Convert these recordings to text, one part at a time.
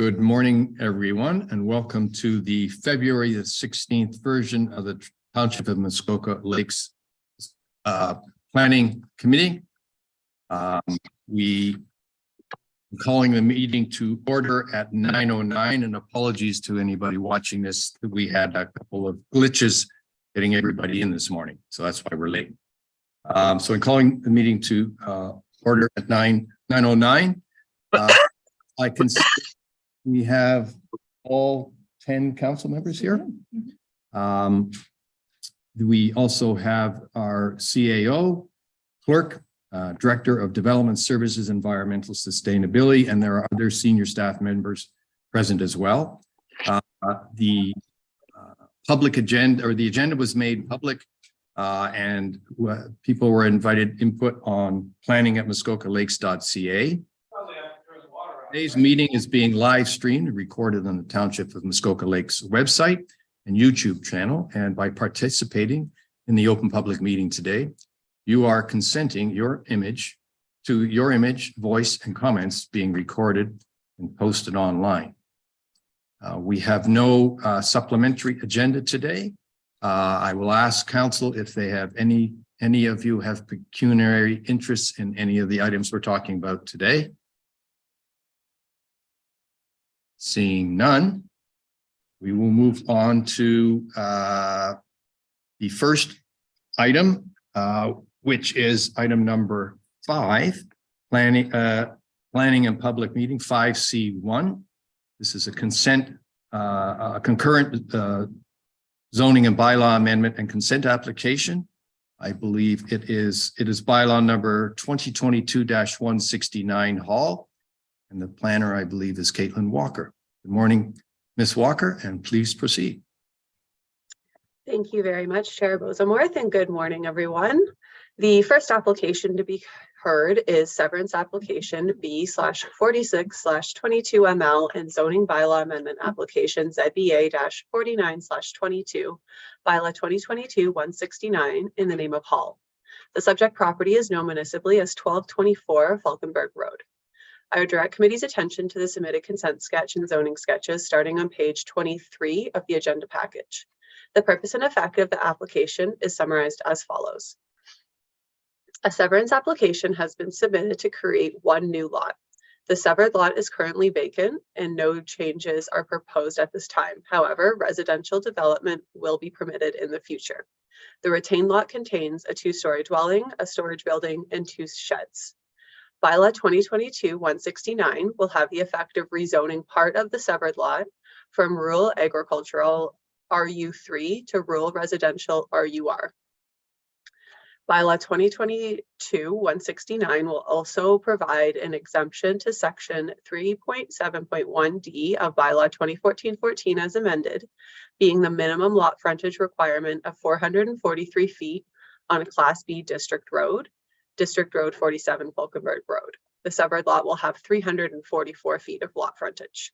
Good morning, everyone, and welcome to the February the 16th version of the Township of Muskoka Lakes Planning Committee. We are calling the meeting to order at 9:09, and apologies to anybody watching this. We had a couple of glitches getting everybody in this morning, so that's why we're late. So I'm calling the meeting to order at 9:09. I can see we have all 10 council members here. We also have our CAO, clerk, director of development services, environmental sustainability, and there are other senior staff members present as well. The public agenda, or the agenda, was made public, and people were invited input on planning@muskokalakes.ca. Today's meeting is being live streamed and recorded on the Township of Muskoka Lakes website and YouTube channel. And by participating in the open public meeting today, you are consenting your image, voice, and comments being recorded and posted online. We have no supplementary agenda today. I will ask council if they have any of you have pecuniary interests in any of the items we're talking about today. Seeing none, we will move on to the first item, which is item number 5, planning and public meeting 5C1. This is a concurrent zoning and bylaw amendment and consent application. I believe it is bylaw number 2022-169 Hall. And the planner, I believe, is Caitlin Walker. Good morning, Ms. Walker, and please proceed. Thank you very much, Chair Bosamorth, and good morning, everyone. The first application to be heard is severance application B/46/22ML and zoning bylaw amendment application ZBA-49/22, bylaw 2022-169 in the name of Hall. The subject property is known municipally as 1224 Falkenberg Road. I would direct committee's attention to the submitted consent sketch and zoning sketches starting on page 23 of the agenda package. The purpose and effect of the application is summarized as follows. A severance application has been submitted to create one new lot. The severed lot is currently vacant and no changes are proposed at this time. However, residential development will be permitted in the future. The retained lot contains a 2-story dwelling, a storage building, and 2 sheds. Bylaw 2022-169 will have the effect of rezoning part of the severed lot from rural agricultural RU3 to rural residential RUR. Bylaw 2022-169 will also provide an exemption to section 3.7.1D of bylaw 2014-14 as amended, being the minimum lot frontage requirement of 443 feet on a Class B district road, District Road 47 Falkenberg Road. The severed lot will have 344 feet of lot frontage.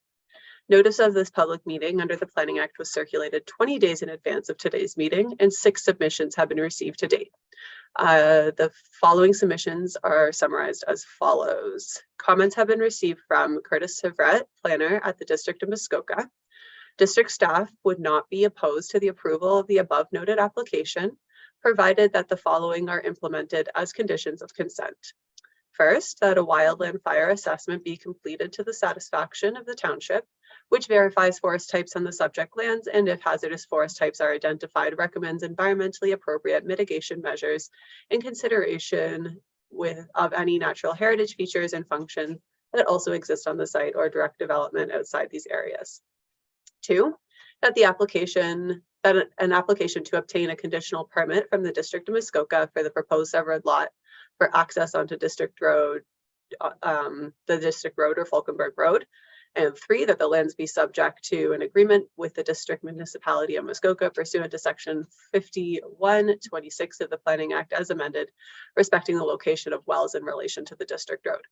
Notice of this public meeting under the Planning Act was circulated 20 days in advance of today's meeting, and 6 submissions have been received to date. The following submissions are summarized as follows. Comments have been received from Curtis Sevret, planner at the District of Muskoka. District staff would not be opposed to the approval of the above noted application, provided that the following are implemented as conditions of consent. First, that a wildland fire assessment be completed to the satisfaction of the township, which verifies forest types on the subject lands, and if hazardous forest types are identified, recommends environmentally appropriate mitigation measures in consideration of any natural heritage features and functions that also exist on the site or direct development outside these areas. 2, that an application to obtain a conditional permit from the District of Muskoka for the proposed severed lot for access onto District Road, the District Road or Falkenberg Road. And 3, that the lands be subject to an agreement with the District Municipality of Muskoka pursuant to section 5126 of the Planning Act as amended, respecting the location of wells in relation to the District Road.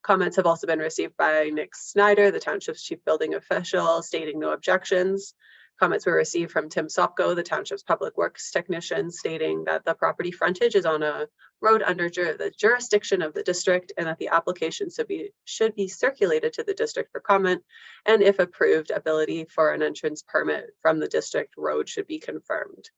Comments have also been received by Nick Snyder, the Township's Chief Building Official, stating no objections. Comments were received from Tim Sopko, the township's public works technician, stating that the property frontage is on a road under the jurisdiction of the district and that the application should be circulated to the district for comment. And if approved, ability for an entrance permit from the district road should be confirmed.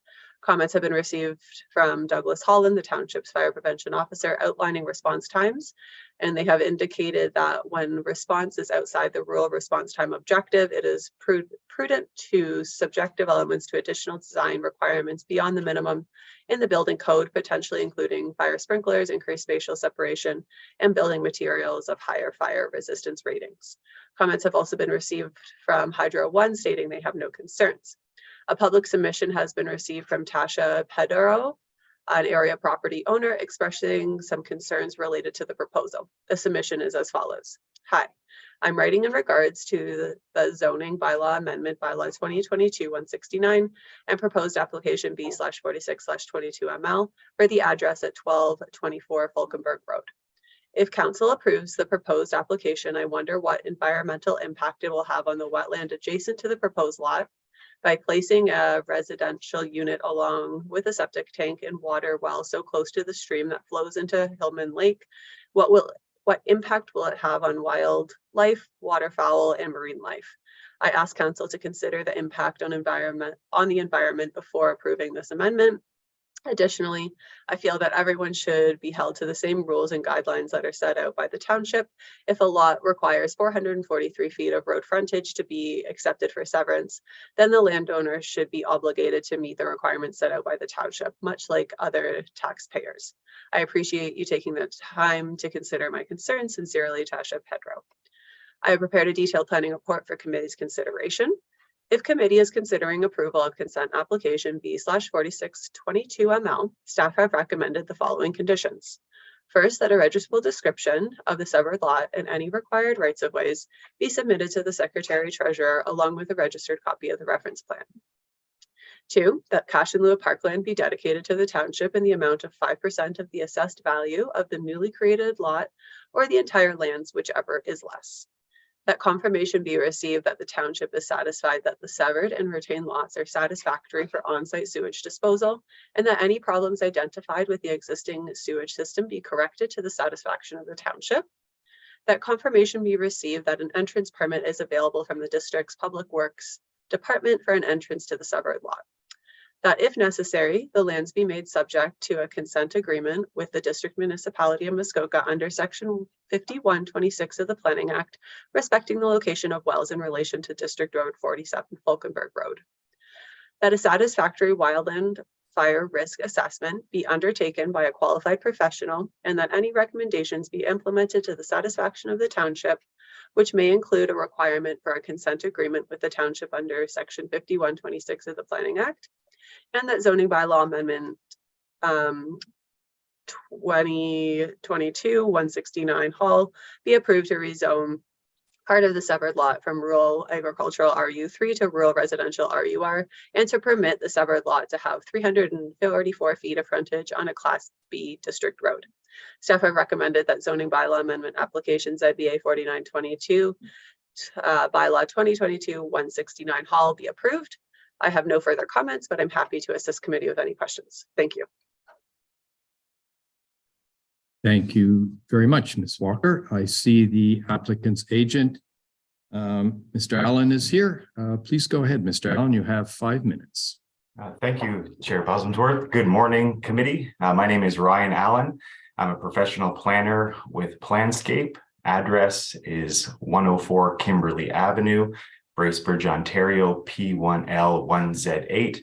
Comments have been received from Douglas Holland, the township's fire prevention officer, outlining response times. And they have indicated that when response is outside the rural response time objective, it is prudent to subject developments to additional design requirements beyond the minimum in the building code, potentially including fire sprinklers, increased spatial separation, and building materials of higher fire resistance ratings. Comments have also been received from Hydro One, stating they have no concerns. A public submission has been received from Tasha Pedro, an area property owner, expressing some concerns related to the proposal. The submission is as follows. Hi, I'm writing in regards to the zoning bylaw amendment bylaw 2022-169 and proposed application B/46/22ML for the address at 1224 Falkenberg Road. If council approves the proposed application, I wonder what environmental impact it will have on the wetland adjacent to the proposed lot. By placing a residential unit along with a septic tank and water well so close to the stream that flows into Hillman Lake, what impact will it have on wildlife, waterfowl, and marine life? I ask council to consider the impact on the environment before approving this amendment. Additionally, I feel that everyone should be held to the same rules and guidelines that are set out by the township. If a lot requires 443 feet of road frontage to be accepted for severance, then the landowner should be obligated to meet the requirements set out by the township, much like other taxpayers. I appreciate you taking the time to consider my concerns. Sincerely, Tasha Pedro. I have prepared a detailed planning report for committee's consideration. If committee is considering approval of consent application B/4622ML, staff have recommended the following conditions. First, that a registrable description of the severed lot and any required rights of ways be submitted to the Secretary Treasurer along with a registered copy of the reference plan. Two, that cash in lieu of parkland be dedicated to the township in the amount of 5% of the assessed value of the newly created lot or the entire lands, whichever is less. That confirmation be received that the township is satisfied that the severed and retained lots are satisfactory for on-site sewage disposal, and that any problems identified with the existing sewage system be corrected to the satisfaction of the township. That confirmation be received that an entrance permit is available from the district's Public Works Department for an entrance to the severed lot. That if necessary, the lands be made subject to a consent agreement with the district municipality of Muskoka under section 5126 of the Planning Act, respecting the location of wells in relation to District Road 47 Falkenberg Road. That a satisfactory wildland fire risk assessment be undertaken by a qualified professional, and that any recommendations be implemented to the satisfaction of the township, which may include a requirement for a consent agreement with the township under section 5126 of the Planning Act. And that zoning bylaw amendment 2022-169 Hall be approved to rezone part of the severed lot from rural agricultural RU3 to rural residential RUR, and to permit the severed lot to have 344 feet of frontage on a Class B district road. Staff have recommended that zoning bylaw amendment application ZBA 4922 bylaw 2022-169 Hall be approved. I have no further comments, but I'm happy to assist committee with any questions. Thank you. Thank you very much, Ms. Walker. I see the applicant's agent, Mr. Allen, is here. Please go ahead, Mr. Allen. You have 5 minutes. Thank you, Chair Bosworth. Good morning, committee. My name is Rian Allen. I'm a professional planner with Planscape. Address is 104 Kimberley Avenue, Bracebridge, Ontario, P1L1Z8.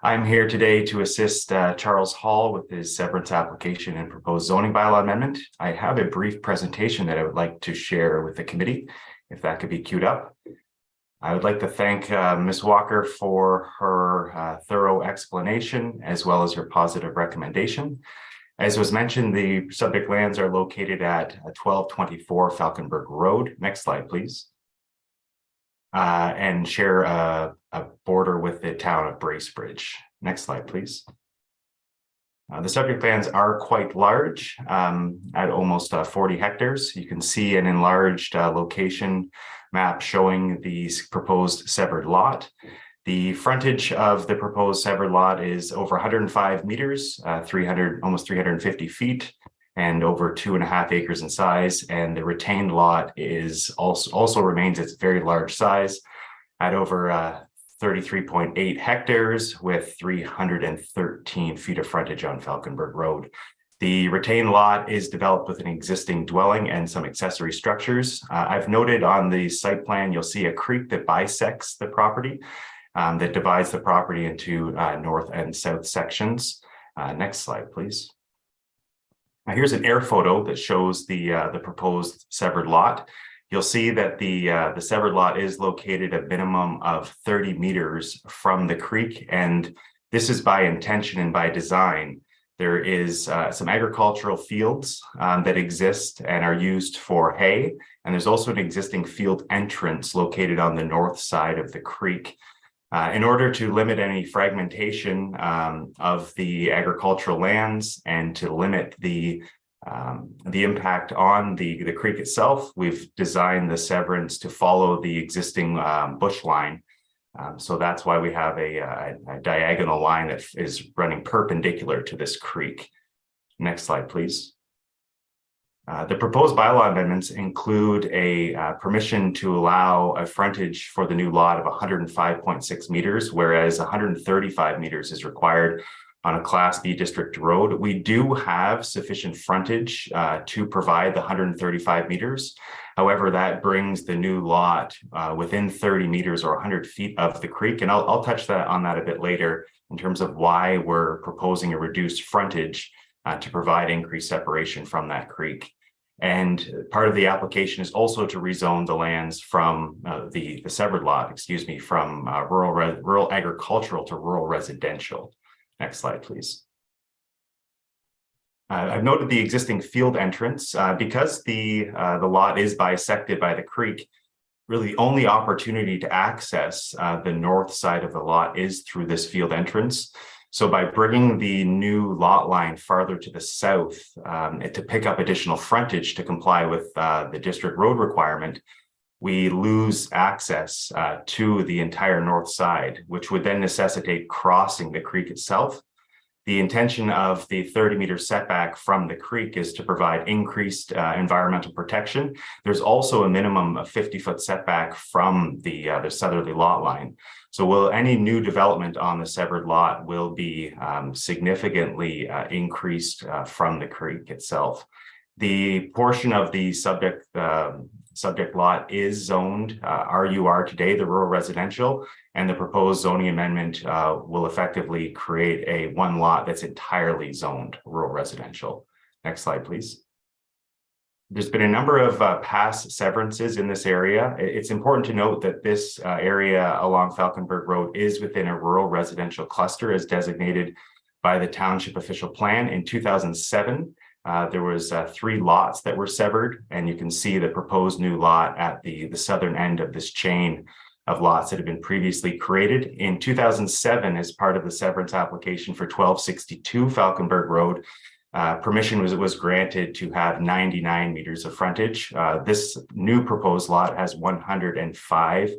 I'm here today to assist Charles Hall with his severance application and proposed zoning bylaw amendment. I have a brief presentation that I would like to share with the committee, if that could be queued up. I would like to thank Ms. Walker for her thorough explanation, as well as her positive recommendation. As was mentioned, the subject lands are located at 1224 Falkenberg Road. Next slide, please. And share a border with the town of Bracebridge. Next slide, please. The subject lands are quite large, at almost 40 hectares. You can see an enlarged location map showing the proposed severed lot. The frontage of the proposed severed lot is over 105 meters, almost 350 feet, and over 2.5 acres in size. And the retained lot is also remains its very large size at over 33.8 hectares with 313 feet of frontage on Falconberg Road. The retained lot is developed with an existing dwelling and some accessory structures. I've noted on the site plan, you'll see a creek that bisects the property, that divides the property into north and south sections. Next slide, please. Here's an air photo that shows the proposed severed lot. You'll see that the severed lot is located a minimum of 30 meters from the creek, and this is by intention and by design. There is some agricultural fields that exist and are used for hay, and there's also an existing field entrance located on the north side of the creek. In order to limit any fragmentation of the agricultural lands and to limit the impact on the creek itself, we've designed the severance to follow the existing bush line. So that's why we have a diagonal line that is running perpendicular to this creek. Next slide, please. The proposed bylaw amendments include a permission to allow a frontage for the new lot of 105.6 meters, whereas 135 meters is required on a Class B district road. We do have sufficient frontage to provide the 135 meters. However, that brings the new lot within 30 meters or 100 feet of the creek. And I'll touch on that a bit later in terms of why we're proposing a reduced frontage to provide increased separation from that creek. And part of the application is also to rezone the lands from the severed lot, from rural agricultural to rural residential. Next slide, please. I've noted the existing field entrance because the lot is bisected by the creek. Really, the only opportunity to access the north side of the lot is through this field entrance. So by bringing the new lot line farther to the south to pick up additional frontage to comply with the district road requirement, we lose access to the entire north side, which would then necessitate crossing the creek itself. The intention of the 30-meter setback from the creek is to provide increased environmental protection. There's also a minimum of 50-foot setback from the southerly lot line. So any new development on the severed lot will be significantly increased from the creek itself. The portion of the subject lot is zoned RUR today, the rural residential, and the proposed zoning amendment will effectively create a one lot that's entirely zoned rural residential. Next slide, please. There's been a number of past severances in this area. It's important to note that this area along Falconberg Road is within a rural residential cluster as designated by the township official plan. In 2007, there was 3 lots that were severed, and you can see the proposed new lot at the southern end of this chain of lots that had been previously created. In 2007, as part of the severance application for 1262 Falconberg Road, permission was granted to have 99 meters of frontage. This new proposed lot has 105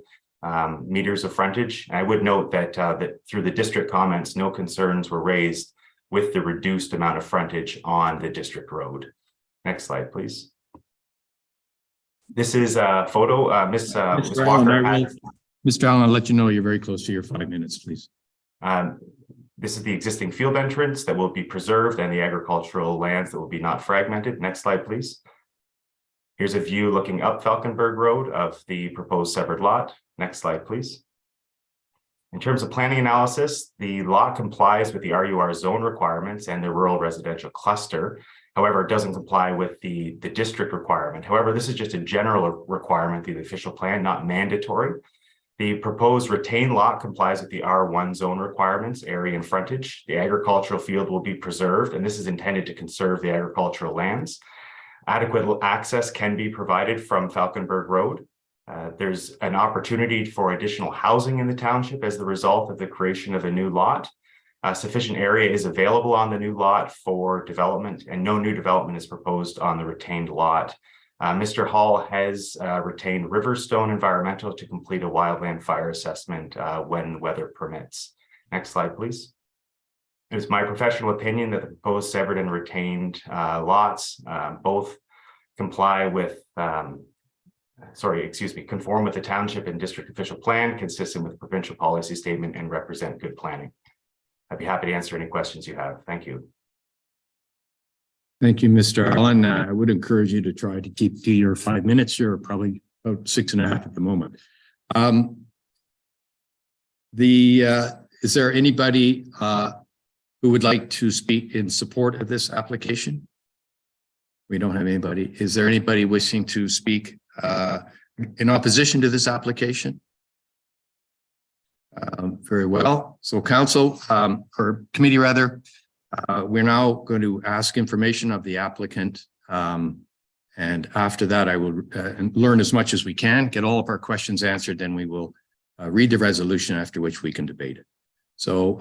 meters of frontage. I would note that, that through the district comments, no concerns were raised with the reduced amount of frontage on the district road. Next slide, please. This is a photo. Ms. Walker. Mr. Allen, I'll let you know you're very close to your 5 minutes, please. This is the existing field entrance that will be preserved and the agricultural lands that will be not fragmented. Next slide, please. Here's a view looking up Falconberg Road of the proposed severed lot. Next slide, please. In terms of planning analysis, the lot complies with the RUR zone requirements and the rural residential cluster. However, it doesn't comply with the district requirement. However, this is just a general requirement of the official plan, not mandatory. The proposed retained lot complies with the R1 zone requirements, area and frontage. The agricultural field will be preserved, and this is intended to conserve the agricultural lands. Adequate access can be provided from Falconberg Road. There's an opportunity for additional housing in the township as the result of the creation of a new lot. Sufficient area is available on the new lot for development, and no new development is proposed on the retained lot. Mr. Hall has retained Riverstone Environmental to complete a wildland fire assessment when weather permits. Next slide, please. It is my professional opinion that the proposed severed and retained lots both comply with, conform with the township and district official plan, consistent with the provincial policy statement, and represent good planning. I'd be happy to answer any questions you have. Thank you. Thank you, Mr. Allen. I would encourage you to try to keep to your 5 minutes. You're probably about 6.5 at the moment. Is there anybody who would like to speak in support of this application? We don't have anybody. Is there anybody wishing to speak in opposition to this application? Very well. So council, or committee rather, we're now going to ask information of the applicant. And after that, I will learn as much as we can, get all of our questions answered, then we will read the resolution, after which we can debate it. So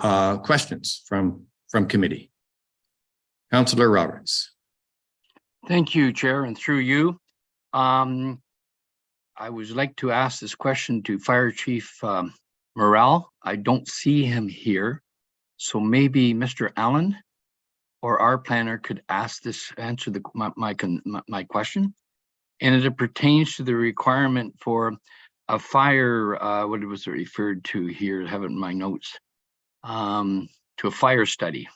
questions from committee. Councillor Roberts. Thank you, Chair, and through you. I would like to ask this question to Fire Chief Morale. I don't see him here. So maybe Mr. Allen or our planner could answer my question. And it pertains to the requirement for a fire, what was it referred to here? I have it in my notes. To a fire study,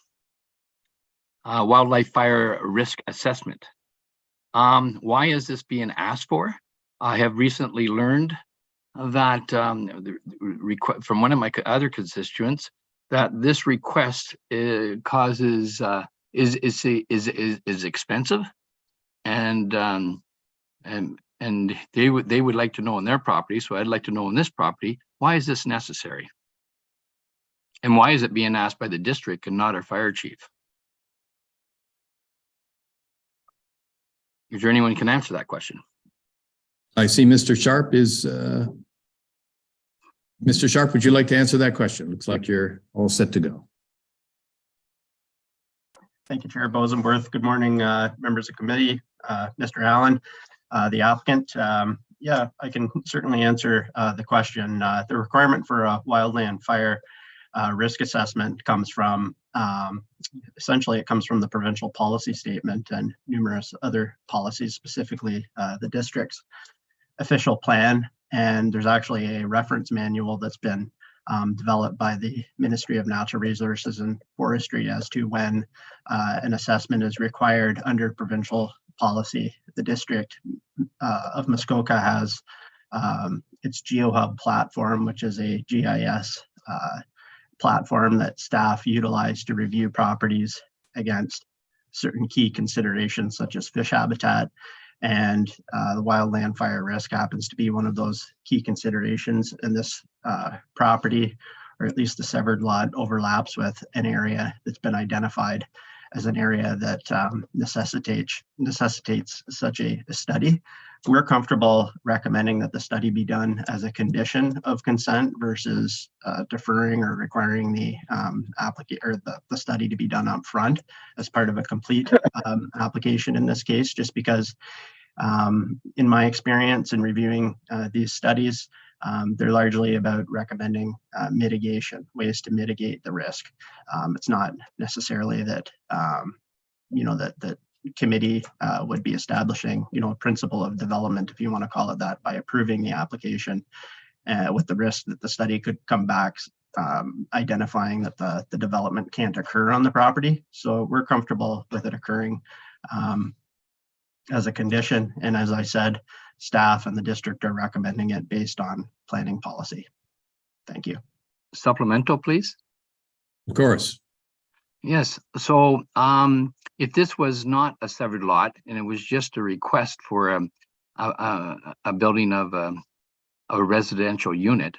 wildlife fire risk assessment. Why is this being asked for? I have recently learned that from one of my other constituents that this request causes is expensive, and they would like to know on their property. So I'd like to know on this property, why is this necessary? And why is it being asked by the district and not our fire chief? Is there anyone who can answer that question? I see Mr. Sharp is, Mr. Sharp, would you like to answer that question? Looks like you're all set to go. Thank you, Chair Bosenworth. Good morning, members of committee, Mr. Allen, the applicant. Yeah, I can certainly answer the question. The requirement for a wildland fire risk assessment comes from, essentially it comes from the provincial policy statement and numerous other policies, specifically the district's official plan. And there's actually a reference manual that's been developed by the Ministry of Natural Resources and Forestry as to when an assessment is required under provincial policy. The district of Muskoka has its GeoHub platform, which is a GIS platform that staff utilize to review properties against certain key considerations such as fish habitat, and the wildland fire risk happens to be one of those key considerations. And this property, or at least the severed lot, overlaps with an area that's been identified as an area that necessitates such a study. We're comfortable recommending that the study be done as a condition of consent versus deferring or requiring the applicant or the study to be done up front as part of a complete application in this case, just because in my experience in reviewing these studies, they're largely about recommending mitigation, ways to mitigate the risk. It's not necessarily that, that committee would be establishing, a principle of development, if you want to call it that, by approving the application with the risk that the study could come back identifying that the development can't occur on the property. So we're comfortable with it occurring as a condition. And as I said, staff and the district are recommending it based on planning policy. Thank you. Supplemental, please. Of course. Yes. So if this was not a severed lot and it was just a request for a building of a residential unit,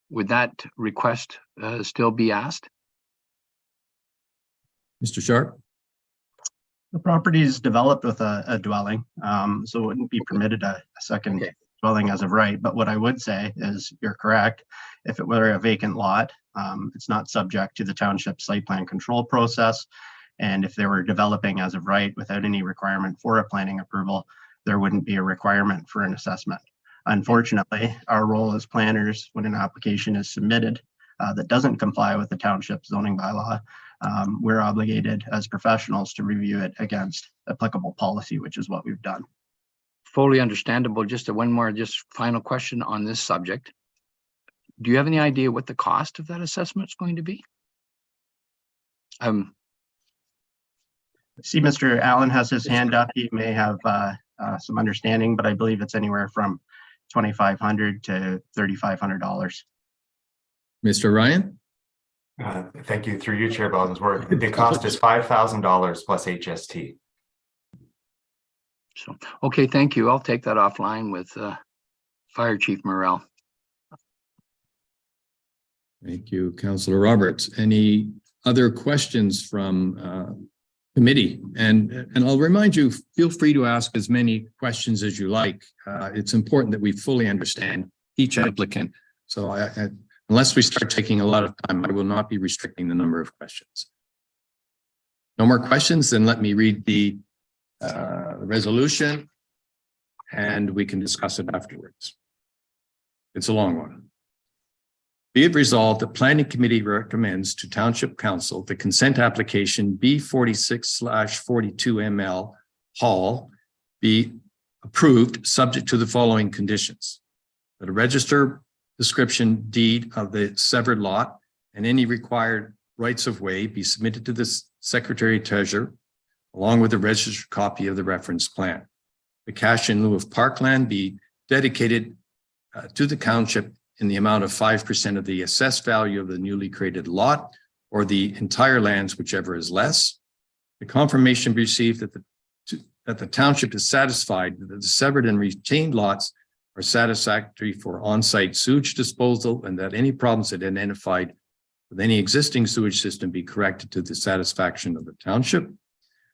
would that request still be asked? Mr. Sharp? The property is developed with a dwelling, so it wouldn't be permitted a second dwelling as of right. But what I would say is you're correct. If it were a vacant lot, it's not subject to the township site plan control process. And if they were developing as of right without any requirement for a planning approval, there wouldn't be a requirement for an assessment. Unfortunately, our role as planners, when an application is submitted that doesn't comply with the township zoning bylaw, we're obligated as professionals to review it against applicable policy, which is what we've done. Fully understandable. Just one more, final question on this subject. Do you have any idea what the cost of that assessment is going to be? See, Mr. Allen has his hand up. He may have some understanding, but I believe it's anywhere from $2,500 to $3,500. Mr. Ryan? Thank you. Through you, Chair Bosworth. The cost is $5,000 plus HST. So, okay, thank you. I'll take that offline with Fire Chief Morrell. Thank you, Councillor Roberts. Any other questions from committee? And I'll remind you, feel free to ask as many questions as you like. It's important that we fully understand each applicant. So unless we start taking a lot of time, I will not be restricting the number of questions. No more questions, then let me read the resolution and we can discuss it afterwards. It's a long one. Be it resolved, the Planning Committee recommends to Township Council the consent application B46/42ML Hall be approved subject to the following conditions: that a register description deed of the severed lot and any required rights of way be submitted to the Secretary Treasurer along with a registered copy of the reference plan. The cash in lieu of parkland be dedicated to the township in the amount of 5% of the assessed value of the newly created lot or the entire lands, whichever is less. The confirmation be received that the township is satisfied that the severed and retained lots are satisfactory for on-site sewage disposal and that any problems identified with any existing sewage system be corrected to the satisfaction of the township.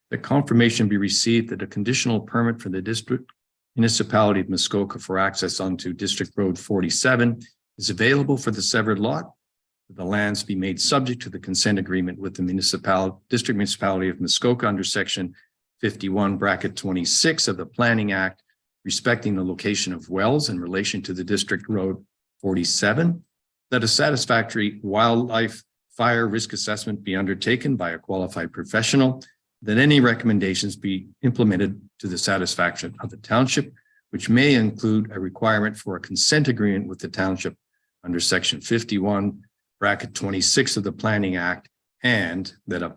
The confirmation be received that a conditional permit for the district municipality of Muskoka for access onto District Road 47 is available for the severed lot. The lands be made subject to the consent agreement with the district municipality of Muskoka under section 51(26) of the Planning Act, respecting the location of wells in relation to the District Road 47, that a satisfactory wildlife fire risk assessment be undertaken by a qualified professional, that any recommendations be implemented to the satisfaction of the township, which may include a requirement for a consent agreement with the township under section 51(26) of the Planning Act, and that a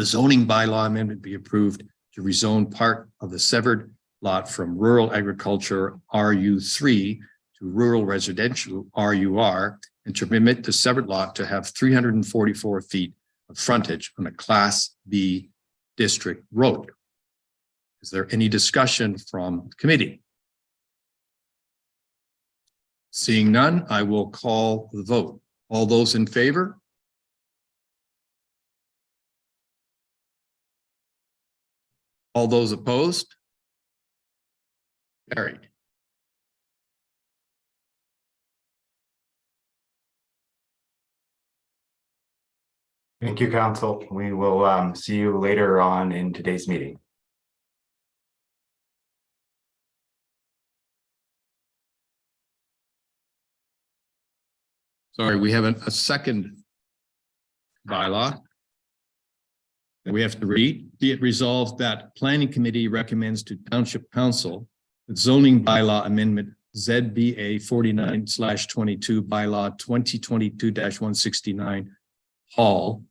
zoning bylaw amendment be approved to rezone part of the severed lot from rural agriculture RU3 to rural residential RUR, and to permit the severed lot to have 344 feet of frontage on a Class B district road. Is there any discussion from committee? Seeing none, I will call the vote. All those in favor? All those opposed? Carried. Thank you, Council. We will see you later on in today's meeting. Sorry, we have a second bylaw that we have to read. Be it resolved that Planning Committee recommends to Township Council that zoning bylaw amendment ZBA 49/22 bylaw 2022-169 Hall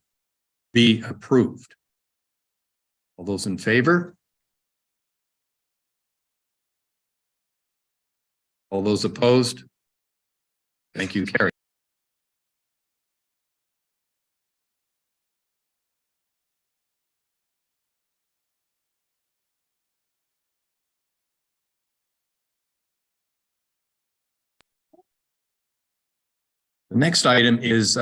be approved. All those in favor? All those opposed? Thank you, Carrie. The next item is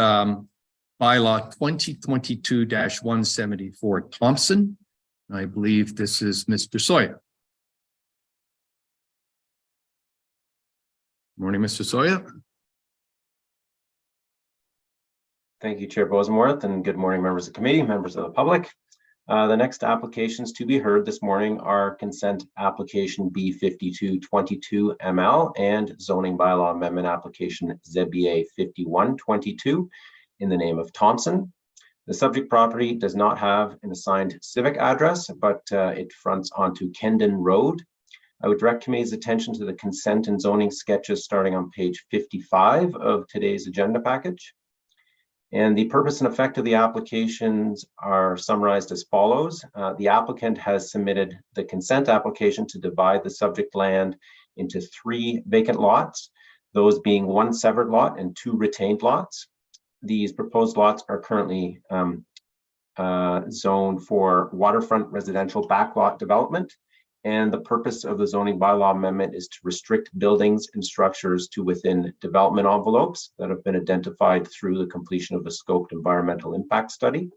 bylaw 2022-174 Thomson. I believe this is Mr. Sawyer. Morning, Mr. Sawyer. Thank you, Chair Bosworth, and good morning, members of the committee, members of the public. The next applications to be heard this morning are consent application B5222 ML and zoning bylaw amendment application ZBA 5122 in the name of Thomson. The subject property does not have an assigned civic address, but it fronts onto Kendon Road. I would direct committee's attention to the consent and zoning sketches starting on page 55 of today's agenda package. And the purpose and effect of the applications are summarized as follows. The applicant has submitted the consent application to divide the subject land into 3 vacant lots, those being 1 severed lot and 2 retained lots. These proposed lots are currently zoned for waterfront residential backlot development. And the purpose of the zoning bylaw amendment is to restrict buildings and structures to within development envelopes that have been identified through the completion of the scoped environmental impact study.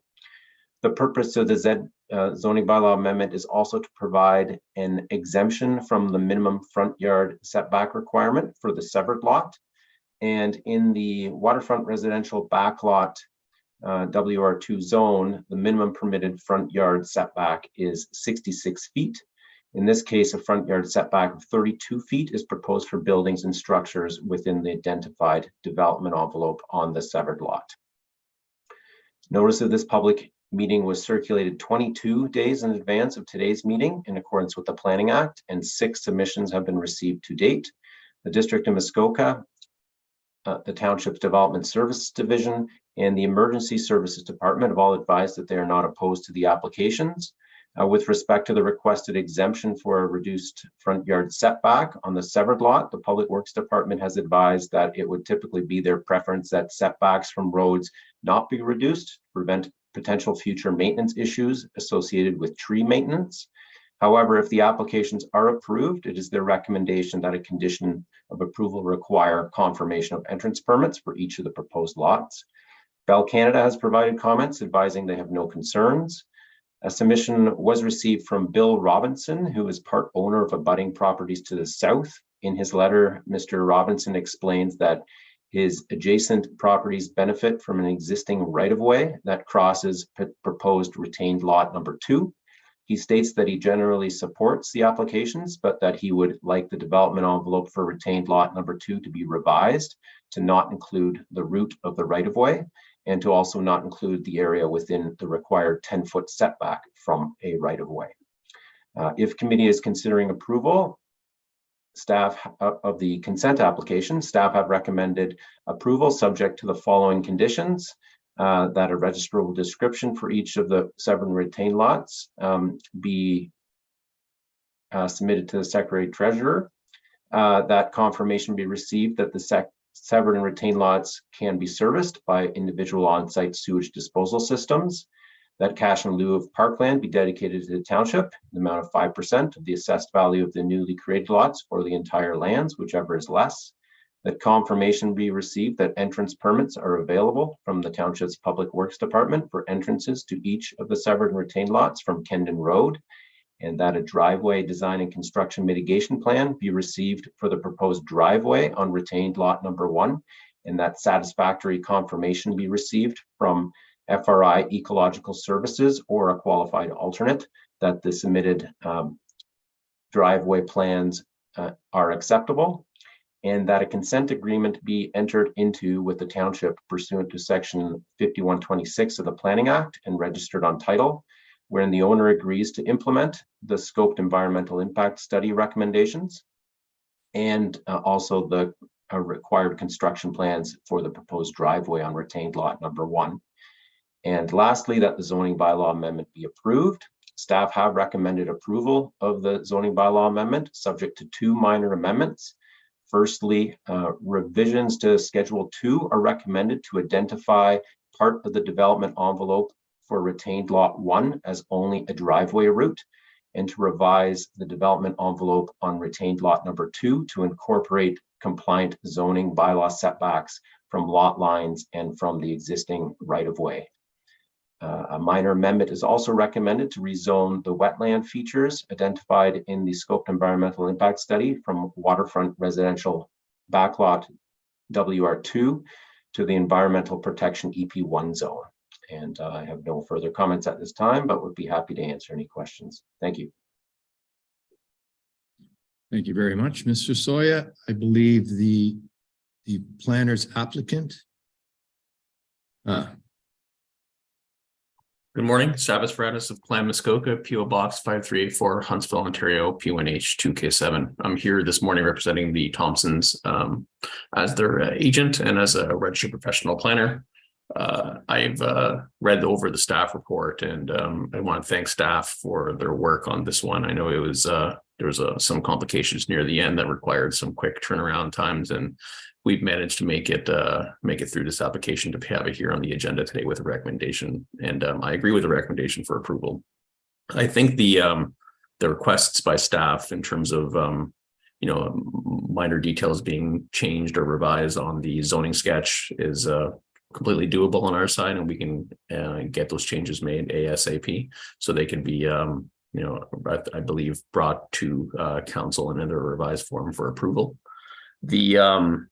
The purpose of the zoning bylaw amendment is also to provide an exemption from the minimum front yard setback requirement for the severed lot. And in the waterfront residential backlot WR2 zone, the minimum permitted front yard setback is 66 feet. In this case, a front yard setback of 32 feet is proposed for buildings and structures within the identified development envelope on the severed lot. Notice of this public meeting was circulated 22 days in advance of today's meeting in accordance with the Planning Act, and 6 submissions have been received to date. The District of Muskoka, the Township's Development Services Division, and the Emergency Services Department have all advised that they are not opposed to the applications. With respect to the requested exemption for a reduced front yard setback on the severed lot, the Public Works Department has advised that it would typically be their preference that setbacks from roads not be reduced to prevent potential future maintenance issues associated with tree maintenance. However, if the applications are approved, it is their recommendation that a condition of approval require confirmation of entrance permits for each of the proposed lots. Bell Canada has provided comments advising they have no concerns. A submission was received from Bill Robinson, who is part owner of abutting properties to the south. In his letter, Mr. Robinson explains that his adjacent properties benefit from an existing right-of-way that crosses proposed retained lot number 2. He states that he generally supports the applications, but that he would like the development envelope for retained lot number 2 to be revised to not include the route of the right-of-way, and to also not include the area within the required 10-foot setback from a right-of-way. If committee is considering approval, staff of the consent application, staff have recommended approval subject to the following conditions: that a registrable description for each of the 7 retained lots be submitted to the Secretary Treasurer, that confirmation be received that the severed and retained lots can be serviced by individual on-site sewage disposal systems, that cash in lieu of parkland be dedicated to the township in the amount of 5% of the assessed value of the newly created lots or the entire lands, whichever is less, that confirmation be received that entrance permits are available from the township's Public Works Department for entrances to each of the severed and retained lots from Kendon Road, and that a driveway design and construction mitigation plan be received for the proposed driveway on retained lot number 1, and that satisfactory confirmation be received from FRI Ecological Services or a qualified alternate that the submitted driveway plans are acceptable, and that a consent agreement be entered into with the township pursuant to section 5126 of the Planning Act and registered on title, wherein the owner agrees to implement the scoped environmental impact study recommendations and also the required construction plans for the proposed driveway on retained lot number 1. And lastly, that the zoning bylaw amendment be approved. Staff have recommended approval of the zoning bylaw amendment subject to 2 minor amendments. Firstly, revisions to Schedule 2 are recommended to identify part of the development envelope for retained lot 1 as only a driveway route, and to revise the development envelope on retained lot number 2 to incorporate compliant zoning bylaw setbacks from lot lines and from the existing right-of-way. A minor amendment is also recommended to rezone the wetland features identified in the scoped environmental impact study from waterfront residential backlot WR2 to the environmental protection EP1 zone. And I have no further comments at this time, but would be happy to answer any questions. Thank you. Thank you very much, Mr. Soya. I believe the planner's applicant. Good morning, Savas Feratis of Plan Muskoka, PO Box 5384, Huntsville, Ontario, P1H 2K7. I'm here this morning representing the Thomsons as their agent and as a registered professional planner. I've read over the staff report, and I want to thank staff for their work on this one. I know it was there was some complications near the end that required some quick turnaround times, and we've managed to make it through this application to have it here on the agenda today with a recommendation. And I agree with the recommendation for approval. I think the requests by staff in terms of minor details being changed or revised on the zoning sketch is completely doable on our side, and we can get those changes made ASAP so they can be I believe brought to council in a revised form for approval. The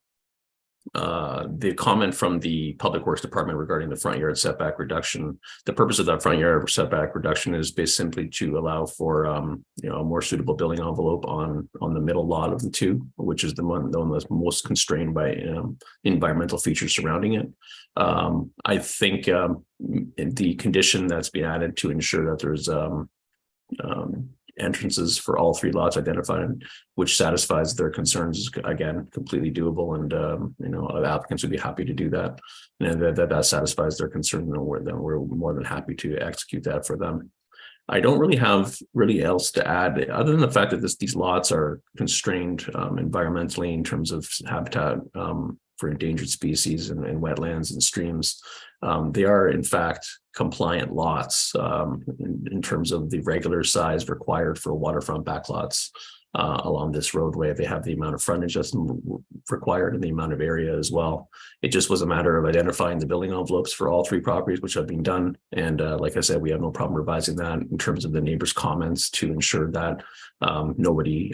comment from the Public Works Department regarding the front yard setback reduction, the purpose of that front yard setback reduction is based simply to allow for a more suitable building envelope on the middle lot of the two, which is the one that's most constrained by environmental features surrounding it. I think the condition that's been added to ensure that there's entrances for all three lots identified, which satisfies their concerns, is again completely doable, and applicants would be happy to do that, and that satisfies their concern. Then we're more than happy to execute that for them. I don't really have else to add other than the fact that these lots are constrained environmentally in terms of habitat for endangered species and wetlands and streams. They are in fact compliant lots in terms of the regular size required for waterfront backlots along this roadway. They have the amount of frontage that's required and the amount of area as well. It just was a matter of identifying the building envelopes for all three properties, which have been done. And like I said, we have no problem revising that in terms of the neighbors' comments to ensure that nobody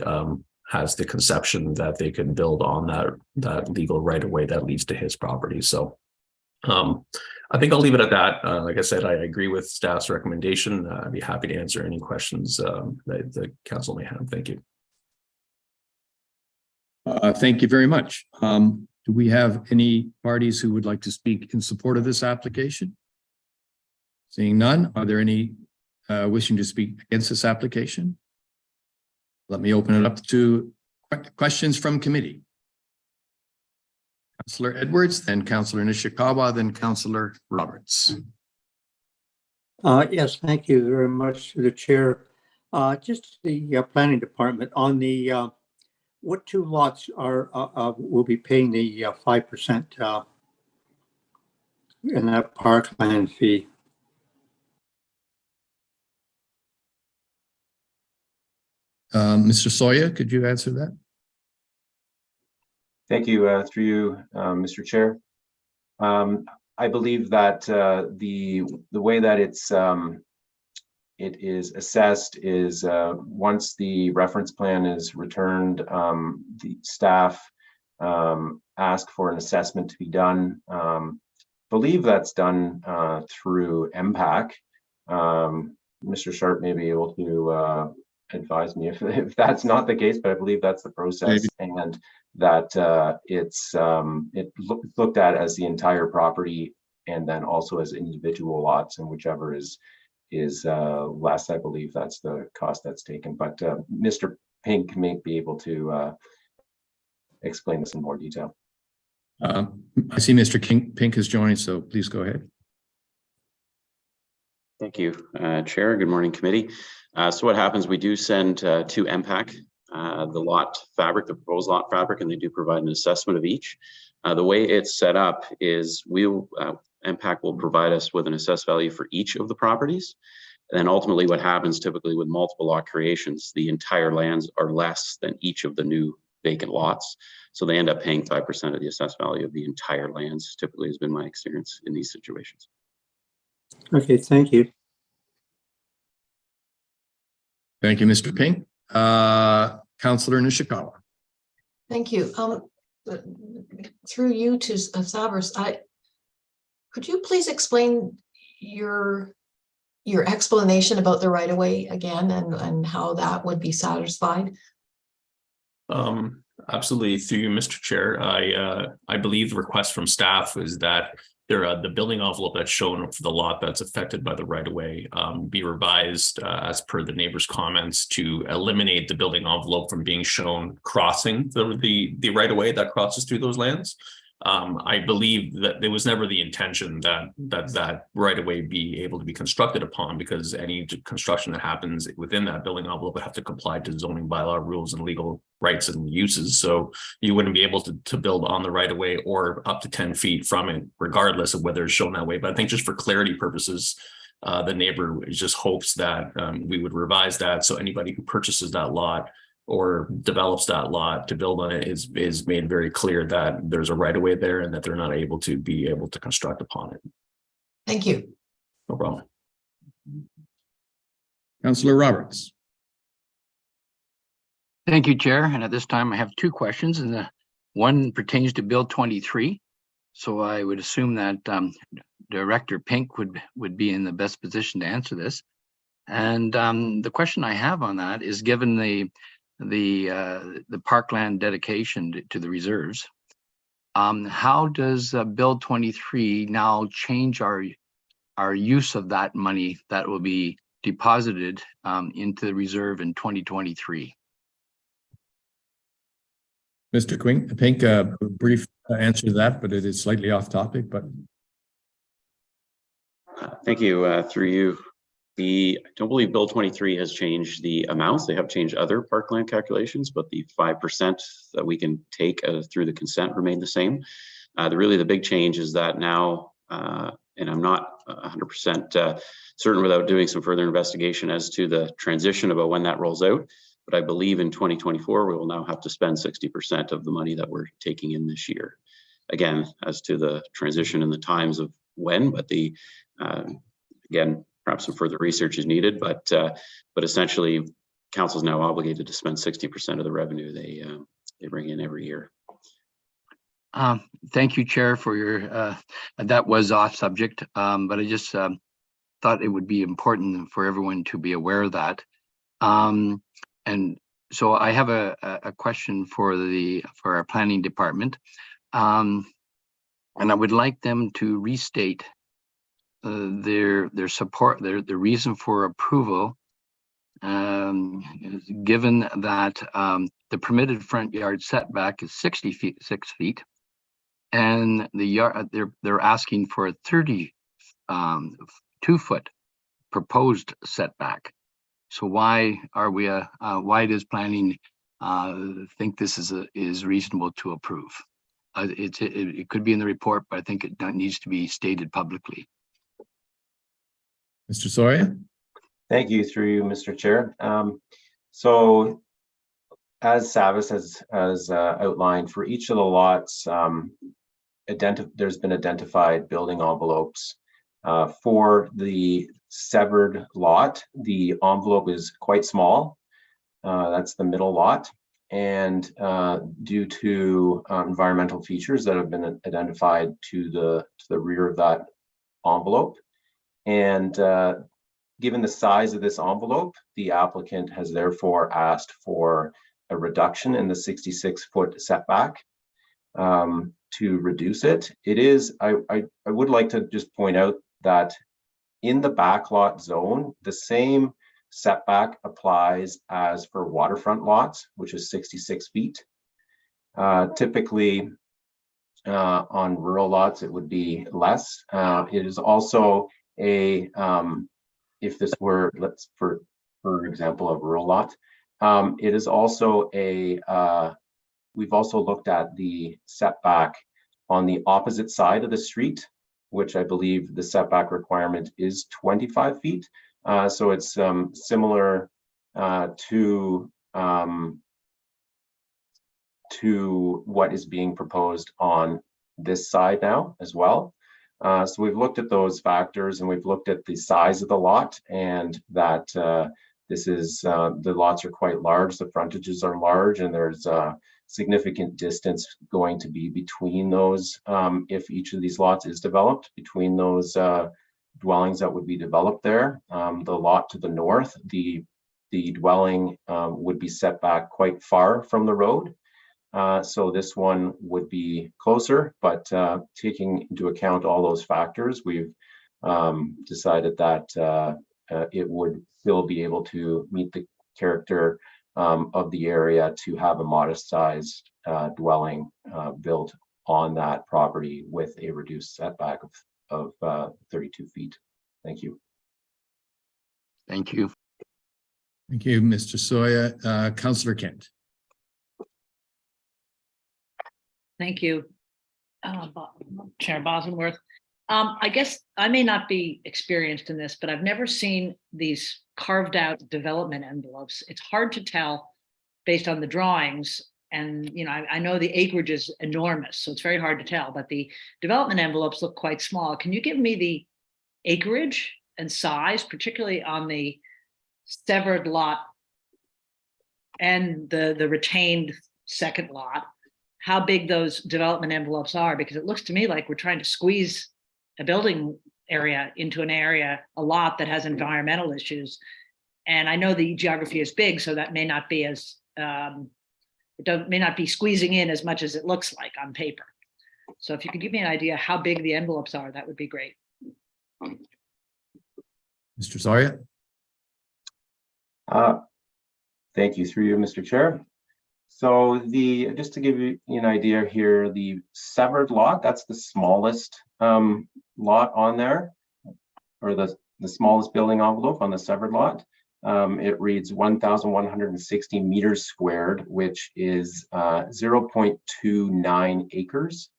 has the conception that they can build on that legal right of way that leads to his property. So I think I'll leave it at that. Like I said, I agree with staff's recommendation. I'd be happy to answer any questions that the council may have. Thank you. Thank you very much. Do we have any parties who would like to speak in support of this application? Seeing none, are there any wishing to speak against this application? Let me open it up to questions from committee. Councillor Edwards, then Councillor Nishikawa, then Councillor Roberts. Yes, thank you very much to the chair. Just the planning department on the what two lots will be paying the 5% in that parkland fee? Mr. Soya, could you answer that? Thank you. Through you, Mr. Chair. I believe that the way that it is assessed is once the reference plan is returned, the staff ask for an assessment to be done. Believe that's done through MPAC. Mr. Sharp may be able to advise me if that's not the case, but I believe that's the process. Maybe. And that it's looked at as the entire property and then also as individual lots, and whichever is less, I believe that's the cost that's taken. But Mr. Pink may be able to explain this in more detail. I see Mr. Pink has joined, so please go ahead. Thank you, Chair. Good morning, committee. So what happens, we do send to MPAC the lot fabric, the proposed lot fabric, and they do provide an assessment of each. The way it's set up is MPAC will provide us with an assessed value for each of the properties. And then ultimately what happens typically with multiple lot creations, the entire lands are less than each of the new vacant lots. So they end up paying 5% of the assessed value of the entire lands, typically has been my experience in these situations. Okay, thank you. Thank you, Mr. Pink. Councillor Nishikawa. Thank you. Through you to Savers, could you please explain your explanation about the right of way again and how that would be satisfied? Absolutely, through you, Mr. Chair. I believe the request from staff is that the building envelope that's shown for the lot that's affected by the right of way be revised as per the neighbor's comments to eliminate the building envelope from being shown crossing the right of way that crosses through those lands. I believe that there was never the intention that right away be able to be constructed upon, because any construction that happens within that building envelope would have to comply to zoning bylaw rules and legal rights and uses. So you wouldn't be able to build on the right of way or up to 10 feet from it, regardless of whether it's shown that way. But I think just for clarity purposes, the neighbor just hopes that we would revise that, so anybody who purchases that lot or develops that lot to build on it is made very clear that there's a right of way there and that they're not able to construct upon it. Thank you. No problem. Councillor Roberts. Thank you, Chair. And at this time, I have two questions, and the one pertains to Bill 23. So I would assume that Director Pink would be in the best position to answer this. And the question I have on that is, given the parkland dedication to the reserves, how does Bill 23 now change our use of that money that will be deposited into the reserve in 2023? Mr. Pink, a brief answer to that, but it is slightly off topic. But thank you. Through you. I don't believe Bill 23 has changed the amounts. They have changed other parkland calculations, but the 5% that we can take through the consent remain the same. Really the big change is that now, and I'm not 100% certain without doing some further investigation as to the transition about when that rolls out, but I believe in 2024, we will now have to spend 60% of the money that we're taking in this year. Again, as to the transition and the times of when, but again, perhaps some further research is needed, but essentially, council is now obligated to spend 60% of the revenue they bring in every year. Thank you, Chair, for your, that was off subject, but I just thought it would be important for everyone to be aware of that. And so I have a question for our planning department, and I would like them to restate their support, the reason for approval, given that the permitted front yard setback is 6 feet, and the yard they're asking for a 32-foot proposed setback. So why are we why does planning think this is reasonable to approve? It could be in the report, but I think it needs to be stated publicly. Mr. Soria. Thank you, through you, Mr. Chair. So as Savis has outlined, for each of the lots, there's been identified building envelopes. For the severed lot, the envelope is quite small. That's the middle lot. And due to environmental features that have been identified to the rear of that envelope, and given the size of this envelope, the applicant has therefore asked for a reduction in the 66-foot setback to reduce it. It is, I would like to just point out that in the backlot zone, the same setback applies as for waterfront lots, which is 66 feet. Typically, on rural lots, it would be less. It is also a, if this were, let's for example, a rural lot, it is also a, we've also looked at the setback on the opposite side of the street, which I believe the setback requirement is 25 feet. So it's similar to what is being proposed on this side now as well. So we've looked at those factors, and we've looked at the size of the lot, and that this is the lots are quite large, the frontages are large, and there's significant distance going to be between those if each of these lots is developed, between those dwellings that would be developed there. The lot to the north, the dwelling would be set back quite far from the road. So this one would be closer, but taking into account all those factors, we've decided that it would still be able to meet the character of the area to have a modest sized dwelling built on that property with a reduced setback of 32 feet. Thank you. Thank you. Thank you, Mr. Soya. Councillor Kent. Thank you, Chair Bosworth. I guess I may not be experienced in this, but I've never seen these carved out development envelopes. It's hard to tell based on the drawings. And, you know, I know the acreage is enormous, so it's very hard to tell, but the development envelopes look quite small. Can you give me the acreage and size, particularly on the severed lot and the retained second lot, how big those development envelopes are? Because it looks to me like we're trying to squeeze a building area into an area, a lot that has environmental issues. And I know the geography is big, so that may not be as, may not be squeezing in as much as it looks like on paper. So if you could give me an idea how big the envelopes are, that would be great. Mr. Soya. Thank you, through you, Mr. Chair. So just to give you an idea here, the severed lot, that's the smallest lot on there, or the smallest building envelope on the severed lot. It reads 1,160 meters squared, which is 0.29 acres.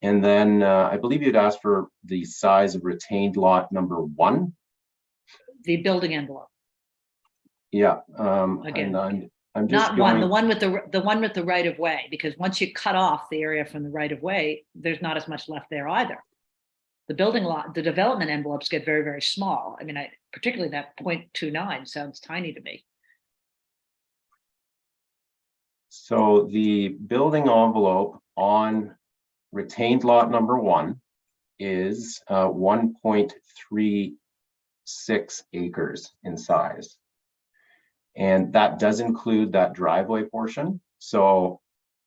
And then I believe you'd asked for the size of retained lot number 1. The building envelope. Yeah. Again, I'm just not one, the one with the right of way, because once you cut off the area from the right of way, there's not as much left there either. The building lot, the development envelopes get very, very small. I mean, particularly that 0.29 sounds tiny to me. So the building envelope on retained lot number 1 is 1.36 acres in size. And that does include that driveway portion. So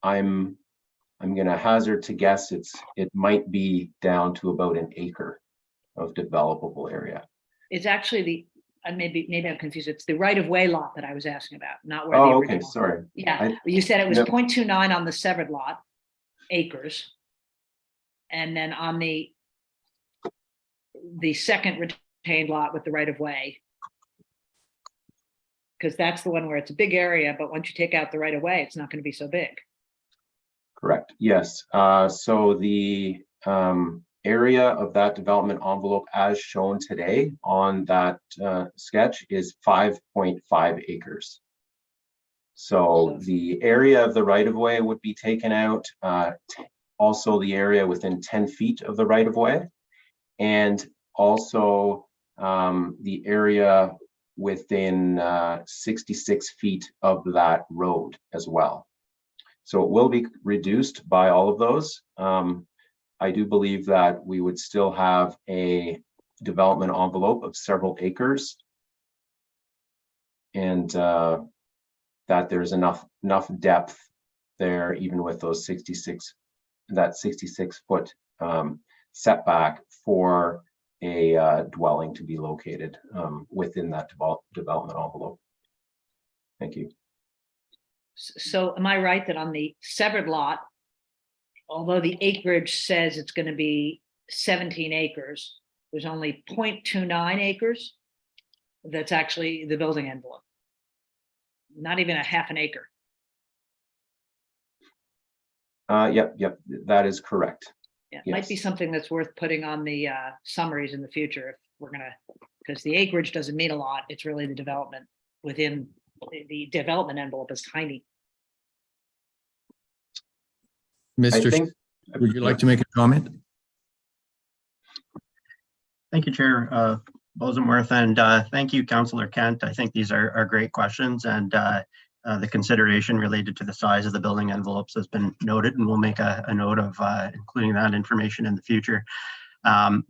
I'm going to hazard to guess it might be down to about an acre of developable area. It's actually maybe I'm confused. It's the right of way lot that I was asking about, not where the original. Okay, sorry. Yeah, you said it was 0.29 on the severed lot, acres. And then on the second retained lot with the right of way, because that's the one where it's a big area, but once you take out the right of way, it's not going to be so big. Correct. Yes. So the area of that development envelope as shown today on that sketch is 5.5 acres. So the area of the right of way would be taken out. Also the area within 10 feet of the right of way, and also the area within 66 feet of that road as well. So it will be reduced by all of those. I do believe that we would still have a development envelope of several acres, and that there's enough depth there, even with those 66 foot setback for a dwelling to be located within that development envelope. Thank you. So am I right that on the severed lot, although the acreage says it's going to be 17 acres, there's only 0.29 acres that's actually the building envelope? Not even a half an acre. Yep, that is correct. Yeah, it might be something that's worth putting on the summaries in the future if we're gonna, because the acreage doesn't mean a lot. It's really the development within the development envelope is tiny. Mr. Would you like to make a comment? Thank you, Chair Bosenworth, and thank you, Councillor Kent. I think these are great questions, and the consideration related to the size of the building envelopes has been noted, and we'll make a note of including that information in the future.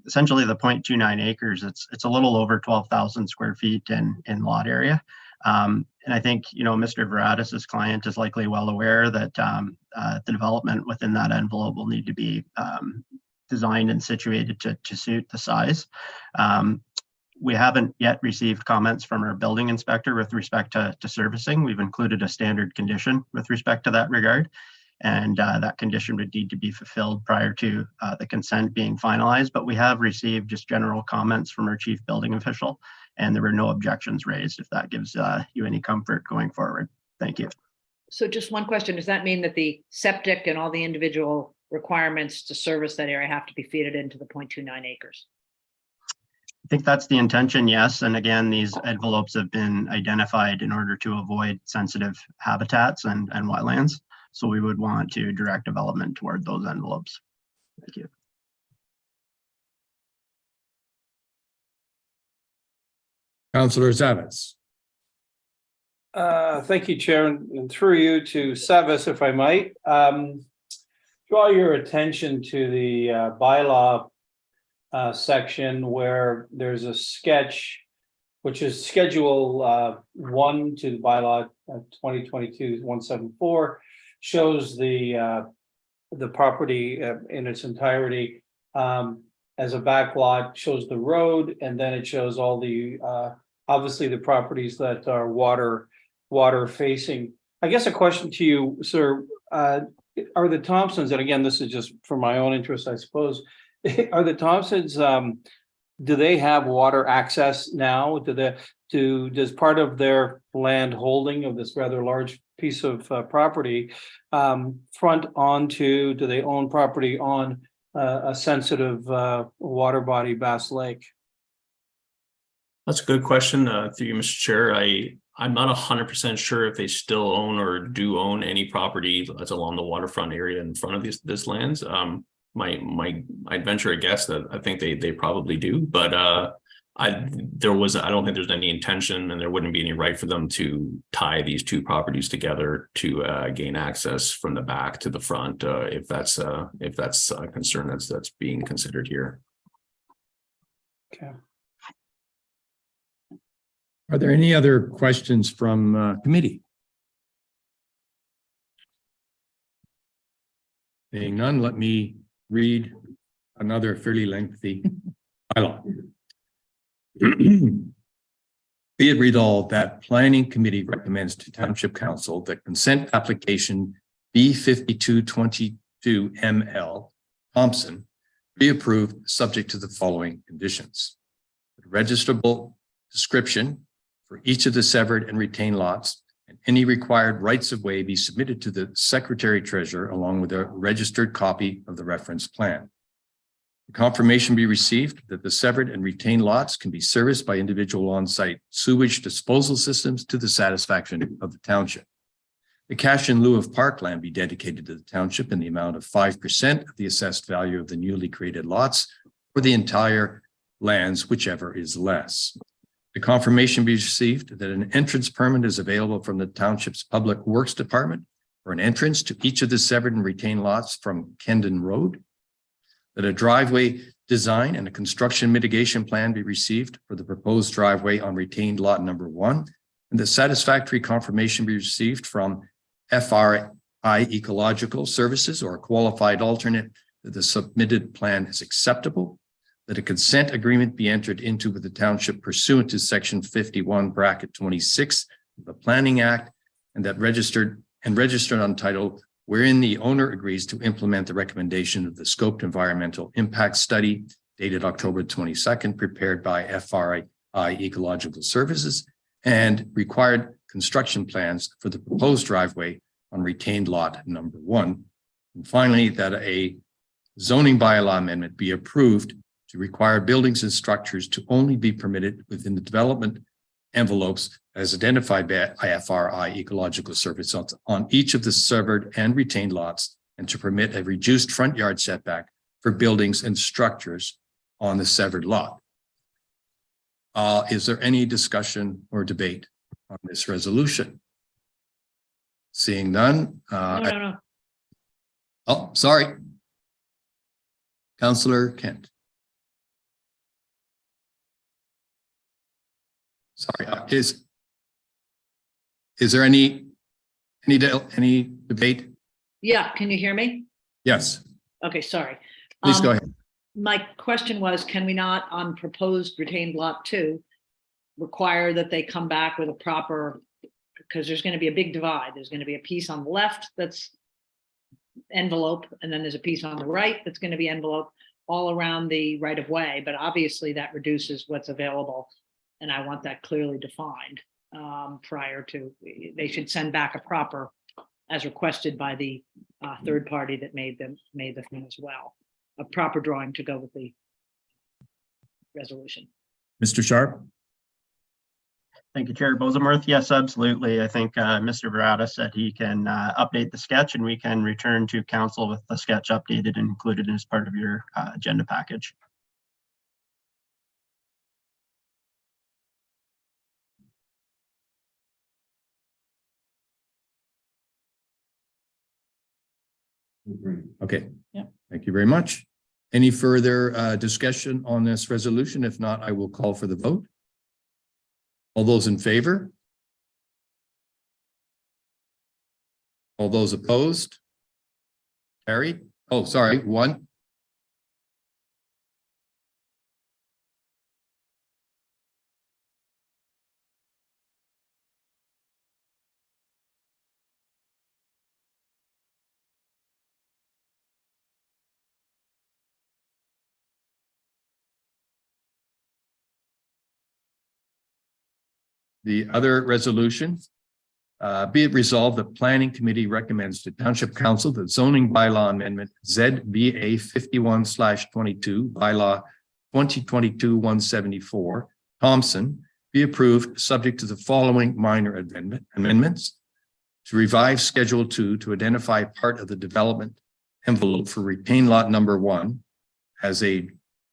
Essentially the 0.29 acres, it's a little over 12,000 square feet in lot area. And I think, Mr. Veratis' client is likely well aware that the development within that envelope will need to be designed and situated to suit the size. We haven't yet received comments from our building inspector with respect to servicing. We've included a standard condition with respect to that regard. And that condition would need to be fulfilled prior to the consent being finalized. But we have received just general comments from our chief building official, and there were no objections raised, if that gives you any comfort going forward. Thank you. So just one question, does that mean that the septic and all the individual requirements to service that area have to be fed into the 0.29 acres? I think that's the intention, yes. And again, these envelopes have been identified in order to avoid sensitive habitats and wetlands. So we would want to direct development toward those envelopes. Thank you. Councillor Zavitz. Thank you, Chair, and through you to Savis, if I might. Draw your attention to the bylaw section where there's a sketch, which is Schedule 1 to the bylaw 2022-174, shows the property in its entirety as a back lot, shows the road, and then it shows all the obviously the properties that are water facing. I guess a question to you, sir, are the Thomsons, and again, this is just for my own interest, I suppose, are the Thomsons, do they have water access now? Does part of their land holding of this rather large piece of property front onto, do they own property on a sensitive water body, Bass Lake? That's a good question. Through you, Mr. Chair. I'm not 100% sure if they still own or do own any property that's along the waterfront area in front of this lands. I'd venture a guess that I think they probably do, but I don't think there's any intention, and there wouldn't be any right for them to tie these two properties together to gain access from the back to the front, if that's a concern that's being considered here. Okay. Are there any other questions from committee? Being none, let me read another fairly lengthy bylaw. Be it resolved that Planning Committee recommends to Township Council that consent application B5222 ML Thomson be approved subject to the following conditions. The registrable description for each of the severed and retained lots and any required rights of way be submitted to the Secretary Treasurer along with a registered copy of the reference plan. The confirmation be received that the severed and retained lots can be serviced by individual on-site sewage disposal systems to the satisfaction of the township. The cash in lieu of parkland be dedicated to the township in the amount of 5% of the assessed value of the newly created lots for the entire lands, whichever is less. The confirmation be received that an entrance permit is available from the township's Public Works Department for an entrance to each of the severed and retained lots from Kendon Road. That a driveway design and a construction mitigation plan be received for the proposed driveway on retained lot number 1, and the satisfactory confirmation be received from FRI Ecological Services or a qualified alternate that the submitted plan is acceptable. That a consent agreement be entered into with the township pursuant to section 51(26) of the Planning Act, and that registered on title wherein the owner agrees to implement the recommendation of the scoped environmental impact study dated October 22nd, prepared by FRI Ecological Services, and required construction plans for the proposed driveway on retained lot number 1. And finally, that a zoning bylaw amendment be approved to require buildings and structures to only be permitted within the development envelopes as identified by IFRI Ecological Service on each of the severed and retained lots, and to permit a reduced front yard setback for buildings and structures on the severed lot. Is there any discussion or debate on this resolution? Seeing none. No. Oh, sorry. Councillor Kent. Sorry, is there any debate? Yeah, can you hear me? Yes, Okay, sorry. please go ahead. My question was, can we not on proposed retained lot 2 require that they come back with a proper, because there's going to be a big divide. There's going to be a piece on the left that's envelope, and then there's a piece on the right that's going to be envelope all around the right of way. But obviously that reduces what's available. And I want that clearly defined prior to, they should send back a proper, as requested by the third party that made the thing as well, a proper drawing to go with the resolution. Mr. Sharp? Thank you, Chair Bosenworth. Yes, absolutely. I think Mr. Verada said he can update the sketch and we can return to council with the sketch updated and included as part of your agenda package. Okay. Yeah. Thank you very much. Any further discussion on this resolution? If not, I will call for the vote. All those in favor? All those opposed? Carried. Oh, sorry, one. The other resolution, be it resolved, the Planning Committee recommends to Township Council that zoning bylaw amendment ZBA 51/22 bylaw 2022-174 Thomson be approved subject to the following minor amendments: to revise Schedule 2 to identify part of the development envelope for retained lot number 1 as a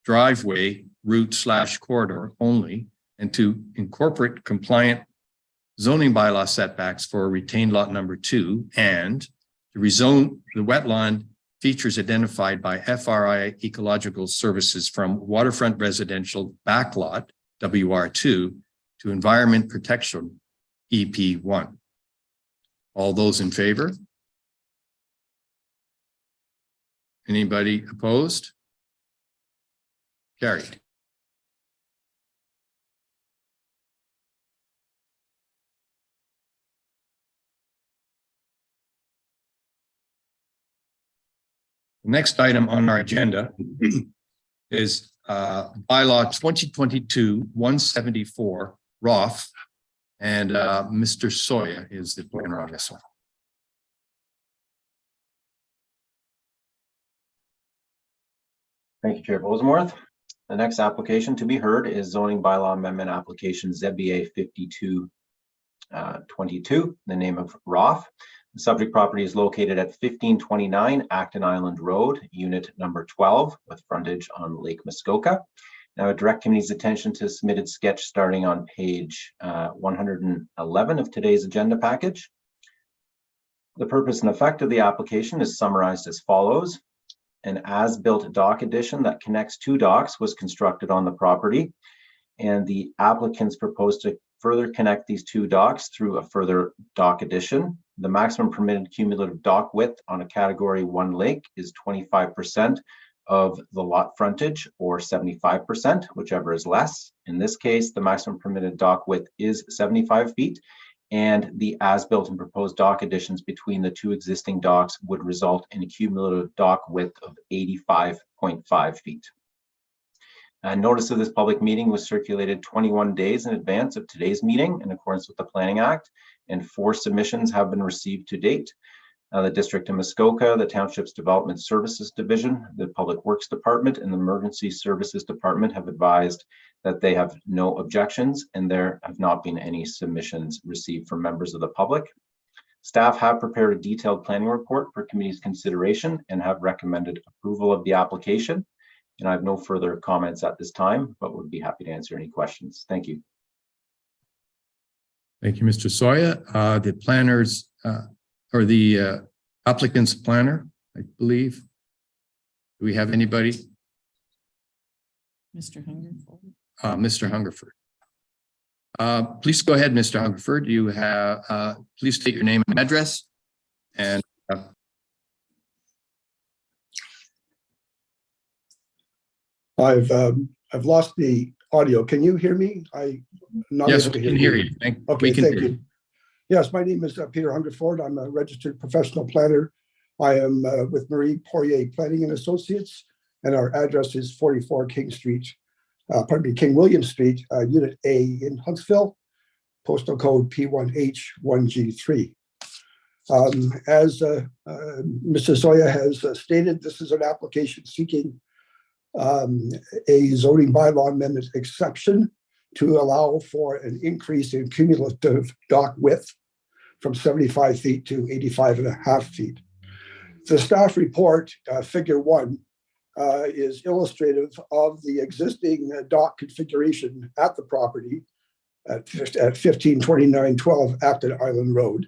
driveway route/corridor only, and to incorporate compliant zoning bylaw setbacks for retained lot number 2, and to rezone the wetland features identified by FRI Ecological Services from waterfront residential backlot WR2 to environment protection EP1. All those in favor? Anybody opposed? Carried. The next item on our agenda is bylaw 2022-174 Roth, and Mr. Soya is the planner on this one. Thank you, Chair Bosenworth. The next application to be heard is zoning bylaw amendment application ZBA 5222, the name of Roth. The subject property is located at 1529 Acton Island Road, unit number 12, with frontage on Lake Muskoka. Now, I direct committee's attention to a submitted sketch starting on page 111 of today's agenda package. The purpose and effect of the application is summarized as follows. An as-built dock addition that connects 2 docks was constructed on the property, and the applicants propose to further connect these 2 docks through a further dock addition. The maximum permitted cumulative dock width on a Category 1 lake is 25% of the lot frontage, or 75%, whichever is less. In this case, the maximum permitted dock width is 75 feet, and the as-built and proposed dock additions between the 2 existing docks would result in a cumulative dock width of 85.5 feet. Notice of this public meeting was circulated 21 days in advance of today's meeting in accordance with the Planning Act, and 4 submissions have been received to date. The District of Muskoka, the Township's Development Services Division, the Public Works Department, and the Emergency Services Department have advised that they have no objections, and there have not been any submissions received from members of the public. Staff have prepared a detailed planning report for committee's consideration and have recommended approval of the application. And I have no further comments at this time, but would be happy to answer any questions. Thank you. Thank you, Mr. Soya. The planners or the applicant's planner, I believe. Do we have anybody? Mr. Hungerford. Mr. Hungerford. Please go ahead, Mr. Hungerford. You have, please state your name and address. And I've lost the audio. Can you hear me? I'm not yes, able to we can hear you. Okay, can thank hear you. Yes, my name is Peter Hungerford. I'm a registered professional planner. I am with Marie Poirier Planning and Associates, and our address is 44 King Street, King William Street, Unit A in Huntsville, postal code P1H1G3. As Mrs. Zoya has stated, this is an application seeking a zoning bylaw amendment exception to allow for an increase in cumulative dock width from 75 feet to 85.5 feet. The staff report, figure 1, is illustrative of the existing dock configuration at the property at 152912 Acton Island Road.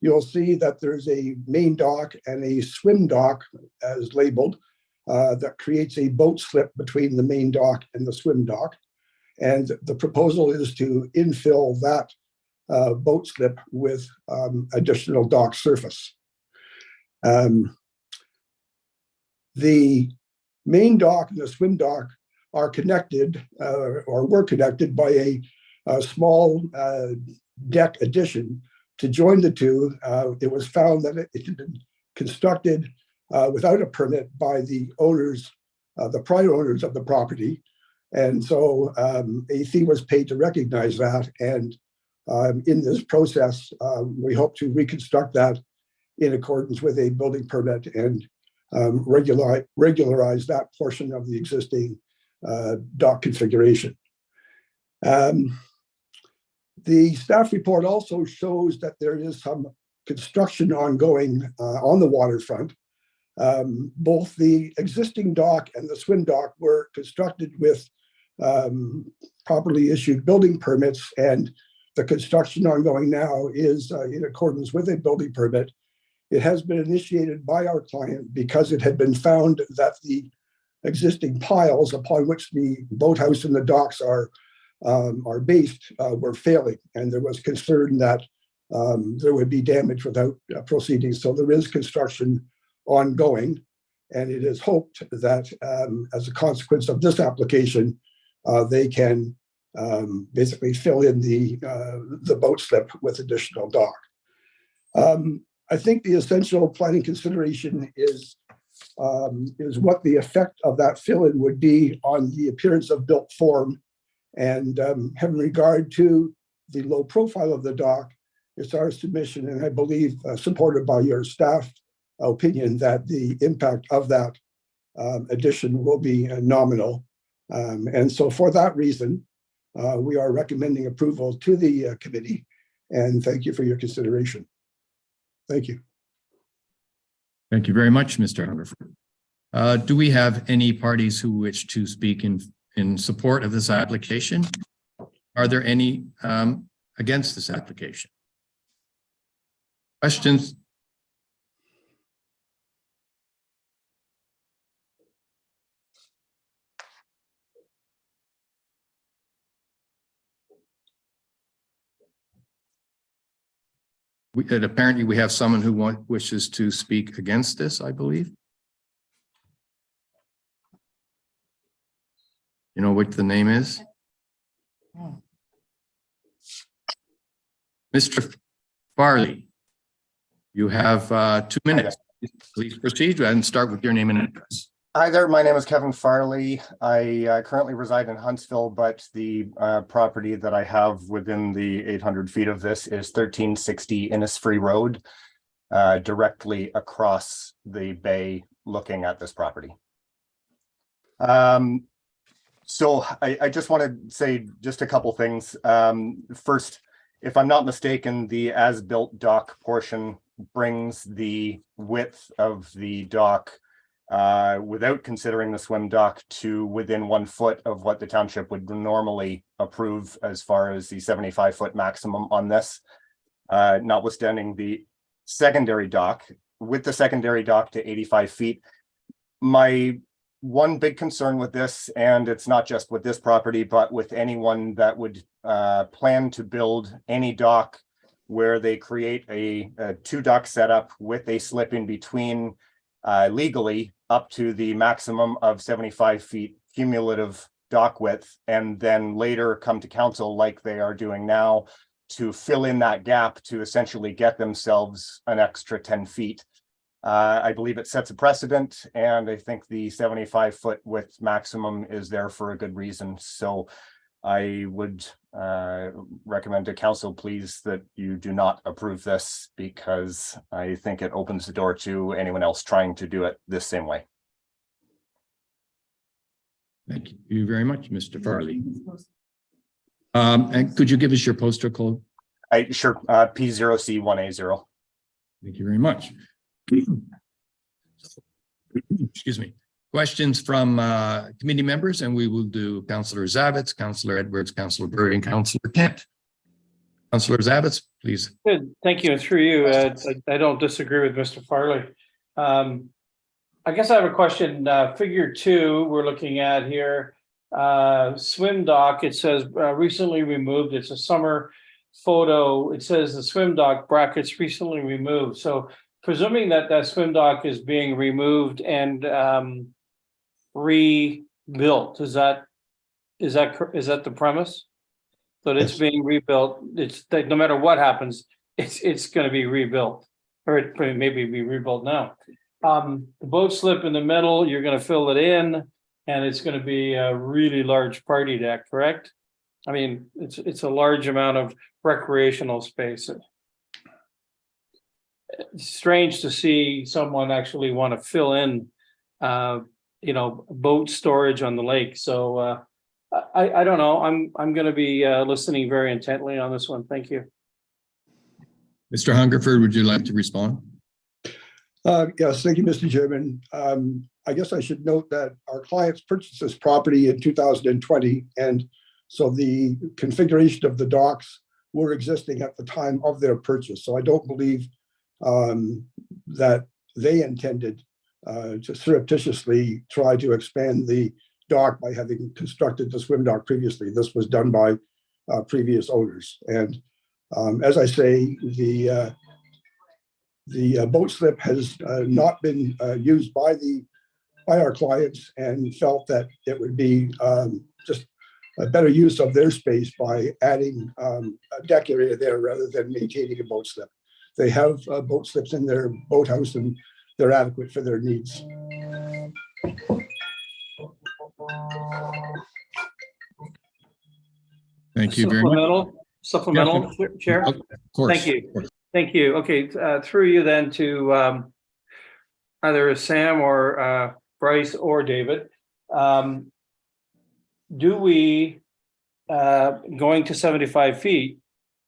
You'll see that there's a main dock and a swim dock as labeled that creates a boat slip between the main dock and the swim dock. And the proposal is to infill that boat slip with additional dock surface. The main dock and the swim dock are connected or were connected by a small deck addition. To join the two, it was found that it had been constructed without a permit by the owners, the prior owners of the property. And so a fee was paid to recognize that. And in this process, we hope to reconstruct that in accordance with a building permit and regularize that portion of the existing dock configuration. The staff report also shows that there is some construction ongoing on the waterfront. Both the existing dock and the swim dock were constructed with properly issued building permits, and the construction ongoing now is in accordance with a building permit. It has been initiated by our client because it had been found that the existing piles upon which the boathouse and the docks are based were failing, and there was concern that there would be damage without proceeding. So there is construction ongoing, and it is hoped that as a consequence of this application, they can basically fill in the boat slip with additional dock. I think the essential planning consideration is what the effect of that fill-in would be on the appearance of built form. And having regard to the low profile of the dock, it's our submission, and I believe supported by your staff opinion, that the impact of that addition will be nominal. And so for that reason, we are recommending approval to the committee, and thank you for your consideration. Thank you. Thank you very much, Mr. Hungerford. Do we have any parties who wish to speak in support of this application? Are there any against this application? Questions? Apparently we have someone who wishes to speak against this, I believe. You know what the name is? Mr. Farley, you have 2 minutes. Please proceed and start with your name and address. Hi there, my name is Kevin Farley. I currently reside in Huntsville, but the property that I have within the 800 feet of this is 1360 Innisfree Road, directly across the bay looking at this property. So I just want to say just a couple things. First, if I'm not mistaken, the as-built dock portion brings the width of the dock without considering the swim dock to within 1 foot of what the township would normally approve as far as the 75-foot maximum on this, notwithstanding the secondary dock. With the secondary dock to 85 feet, my one big concern with this, and it's not just with this property, but with anyone that would plan to build any dock where they create a two dock setup with a slip in between legally up to the maximum of 75 feet cumulative dock width, and then later come to council like they are doing now to fill in that gap to essentially get themselves an extra 10 feet. I believe it sets a precedent, and I think the 75-foot width maximum is there for a good reason. So I would recommend to council, please, that you do not approve this, because I think it opens the door to anyone else trying to do it this same way. Thank you very much, Mr. Farley. And could you give us your postal code? Sure, P0C1A0. Thank you very much. Excuse me. Questions from committee members, and we will do Councillor Zavitz, Councillor Edwards, Councillor Bird, and Councillor Kent. Councillor Zavitz, please. Good, thank you. And through you, I don't disagree with Mr. Farley. I guess I have a question. Figure 2, we're looking at here. Swim dock, it says recently removed. It's a summer photo. It says the swim dock brackets recently removed. So presuming that that swim dock is being removed and rebuilt, is that the premise? That it's being rebuilt. It's that no matter what happens, it's going to be rebuilt, or it maybe be rebuilt now. The boat slip in the middle, you're going to fill it in, and it's going to be a really large party deck, correct? I mean, it's a large amount of recreational space. It's strange to see someone actually want to fill in, boat storage on the lake. So I don't know. I'm going to be listening very intently on this one. Thank you. Mr. Hungerford, would you like to respond? Yes, thank you, Mr. Chairman. I guess I should note that our clients purchased this property in 2020, and so the configuration of the docks were existing at the time of their purchase. So I don't believe that they intended to surreptitiously try to expand the dock by having constructed the swim dock previously. This was done by previous owners. And as I say, the boat slip has not been used by our clients, and felt that it would be just a better use of their space by adding a deck area there rather than maintaining a boat slip. They have boat slips in their boathouse, and they're adequate for their needs. Thank you very much. Supplemental, Chair? Of course. Thank you. Thank you. Okay, through you then to either Sam or Bryce or David. Do we, going to 75 feet,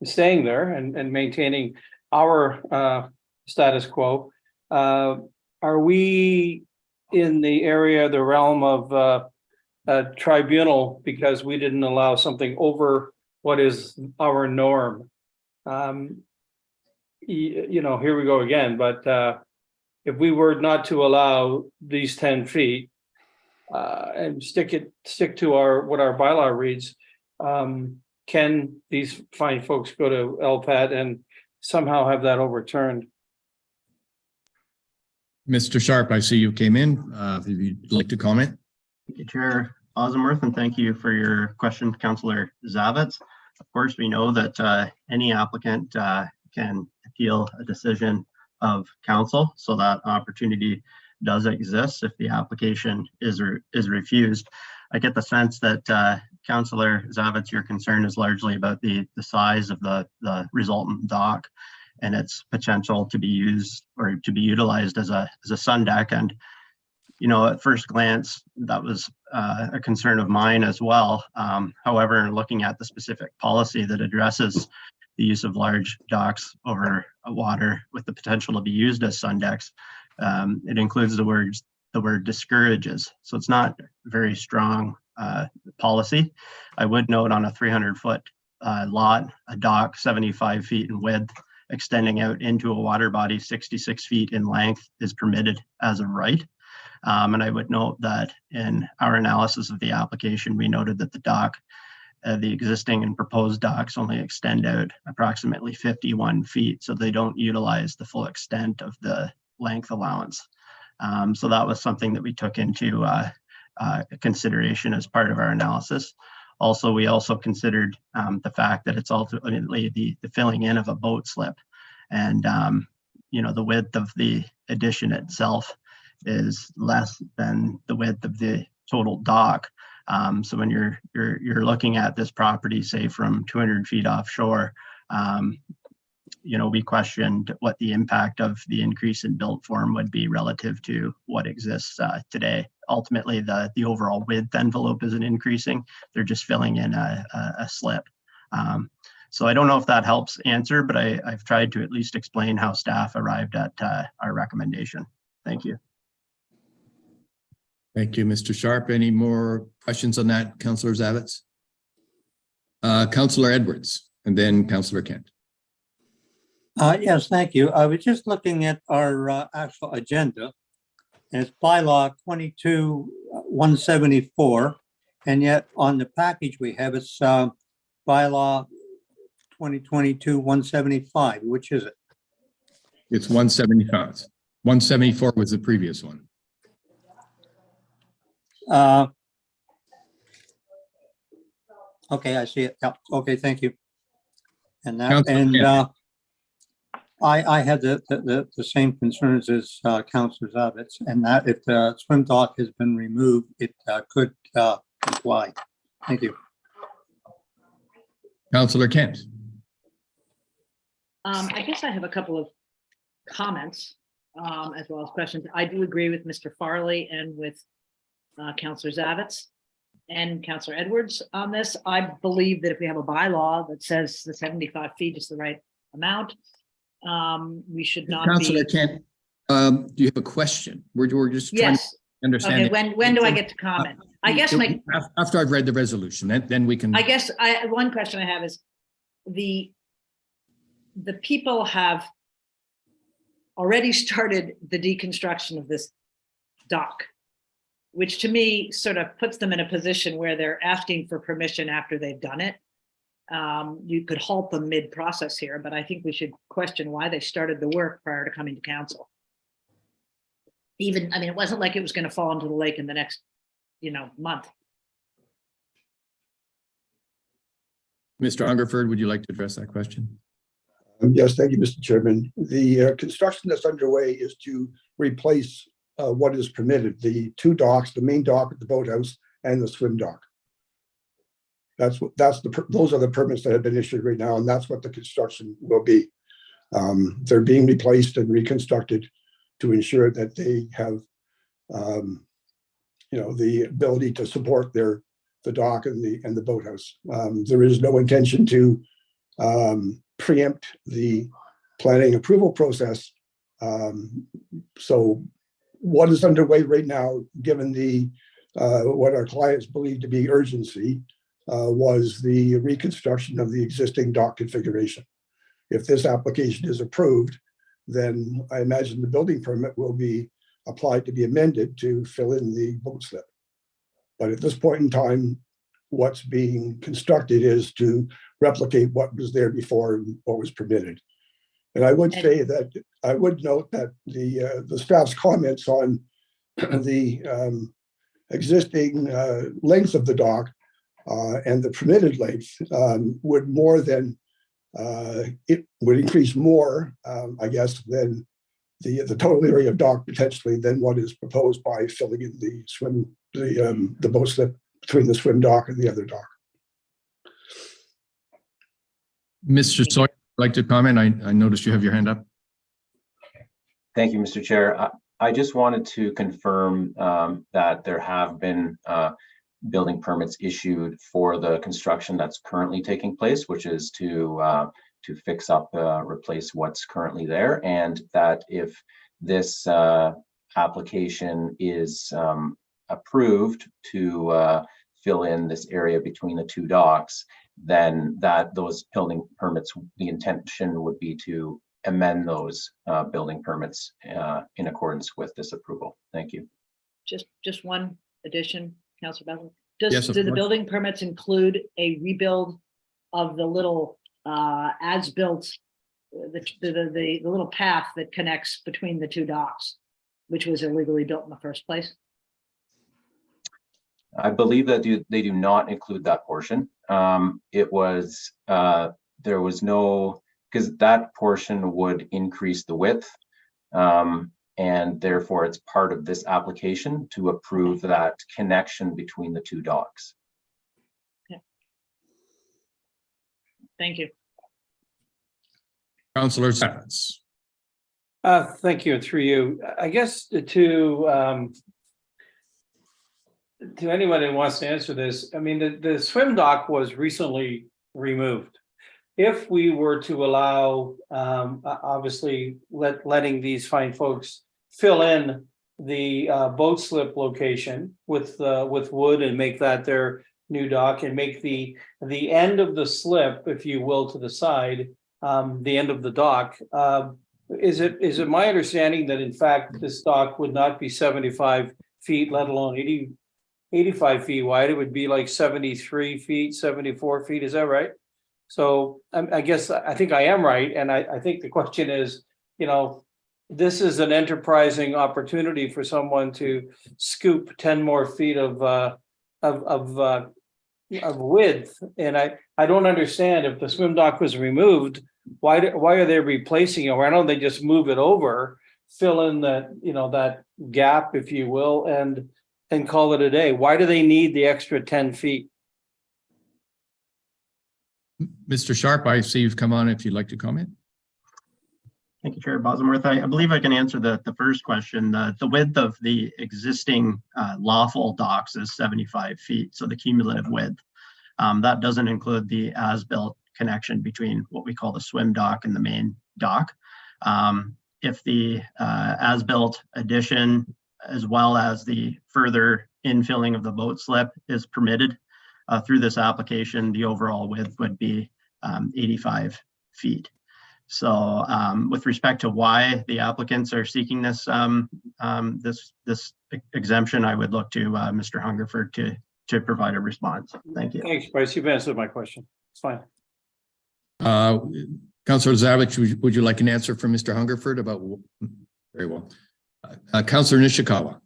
staying there and maintaining our status quo, are we in the area, the realm of a tribunal because we didn't allow something over what is our norm? Here we go again, but if we were not to allow these 10 feet and stick to what our bylaw reads, can these fine folks go to LPAT and somehow have that overturned? Mr. Sharp, I see you came in. If you'd like to comment. Thank you, Chair Osmworth, and thank you for your question, Councillor Zavitz. Of course, we know that any applicant can appeal a decision of council, so that opportunity does exist if the application is refused. I get the sense that Councillor Zavitz, your concern is largely about the size of the resultant dock and its potential to be used or to be utilized as a sun deck. And at first glance, that was a concern of mine as well. However, looking at the specific policy that addresses the use of large docks over water with the potential to be used as sun decks, it includes the word discourages. So it's not very strong policy. I would note on a 300-foot lot, a dock 75 feet in width, extending out into a water body 66 feet in length is permitted as a right. And I would note that in our analysis of the application, we noted that the dock, the existing and proposed docks only extend out approximately 51 feet, so they don't utilize the full extent of the length allowance. So that was something that we took into consideration as part of our analysis. Also, we also considered the fact that it's ultimately the filling in of a boat slip, and the width of the addition itself is less than the width of the total dock. So when you're looking at this property, say from 200 feet offshore, we questioned what the impact of the increase in built form would be relative to what exists today. Ultimately, the overall width envelope isn't increasing. They're just filling in a slip. So I don't know if that helps answer, but I've tried to at least explain how staff arrived at our recommendation. Thank you. Thank you, Mr. Sharp. Any more questions on that, Councillor Zavitz? Councillor Edwards, and then Councillor Kent. Yes, thank you. I was just looking at our actual agenda, and it's bylaw 22-174, and yet on the package we have it's bylaw 2022-175. Which is it? It's 175. 174 was the previous one. Okay, I see it. Yep. Okay, thank you. And that, Councillor and Kent. I had the same concerns as Councillor Zavitz, and that if the swim dock has been removed, it could comply. Thank you. Councillor Kent. I guess I have a couple of comments as well as questions. I do agree with Mr. Farley and with Councillor Zavitz and Councillor Edwards on this. I believe that if we have a bylaw that says the 75 feet is the right amount, we should not Councillor be. Kent, do you have a question? We're just trying to understand. Okay, when do I get to comment? I guess after I've read the resolution, then we can. I guess one question I have is the people have already started the deconstruction of this dock, which to me sort of puts them in a position where they're asking for permission after they've done it. You could halt them mid-process here, but I think we should question why they started the work prior to coming to council. It wasn't like it was going to fall into the lake in the next, month. Mr. Hungerford, would you like to address that question? Yes, thank you, Mr. Chairman. The construction that's underway is to replace what is permitted, the two docks, the main dock at the boathouse and the swim dock. Those are the permits that have been issued right now, and that's what the construction will be. They're being replaced and reconstructed to ensure that they have, the ability to support the dock and the boathouse. There is no intention to preempt the planning approval process. So what is underway right now, given what our clients believe to be urgency, was the reconstruction of the existing dock configuration. If this application is approved, then I imagine the building permit will be applied to be amended to fill in the boat slip. But at this point in time, what's being constructed is to replicate what was there before and what was permitted. And I would say that I would note that the staff's comments on the existing length of the dock and the permitted length would more than it would increase more, I guess, than the total area of dock potentially than what is proposed by filling in the boat slip between the swim dock and the other dock. Mr. Sawyer, would you like to comment? I noticed you have your hand up. Thank you, Mr. Chair. I just wanted to confirm that there have been building permits issued for the construction that's currently taking place, which is to fix up, replace what's currently there, and that if this application is approved to fill in this area between the two docks, then those building permits, the intention would be to amend those building permits in accordance with this approval. Thank you. just one addition, Councillor Basil. Yes, of Do the course. building permits include a rebuild of the little as-built, the little path that connects between the two docks, which was illegally built in the first place? I believe that they do not include that portion. It was, there was no, because that portion would increase the width. And therefore it's part of this application to approve that connection between the two docks. Yeah. Thank you. Councillor Savitz. Thank you, through you. I guess to anyone who wants to answer this, I mean, the swim dock was recently removed. If we were to allow, obviously, letting these fine folks fill in the boat slip location with wood and make that their new dock, and make the end of the slip, if you will, to the side, the end of the dock. Is it my understanding that in fact this dock would not be 75 feet, let alone 85 feet wide? It would be like 73 feet, 74 feet. Is that right? So I guess I think I am right. And I think the question is, you know, this is an enterprising opportunity for someone to scoop 10 more feet of width. And I don't understand, if the swim dock was removed, why are they replacing it? Why don't they just move it over, fill in that, you know, that gap, if you will, and call it a day? Why do they need the extra 10 feet? Mr. Sharp, I see you've come on if you'd like to comment. Thank you, Chair Bosworth. I believe I can answer the first question. The width of the existing lawful docks is 75 feet, so the cumulative width. That doesn't include the as-built connection between what we call the swim dock and the main dock. If the as-built addition, as well as the further infilling of the boat slip, is permitted through this application, the overall width would be 85 feet. So with respect to why the applicants are seeking this this exemption, I would look to Mr. Hungerford to provide a response. Thank you. Thanks, Bryce. You've answered my question. It's fine. Councillor Zavich, would you like an answer from Mr. Hungerford about? Very well. Councillor Nishikawa.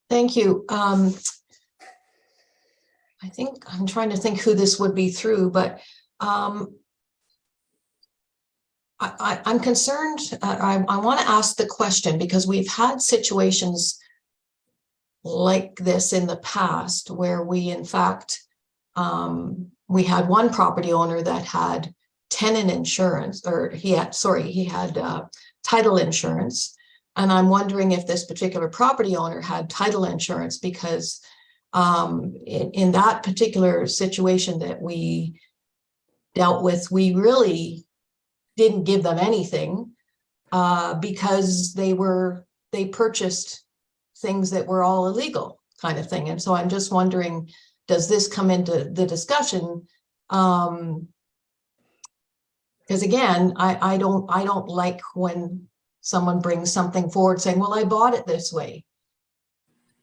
Thank you. I think I'm trying to think who this would be through, but I'm concerned. I want to ask the question because we've had situations like this in the past where we, in fact, we had one property owner that had tenant insurance, or he had title insurance. And I'm wondering if this particular property owner had title insurance, because in that particular situation that we dealt with, we really didn't give them anything because they purchased things that were all illegal, kind of thing. And so I'm just wondering, does this come into the discussion? Because again, I don't like when someone brings something forward saying, well, I bought it this way.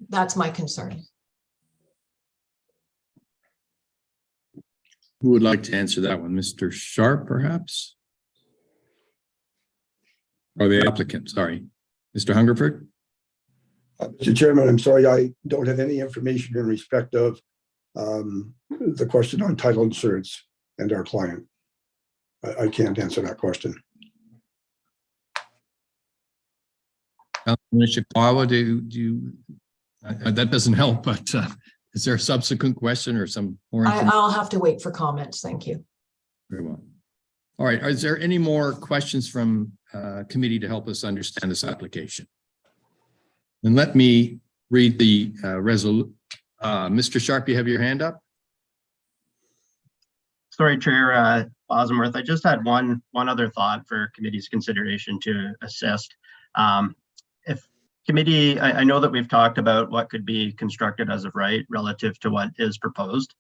That's my concern. Who would like to answer that one? Mr. Sharp, perhaps? Or the applicant, sorry. Mr. Hungerford? Mr. Chairman, I'm sorry, I don't have any information in respect of the question on title insurance and our client. I can't answer that question. Nishikawa, do you that doesn't help, but is there a subsequent question or some more information? I'll have to wait for comments. Thank you. Very well. All right. Is there any more questions from committee to help us understand this application? And let me read the resolution. Mr. Sharp, you have your hand up. Sorry, Chair Bosworth. I just had one other thought for committee's consideration to assist. If committee, I know that we've talked about what could be constructed as of right relative to what is proposed.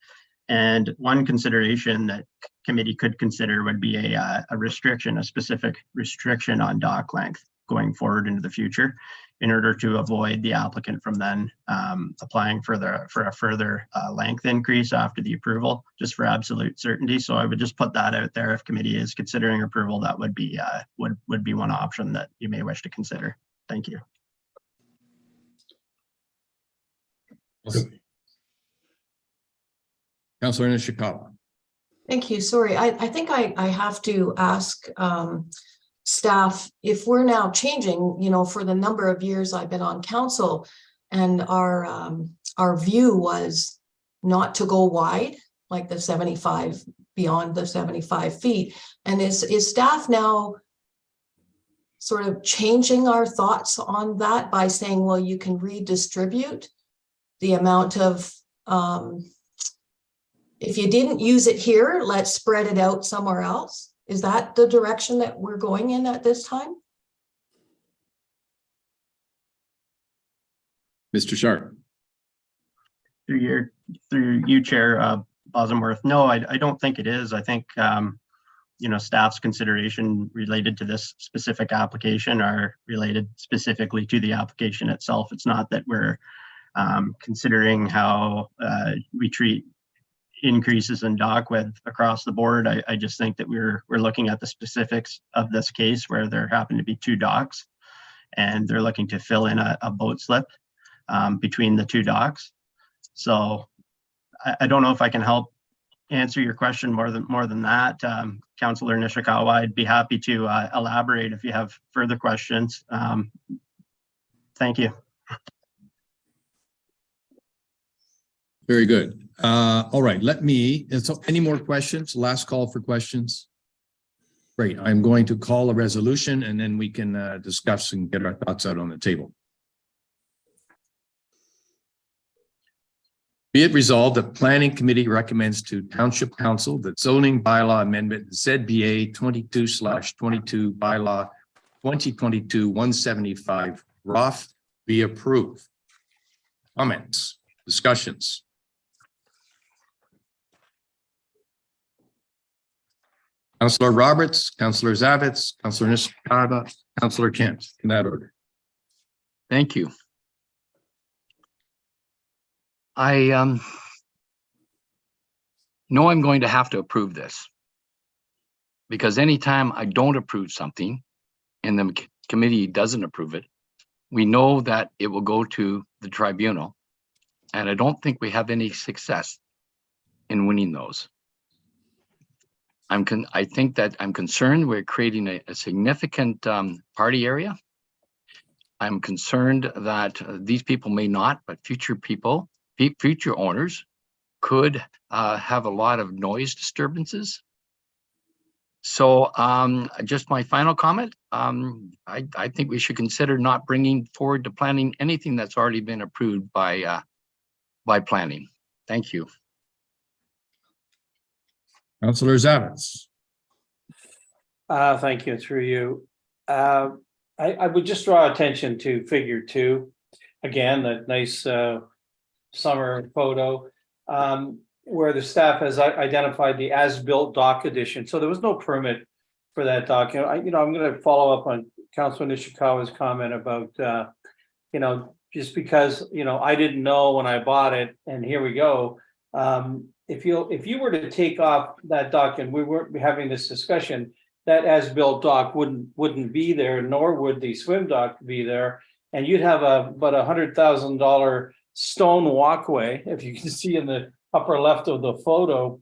And one consideration that committee could consider would be a restriction, a specific restriction on dock length. going forward into the future, in order to avoid the applicant from then applying for a further length increase after the approval, just for absolute certainty. So I would just put that out there. If committee is considering approval, that would be one option that you may wish to consider. Thank you. Councillor Nishikawa. Thank you. Sorry, I think I have to ask staff, if we're now changing, you know, for the number of years I've been on council, and our view was not to go wide, like the 75, beyond the 75 feet. And is staff now sort of changing our thoughts on that by saying, well, you can redistribute the amount of, if you didn't use it here, let's spread it out somewhere else? Is that the direction that we're going in at this time? Mr. Sharp. Through you, Chair Bosworth. No, I don't think it is. I think you know, staff's consideration related to this specific application are related specifically to the application itself. It's not that we're considering how we treat increases in dock width across the board. I just think that we're looking at the specifics of this case, where there happen to be two docks, and they're looking to fill in a boat slip between the two docks. So I don't know if I can help answer your question more than that. Councillor Nishikawa, I'd be happy to elaborate if you have further questions. Thank you. Very good. All right, so any more questions? Last call for questions. Great, I'm going to call a resolution, and then we can discuss and get our thoughts out on the table. Be it resolved that Planning Committee recommends to Township Council that zoning bylaw amendment ZBA 22/22 bylaw 2022-175 ROF be approved. Comments, discussions? Councillor Roberts, Councillor Zavitz, Councillor Nishikawa, Councillor Kent, in that order. Thank you. I know I'm going to have to approve this, because anytime I don't approve something and the committee doesn't approve it, we know that it will go to the tribunal, and I don't think we have any success in winning those. I think that I'm concerned we're creating a significant party area. I'm concerned that these people may not, but future owners could have a lot of noise disturbances. So just my final comment, I think we should consider not bringing forward to planning anything that's already been approved by planning. Thank you. Councillor Zavitz. Thank you, through you. I would just draw attention to figure 2. Again, that nice summer photo where the staff has identified the as-built dock addition. So there was no permit for that dock. I'm going to follow up on Councilor Nishikawa's comment about, just because, I didn't know when I bought it, and here we go. If you were to take off that dock, and we weren't having this discussion, that as-built dock wouldn't be there, nor would the swim dock be there, and you'd have about $100,000 stone walkway, if you can see in the upper left of the photo,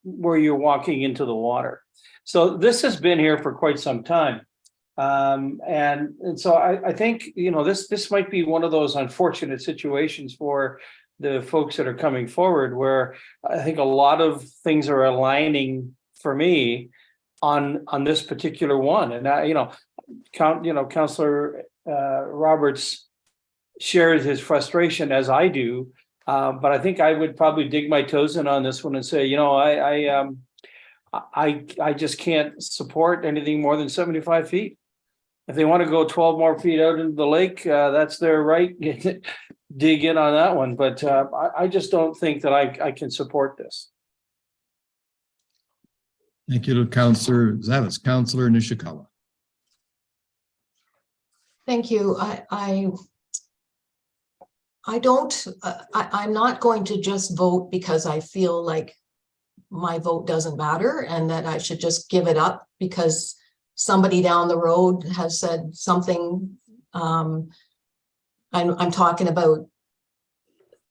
where you're walking into the water. So this has been here for quite some time, and so I think this might be one of those unfortunate situations for the folks that are coming forward, where I think a lot of things are aligning for me on this particular one. And Councillor Roberts shares his frustration, as I do, but I think I would probably dig my toes in on this one and say, I just can't support anything more than 75 feet. If they want to go 12 more feet out into the lake, that's their right. Dig in on that one, but I just don't think that I can support this. Thank you to Councillor Zavitz. Councillor Nishikawa. Thank you. I'm not going to just vote because I feel like my vote doesn't matter and that I should just give it up because somebody down the road has said something. I'm talking about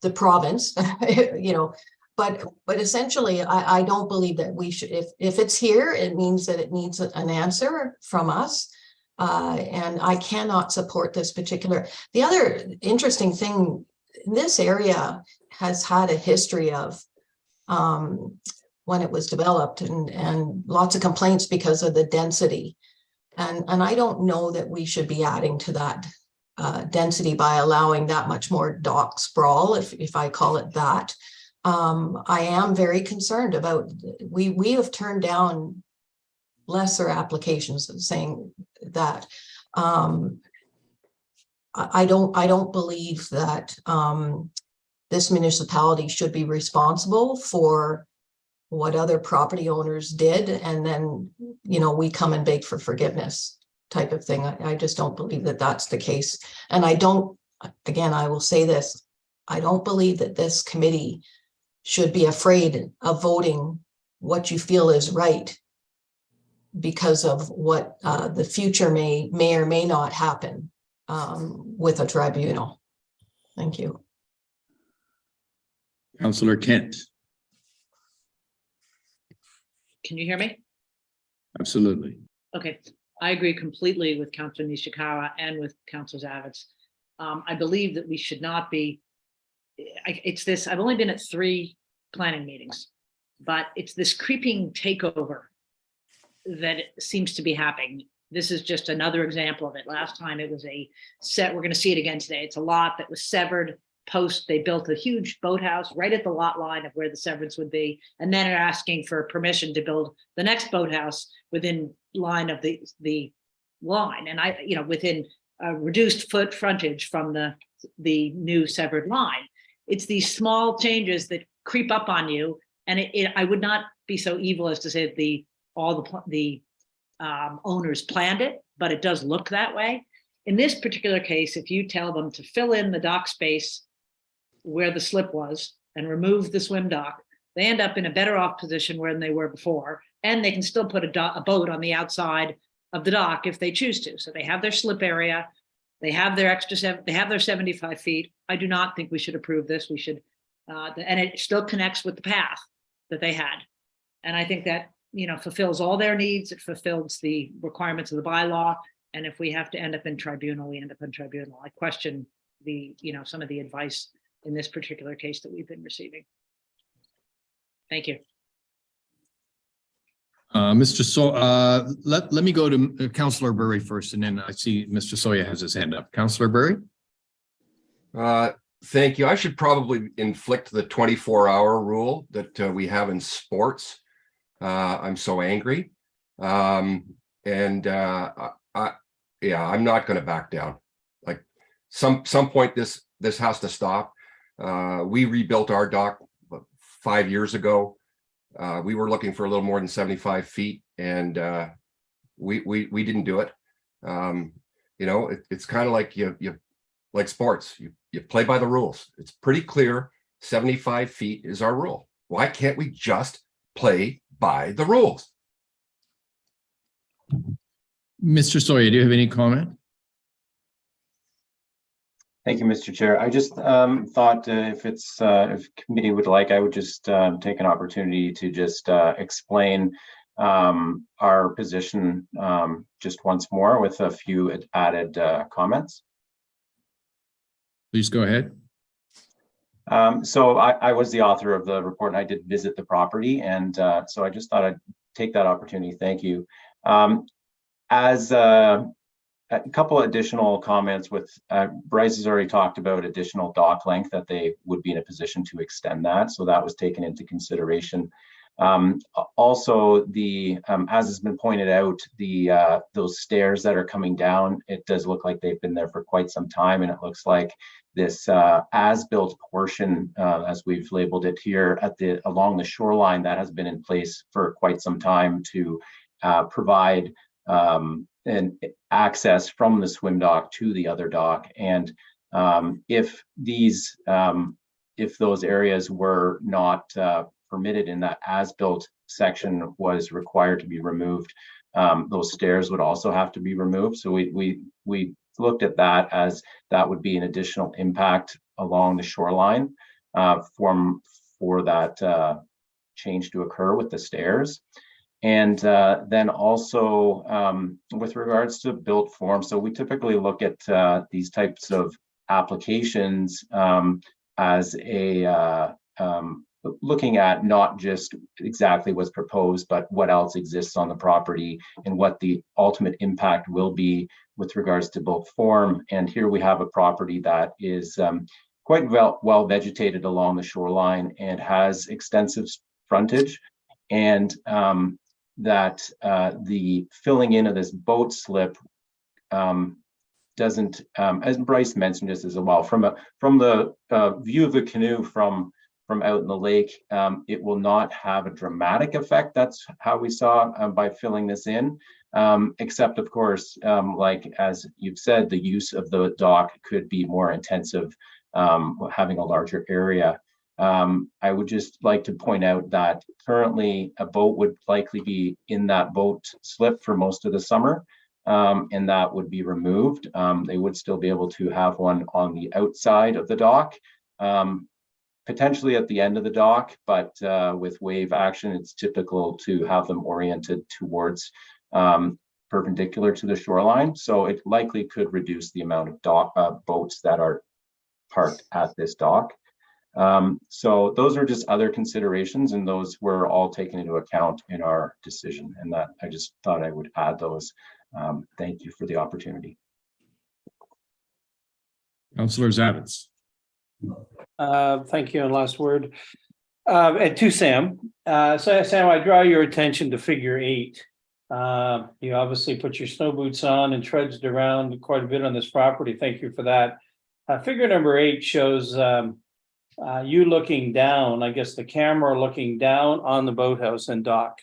the province, you know, but essentially I don't believe that we should, if it's here, it means that it needs an answer from us. And I cannot support this particular. The other interesting thing, this area has had a history of when it was developed and lots of complaints because of the density. And I don't know that we should be adding to that density by allowing that much more dock sprawl, if I call it that. I am very concerned about, we have turned down lesser applications saying that. I don't believe that this municipality should be responsible for what other property owners did, and then, you know, we come and beg for forgiveness type of thing. I just don't believe that that's the case. And I don't, again, I will say this, I don't believe that this committee should be afraid of voting what you feel is right because of what the future may or may not happen with a tribunal. Thank you. Councillor Kent. Can you hear me? Absolutely. Okay, I agree completely with Councillor Nishikawa and with Councillor Zavitz. I believe that we should not be, it's this, I've only been at 3 planning meetings, but it's this creeping takeover that seems to be happening. This is just another example of it. Last time it was a set, we're going to see it again today. It's a lot that was severed post, they built a huge boathouse right at the lot line of where the severance would be, and then are asking for permission to build the next boathouse within line of the line, and within a reduced foot frontage from the new severed line. It's these small changes that creep up on you, and I would not be so evil as to say that all the owners planned it, but it does look that way. In this particular case, if you tell them to fill in the dock space where the slip was and remove the swim dock, they end up in a better off position where they were before, and they can still put a boat on the outside of the dock if they choose to. So they have their slip area, they have their they have their 75 feet. I do not think we should approve this. We should, and it still connects with the path that they had. And I think that, fulfills all their needs. It fulfills the requirements of the bylaw. And if we have to end up in tribunal, we end up in tribunal. I question some of the advice in this particular case that we've been receiving. Thank you. Mr. Let me go to Councillor Burry first, and then I see Mr. Soya has his hand up. Councillor Burry. Thank you. I should probably inflict the 24-hour rule that we have in sports. I'm so angry. I'm not going to back down. Like some point this has to stop. We rebuilt our dock 5 years ago. We were looking for a little more than 75 feet, and we didn't do it. It's kind of like you like sports. You play by the rules. It's pretty clear 75 feet is our rule. Why can't we just play by the rules? Mr. Soya, do you have any comment? Thank you, Mr. Chair. I just thought if committee would like, I would just take an opportunity to just explain our position just once more with a few added comments. Please go ahead. So I was the author of the report, and I did visit the property, and so I just thought I'd take that opportunity. Thank you. As a couple of additional comments with Bryce has already talked about additional dock length, that they would be in a position to extend that. So that was taken into consideration. Also, as has been pointed out, those stairs that are coming down, it does look like they've been there for quite some time, and it looks like this as-built portion, as we've labeled it here, along the shoreline, that has been in place for quite some time to provide an access from the swim dock to the other dock. And if those areas were not permitted in that as-built section was required to be removed, those stairs would also have to be removed. So we looked at that as that would be an additional impact along the shoreline for that change to occur with the stairs. And then also with regards to built form, so we typically look at these types of applications as a looking at not just exactly what's proposed, but what else exists on the property and what the ultimate impact will be with regards to built form. And here we have a property that is quite well vegetated along the shoreline and has extensive frontage, and that the filling in of this boat slip doesn't, as Bryce mentioned this as well, from the view of the canoe from out in the lake, it will not have a dramatic effect. That's how we saw by filling this in, except of course, like as you've said, the use of the dock could be more intensive, having a larger area. I would just like to point out that currently a boat would likely be in that boat slip for most of the summer, and that would be removed. They would still be able to have one on the outside of the dock, potentially at the end of the dock, but with wave action, it's typical to have them oriented towards perpendicular to the shoreline. So it likely could reduce the amount of boats that are parked at this dock. So those are just other considerations, and those were all taken into account in our decision, and that I just thought I would add those. Thank you for the opportunity. Councillor Zavitz. Thank you. And last word. And to Sam. So Sam, I draw your attention to figure 8. You obviously put your snow boots on and trudged around quite a bit on this property. Thank you for that. Figure number 8 shows you looking down, I guess the camera looking down on the boathouse and dock.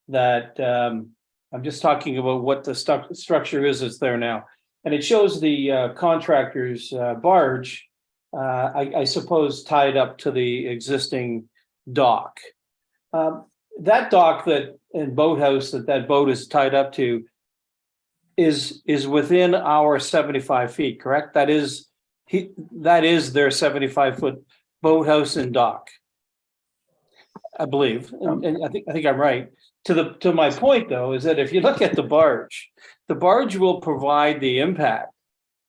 That I'm just talking about what the structure is that's there now. And it shows the contractor's barge, I suppose, tied up to the existing dock. That dock and boathouse that boat is tied up to is within our 75 feet, correct? That is their 75-foot boathouse and dock, I believe, and I think I'm right. To my point though is that if you look at the barge will provide the impact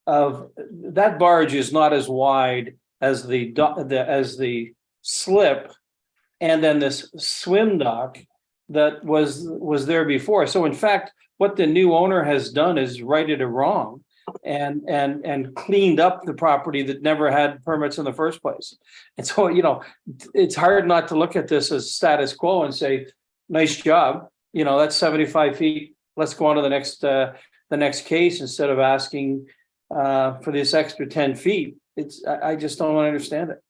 of that. Barge is not as wide as the slip, and then this swim dock that was there before. So in fact, what the new owner has done is righted a wrong and cleaned up the property that never had permits in the first place. And so, it's hard not to look at this as status quo and say, nice job, that's 75 feet. Let's go on to the next case instead of asking for this extra 10 feet. I just don't understand it.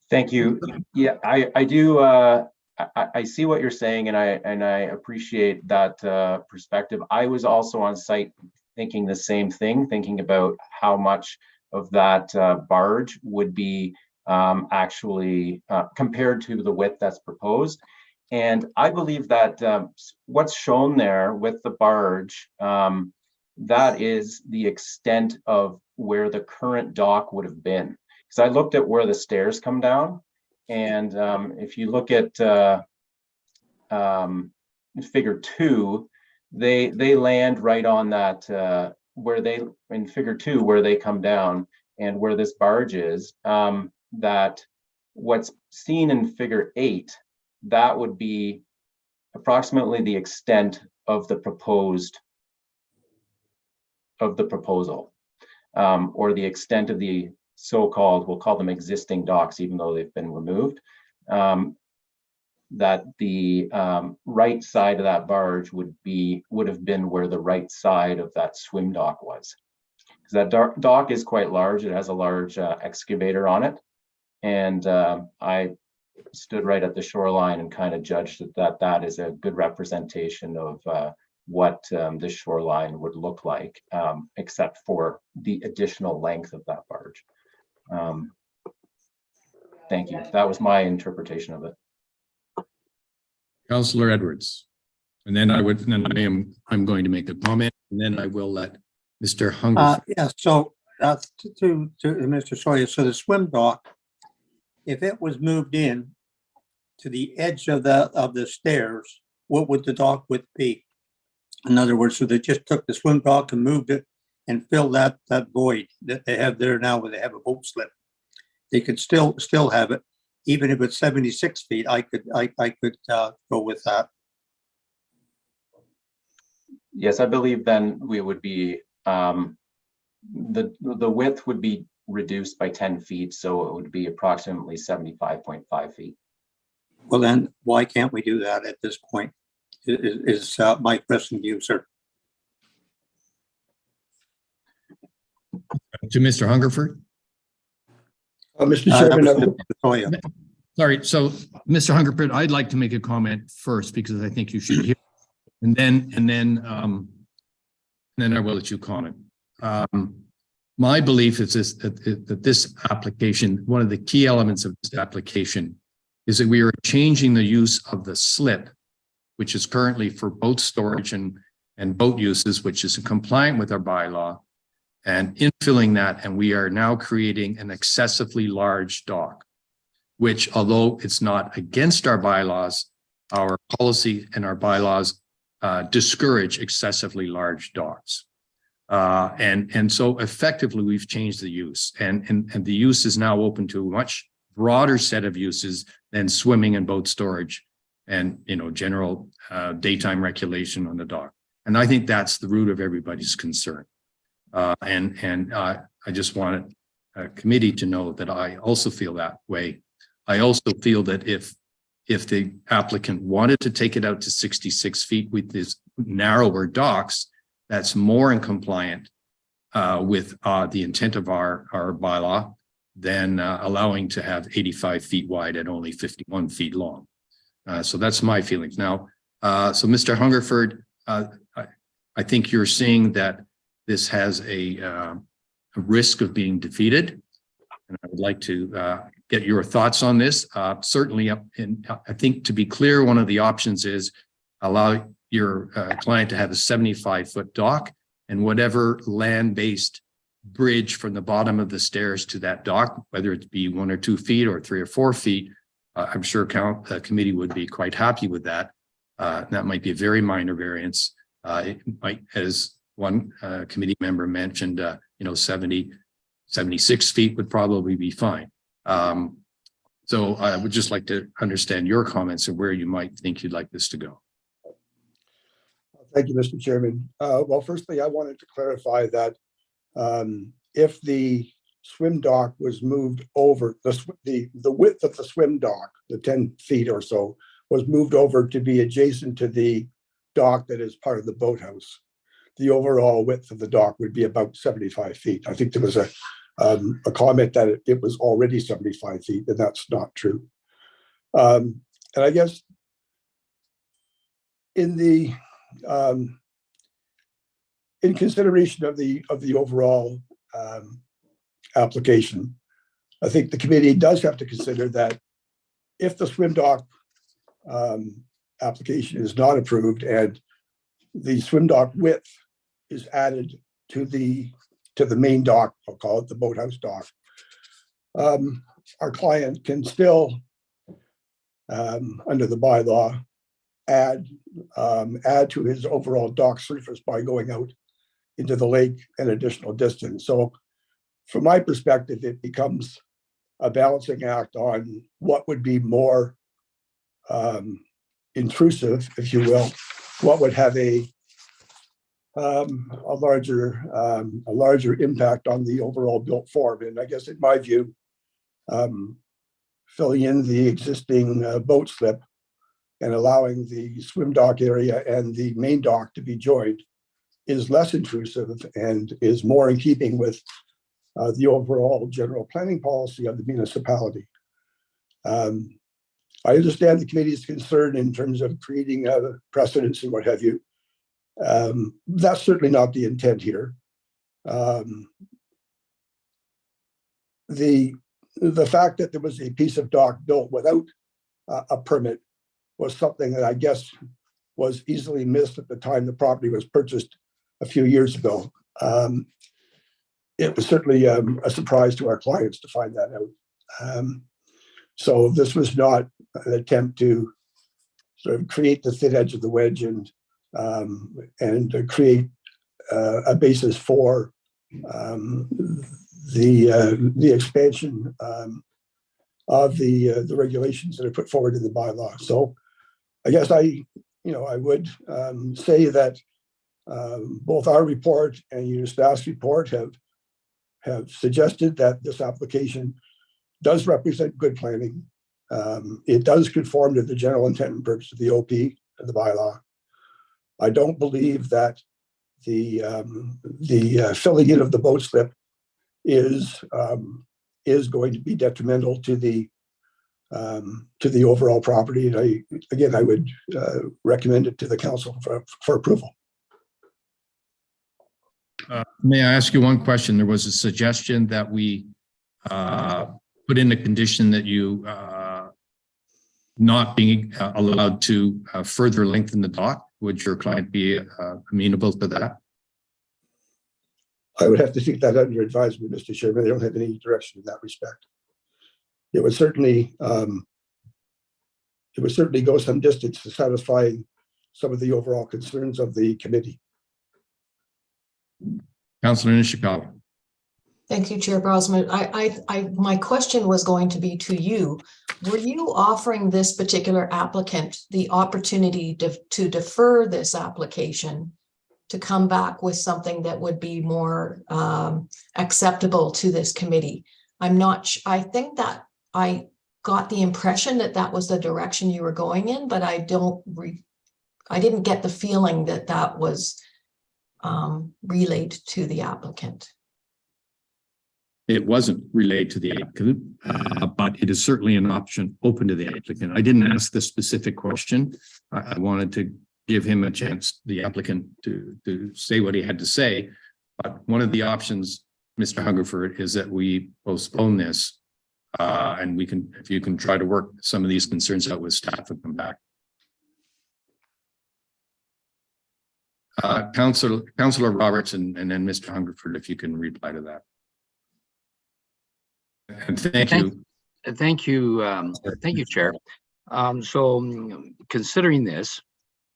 Thank you. Yeah, I do. I see what you're saying, and I appreciate that perspective. I was also on site thinking the same thing, thinking about how much of that barge would be actually compared to the width that's proposed. And I believe that what's shown there with the barge, that is the extent of where the current dock would have been. Because I looked at where the stairs come down, and if you look at figure 2, they land right on that in figure 2 where they come down and where this barge is. That what's seen in figure 8, that would be approximately the extent of the proposal, or the extent of the so-called, we'll call them existing docks, even though they've been removed. That the right side of that barge would have been where the right side of that swim dock was. Because that dock is quite large. It has a large excavator on it. And stood right at the shoreline and kind of judged that is a good representation of what the shoreline would look like, except for the additional length of that barge. Thank you. That was my interpretation of it. Councillor Edwards. And then I'm going to make a comment, and then I will let Mr. Hungerford. Yeah, so to Mr. Sawyer, so the swim dock, if it was moved in to the edge of the stairs, what would the dock width be? In other words, so they just took the swim dock and moved it and filled that void that they have there now where they have a boat slip. They could still have it, even if it's 76 feet. I could go with that. Yes, I believe then we would be the width would be reduced by 10 feet, so it would be approximately 75.5 feet. Well, then why can't we do that at this point? Is my question to you, sir. To Mr. Hungerford. Mr. Chairman, Sorry, so Mr. Hungerford, I'd like to make a comment first because I think you should hear, and then I will let you comment. My belief is that this application, one of the key elements of this application, is that we are changing the use of the slip, which is currently for boat storage and boat uses, which is compliant with our bylaw, and infilling that, and we are now creating an excessively large dock, which, although it's not against our bylaws, our policy and our bylaws discourage excessively large docks. And so effectively we've changed the use, and the use is now open to a much broader set of uses than swimming and boat storage and, you know, general daytime recreation on the dock. And I think that's the root of everybody's concern. I just wanted a committee to know that I also feel that way. I also feel that if the applicant wanted to take it out to 66 feet with these narrower docks, that's more in compliant with the intent of our bylaw than allowing to have 85 feet wide and only 51 feet long. So that's my feelings. Now, so Mr. Hungerford, I think you're seeing that this has a risk of being defeated. And I would like to get your thoughts on this. Certainly, I think to be clear, one of the options is allow your client to have a 75-foot dock, and whatever land-based bridge from the bottom of the stairs to that dock, whether it be 1 or 2 feet or 3 or 4 feet, I'm sure committee would be quite happy with that. That might be a very minor variance. It might, as one committee member mentioned, 76 feet would probably be fine. So I would just like to understand your comments and where you might think you'd like this to go. Thank you, Mr. Chairman. Well, firstly, I wanted to clarify that if the swim dock was moved over, the width of the swim dock, the 10 feet or so, was moved over to be adjacent to the dock that is part of the boathouse, the overall width of the dock would be about 75 feet. I think there was a comment that it was already 75 feet, and that's not true. And I guess in the in consideration of the overall application, I think the committee does have to consider that if the swim dock application is not approved and the swim dock width is added to the main dock, I'll call it the boathouse dock, our client can still, under the bylaw, add to his overall dock surface by going out into the lake an additional distance. So from my perspective, it becomes a balancing act on what would be more intrusive, if you will, what would have a larger impact on the overall built form. And I guess in my view, filling in the existing boat slip and allowing the swim dock area and the main dock to be joined is less intrusive and is more in keeping with the overall general planning policy of the municipality. I understand the committee's concern in terms of creating precedents and what have you. That's certainly not the intent here. The fact that there was a piece of dock built without a permit was something that I guess was easily missed at the time the property was purchased a few years ago. It was certainly a surprise to our clients to find that out. So this was not an attempt to sort of create the thin edge of the wedge and create a basis for the expansion of the regulations that are put forward in the bylaw. So I guess I would say that both our report and your staff's report have suggested that this application does represent good planning. It does conform to the general intent and purpose of the OP and the bylaw. I don't believe that the filling in of the boat slip is going to be detrimental to the overall property. And I would recommend it to the council for approval. May I ask you one question? There was a suggestion that we put in a condition that you not being allowed to further lengthen the dock. Would your client be amenable to that? I would have to take that under advisement, Mr. Chairman. I don't have any direction in that respect. It would certainly go some distance to satisfying some of the overall concerns of the committee. Councilor Nishikawa. Thank you, Chair Brosman. My question was going to be to you. Were you offering this particular applicant the opportunity to defer this application to come back with something that would be more acceptable to this committee? I think that I got the impression that that was the direction you were going in, but I didn't get the feeling that that was relayed to the applicant. It wasn't relayed to the applicant, but it is certainly an option open to the applicant. I didn't ask the specific question. I wanted to give him a chance, the applicant, to say what he had to say. But one of the options, Mr. Hungerford, is that we postpone this and we can, if you can try to work some of these concerns out with staff and come back. Councillor Roberts and then Mr. Hungerford, if you can reply to that. And thank you. Thank you, Chair. So considering this,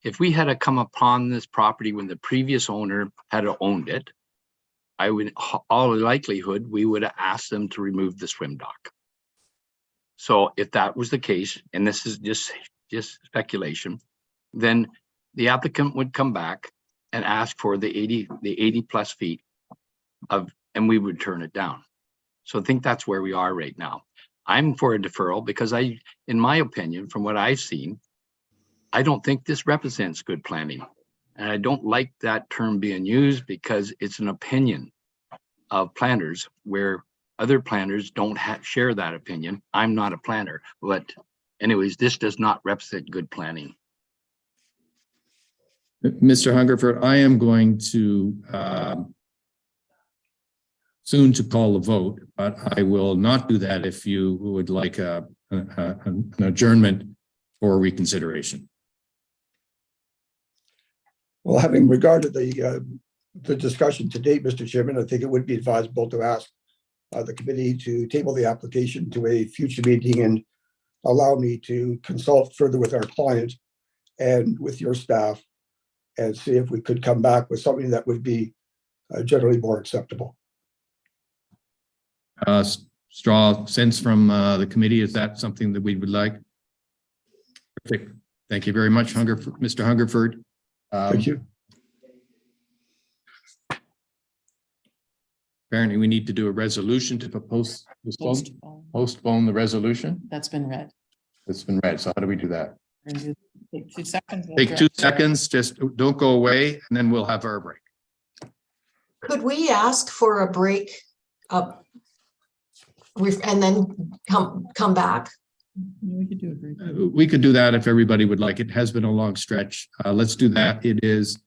if we had come upon this property when the previous owner had owned it, I would, all likelihood, we would have asked them to remove the swim dock. So if that was the case, and this is just speculation, then the applicant would come back and ask for the 80 plus feet of, and we would turn it down. So I think that's where we are right now. I'm for a deferral because in my opinion, from what I've seen, I don't think this represents good planning. And I don't like that term being used because it's an opinion of planners where other planners don't share that opinion. I'm not a planner, but anyways, this does not represent good planning. Mr. Hungerford, I am going to soon to call the vote, but I will not do that if you would like an adjournment or reconsideration. Well, having regarded the discussion to date, Mr. Chairman, I think it would be advisable to ask the committee to table the application to a future meeting and allow me to consult further with our client and with your staff and see if we could come back with something that would be generally more acceptable. Straw sense from the committee, is that something that we would like? Perfect. Thank you very much, Mr. Hungerford. Thank you. Apparently, we need to do a resolution to postpone the resolution. That's been read. It's been read. So how do we do that? Take 2 seconds. Take 2 seconds. Just don't go away, and then we'll have our break. Could we ask for a break and then come back? We could do it. We could do that if everybody would like. It has been a long stretch. Let's do that. It is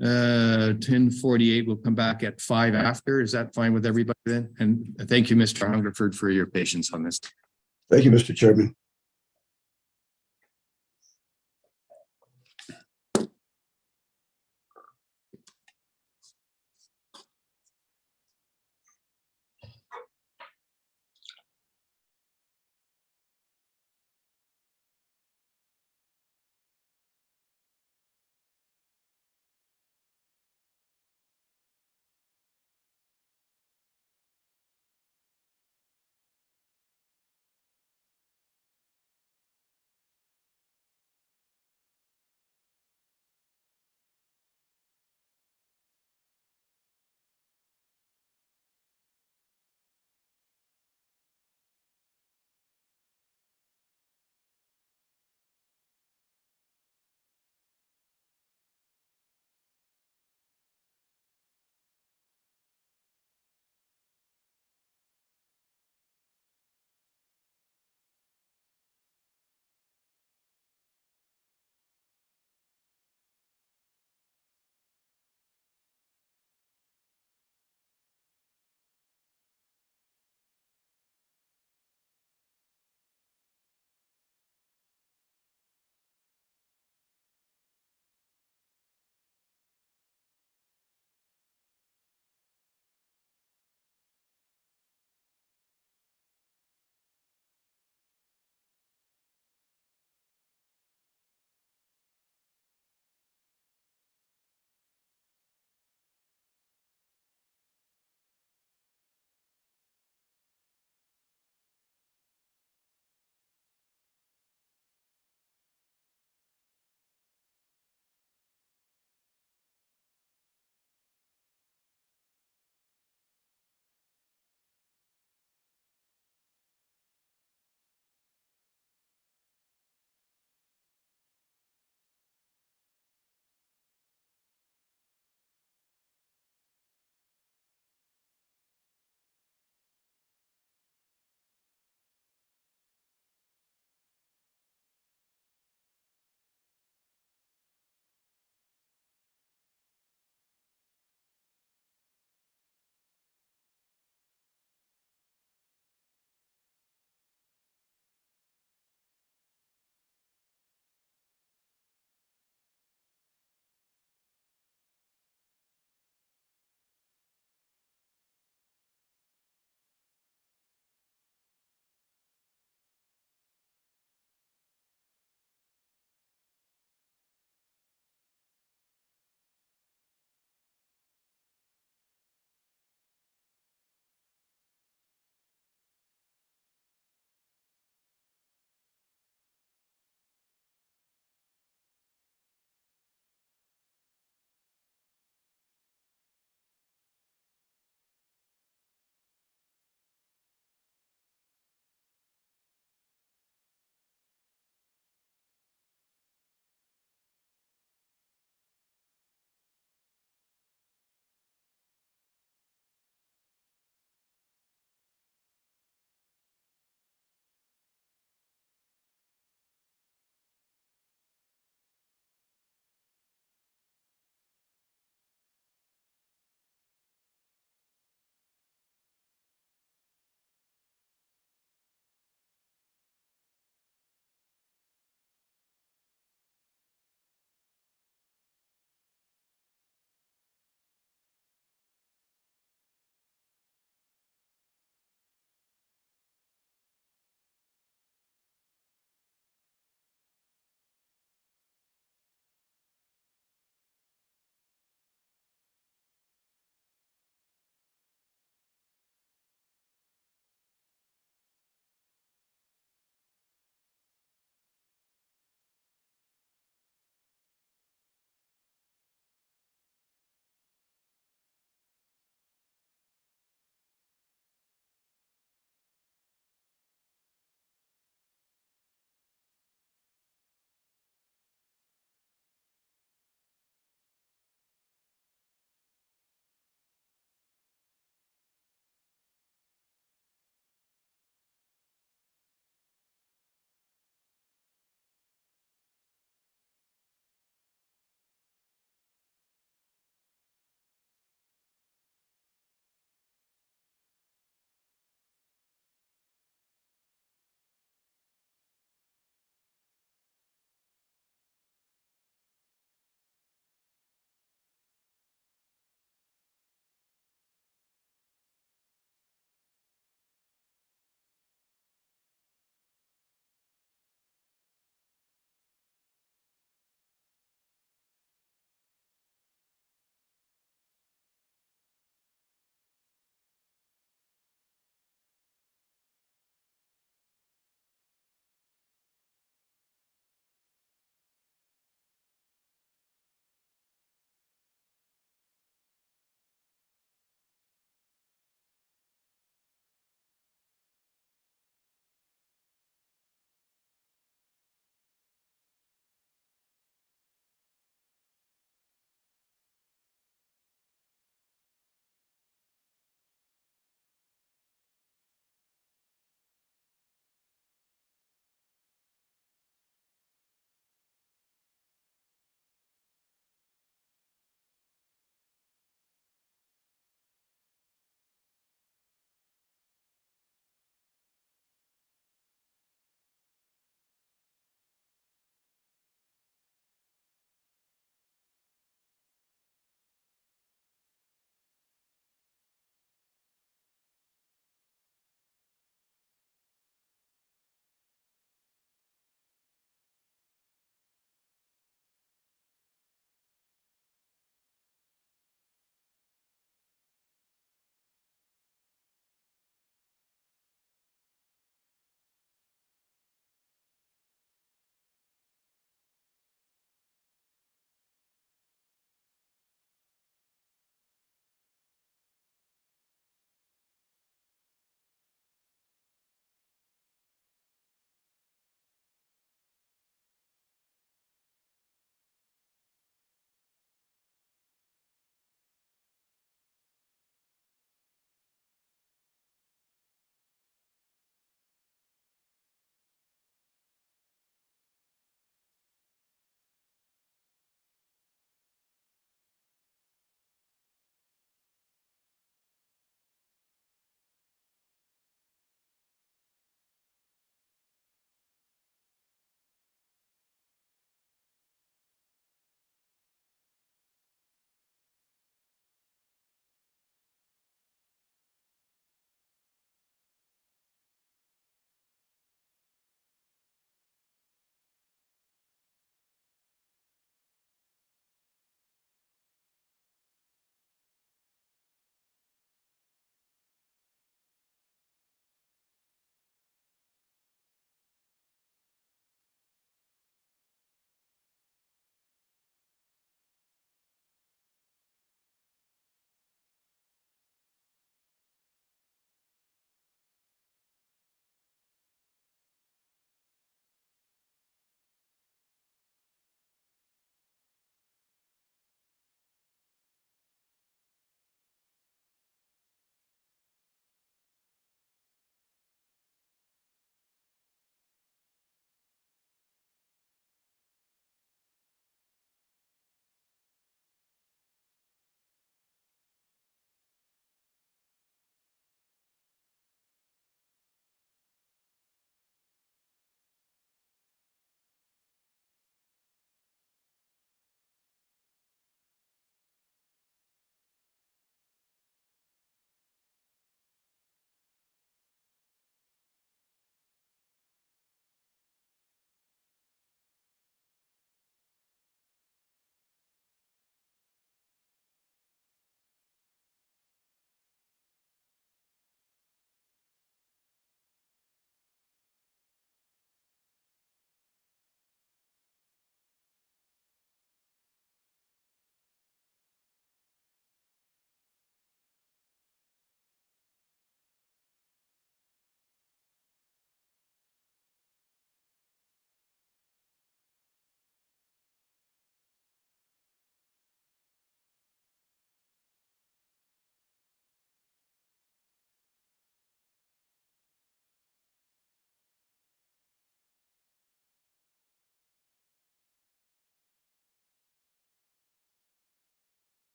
10:48. We'll come back at 5 after. Is that fine with everybody then? And thank you, Mr. Hungerford, for your patience on this. Thank you, Mr. Chairman.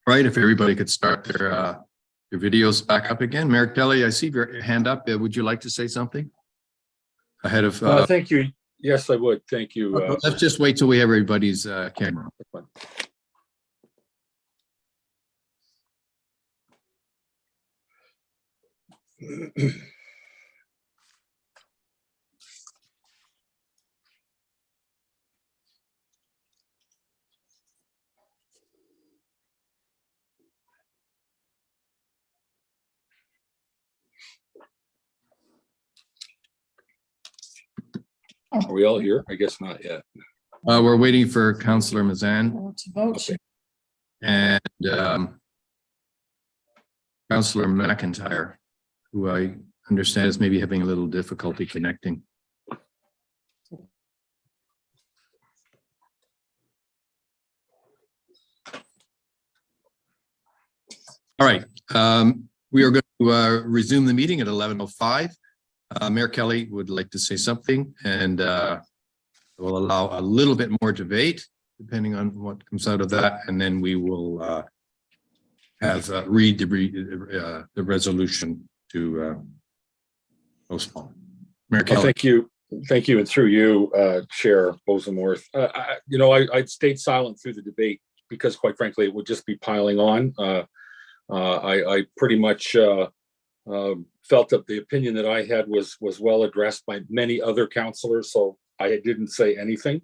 Right, if everybody could start their videos back up again. Mayor Kelly, I see your hand up. Would you like to say something? Ahead of. Thank you. Yes, I would. Thank you. Let's just wait till we have everybody's camera. Are we all here? I guess not yet. We're waiting for Councillor Mazan To vote. Okay. and Councillor McIntyre, who I understand is maybe having a little difficulty connecting. All right, we are going to resume the meeting at 11:05. Mayor Kelly would like to say something, and we'll allow a little bit more debate depending on what comes out of that, and then we will read the resolution to postpone. Mayor Kelly. Thank you, and through you, Chair Bosenworth. I'd stayed silent through the debate because, quite frankly, it would just be piling on. I pretty much felt that the opinion that I had was well addressed by many other councillors, so I didn't say anything.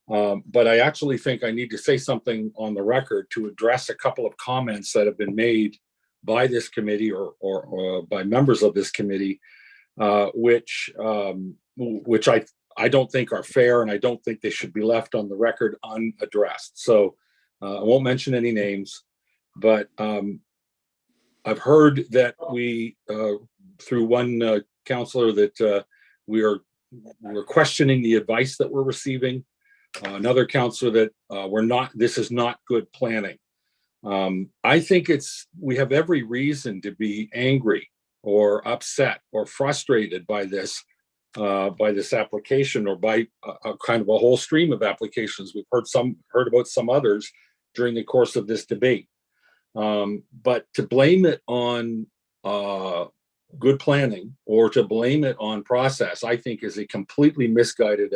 But I actually think I need to say something on the record to address a couple of comments that have been made by this committee or by members of this committee, which I don't think are fair, and I don't think they should be left on the record unaddressed. So I won't mention any names, but I've heard that we, through one councillor, that we're questioning the advice that we're receiving. Another councillor that this is not good planning. I think we have every reason to be angry or upset or frustrated by this application, or by a kind of a whole stream of applications. We've heard about some others during the course of this debate. But to blame it on good planning or to blame it on process, I think is a completely misguided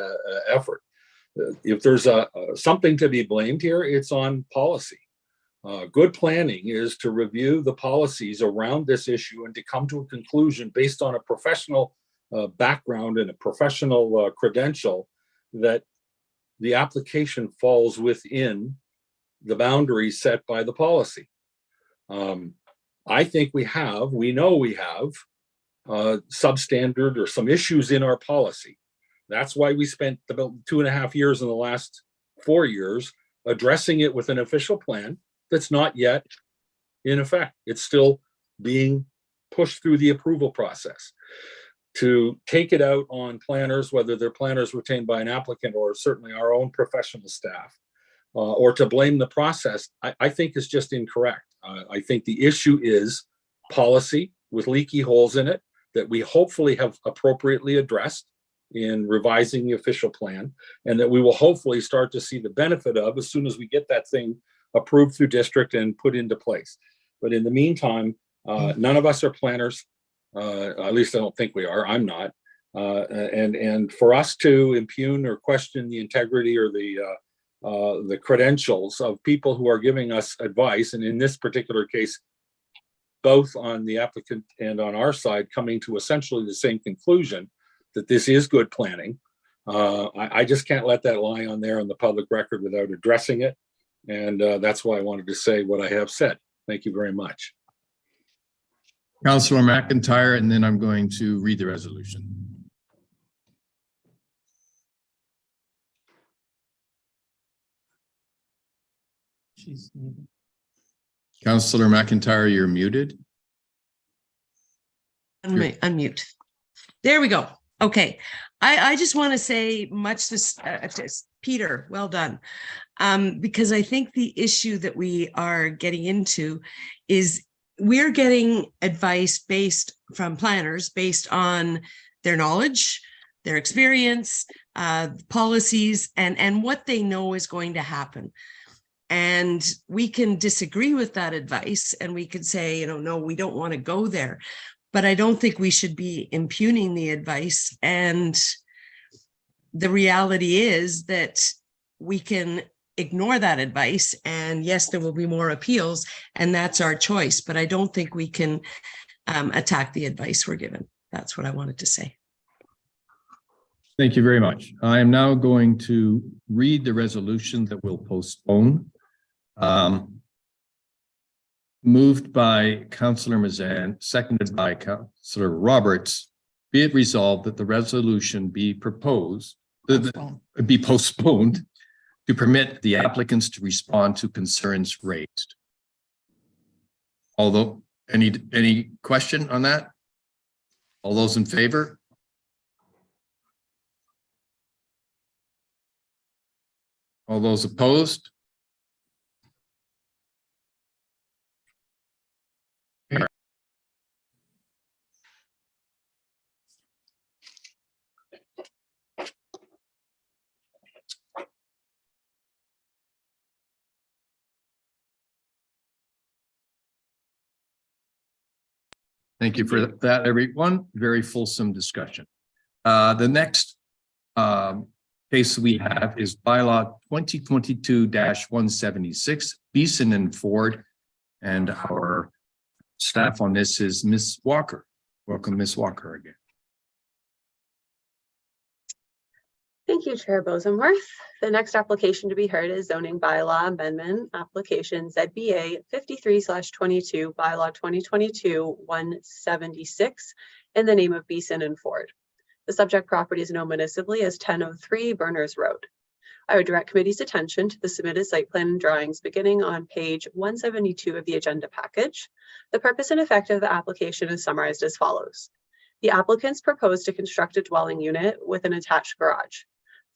effort. If there's something to be blamed here, it's on policy. Good planning is to review the policies around this issue and to come to a conclusion based on a professional background and a professional credential that the application falls within the boundaries set by the policy. I think we know we have substandard or some issues in our policy. That's why we spent about 2.5 years in the last 4 years addressing it with an official plan that's not yet in effect. It's still being pushed through the approval process. To take it out on planners, whether they're planners retained by an applicant or certainly our own professional staff, or to blame the process, I think is just incorrect. I think the issue is policy with leaky holes in it that we hopefully have appropriately addressed in revising the official plan, and that we will hopefully start to see the benefit of as soon as we get that thing approved through district and put into place. But in the meantime, none of us are planners. At least I don't think we are. I'm not. And for us to impugn or question the integrity or the credentials of people who are giving us advice, and in this particular case, both on the applicant and on our side coming to essentially the same conclusion, that this is good planning. I just can't let that lie on there on the public record without addressing it. And that's why I wanted to say what I have said. Thank you very much. Councillor McIntyre, and then I'm going to read the resolution. Councillor McIntyre, you're muted. Unmute. There we go. Okay. I just want to say much to Peter, well done. Because I think the issue that we are getting into is we're getting advice based from planners based on their knowledge, their experience, policies, and what they know is going to happen. And we can disagree with that advice and we could say, no, we don't want to go there. But I don't think we should be impugning the advice. And the reality is that we can ignore that advice. And yes, there will be more appeals, and that's our choice. But I don't think we can attack the advice we're given. That's what I wanted to say. Thank you very much. I am now going to read the resolution that will postpone. Moved by Councillor Mazan, seconded by Councillor Roberts. Be it resolved that the resolution be postponed to permit the applicants to respond to concerns raised. Although, any question on that? All those in favor? All those opposed? Thank you for that, everyone. Very fulsome discussion. The next case we have is bylaw 2022-176, Beeson and Ford. And our staff on this is Ms. Walker. Welcome, Ms. Walker, again. Thank you, Chair Bosenworth. The next application to be heard is zoning bylaw amendment application ZBA 53/22 bylaw 2022-176 in the name of Beeson and Ford. The subject property is known municipally as 1003 Berners Road. I would direct committee's attention to the submitted site plan and drawings beginning on page 172 of the agenda package. The purpose and effect of the application is summarized as follows. The applicants propose to construct a dwelling unit with an attached garage.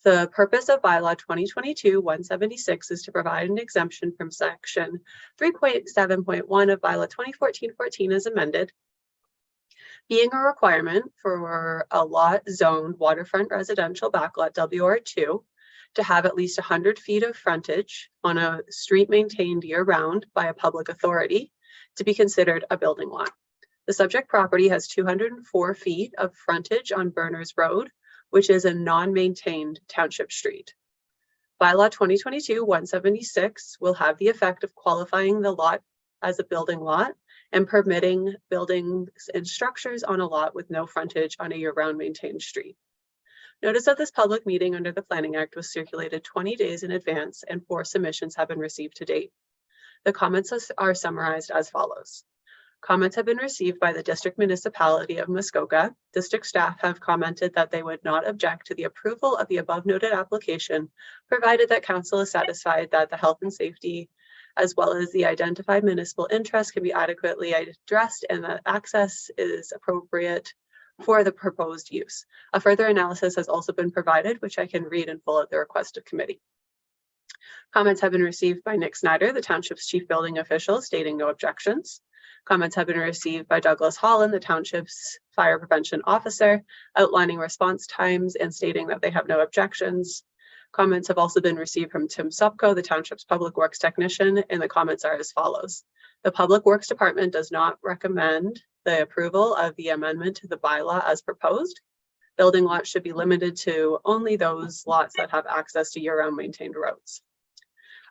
The purpose of bylaw 2022-176 is to provide an exemption from section 3.7.1 of bylaw 2014-14 as amended, being a requirement for a lot zoned waterfront residential backlot WR2 to have at least 100 feet of frontage on a street maintained year-round by a public authority to be considered a building lot. The subject property has 204 feet of frontage on Berners Road, which is a non-maintained township street. Bylaw 2022-176 will have the effect of qualifying the lot as a building lot and permitting buildings and structures on a lot with no frontage on a year-round maintained street. Notice of this public meeting under the Planning Act was circulated 20 days in advance and 4 submissions have been received to date. The comments are summarized as follows. Comments have been received by the District Municipality of Muskoka. District staff have commented that they would not object to the approval of the above noted application, provided that Council is satisfied that the health and safety, as well as the identified municipal interest, can be adequately addressed and that access is appropriate for the proposed use. A further analysis has also been provided, which I can read in full at the request of committee. Comments have been received by Nick Snyder, the Township's Chief Building Official, stating no objections. Comments have been received by Douglas Holland, the Township's Fire Prevention Officer, outlining response times and stating that they have no objections. Comments have also been received from Tim Supko, the Township's Public Works Technician, and the comments are as follows. The Public Works Department does not recommend the approval of the amendment to the bylaw as proposed. Building lots should be limited to only those lots that have access to year-round maintained roads.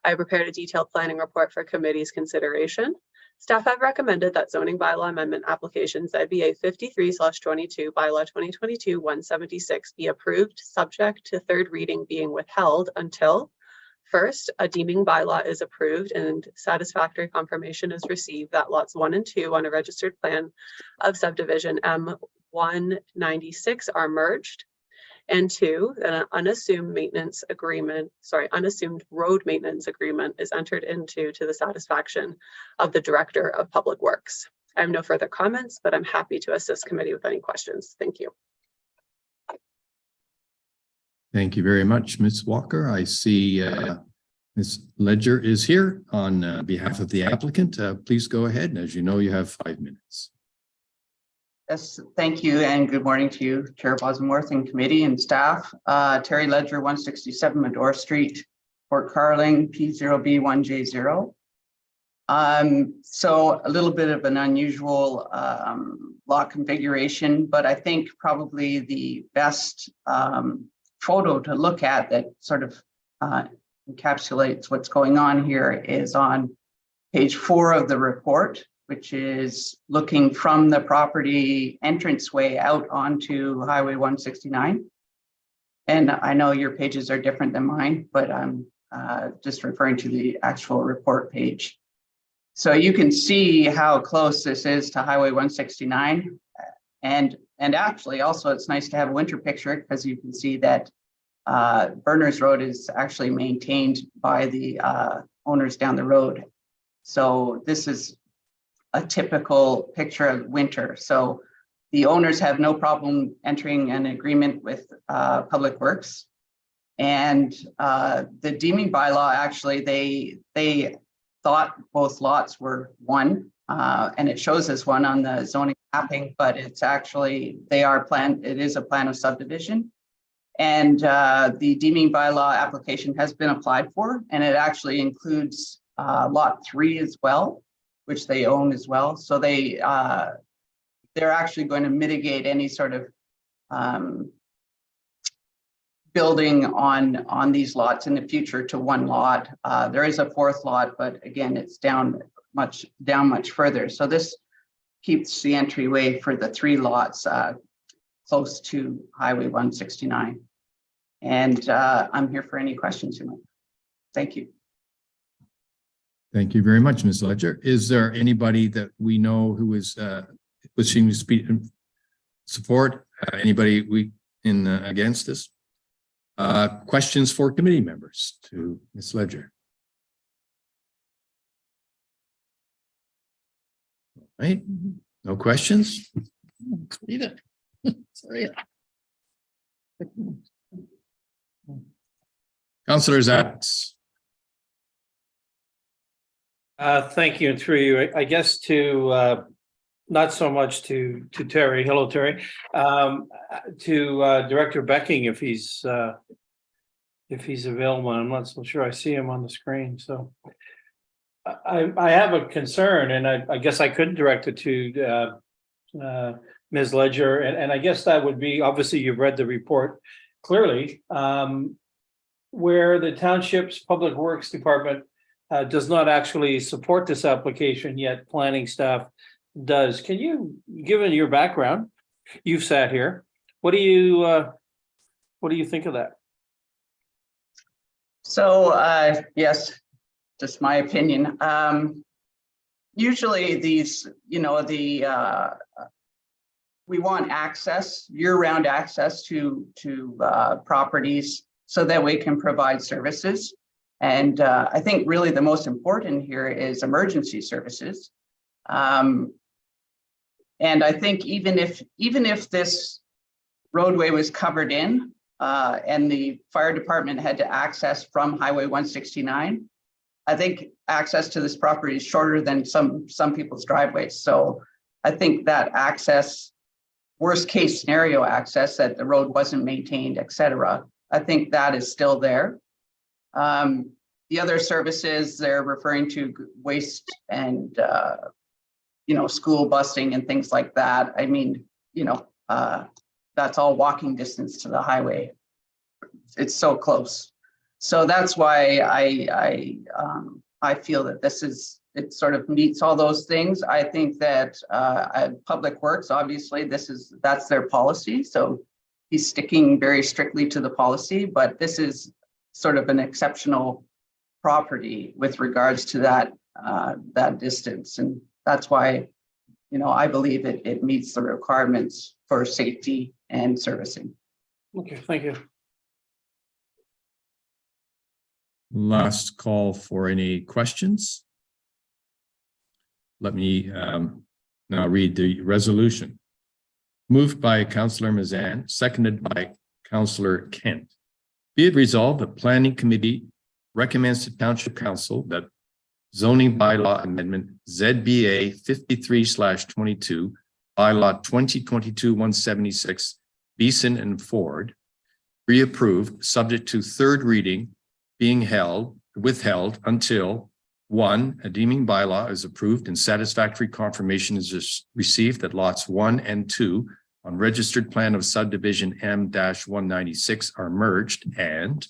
I prepared a detailed planning report for committee's consideration. Staff have recommended that zoning bylaw amendment application ZBA 53/22 bylaw 2022-176 be approved, subject to third reading being withheld until first, a deeming bylaw is approved and satisfactory confirmation is received that lots 1 and 2 on a registered plan of subdivision M196 are merged. And 2, that an unassumed road maintenance agreement is entered into to the satisfaction of the Director of Public Works. I have no further comments, but I'm happy to assist committee with any questions. Thank you. Thank you very much, Ms. Walker. I see Ms. Ledger is here on behalf of the applicant. Please go ahead. As you know, you have 5 minutes. Yes, thank you and good morning to you, Chair Bosworth and committee and staff. Terry Ledger, 167 Medora Street, Port Carling P0B1J0. So a little bit of an unusual lot configuration, but I think probably the best photo to look at that sort of encapsulates what's going on here is on page 4 of the report, which is looking from the property entranceway out onto Highway 169. And I know your pages are different than mine, but I'm just referring to the actual report page. So you can see how close this is to Highway 169. And actually also it's nice to have a winter picture because you can see that Berners Road is actually maintained by the owners down the road. So this is a typical picture of winter. So the owners have no problem entering an agreement with Public Works. And the deeming bylaw, actually, they thought both lots were one, and it shows as one on the zoning mapping, but it's actually, it is a plan of subdivision. And the deeming bylaw application has been applied for, and it actually includes lot 3 as well, which they own as well. So they're actually going to mitigate any sort of building on these lots in the future to one lot. There is a 4th lot, but again, it's down much further. So this keeps the entryway for the 3 lots close to Highway 169. And I'm here for any questions you might have. Thank you. Thank you very much, Ms. Ledger. Is there anybody that we know who is wishing to speak in support? Anybody against this? Questions for committee members to Ms. Ledger? All right, no questions? Read it. Sorry. Councillor Zatz. Thank you, and through you, I guess to not so much to Terry. Hello, Terry. To Director Becking, if he's available. I'm not so sure I see him on the screen. So I have a concern, and I guess I could direct it to Ms. Ledger, and I guess that would be, obviously you've read the report clearly, where the township's Public Works Department does not actually support this application, yet planning staff does. Can you, given your background, you've sat here, what do you think of that? So yes, just my opinion. Usually these, we want access, year-round access to properties so that we can provide services. And I think really the most important here is emergency services. And I think even if this roadway was covered in and the fire department had to access from Highway 169, I think access to this property is shorter than some people's driveways. So I think that access, worst case scenario access, that the road wasn't maintained, et cetera, I think that is still there. The other services they're referring to waste and, school busing and things like that. I mean, that's all walking distance to the highway. It's so close. So that's why I feel that it sort of meets all those things. I think that Public Works, obviously, that's their policy. So he's sticking very strictly to the policy, but this is sort of an exceptional property with regards to that distance. And that's why, I believe it meets the requirements for safety and servicing. Okay, thank you. Last call for any questions. Let me now read the resolution. Moved by Councillor Mazan, seconded by Councillor Kent. Be it resolved, the Planning Committee recommends to Township Council that zoning bylaw amendment ZBA 53/22 bylaw 2022-176 Beeson and Ford be approved, subject to third reading being withheld until 1, a deeming bylaw is approved and satisfactory confirmation is received that lots 1 and 2 on registered plan of subdivision M-196 are merged, and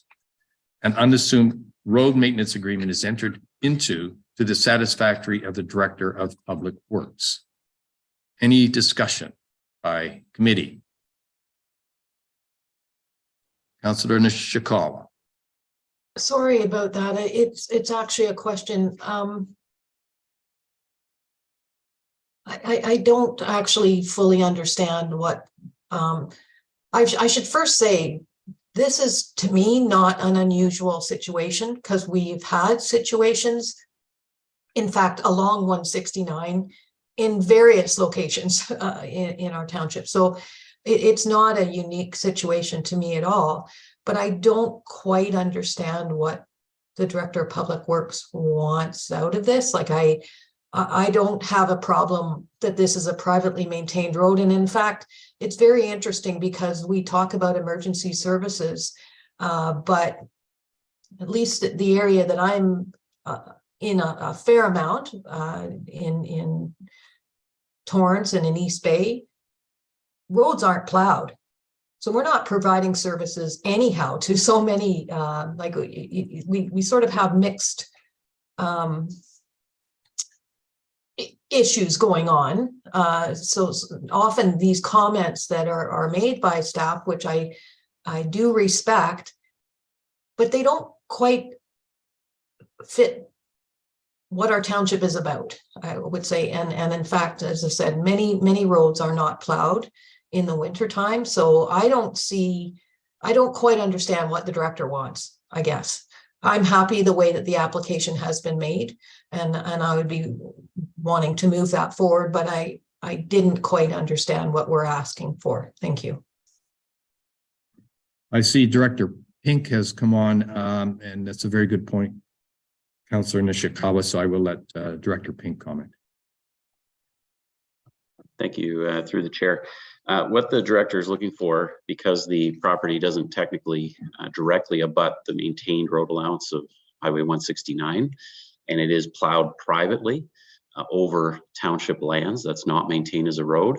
an unassumed road maintenance agreement is entered into to the satisfactory of the Director of Public Works. Any discussion by committee? Councillor Nishikawa. Sorry about that. It's actually a question. I don't actually fully understand what, I should first say, this is to me not an unusual situation because we've had situations, in fact, along 169 in various locations in our township. So it's not a unique situation to me at all, but I don't quite understand what the Director of Public Works wants out of this. Like I don't have a problem that this is a privately maintained road. And in fact, it's very interesting because we talk about emergency services, but at least the area that I'm in a fair amount in Torrance and in East Bay, roads aren't plowed. So we're not providing services anyhow to so many, like we sort of have mixed issues going on. So often these comments that are made by staff, which I do respect, but they don't quite fit what our township is about, I would say. And in fact, as I said, many roads are not plowed in the winter time. So I don't quite understand what the director wants, I guess. I'm happy the way that the application has been made, and I would be wanting to move that forward, but I didn't quite understand what we're asking for. Thank you. I see Director Pink has come on, and that's a very good point, Councillor Nishikawa, so I will let Director Pink comment. Thank you, through the chair. What the director is looking for, because the property doesn't technically directly abut the maintained road allowance of Highway 169, and it is plowed privately over township lands that's not maintained as a road,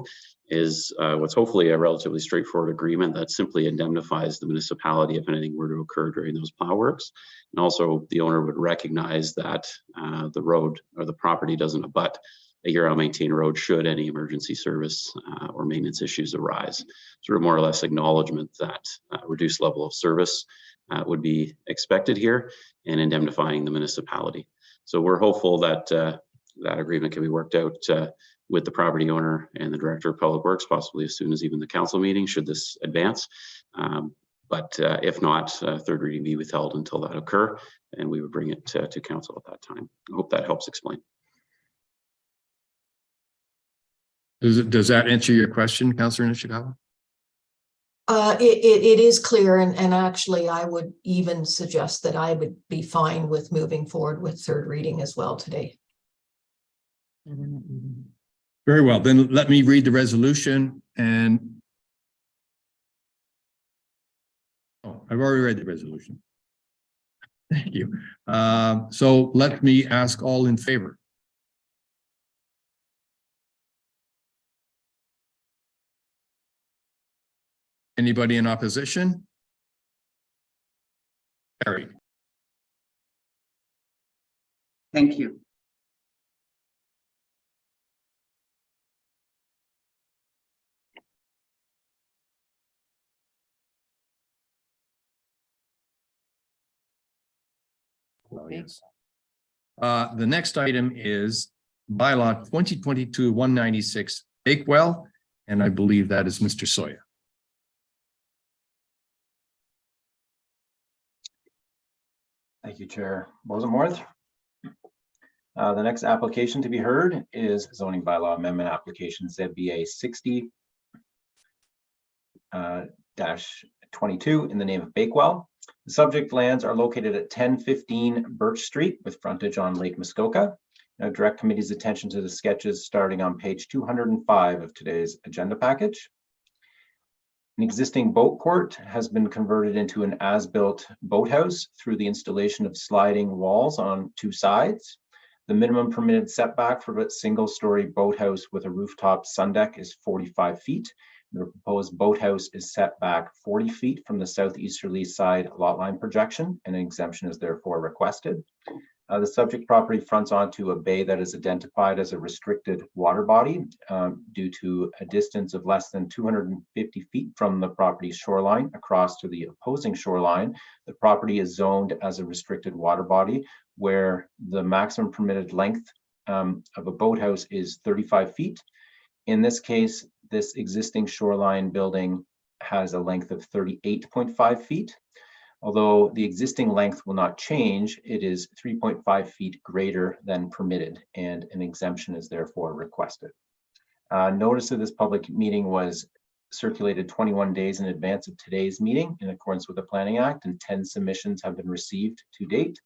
is what's hopefully a relatively straightforward agreement that simply indemnifies the municipality if anything were to occur during those plow works. And also the owner would recognize that the road or the property doesn't abut a year-round maintained road should any emergency service or maintenance issues arise. Sort of more or less acknowledgement that reduced level of service would be expected here, and indemnifying the municipality. So we're hopeful that that agreement can be worked out with the property owner and the Director of Public Works, possibly as soon as even the council meeting, should this advance. But if not, third reading be withheld until that occur, and we would bring it to council at that time. I hope that helps explain. Does that answer your question, Councillor Nishikawa? It is clear, and actually I would even suggest that I would be fine with moving forward with third reading as well today. Very well, then let me read the resolution. And I've already read the resolution. Thank you. So let me ask all in favor. Anybody in opposition? Carried. Thank you. Oh, yes. The next item is bylaw 2022-196 Bakewell, and I believe that is Mr. Soya. Thank you, Chair Bosenworth. The next application to be heard is zoning bylaw amendment application ZBA 60-22 in the name of Bakewell. The subject lands are located at 1015 Birch Street with frontage on Lake Muskoka. Now direct committee's attention to the sketches starting on page 205 of today's agenda package. An existing boat port has been converted into an as-built boathouse through the installation of sliding walls on 2 sides. The minimum permitted setback for a single-story boathouse with a rooftop sun deck is 45 feet. The proposed boathouse is set back 40 feet from the southeasterly side lot line projection, and an exemption is therefore requested. The subject property fronts onto a bay that is identified as a restricted water body due to a distance of less than 250 feet from the property's shoreline across to the opposing shoreline. The property is zoned as a restricted water body where the maximum permitted length of a boathouse is 35 feet. In this case, this existing shoreline building has a length of 38.5 feet. Although the existing length will not change, it is 3.5 feet greater than permitted, and an exemption is therefore requested. Notice of this public meeting was circulated 21 days in advance of today's meeting in accordance with the Planning Act, and 10 submissions have been received to date.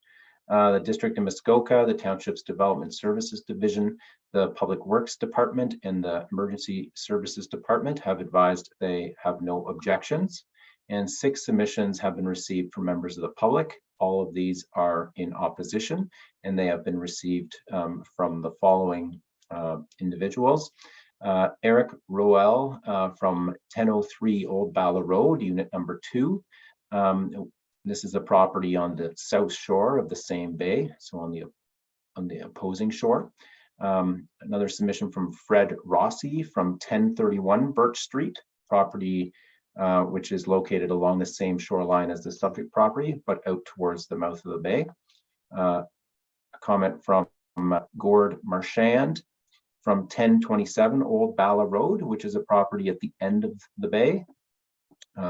The District of Muskoka, the Township's Development Services Division, the Public Works Department, and the Emergency Services Department have advised they have no objections. And 6 submissions have been received from members of the public. All of these are in opposition, and they have been received from the following individuals. Eric Roel from 1003 Old Bala Road, unit number 2. This is a property on the south shore of the same bay, so on the opposing shore. Another submission from Fred Rossi from 1031 Birch Street, property which is located along the same shoreline as the subject property, but out towards the mouth of the bay. A comment from Gord Marchand from 1027 Old Bala Road, which is a property at the end of the bay,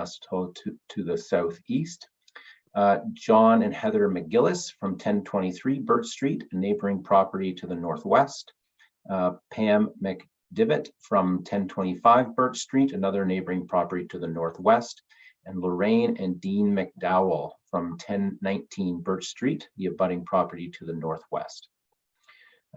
so to the southeast. John and Heather McGillis from 1023 Birch Street, a neighboring property to the northwest. Pam McDivitt from 1025 Birch Street, another neighboring property to the northwest. And Lorraine and Dean McDowell from 1019 Birch Street, the abutting property to the northwest.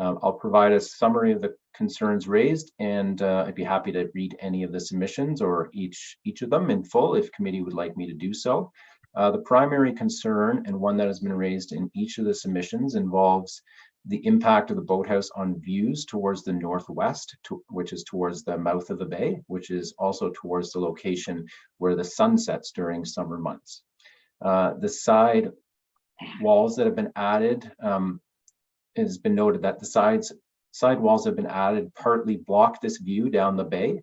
I'll provide a summary of the concerns raised, and I'd be happy to read any of the submissions or each of them in full if committee would like me to do so. The primary concern, and one that has been raised in each of the submissions, involves the impact of the boathouse on views towards the northwest, which is towards the mouth of the bay, which is also towards the location where the sun sets during summer months. The side walls that have been added, it has been noted that the side walls have been added partly block this view down the bay.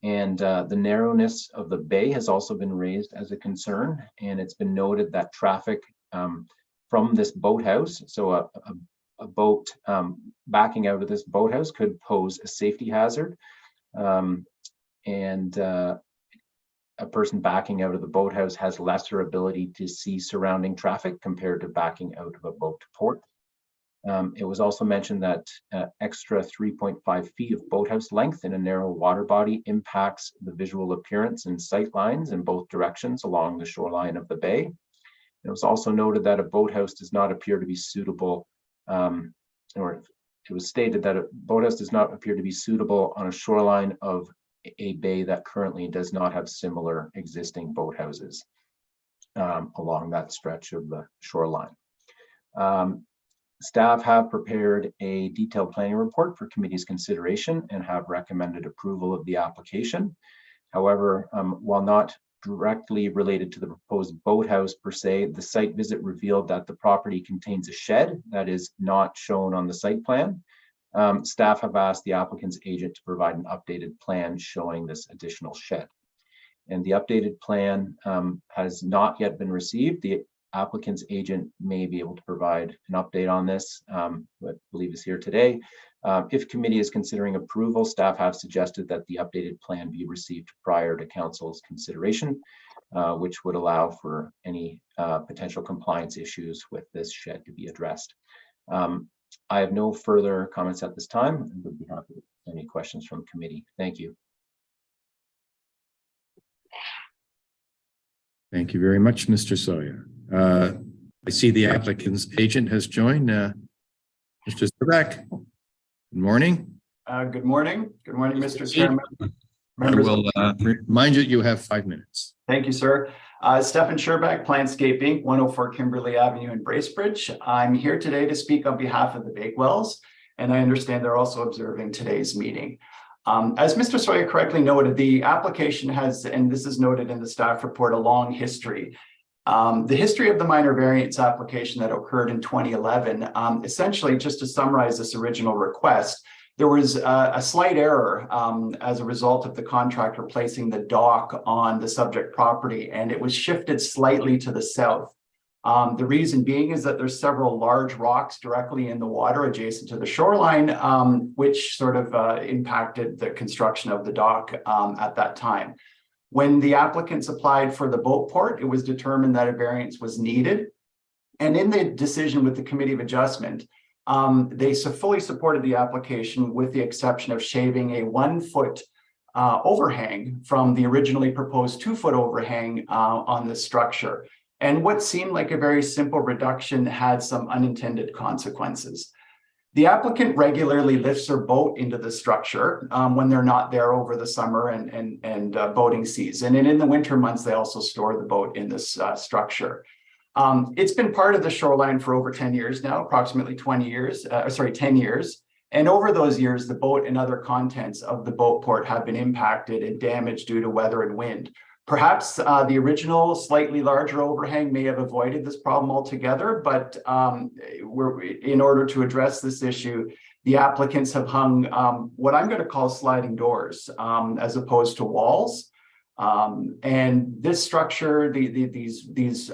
And the narrowness of the bay has also been raised as a concern. And it's been noted that traffic from this boathouse, so a boat backing out of this boathouse could pose a safety hazard. And a person backing out of the boathouse has lesser ability to see surrounding traffic compared to backing out of a boat to port. It was also mentioned that extra 3.5 feet of boathouse length in a narrow water body impacts the visual appearance and sight lines in both directions along the shoreline of the bay. It was also noted that a boathouse does not appear to be suitable, or it was stated that a boathouse does not appear to be suitable on a shoreline of a bay that currently does not have similar existing boathouses along that stretch of the shoreline. Staff have prepared a detailed planning report for committee's consideration and have recommended approval of the application. However, while not directly related to the proposed boathouse per se, the site visit revealed that the property contains a shed that is not shown on the site plan. Staff have asked the applicant's agent to provide an updated plan showing this additional shed. And the updated plan has not yet been received. The applicant's agent may be able to provide an update on this, but I believe is here today. If committee is considering approval, staff have suggested that the updated plan be received prior to council's consideration, which would allow for any potential compliance issues with this shed to be addressed. I have no further comments at this time and would be happy to take any questions from committee. Thank you. Thank you very much, Mr. Sawyer. I see the applicant's agent has joined. Mr. Zerbeck, good morning. Good morning. Good morning, Mr. Chairman, I will remind you, you have 5 minutes. Thank you, sir. Stefan Sherback, Plandscaping, 104 Kimberley Avenue in Bracebridge. I'm here today to speak on behalf of the Bakewells, and I understand they're also observing today's meeting. As Mr. Sawyer correctly noted, the application has, and this is noted in the staff report, a long history. The history of the minor variance application that occurred in 2011, essentially, just to summarize this original request, there was a slight error as a result of the contractor placing the dock on the subject property, and it was shifted slightly to the south. The reason being is that there's several large rocks directly in the water adjacent to the shoreline, which sort of impacted the construction of the dock at that time. When the applicants applied for the boat port, it was determined that a variance was needed. And in the decision with the Committee of Adjustment, they fully supported the application with the exception of shaving a 1 foot overhang from the originally proposed 2 foot overhang on the structure. And what seemed like a very simple reduction had some unintended consequences. The applicant regularly lifts their boat into the structure when they're not there over the summer and boating season. And in the winter months, they also store the boat in this structure. It's been part of the shoreline for over 10 years now, approximately 10 years. And over those years, the boat and other contents of the boat port have been impacted and damaged due to weather and wind. Perhaps the original slightly larger overhang may have avoided this problem altogether, but in order to address this issue, the applicants have hung what I'm going to call sliding doors as opposed to walls. And this structure, these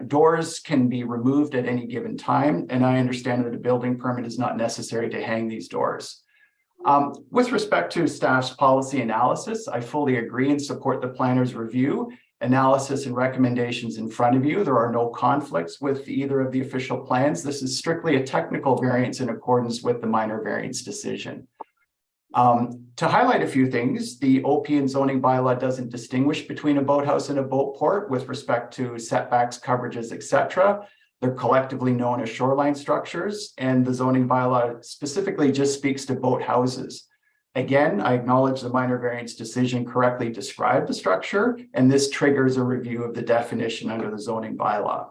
doors can be removed at any given time, and I understand that a building permit is not necessary to hang these doors. With respect to staff's policy analysis, I fully agree and support the planner's review, analysis, and recommendations in front of you. There are no conflicts with either of the official plans. This is strictly a technical variance in accordance with the minor variance decision. To highlight a few things, the OP and zoning bylaw doesn't distinguish between a boathouse and a boat port with respect to setbacks, coverages, etc. They're collectively known as shoreline structures, and the zoning bylaw specifically just speaks to boathouses. Again, I acknowledge the minor variance decision correctly described the structure, and this triggers a review of the definition under the zoning bylaw.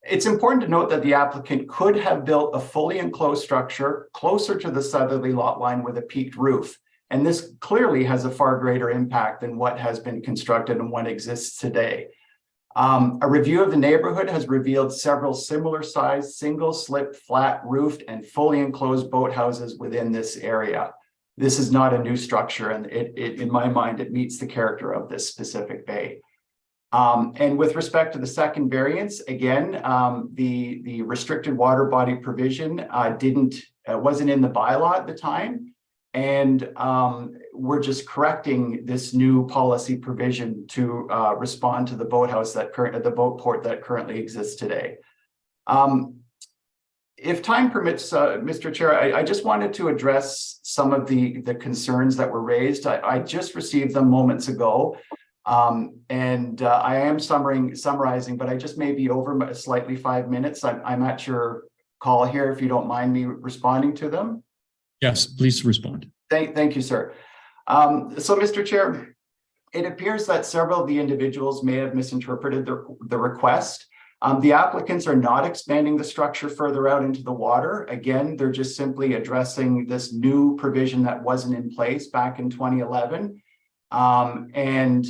It's important to note that the applicant could have built a fully enclosed structure closer to the southerly lot line with a peaked roof, and this clearly has a far greater impact than what has been constructed and what exists today. A review of the neighborhood has revealed several similar sized single slip flat roofed and fully enclosed boathouses within this area. This is not a new structure, and in my mind, it meets the character of this specific bay. And with respect to the second variance, again, the restricted water body provision wasn't in the bylaw at the time. And we're just correcting this new policy provision to respond to the boathouse the boat port that currently exists today. If time permits, Mr. Chair, I just wanted to address some of the concerns that were raised. I just received them moments ago. And I am summarizing, but I just may be over slightly 5 minutes. I'm at your call here if you don't mind me responding to them. Yes, please respond. Thank you, sir. So, Mr. Chair, it appears that several of the individuals may have misinterpreted the request. The applicants are not expanding the structure further out into the water. Again, they're just simply addressing this new provision that wasn't in place back in 2011. And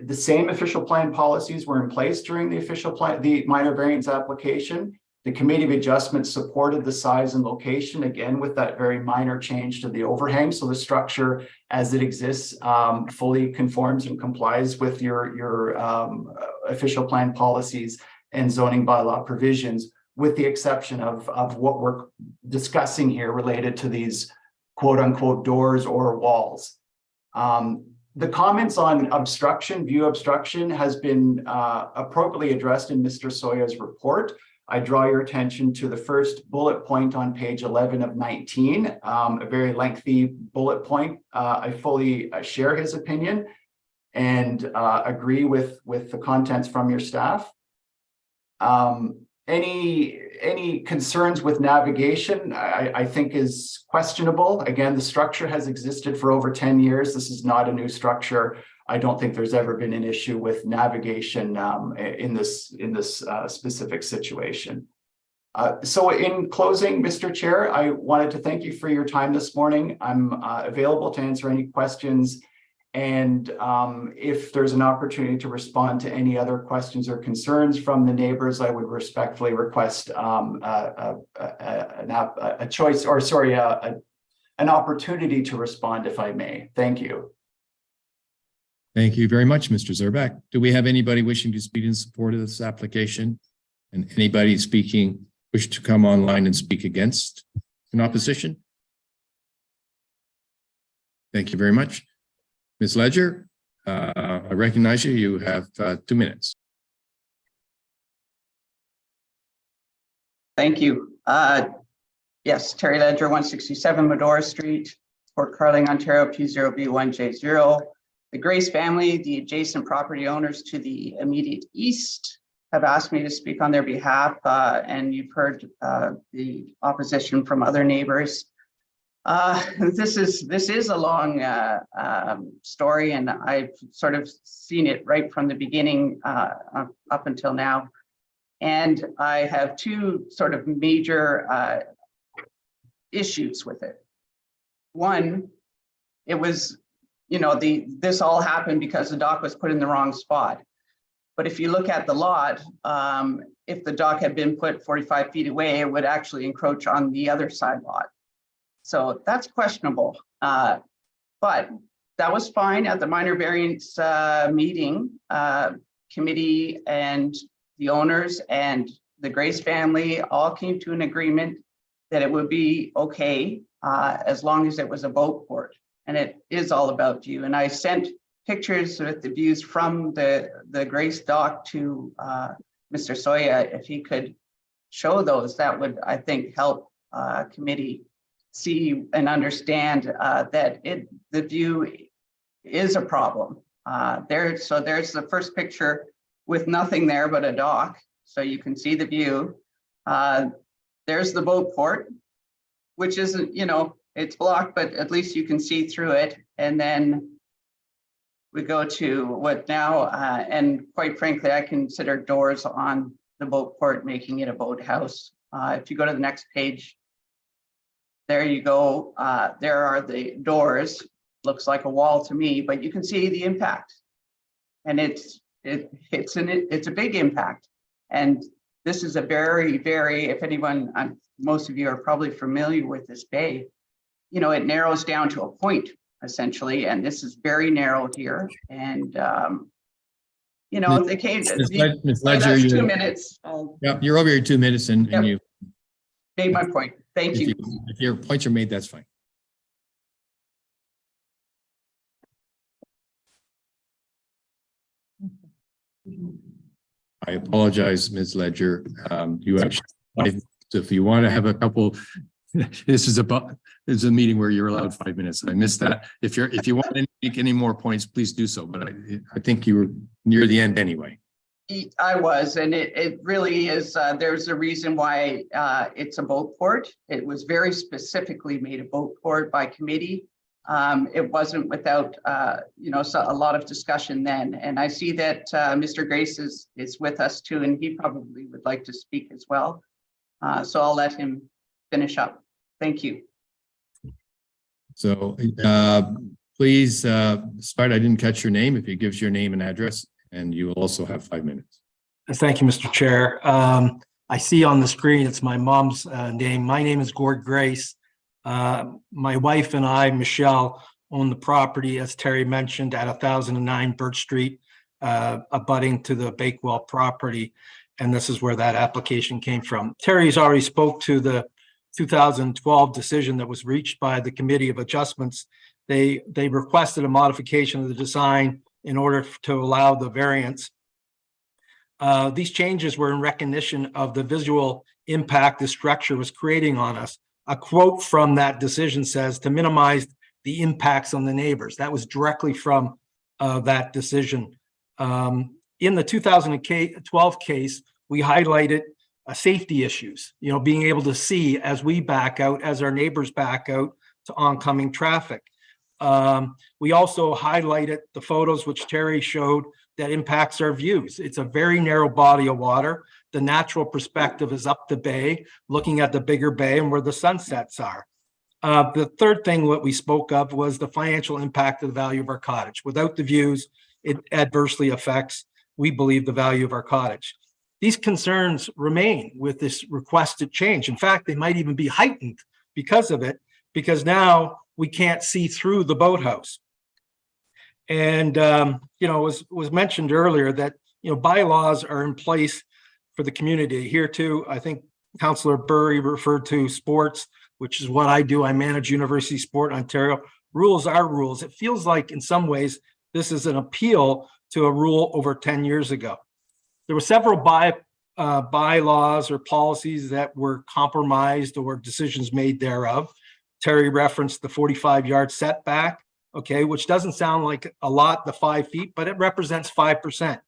the same official plan policies were in place during the minor variance application. The Committee of Adjustment supported the size and location, again, with that very minor change to the overhang. So the structure as it exists fully conforms and complies with your official plan policies and zoning bylaw provisions, with the exception of what we're discussing here related to these quote unquote doors or walls. The comments on obstruction, view obstruction, has been appropriately addressed in Mr. Soya's report. I draw your attention to the first bullet point on page 11 of 19, a very lengthy bullet point. I fully share his opinion and agree with the contents from your staff. Any concerns with navigation, I think is questionable. Again, the structure has existed for over 10 years. This is not a new structure. I don't think there's ever been an issue with navigation in this specific situation. So in closing, Mr. Chair, I wanted to thank you for your time this morning. I'm available to answer any questions. And if there's an opportunity to respond to any other questions or concerns from the neighbors, I would respectfully request an opportunity to respond if I may. Thank you. Thank you very much, Mr. Zerback. Do we have anybody wishing to speak in support of this application? And anybody wish to come online and speak against in opposition? Thank you very much. Ms. Ledger, I recognize you. You have 2 minutes. Thank you. Yes, Terry Ledger, 167 Medora Street, Port Carling, Ontario, P0B1J0. The Grace family, the adjacent property owners to the immediate east, have asked me to speak on their behalf, and you've heard the opposition from other neighbors. This is a long story, and I've sort of seen it right from the beginning up until now. And I have two sort of major issues with it. One, it was, this all happened because the dock was put in the wrong spot. But if you look at the lot, if the dock had been put 45 feet away, it would actually encroach on the other side lot. So that's questionable. But that was fine at the minor variance meeting. Committee and the owners and the Grace family all came to an agreement that it would be okay as long as it was a boat port. And it is all about view. And I sent pictures with the views from the Grace dock to Mr. Soya. If he could show those, that would, I think, help committee see and understand that the view is a problem. So there's the first picture with nothing there but a dock, so you can see the view. There's the boat port, which isn't, it's blocked, but at least you can see through it. And then we go to what now, and quite frankly, I consider doors on the boat port, making it a boathouse. If you go to the next page, there you go. There are the doors. Looks like a wall to me, but you can see the impact, and it's a big impact. And this is a very, very, if anyone, most of you are probably familiar with this bay, it narrows down to a point essentially, and this is very narrow here. And they came. Ms. Ledger, that's 2 minutes. Yeah, you're over your 2 minutes, and you made my point. Thank you. If your points are made, that's fine. I apologize, Ms. Ledger. You actually, if you want to have a couple, this is a meeting where you're allowed 5 minutes. I missed that. If you want to make any more points, please do so. But I think you were near the end anyway. I was, and it really is. There's a reason why it's a boat port. It was very specifically made a boat port by committee. It wasn't without, so a lot of discussion then. And I see that Mr. Grace is with us too, and he probably would like to speak as well. So I'll let him finish up. Thank you. So please, despite I didn't catch your name, if you give us your name and address, and you will also have 5 minutes. Thank you, Mr. Chair. I see on the screen, it's my mom's name. My name is Gord Grace. My wife and I, Michelle, own the property, as Terry mentioned, at 1009 Birch Street, abutting to the Bakewell property. And this is where that application came from. Terry's already spoke to the 2012 decision that was reached by the Committee of Adjustments. They requested a modification of the design in order to allow the variance. These changes were in recognition of the visual impact the structure was creating on us. A quote from that decision says to minimize the impacts on the neighbors. That was directly from that decision. In the 2012 case, we highlighted safety issues, being able to see as we back out, as our neighbors back out to oncoming traffic. We also highlighted the photos which Terry showed that impacts our views. It's a very narrow body of water. The natural perspective is up the bay, looking at the bigger bay and where the sunsets are. The third thing what we spoke of was the financial impact of the value of our cottage. Without the views, it adversely affects, we believe, the value of our cottage. These concerns remain with this requested change. In fact, they might even be heightened because of it, because now we can't see through the boathouse. And, it was mentioned earlier that, bylaws are in place for the community. Here too, I think Councillor Burry referred to sports, which is what I do. I manage University Sport Ontario. Rules are rules. It feels like in some ways, this is an appeal to a rule over 10 years ago. There were several bylaws or policies that were compromised or decisions made thereof. Terry referenced the 45-yard setback, okay, which doesn't sound like a lot, the 5 feet, but it represents 5%.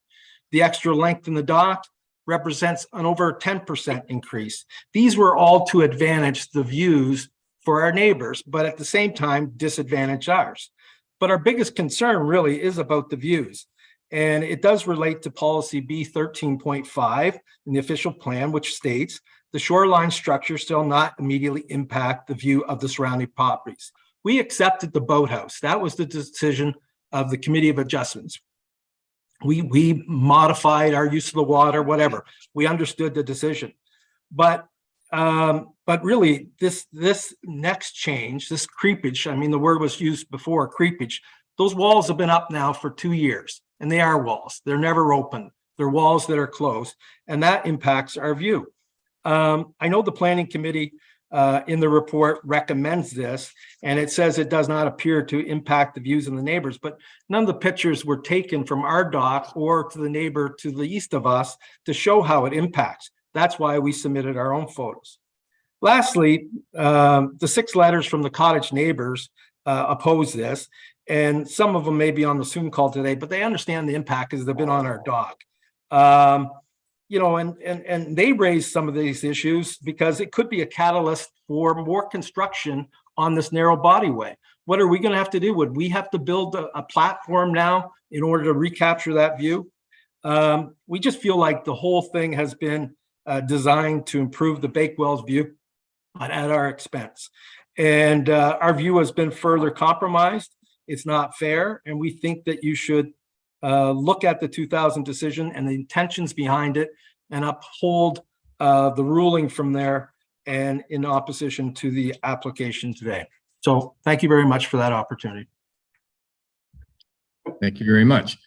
The extra length in the dock represents an over 10% increase. These were all to advantage the views for our neighbors, but at the same time, disadvantage ours. But our biggest concern really is about the views. And it does relate to policy B 13.5 in the official plan, which states the shoreline structure shall not immediately impact the view of the surrounding properties. We accepted the boathouse. That was the decision of the Committee of Adjustments. We modified our use of the water, whatever. We understood the decision. But really, this next change, this creepage, I mean, the word was used before, creepage, those walls have been up now for 2 years, and they are walls. They're never open. They're walls that are closed, and that impacts our view. I know the Planning Committee in the report recommends this, and it says it does not appear to impact the views of the neighbors, but none of the pictures were taken from our dock or to the neighbor to the east of us to show how it impacts. That's why we submitted our own photos. Lastly, the 6 letters from the cottage neighbors oppose this, and some of them may be on the Zoom call today, but they understand the impact because they've been on our dock. And they raised some of these issues because it could be a catalyst for more construction on this narrow bodyway. What are we going to have to do? Would we have to build a platform now in order to recapture that view? We just feel like the whole thing has been designed to improve the Bakewell's view, but at our expense. And our view has been further compromised. It's not fair, and we think that you should look at the 2000 decision and the intentions behind it and uphold the ruling from there and in opposition to the application today. So thank you very much for that opportunity. Thank you very much.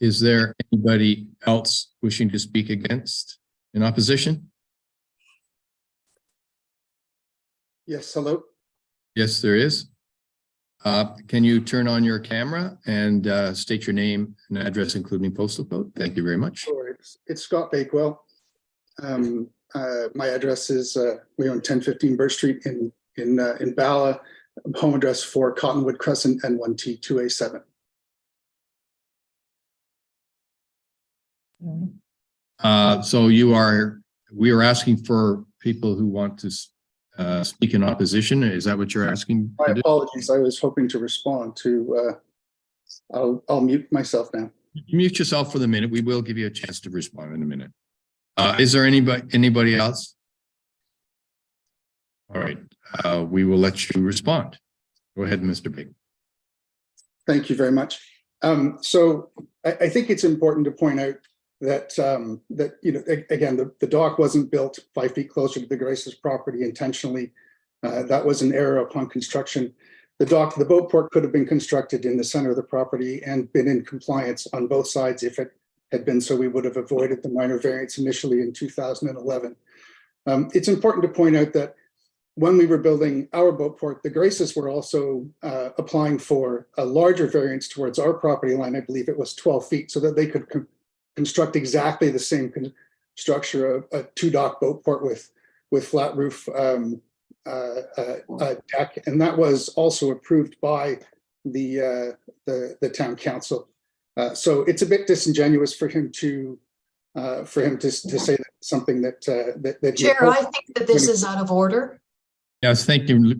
Is there anybody else wishing to speak against, in opposition? Yes, hello. Yes, there is. Can you turn on your camera and state your name and address, including postal code? Thank you very much. Sure. It's Scott Bakewell. My address is we own 1015 Birch Street in Bala. Home address 4 Cottonwood Crescent N1T 2A7. So we are asking for people who want to speak in opposition. Is that what you're asking? My apologies. I was hoping to respond to, I'll mute myself now. Mute yourself for the minute. We will give you a chance to respond in a minute. Is there anybody else? All right. We will let you respond. Go ahead, Mr. Big. Thank you very much. So I think it's important to point out that again, the dock wasn't built 5 feet closer to the Grace's property intentionally. That was an error upon construction. The boat port could have been constructed in the center of the property and been in compliance on both sides if it had been so. We would have avoided the minor variance initially in 2011. It's important to point out that when we were building our boat port, the Graces were also applying for a larger variance towards our property line. I believe it was 12 feet, so that they could construct exactly the same structure, a 2-dock boat port with flat roof deck, and that was also approved by the town council. So it's a bit disingenuous for him to for him to say that something that that he Chair, I think that this is out of order. Yes, thank you,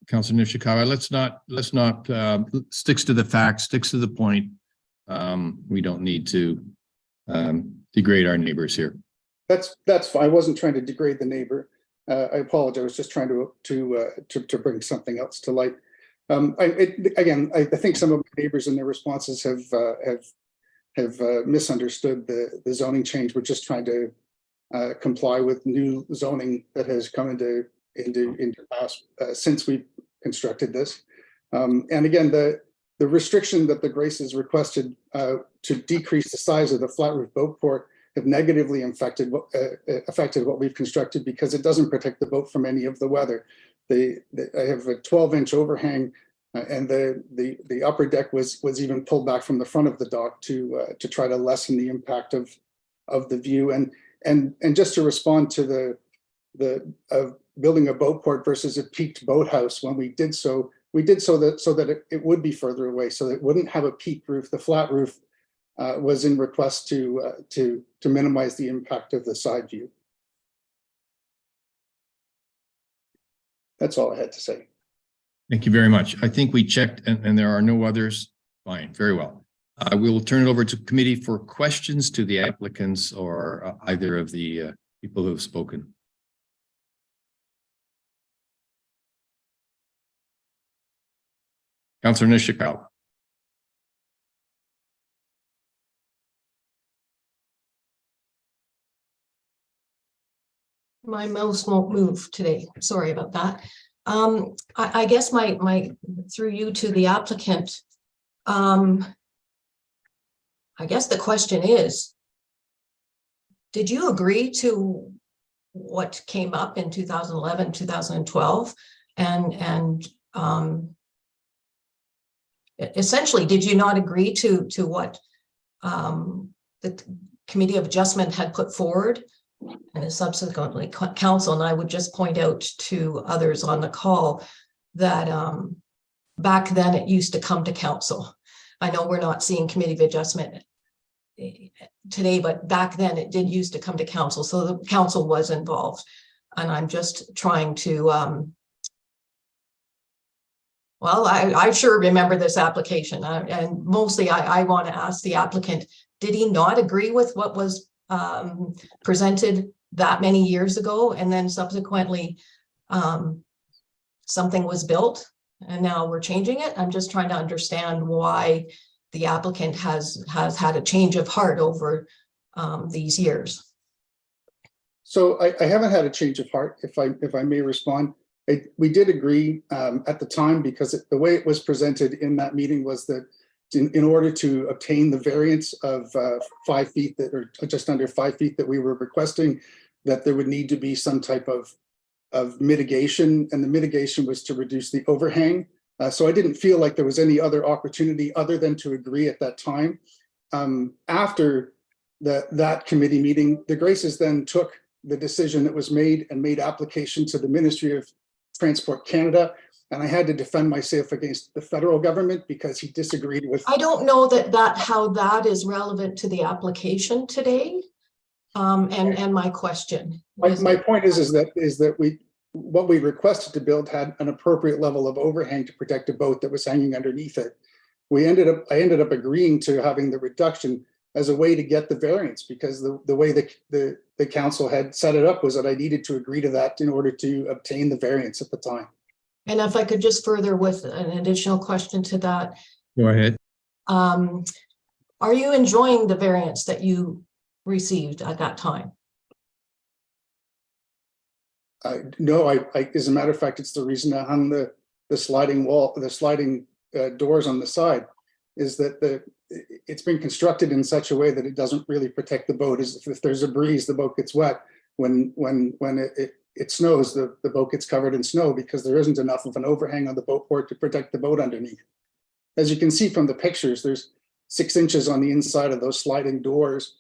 Councilor Nishikawa. Let's not sticks to the facts, sticks to the point. We don't need to degrade our neighbors here. That's fine. I wasn't trying to degrade the neighbor. I apologize. I was just trying to bring something else to light. I think some of my neighbors and their responses have misunderstood the zoning change. We're just trying to comply with new zoning that has come into pass since we constructed this. And again, the restriction that the Graces requested to decrease the size of the flat roof boat port have negatively affected what we've constructed because it doesn't protect the boat from any of the weather. I have a 12-inch overhang, and the upper deck was even pulled back from the front of the dock to try to lessen the impact of the view. And just to respond to the building a boat port versus a peaked boathouse, when we did so that it would be further away, so that it wouldn't have a peaked roof. The flat roof was in request to minimize the impact of the side view. That's all I had to say. Thank you very much. I think we checked and there are no others. Fine, very well. We will turn it over to committee for questions to the applicants or either of the people who have spoken. Councilor Nishikawa. My mouse won't move today. Sorry about that. I guess my through you to the applicant. I guess the question is, did you agree to what came up in 2011, 2012? And essentially, did you not agree to what the Committee of Adjustment had put forward? And subsequently council, and I would just point out to others on the call that back then it used to come to council. I know we're not seeing Committee of Adjustment today, but back then it did used to come to council, so the council was involved. And I'm just trying to well, I sure remember this application, and mostly I want to ask the applicant, did he not agree with what was presented that many years ago, and then subsequently something was built and now we're changing it? I'm just trying to understand why the applicant has had a change of heart over these years. So I haven't had a change of heart, if I may respond. We did agree at the time, because the way it was presented in that meeting was that in order to obtain the variance of 5 feet, that or just under 5 feet that we were requesting, that there would need to be some type of mitigation, and the mitigation was to reduce the overhang. So I didn't feel like there was any other opportunity other than to agree at that time. After that committee meeting, the Graces then took the decision that was made and made application to the Ministry of Transport Canada. And I had to defend myself against the federal government because he disagreed with. I don't know how that is relevant to the application today. And my question. My point is that what we requested to build had an appropriate level of overhang to protect a boat that was hanging underneath it. I ended up agreeing to having the reduction as a way to get the variance, because the way the council had set it up was that I needed to agree to that in order to obtain the variance at the time. And if I could just further with an additional question to that. Go ahead. Are you enjoying the variance that you received at that time? No, as a matter of fact, it's the reason I hung the sliding wall, the sliding doors on the side, is that it's been constructed in such a way that it doesn't really protect the boat. If there's a breeze, the boat gets wet. When it snows, the boat gets covered in snow because there isn't enough of an overhang on the boat port to protect the boat underneath. As you can see from the pictures, there's 6 inches on the inside of those sliding doors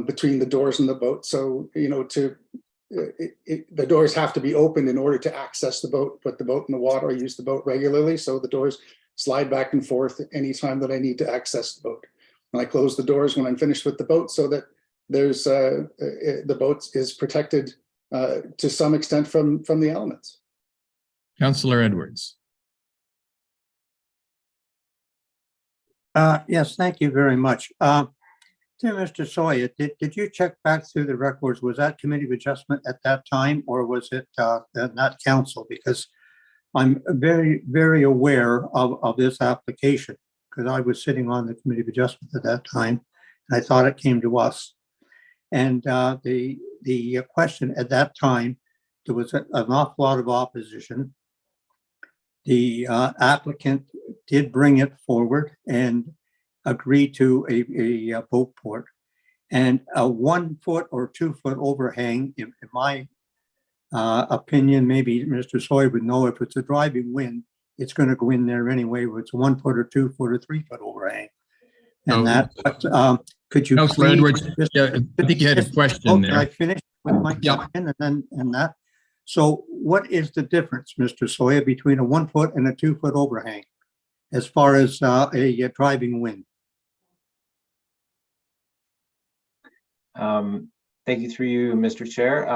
between the doors and the boat. So, you know, the doors have to be opened in order to access the boat, put the boat in the water, or use the boat regularly. So the doors slide back and forth anytime that I need to access the boat. And I close the doors when I'm finished with the boat so that there's the boat is protected to some extent from the elements. Councillor Edwards. Yes, thank you very much. To Mr. Sawyer, did you check back through the records? Was that committee of adjustment at that time, or was it not council? Because I'm very, very aware of this application, because I was sitting on the committee of adjustment at that time, and I thought it came to us. And the question at that time, there was an awful lot of opposition. The applicant did bring it forward and agreed to a boat port, and a 1 foot or 2 foot overhang. In my opinion, maybe Mr. Sawyer would know, if it's a driving wind, it's going to go in there anyway. Whether it's 1 foot or 2 foot or 3 foot overhang, and but could you Councillor Edwards? Yeah, I think you had a question there. Can I finish with my question and that? So what is the difference, Mr. Sawyer, between a 1 foot and a 2 foot overhang as far as a driving wind? Thank you through you, Mr. Chair.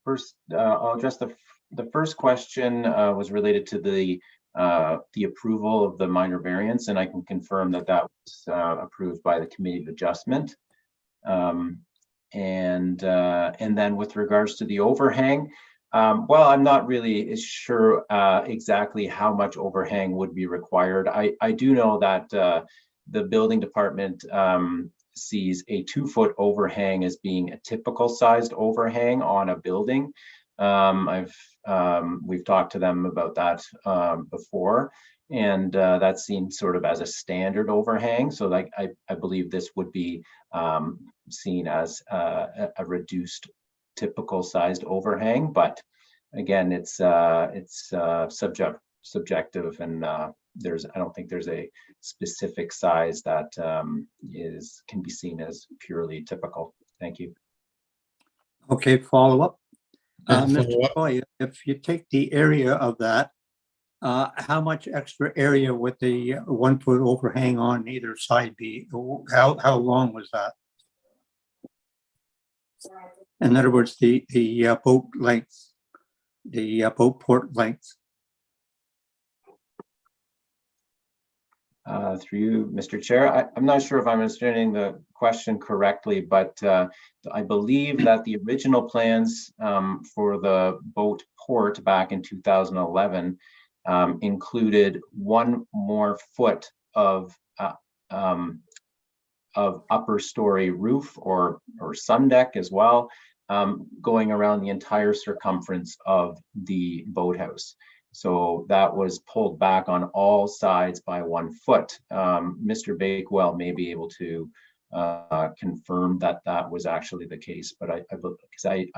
First, I'll address the first question was related to the approval of the minor variance, and I can confirm that that was approved by the Committee of Adjustment. And then with regards to the overhang, well, I'm not really sure exactly how much overhang would be required. I do know that the building department sees a 2 foot overhang as being a typical sized overhang on a building. We've talked to them about that before, and that seems sort of as a standard overhang. So like I believe this would be seen as a reduced typical sized overhang, but again, it's subjective, and I don't think there's a specific size that can be seen as purely typical. Thank you. Okay, follow up. Mr. Sawyer, if you take the area of that, how much extra area would the 1 foot overhang on either side be? How long was that? In other words, the boat length, the boat port length. Through you, Mr. Chair. I'm not sure if I'm understanding the question correctly, but I believe that the original plans for the boat port back in 2011 included 1 more foot of upper story roof or sun deck as well, going around the entire circumference of the boathouse. So that was pulled back on all sides by 1 foot. Mr. Bakewell may be able to confirm that that was actually the case, but I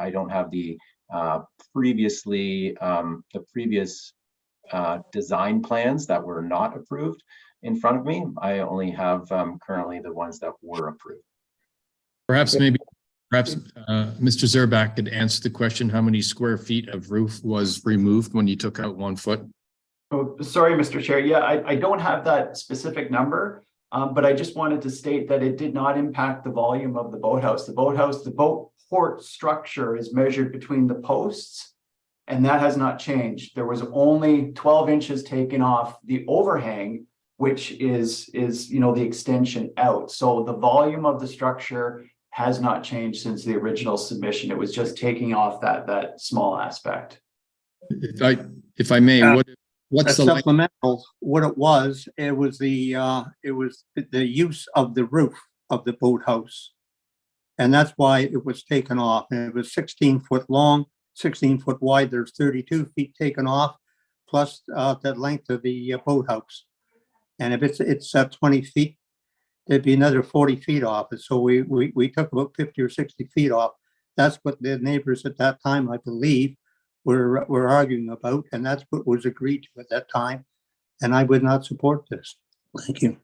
don't have the previous design plans that were not approved in front of me. I only have currently the ones that were approved. Perhaps Mr. Zurbach could answer the question, how many square feet of roof was removed when you took out 1 foot? Oh, sorry, Mr. Chair. Yeah, I don't have that specific number, but I just wanted to state that it did not impact the volume of the boathouse. The boat port structure is measured between the posts, and that has not changed. There was only 12 inches taken off the overhang, which is the extension out. So the volume of the structure has not changed since the original submission. It was just taking off that small aspect. If I may, what's the supplemental? What it was the use of the roof of the boathouse, and that's why it was taken off. And it was 16 foot long, 16 foot wide. There's 32 feet taken off, plus the length of the boathouse. And if it's 20 feet, there'd be another 40 feet off it. So we took about 50 or 60 feet off. That's what the neighbors at that time, I believe, were arguing about, and that's what was agreed to at that time. And I would not support this. Thank you.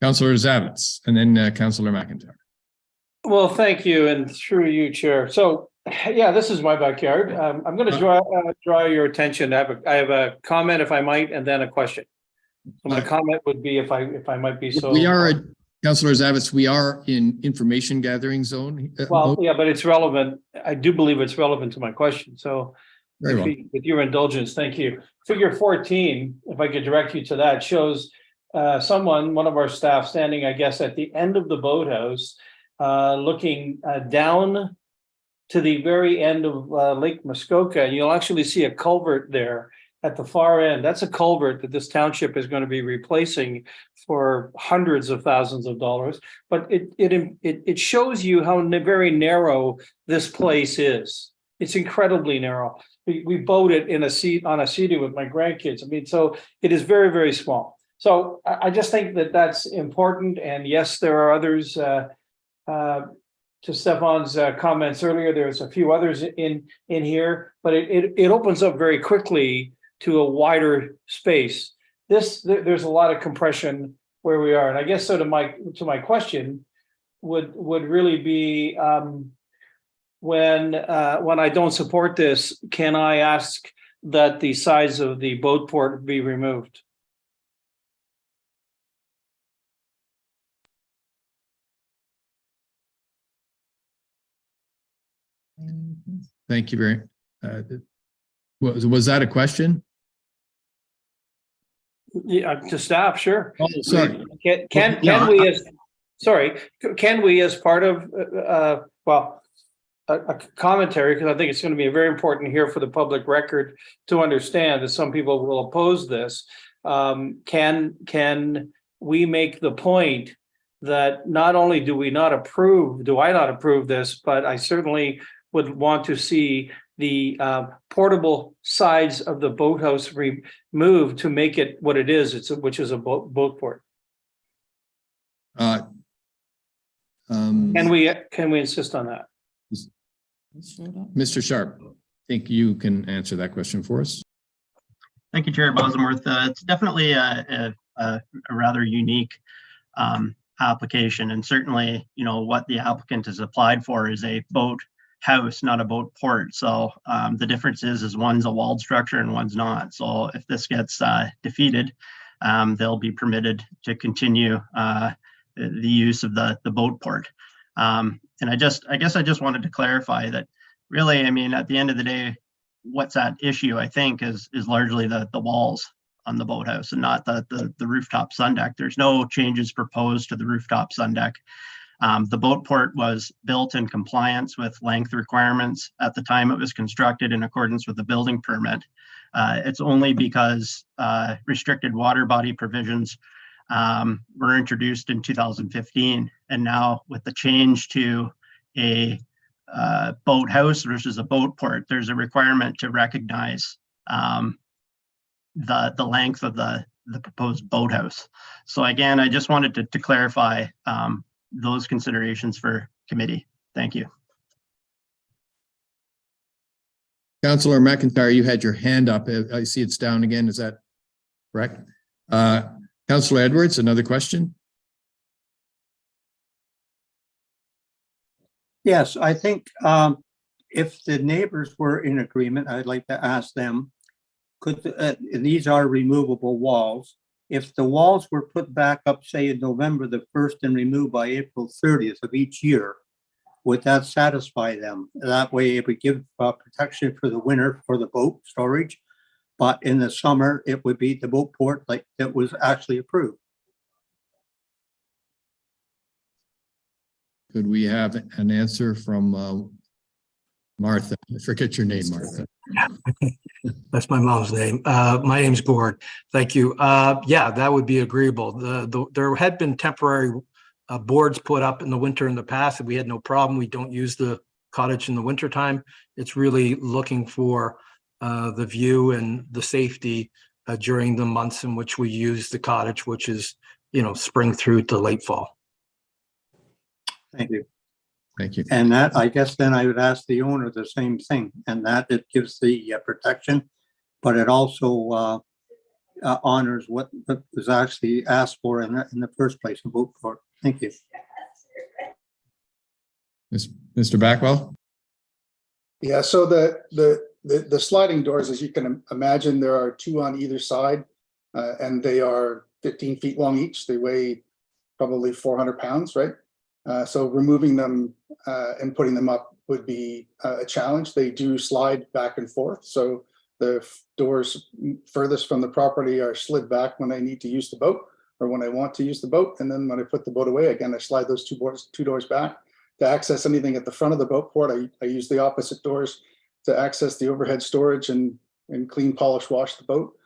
Councillor Zavitz, and then Councillor McIntyre. Well, thank you, and through you, Chair. So, yeah, this is my backyard. I'm going to draw your attention. I have a comment, if I might, and then a question. So my comment would be, if I might be so. Councillor Zavitz, we are in information gathering zone. Well, yeah, but it's relevant. I do believe it's relevant to my question. So Very well. with your indulgence, thank you. Figure 14, if I could direct you to that, shows one of our staff standing, I guess, at the end of the boathouse, looking down to the very end of Lake Muskoka. And you'll actually see a culvert there at the far end. That's a culvert that this township is going to be replacing for hundreds of thousands of dollars. But it shows you how very narrow this place is. It's incredibly narrow. We boated on a sea with my grandkids. I mean, so it is very, very small. So I just think that that's important. And yes, there are others. To Stefan's comments earlier, there's a few others in here, but it opens up very quickly to a wider space. There's a lot of compression where we are, and I guess so. To my question would really be when I don't support this, can I ask that the size of the boat port be removed? Thank you very was that a question? Yeah, to staff, sure. Oh, sorry. Can we as part of a commentary, because I think it's going to be very important here for the public record to understand that some people will oppose this. Can we make the point that not only do I not approve this, but I certainly would want to see the portable sides of the boathouse removed to make it what it is, which is a boat port. Can we insist on that? Mr. Sharp, I think you can answer that question for us. Thank you, Chair Bosworth. It's definitely a rather unique application, and certainly, what the applicant has applied for is a boat house, not a boat port. So the difference is one's a walled structure and one's not. So if this gets defeated, they'll be permitted to continue the use of the boat port. And I guess I just wanted to clarify that really, I mean, at the end of the day, what's at issue, I think, is largely the walls on the boathouse and not the rooftop sun deck. There's no changes proposed to the rooftop sun deck. The boat port was built in compliance with length requirements at the time it was constructed in accordance with the building permit. It's only because restricted water body provisions were introduced in 2015. And now with the change to a boathouse versus a boat port, there's a requirement to recognize the length of the proposed boathouse. So again, I just wanted to clarify those considerations for committee. Thank you. Councillor McIntyre, you had your hand up. I see it's down again. Is that correct? Councillor Edwards, another question? Yes, I think if the neighbors were in agreement, I'd like to ask them, and these are removable walls, if the walls were put back up, say in November the 1st and removed by April 30th of each year, would that satisfy them? That way it would give protection for the winter for the boat storage, but in the summer it would be the boat port like that was actually approved. Could we have an answer from Martha? I forget your name, Martha. That's my mom's name. My name's Gord. Thank you. Yeah, that would be agreeable. There had been temporary boards put up in the winter in the past, and we had no problem. We don't use the cottage in the wintertime. It's really looking for the view and the safety during the months in which we use the cottage, which is, spring through to late fall. Thank you. Thank you. And that, I guess then I would ask the owner the same thing, and that it gives the protection, but it also honors what was actually asked for in the first place in boat port. Thank you. Mr. Backwell? Yeah, so the sliding doors, as you can imagine, there are two on either side, and they are 15 feet long each. They weigh probably 400 pounds, right? So removing them and putting them up would be a challenge. They do slide back and forth. So the doors furthest from the property are slid back when I need to use the boat or when I want to use the boat. And then when I put the boat away, again, I slide those two doors back. To access anything at the front of the boat port, I use the opposite doors to access the overhead storage and clean, polish, wash the boat.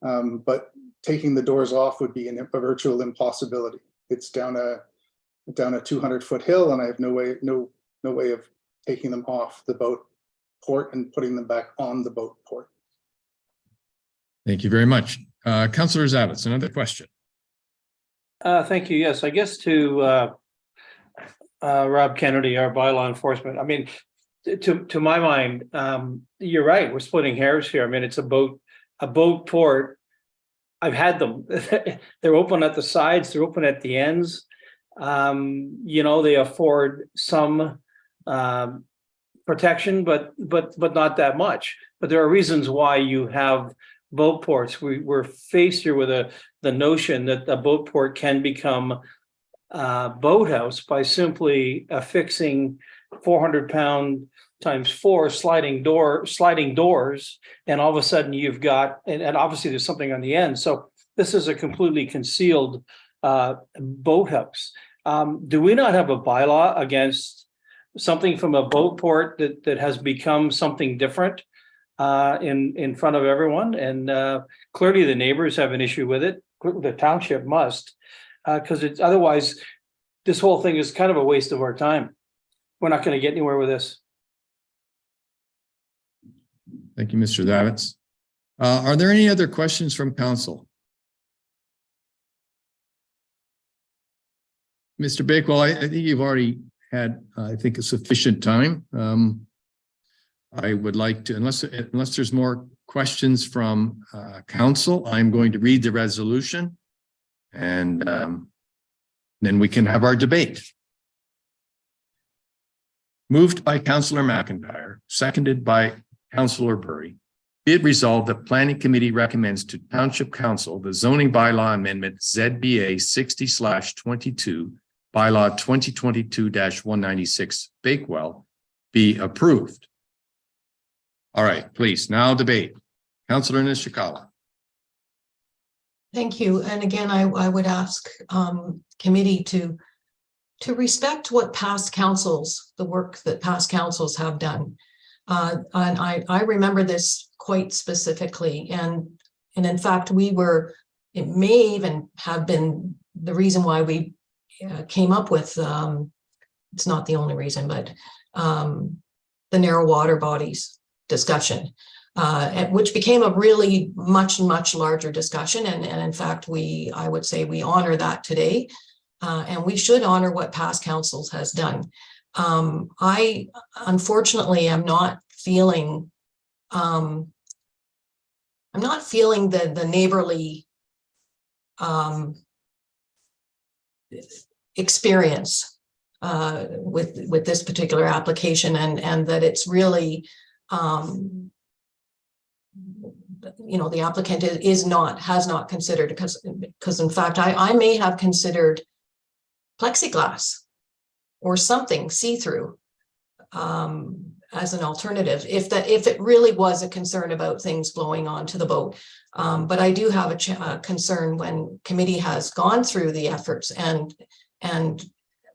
But taking the doors off would be a virtual impossibility. It's down a 200-foot hill, and I have no way of taking them off the boat port and putting them back on the boat port. Thank you very much. Councillor Zavitz, another question. Thank you. Yes, I guess to Rob Kennedy, our bylaw enforcement. I mean, to my mind, you're right. We're splitting hairs here. I mean, it's a boat port. I've had them. They're open at the sides. They're open at the ends. You know, they afford some protection, but not that much. But there are reasons why you have boat ports. We're faced here with the notion that a boat port can become boathouse by simply affixing 400-pound times 4 sliding doors, and all of a sudden you've got, and obviously there's something on the end. So this is a completely concealed boathouse. Do we not have a bylaw against something from a boat port that has become something different in front of everyone? And clearly the neighbors have an issue with it. The township must, because it's otherwise this whole thing is kind of a waste of our time. We're not going to get anywhere with this. Thank you, Mr. Zavitz. Are there any other questions from council? Mr. Bakewell, I think you've already had, I think, a sufficient time. I would like to, unless there's more questions from council, I'm going to read the resolution, and then we can have our debate. Moved by Councillor McIntyre, seconded by Councillor Burry. Be it resolved that Planning Committee recommends to Township Council the zoning bylaw amendment ZBA 60/22, bylaw 2022-196 Bakewell be approved. All right, please, now debate. Councillor Nishikawa. Thank you. And again, I would ask committee to respect what past councils, the work that past councils have done. And I remember this quite specifically. And in fact, it may even have been the reason why we came up with, it's not the only reason, but the narrow water bodies discussion, which became a really much larger discussion. And in fact, I would say we honor that today. And we should honor what past councils has done. I unfortunately am not feeling, I'm not feeling the neighborly experience with this particular application, and that it's really, you know, the applicant has not considered, because in fact I may have considered plexiglass or something see-through as an alternative if it really was a concern about things blowing onto the boat. But I do have a concern when committee has gone through the efforts and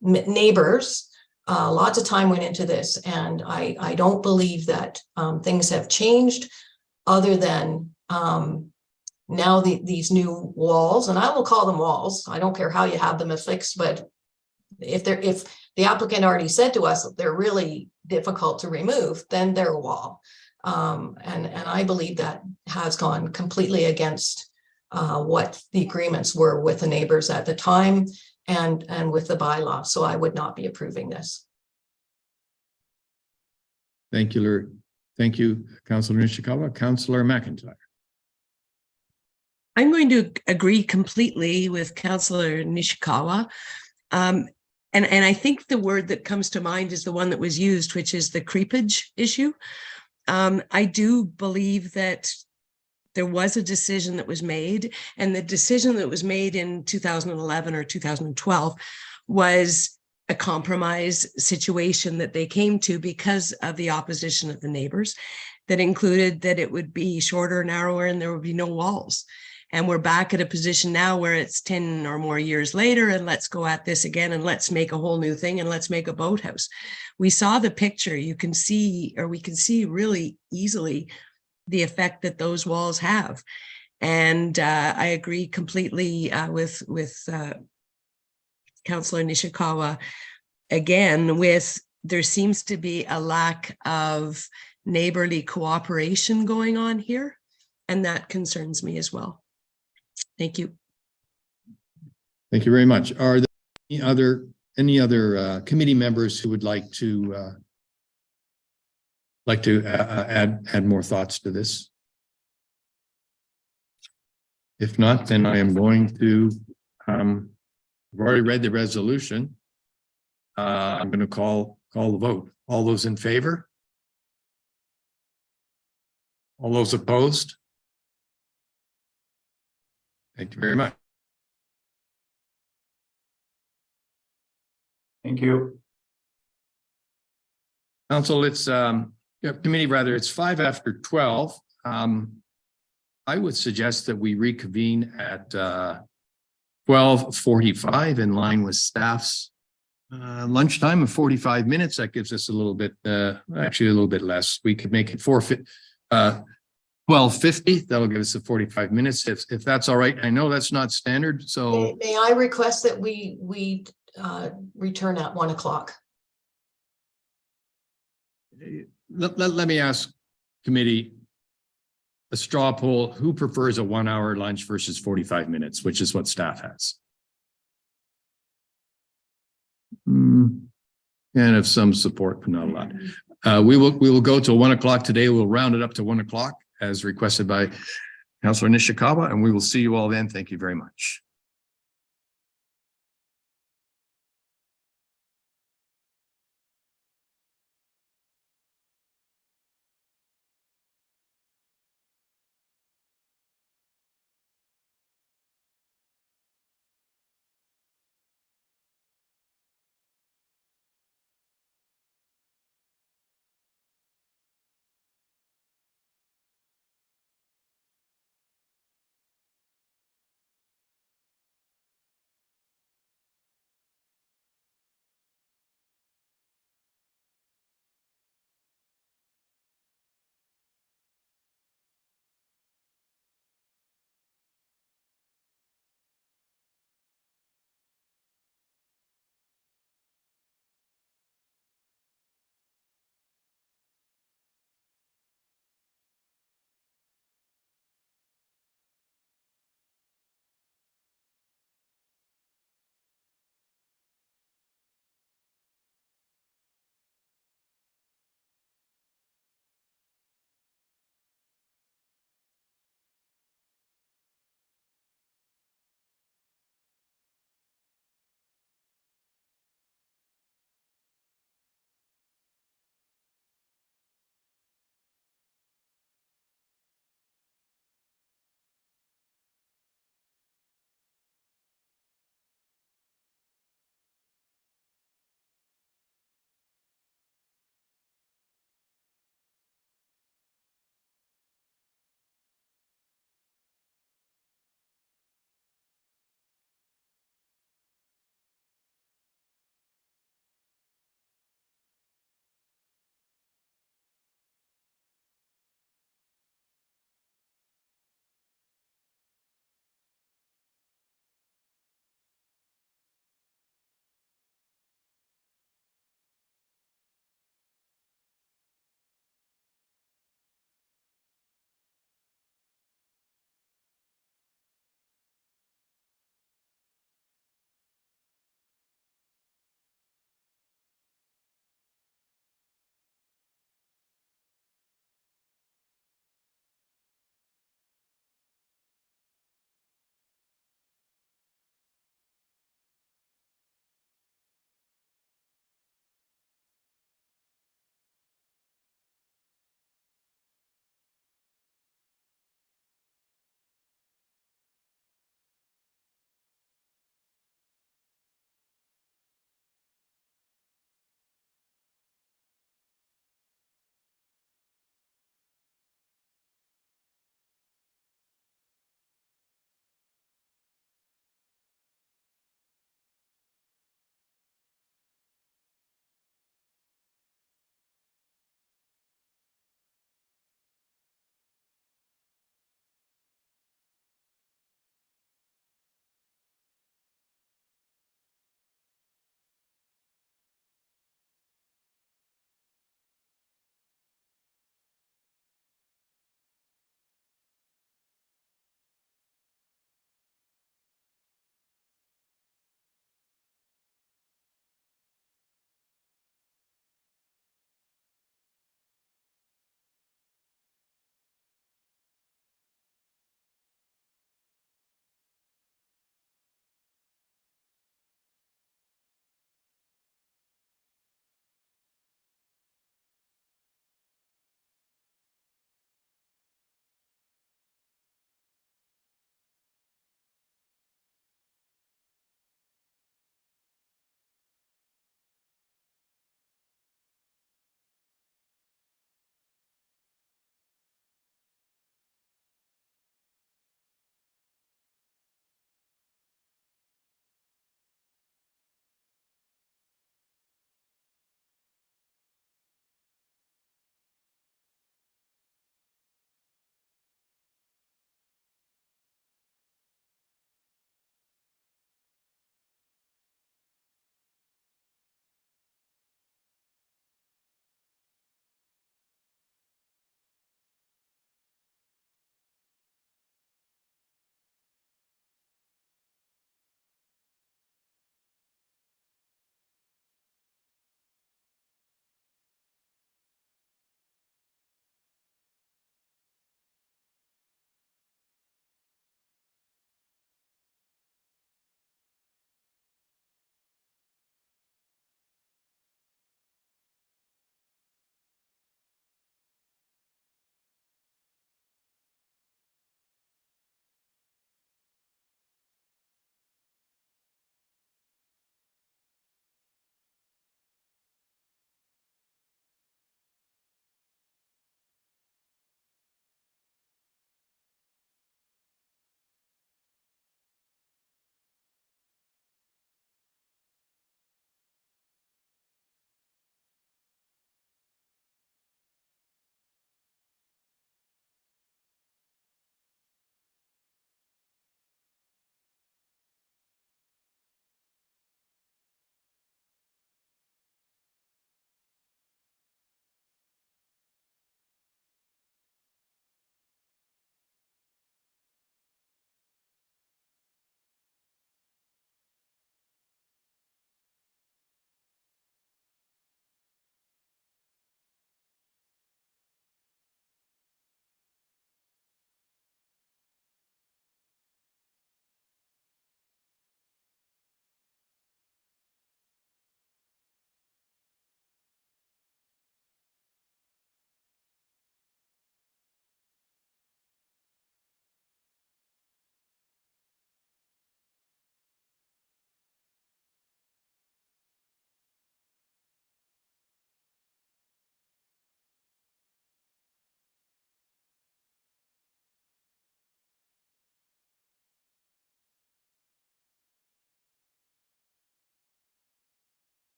neighbors, lots of time went into this, and I don't believe that things have changed other than now these new walls, and I will call them walls. I don't care how you have them affixed, but if the applicant already said to us that they're really difficult to remove, then they're a wall. And I believe that has gone completely against what the agreements were with the neighbors at the time and with the bylaw. So I would not be approving this. Thank you, Councillor Nishikawa. Councillor McIntyre. I'm going to agree completely with Councillor Nishikawa. And I think the word that comes to mind is the one that was used, which is the creepage issue. I do believe that There was a decision that was made, and the decision that was made in 2011 or 2012 was a compromise situation that they came to because of the opposition of the neighbors, that included that it would be shorter, narrower, and there would be no walls. And we're back at a position now where it's 10 or more years later, and let's go at this again, and let's make a whole new thing, and let's make a boathouse. We saw the picture. You can see, or we can see really easily, the effect that those walls have. And I agree completely with Councillor Nishikawa, again, with there seems to be a lack of neighborly cooperation going on here, and that concerns me as well. Thank you. Thank you very much. Are there any other committee members who would like to add more thoughts to this? If not, then I am going to, I've already read the resolution. I'm going to call the vote. All those in favor? All those opposed? Thank you very much. Thank you. Council, it's committee rather, it's 5 after 12. I would suggest that we reconvene at 12:45 in line with staff's lunchtime of 45 minutes. That gives us a little bit, actually a little bit less. We could make it 12:50. That'll give us a 45 minutes if that's all right. I know that's not standard, so. May I request that we return at 1 o'clock? Let me ask committee a straw poll. Who prefers a 1 hour lunch versus 45 minutes, which is what staff has? And if some support, but not a lot. We will go to 1 o'clock today. We'll round it up to 1 o'clock as requested by Councillor Nishikawa, and we will see you all then. Thank you very much.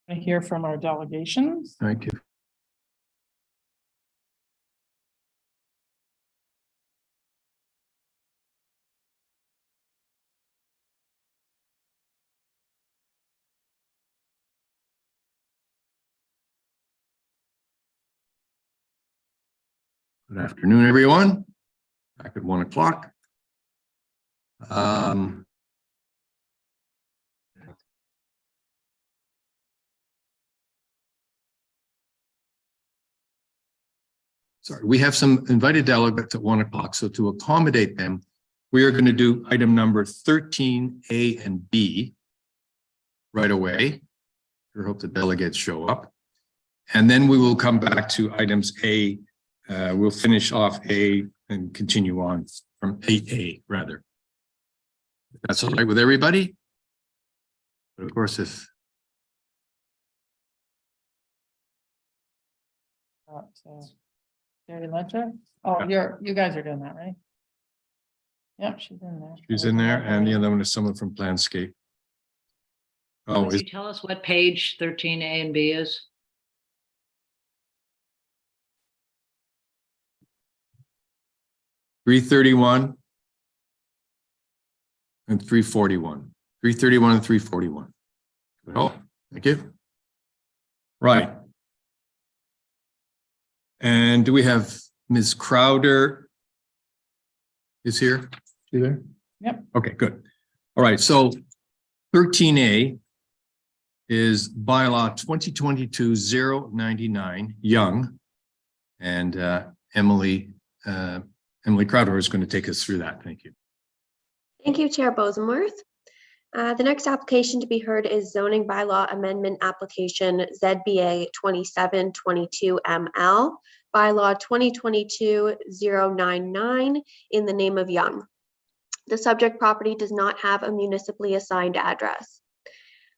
I hear from our delegations. Thank you. Good afternoon, everyone. Back at 1 o'clock. Sorry, we have some invited delegates at 1 o'clock. So to accommodate them, we are going to do item number 13A and B right away. I hope the delegates show up. And then we will come back to items A. We'll finish off A and continue on from 8A rather. If that's all right with everybody. But of course, if So, Jerry Ledger. Oh, you guys are doing that, right? Yep, she's in there. she's in there, and the other one is someone from Planscape. Oh, Could you tell us what page 13A and B is? $331 and $341. $331 and $341. Oh, thank you. Right. And do we have Ms. Crowder is here? You there? Yep. Okay, good. All right, so 13A is bylaw 2022-099 Young, and Emily Crowder is going to take us through that. Thank you. Thank you, Chair Bosenworth. The next application to be heard is zoning bylaw amendment application ZBA 2722ML, bylaw 2022-099 in the name of Young. The subject property does not have a municipally assigned address.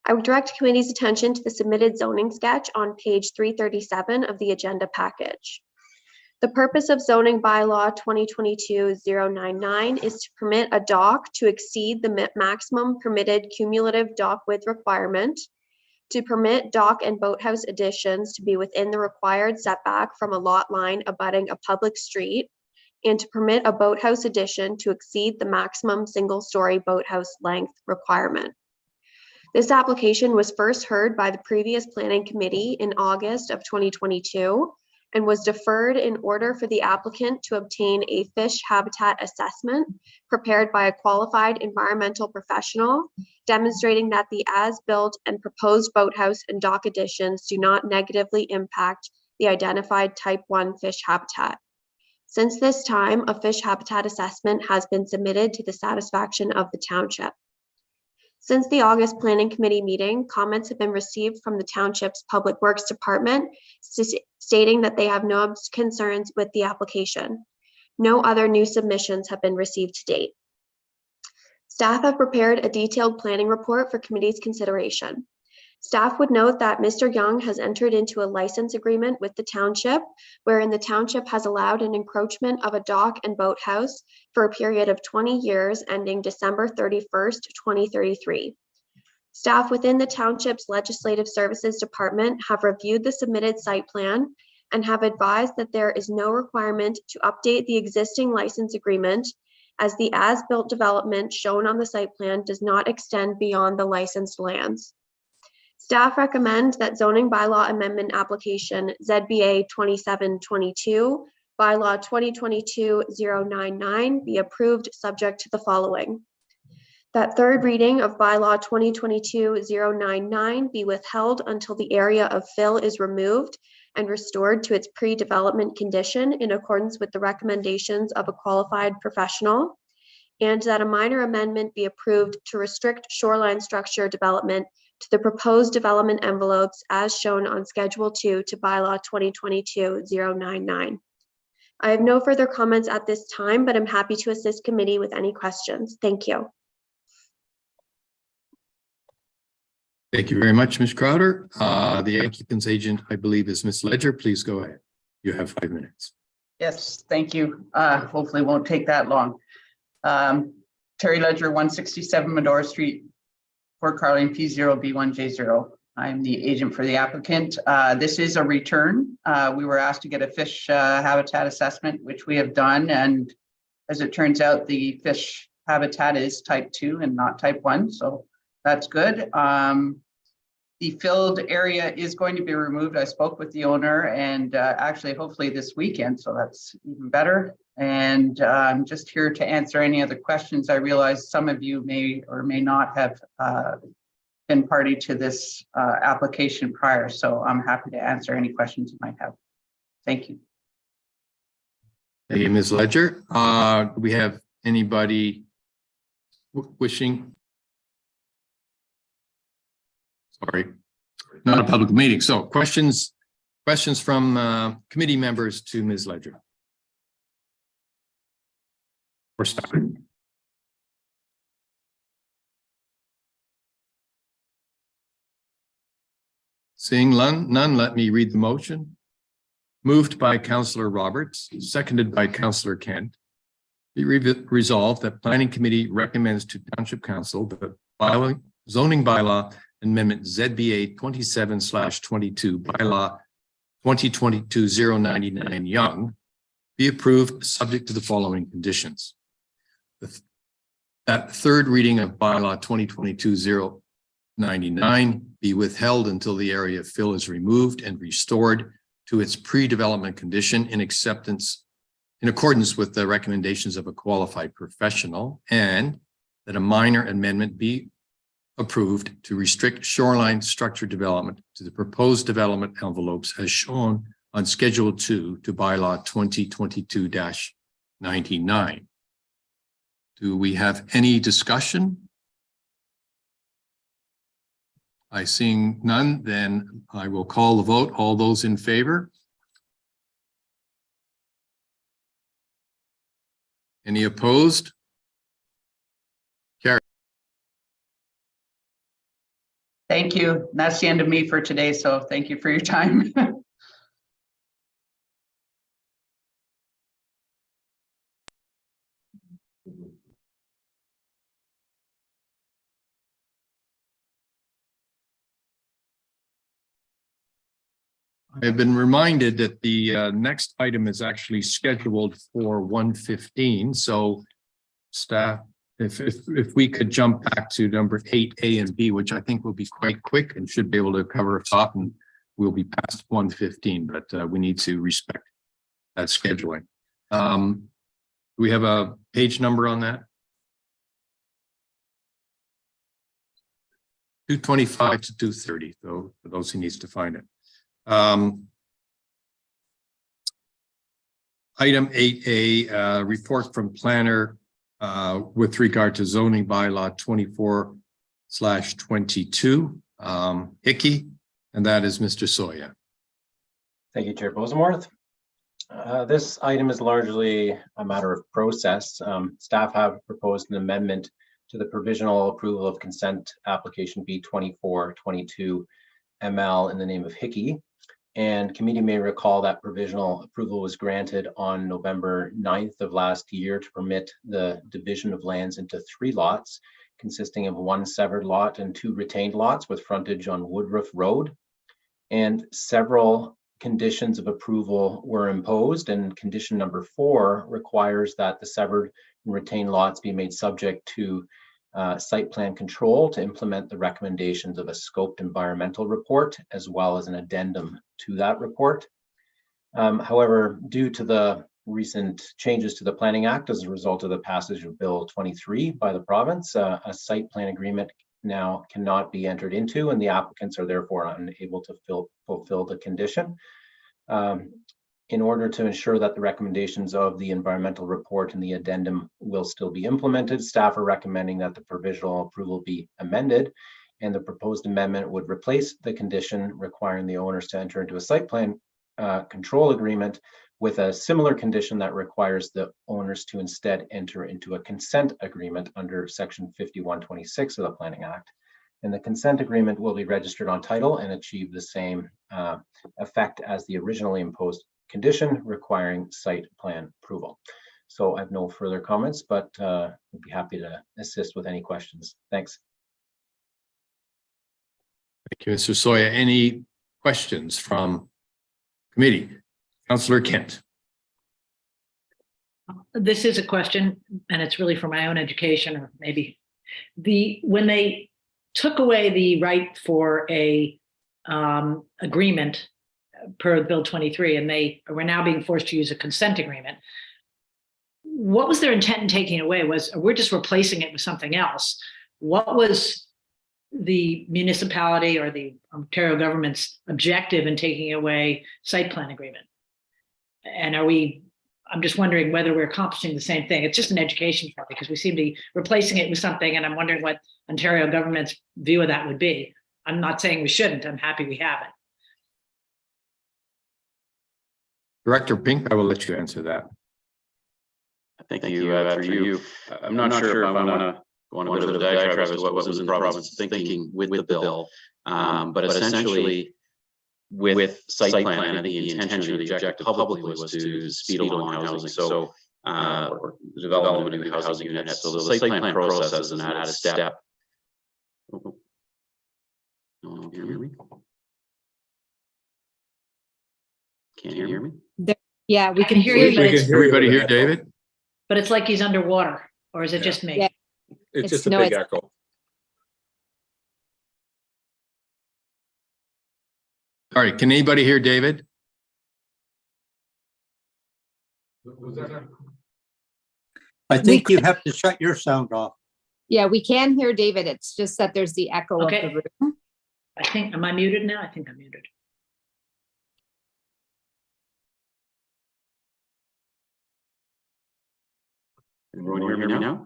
I would direct committee's attention to the submitted zoning sketch on page 337 of the agenda package. The purpose of zoning bylaw 2022-099 is to permit a dock to exceed the maximum permitted cumulative dock width requirement, to permit dock and boathouse additions to be within the required setback from a lot line abutting a public street, and to permit a boathouse addition to exceed the maximum single-story boathouse length requirement. This application was first heard by the previous planning committee in August of 2022 and was deferred in order for the applicant to obtain a fish habitat assessment prepared by a qualified environmental professional, demonstrating that the as-built and proposed boathouse and dock additions do not negatively impact the identified type 1 fish habitat. Since this time, a fish habitat assessment has been submitted to the satisfaction of the township. Since the August Planning Committee meeting, comments have been received from the Township's Public Works Department stating that they have no concerns with the application. No other new submissions have been received to date. Staff have prepared a detailed planning report for committee's consideration. Staff would note that Mr. Young has entered into a license agreement with the township, wherein the township has allowed an encroachment of a dock and boathouse for a period of 20 years ending December 31st, 2033. Staff within the township's Legislative Services Department have reviewed the submitted site plan and have advised that there is no requirement to update the existing license agreement, as the as-built development shown on the site plan does not extend beyond the licensed lands. Staff recommend that zoning bylaw amendment application ZBA 2722, bylaw 2022-099 be approved subject to the following. That third reading of bylaw 2022-099 be withheld until the area of fill is removed and restored to its pre-development condition in accordance with the recommendations of a qualified professional, and that a minor amendment be approved to restrict shoreline structure development to the proposed development envelopes as shown on Schedule 2 to bylaw 2022-099. I have no further comments at this time, but I'm happy to assist committee with any questions. Thank you. Thank you very much, Ms. Crowder. The applicant's agent, I believe, is Ms. Ledger. Please go ahead. You have 5 minutes. Yes, thank you. Hopefully it won't take that long. Terry Ledger, 167 Medora Street, Port Carling, P0B1J0. I'm the agent for the applicant. This is a return. We were asked to get a fish habitat assessment, which we have done. And as it turns out, the fish habitat is type 2 and not type 1. So that's good. The filled area is going to be removed. I spoke with the owner and actually hopefully this weekend. So that's even better. And I'm just here to answer any other questions. I realize some of you may or may not have been party to this application prior, so I'm happy to answer any questions you might have. Thank you. Thank you, Ms. Ledger. Do we have anybody wishing? Sorry, not a public meeting. So questions from committee members to Ms. Ledger. Or staff. Seeing none, let me read the motion. Moved by Councillor Roberts, seconded by Councillor Kent. Be resolved that Planning Committee recommends to Township Council the zoning bylaw amendment ZBA 27/22 bylaw 2022-099 Young be approved subject to the following conditions. That third reading of bylaw 2022-099 be withheld until the area of fill is removed and restored to its pre-development condition in accordance with the recommendations of a qualified professional, and that a minor amendment be approved to restrict shoreline structure development to the proposed development envelopes as shown on Schedule 2 to bylaw 2022-99. Do we have any discussion? I seeing none, then I will call the vote. All those in favor? Any opposed? Carry. Thank you. That's the end of me for today. So thank you for your time. I've been reminded that the next item is actually scheduled for 1:15. So staff, if we could jump back to number 8A and B, which I think will be quite quick and should be able to cover a top, and we'll be past 1:15, but we need to respect that scheduling. Do we have a page number on that? 225 to 230, though, for those who needs to find it. Item 8A, report from planner with regard to zoning bylaw 24/22, Hickey, and that is Mr. Soya. Thank you, Chair Bosenworth. This item is largely a matter of process. Staff have proposed an amendment to the provisional approval of consent application B2422 ML in the name of Hickey. And committee may recall that provisional approval was granted on November 9th of last year to permit the division of lands into 3 lots, consisting of 1 severed lot and 2 retained lots with frontage on Woodruff Road. And several conditions of approval were imposed, and condition number 4 requires that the severed and retained lots be made subject to site plan control to implement the recommendations of a scoped environmental report, as well as an addendum to that report. However, due to the recent changes to the Planning Act as a result of the passage of Bill 23 by the province, a site plan agreement now cannot be entered into, and the applicants are therefore unable to fulfill the condition. In order to ensure that the recommendations of the environmental report and the addendum will still be implemented, staff are recommending that the provisional approval be amended, and the proposed amendment would replace the condition requiring the owners to enter into a site plan control agreement with a similar condition that requires the owners to instead enter into a consent agreement under section 5126 of the Planning Act. And the consent agreement will be registered on title and achieve the same effect as the originally imposed condition requiring site plan approval. So I have no further comments, but would be happy to assist with any questions. Thanks. Thank you, Mr. Soya. Any questions from committee? Councillor Kent. This is a question, and it's really for my own education, or maybe when they took away the right for a agreement per Bill 23, and they were now being forced to use a consent agreement. What was their intent in taking it away? We're just replacing it with something else. What was the municipality or the Ontario government's objective in taking away site plan agreement? And I'm just wondering whether we're accomplishing the same thing. It's just an education for me because we seem to be replacing it with something, and I'm wondering what Ontario government's view of that would be. I'm not saying we shouldn't. I'm happy we have it. Director Pink, I will let you answer that. Thank you. Through you. I'm not sure if I want to go on a bit of a diatribe as to what was in the province's thinking with the bill, but essentially with site plan, I think the intention of the objective publicly was to speed along housing. So or the development of new housing units. So the site plan process is an added step. No, hear me? Can't you hear me? Yeah, we can hear you. Everybody hear David? But it's like he's underwater, or is it just me? Yeah. It's just a big echo. All right, can anybody hear David? I think you have to shut your sound off. Yeah, we can hear David. It's just that there's the echo of the room. Am I muted now? I think I'm muted. Everyone hear me now?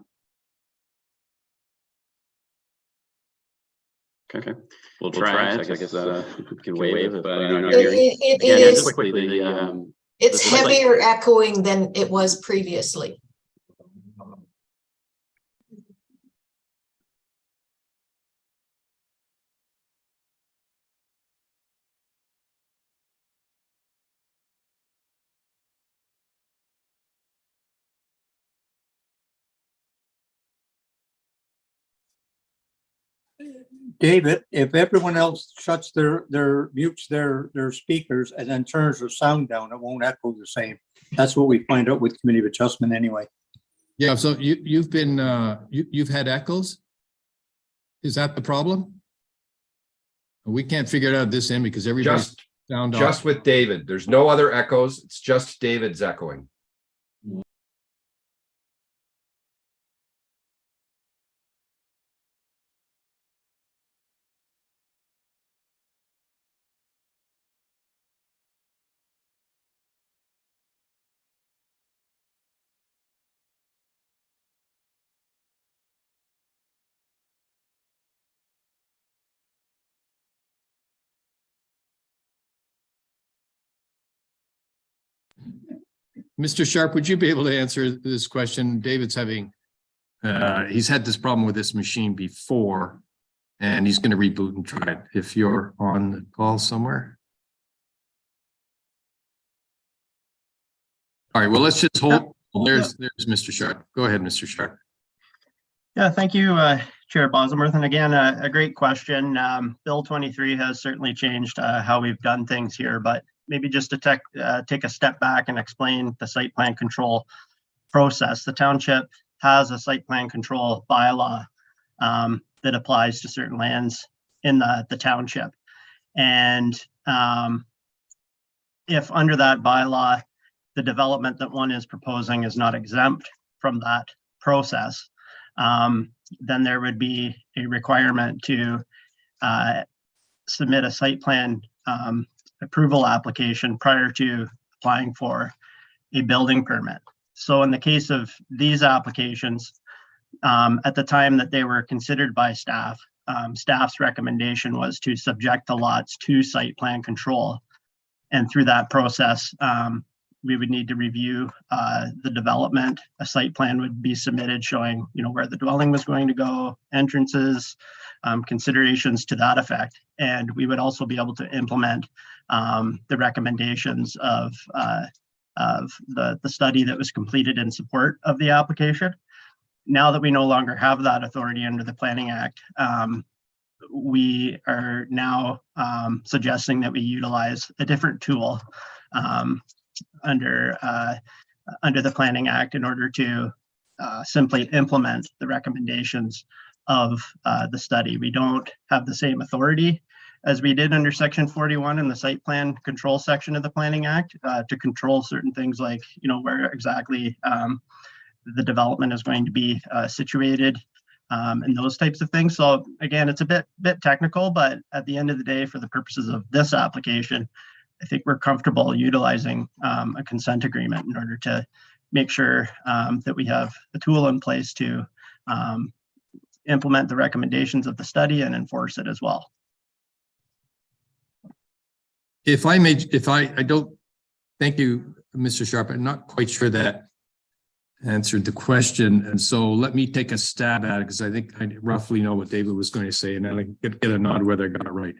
Okay, we'll try it. I guess we can wave it, but I'm not hearing. It is. Just quickly, It's heavier echoing than it was previously. David, if everyone else shuts mutes their speakers and then turns their sound down, it won't echo the same. That's what we find out with committee of adjustment anyway. Yeah, so you've been you've had echoes? Is that the problem? We can't figure it out this end because everybody's sound off. Just with David. There's no other echoes. It's just David's echoing. Mr. Sharp, would you be able to answer this question? David's having, he's had this problem with this machine before, and he's going to reboot and try it if you're on the call somewhere. All right, well, let's just hold. There's Mr. Sharp. Go ahead, Mr. Sharp. Yeah, thank you, Chair Bosworth. And again, a great question. Bill 23 has certainly changed how we've done things here, but maybe just to take a step back and explain the site plan control process. The township has a site plan control bylaw that applies to certain lands in the township. And if under that bylaw, the development that one is proposing is not exempt from that process, then there would be a requirement to submit a site plan approval application prior to applying for a building permit. So in the case of these applications, at the time that they were considered by staff, staff's recommendation was to subject the lots to site plan control. And through that process, we would need to review the development. A site plan would be submitted showing, where the dwelling was going to go, entrances, considerations to that effect. And we would also be able to implement the recommendations of the study that was completed in support of the application. Now that we no longer have that authority under the Planning Act, we are now suggesting that we utilize a different tool under the Planning Act in order to simply implement the recommendations of the study. We don't have the same authority as we did under Section 41 in the site plan control section of the Planning Act to control certain things like, where exactly the development is going to be situated and those types of things. So again, it's a bit technical, but at the end of the day, for the purposes of this application, I think we're comfortable utilizing a consent agreement in order to make sure that we have a tool in place to implement the recommendations of the study and enforce it as well. If I may, I don't, thank you, Mr. Sharp. I'm not quite sure that answered the question. And so let me take a stab at it because I think I roughly know what David was going to say, and then I get a nod whether I got it right.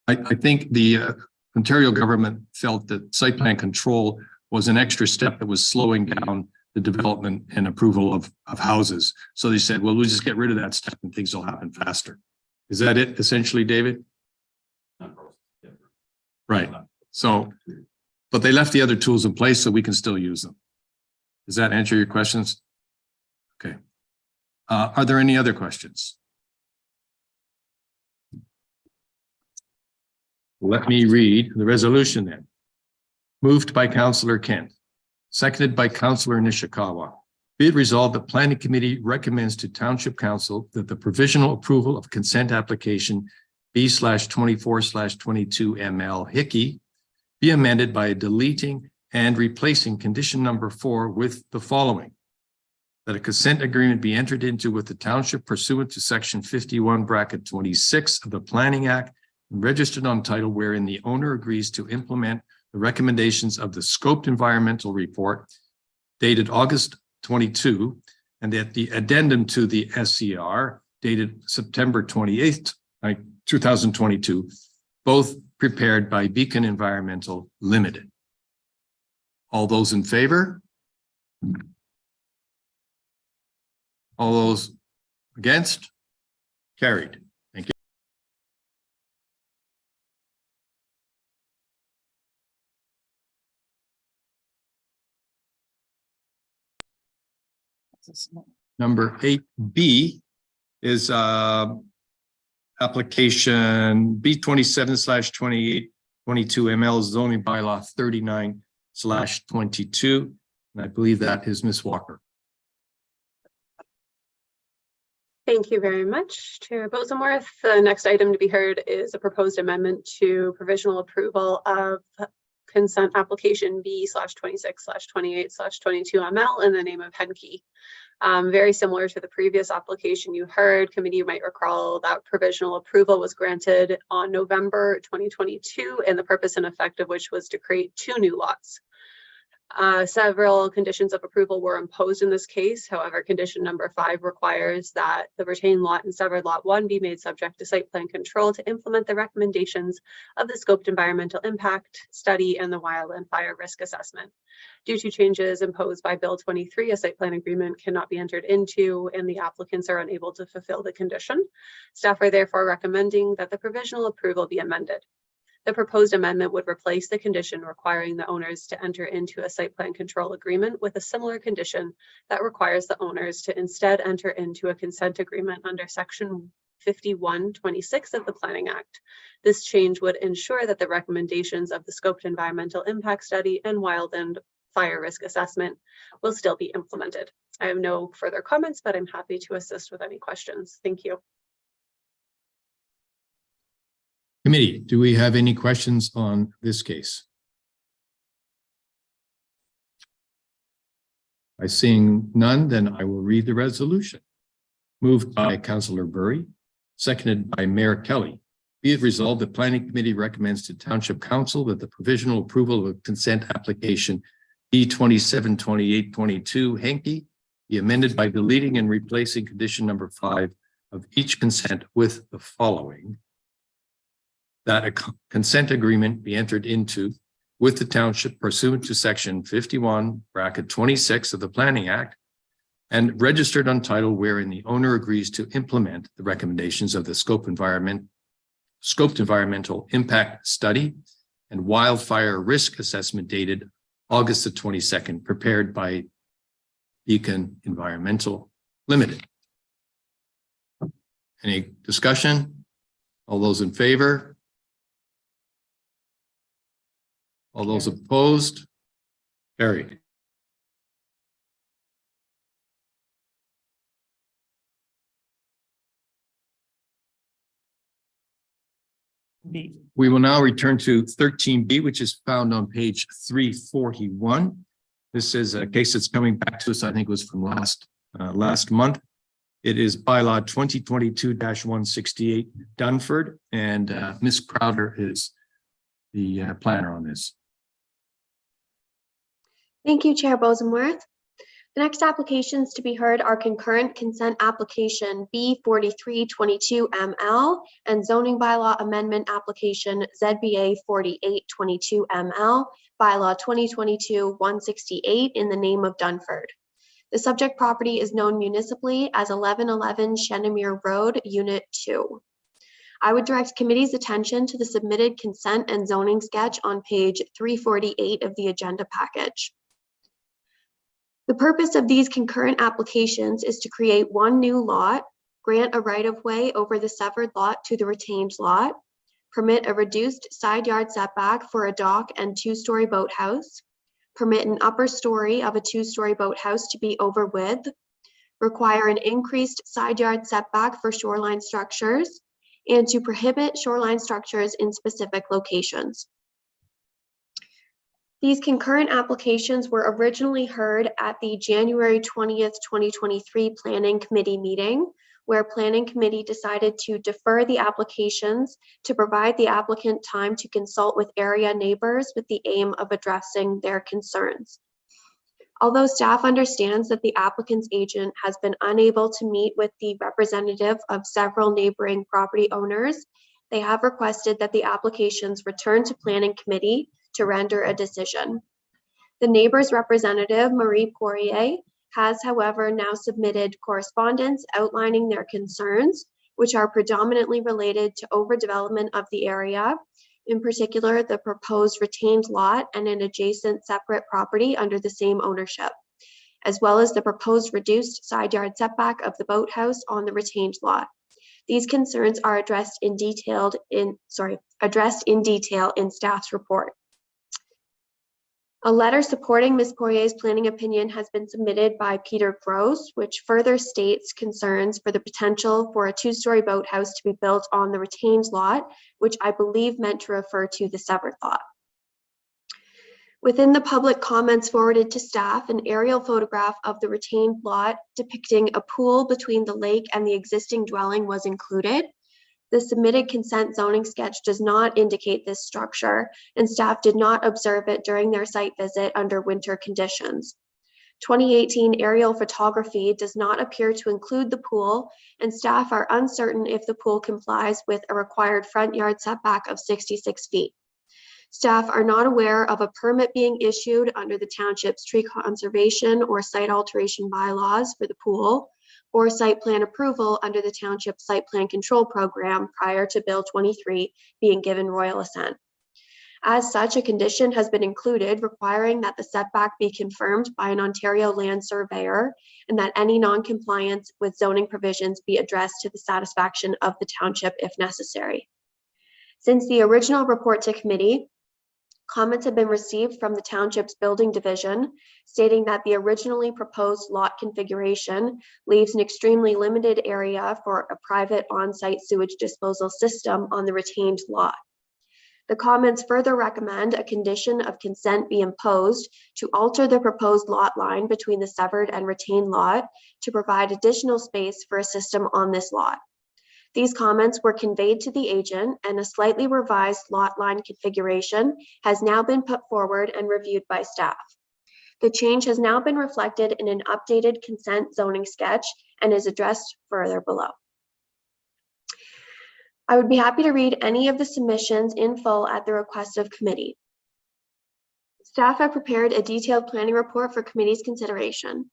I think the Ontario government felt that site plan control was an extra step that was slowing down the development and approval of houses. So they said, well, we'll just get rid of that step and things will happen faster. Is that it essentially, David? Right. So, but they left the other tools in place so we can still use them. Does that answer your questions? Okay. Are there any other questions? Let me read the resolution then. Moved by Councillor Kent, seconded by Councillor Nishikawa. Be it resolved, the Planning Committee recommends to Township Council that the provisional approval of consent application B/24/22 ML Hickey be amended by deleting and replacing condition number 4 with the following: that a consent agreement be entered into with the township pursuant to section 51(26) of the Planning Act and registered on title wherein the owner agrees to implement the recommendations of the scoped environmental report dated August 22 and that the addendum to the SCR dated September 28th, 2022, both prepared by Beacon Environmental Limited. All those in favor? All those against? Carried. Thank you. Number 8B is application B27/2822 ML zoning bylaw 39/22. And I believe that is Ms. Walker. Thank you very much, Chair Bosenworth. The next item to be heard is a proposed amendment to provisional approval of consent application B/26/28/22 ML in the name of Henke. Very similar to the previous application you heard, committee, you might recall that provisional approval was granted on November 2022, and the purpose and effect of which was to create 2 new lots. Several conditions of approval were imposed in this case. However, condition number 5 requires that the retained lot and severed lot 1 be made subject to site plan control to implement the recommendations of the scoped environmental impact study and the wildland fire risk assessment. Due to changes imposed by Bill 23, a site plan agreement cannot be entered into and the applicants are unable to fulfill the condition. Staff are therefore recommending that the provisional approval be amended. The proposed amendment would replace the condition requiring the owners to enter into a site plan control agreement with a similar condition that requires the owners to instead enter into a consent agreement under section 51(26) of the Planning Act. This change would ensure that the recommendations of the scoped environmental impact study and wildland fire risk assessment will still be implemented. I have no further comments, but I'm happy to assist with any questions. Thank you. Committee, do we have any questions on this case? By seeing none, then I will read the resolution. Moved by Councillor Burry, seconded by Mayor Kelly. Be it resolved, the Planning Committee recommends to Township Council that the provisional approval of a consent application B27/2822 Henke be amended by deleting and replacing condition number 5 of each consent with the following: that a consent agreement be entered into with the township pursuant to section 51(26) of the Planning Act and registered on title wherein the owner agrees to implement the recommendations of the scoped environmental impact study and wildfire risk assessment dated August the 22nd, prepared by Beacon Environmental Limited. Any discussion? All those in favor? All those opposed? Carried. B. We will now return to 13B, which is found on page 341. This is a case that's coming back to us, I think it was from last month. It is bylaw 2022-168 Dunford, and Ms. Crowder is the planner on this. Thank you, Chair Bosenworth. The next applications to be heard are concurrent consent application B4322ML and zoning bylaw amendment application ZBA 4822ML, bylaw 2022-168 in the name of Dunford. The subject property is known municipally as 1111 Shenamere Road, Unit 2. I would direct committee's attention to the submitted consent and zoning sketch on page 348 of the agenda package. The purpose of these concurrent applications is to create one new lot, grant a right-of-way over the severed lot to the retained lot, permit a reduced side yard setback for a dock and two-story boathouse, permit an upper story of a two-story boathouse to be over width, require an increased side yard setback for shoreline structures, and to prohibit shoreline structures in specific locations. These concurrent applications were originally heard at the January 20th, 2023 Planning Committee meeting, where Planning Committee decided to defer the applications to provide the applicant time to consult with area neighbors with the aim of addressing their concerns. Although staff understands that the applicant's agent has been unable to meet with the representative of several neighboring property owners, they have requested that the applications return to Planning Committee to render a decision. The neighbor's representative, Marie Poirier, has, however, now submitted correspondence outlining their concerns, which are predominantly related to overdevelopment of the area, in particular the proposed retained lot and an adjacent separate property under the same ownership, as well as the proposed reduced side yard setback of the boathouse on the retained lot. These concerns are addressed in detail in staff's report. A letter supporting Ms. Poirier's planning opinion has been submitted by Peter Gross, which further states concerns for the potential for a two-story boathouse to be built on the retained lot, which I believe meant to refer to the severed lot. Within the public comments forwarded to staff, an aerial photograph of the retained lot depicting a pool between the lake and the existing dwelling was included. The submitted consent zoning sketch does not indicate this structure, and staff did not observe it during their site visit under winter conditions. 2018 aerial photography does not appear to include the pool, and staff are uncertain if the pool complies with a required front yard setback of 66 feet. Staff are not aware of a permit being issued under the township's tree conservation or site alteration bylaws for the pool, or site plan approval under the township site plan control program prior to Bill 23 being given royal assent. As such, a condition has been included requiring that the setback be confirmed by an Ontario land surveyor and that any non-compliance with zoning provisions be addressed to the satisfaction of the township if necessary. Since the original report to committee, comments have been received from the township's building division stating that the originally proposed lot configuration leaves an extremely limited area for a private on-site sewage disposal system on the retained lot. The comments further recommend a condition of consent be imposed to alter the proposed lot line between the severed and retained lot to provide additional space for a system on this lot. These comments were conveyed to the agent, and a slightly revised lot line configuration has now been put forward and reviewed by staff. The change has now been reflected in an updated consent zoning sketch and is addressed further below. I would be happy to read any of the submissions in full at the request of committee. Staff have prepared a detailed planning report for committee's consideration.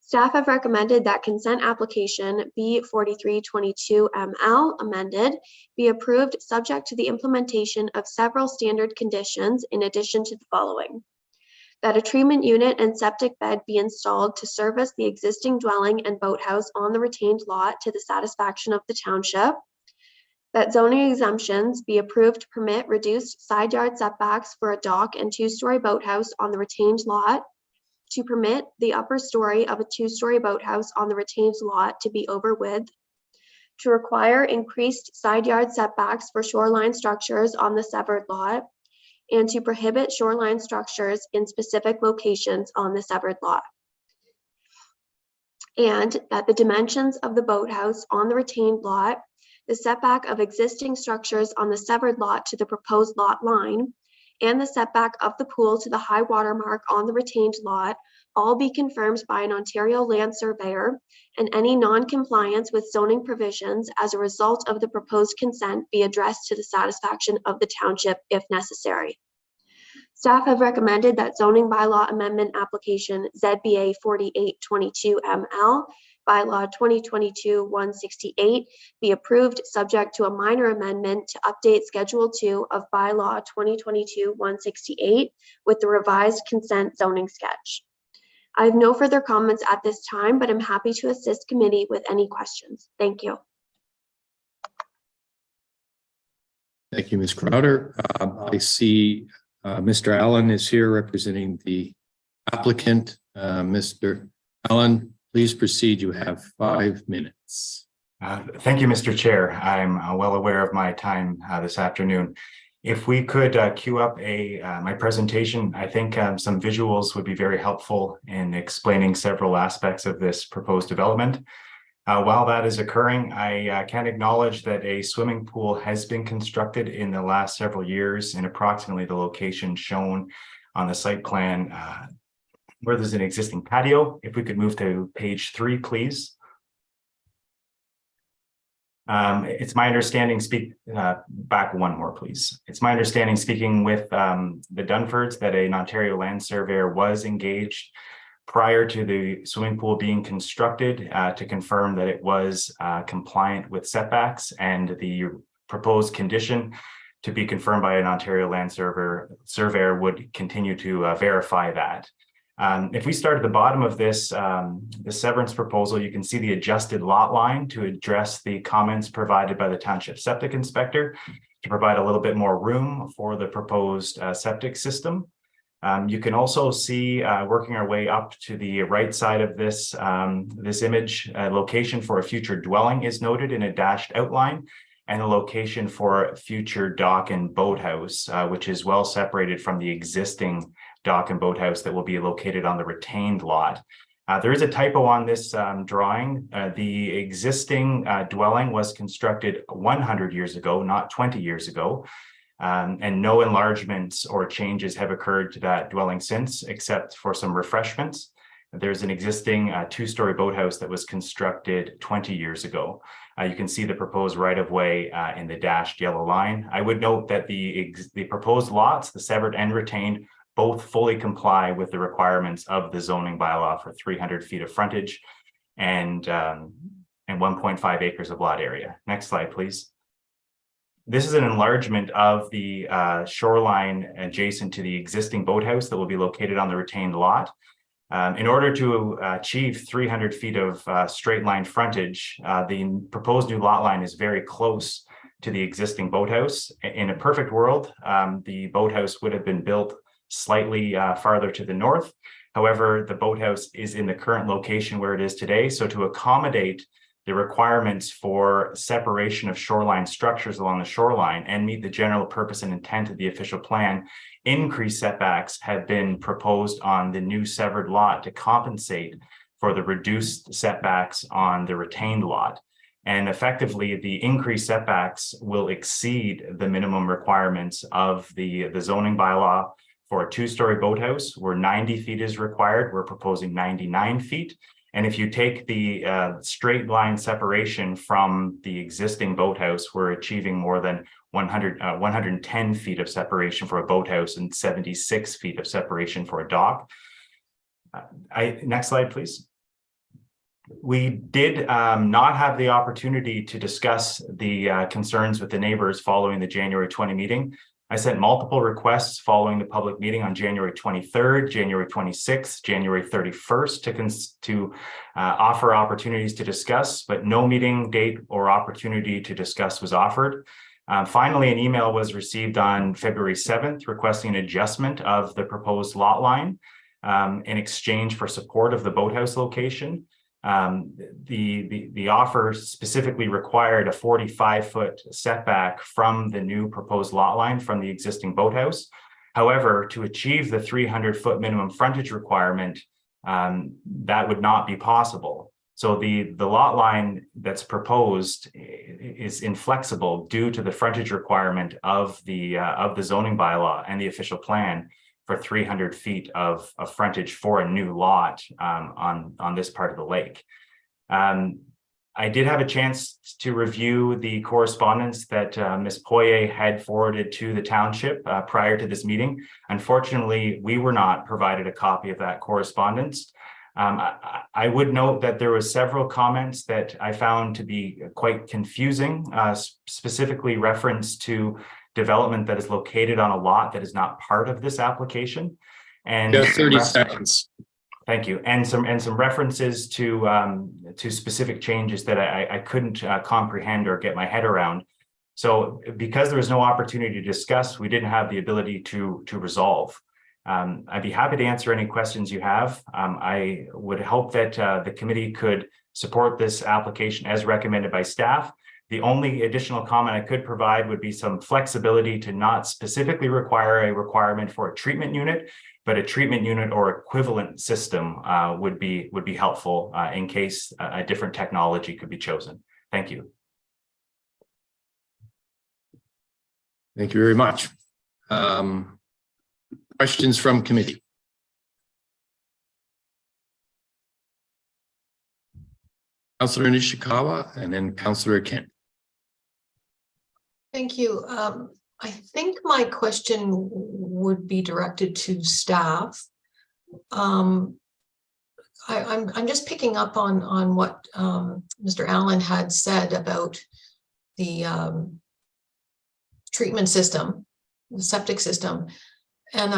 Staff have recommended that consent application B4322ML amended be approved subject to the implementation of several standard conditions in addition to the following. That a treatment unit and septic bed be installed to service the existing dwelling and boathouse on the retained lot to the satisfaction of the township. That zoning exemptions be approved to permit reduced side yard setbacks for a dock and two-story boathouse on the retained lot, to permit the upper story of a two-story boathouse on the retained lot to be over width, to require increased side yard setbacks for shoreline structures on the severed lot, and to prohibit shoreline structures in specific locations on the severed lot. And that the dimensions of the boathouse on the retained lot, the setback of existing structures on the severed lot to the proposed lot line, and the setback of the pool to the high water mark on the retained lot all be confirmed by an Ontario land surveyor, and any non-compliance with zoning provisions as a result of the proposed consent be addressed to the satisfaction of the township if necessary. Staff have recommended that zoning bylaw amendment application ZBA 4822ML bylaw 2022-168 be approved subject to a minor amendment to update Schedule 2 of bylaw 2022-168 with the revised consent zoning sketch. I have no further comments at this time, but I'm happy to assist committee with any questions. Thank you. Thank you, Ms. Crowder. I see Mr. Allen is here representing the applicant. Mr. Allen, please proceed. You have 5 minutes. Thank you, Mr. Chair. I'm well aware of my time this afternoon. If we could queue up my presentation, I think some visuals would be very helpful in explaining several aspects of this proposed development. While that is occurring, I can acknowledge that a swimming pool has been constructed in the last several years in approximately the location shown on the site plan where there's an existing patio. If we could move to page 3, please. It's my understanding, back one more, please. It's my understanding, speaking with the Dunfords, that an Ontario land surveyor was engaged prior to the swimming pool being constructed to confirm that it was compliant with setbacks, and the proposed condition to be confirmed by an Ontario land surveyor would continue to verify that. If we start at the bottom of this, the severance proposal, you can see the adjusted lot line to address the comments provided by the township septic inspector to provide a little bit more room for the proposed septic system. You can also see, working our way up to the right side of this, this image, location for a future dwelling is noted in a dashed outline, and the location for future dock and boathouse, which is well separated from the existing dock and boathouse that will be located on the retained lot. There is a typo on this drawing. The existing dwelling was constructed 100 years ago, not 20 years ago. And no enlargements or changes have occurred to that dwelling since, except for some refreshments. There's an existing two-story boathouse that was constructed 20 years ago. You can see the proposed right-of-way in the dashed yellow line. I would note that the proposed lots, the severed and retained, both fully comply with the requirements of the zoning bylaw for 300 feet of frontage and 1.5 acres of lot area. Next slide, please. This is an enlargement of the shoreline adjacent to the existing boathouse that will be located on the retained lot. In order to achieve 300 feet of straight line frontage, the proposed new lot line is very close to the existing boathouse. In a perfect world, the boathouse would have been built slightly farther to the north. However, the boathouse is in the current location where it is today. So to accommodate the requirements for separation of shoreline structures along the shoreline and meet the general purpose and intent of the official plan, increased setbacks have been proposed on the new severed lot to compensate for the reduced setbacks on the retained lot. And effectively, the increased setbacks will exceed the minimum requirements of the zoning bylaw. For a two-story boathouse, where 90 feet is required, we're proposing 99 feet. And if you take the straight line separation from the existing boathouse, we're achieving more than 110 feet of separation for a boathouse and 76 feet of separation for a dock. Next slide, please. We did not have the opportunity to discuss the concerns with the neighbors following the January 20 meeting. I sent multiple requests following the public meeting on January 23rd, January 26th, January 31st to offer opportunities to discuss, but no meeting date or opportunity to discuss was offered. Finally, an email was received on February 7th requesting an adjustment of the proposed lot line in exchange for support of the boathouse location. The offer specifically required a 45-foot setback from the new proposed lot line from the existing boathouse. However, to achieve the 300-foot minimum frontage requirement, that would not be possible. So the lot line that's proposed is inflexible due to the frontage requirement of the zoning bylaw and the official plan for 300 feet of frontage for a new lot on this part of the lake. I did have a chance to review the correspondence that Ms. Poirier had forwarded to the township prior to this meeting. Unfortunately, we were not provided a copy of that correspondence. I would note that there were several comments that I found to be quite confusing, specifically reference to development that is located on a lot that is not part of this application. And 30 seconds. Thank you. And some references to specific changes that I couldn't comprehend or get my head around. So because there was no opportunity to discuss, we didn't have the ability to resolve. I'd be happy to answer any questions you have. I would hope that the committee could support this application as recommended by staff. The only additional comment I could provide would be some flexibility to not specifically require a requirement for a treatment unit, but a treatment unit or equivalent system would be helpful in case a different technology could be chosen. Thank you. Thank you very much. Questions from committee? Councillor Nishikawa and then Councillor Kent. Thank you. I think my question would be directed to staff. I'm just picking up on what Mr. Allen had said about the treatment system, the septic system. And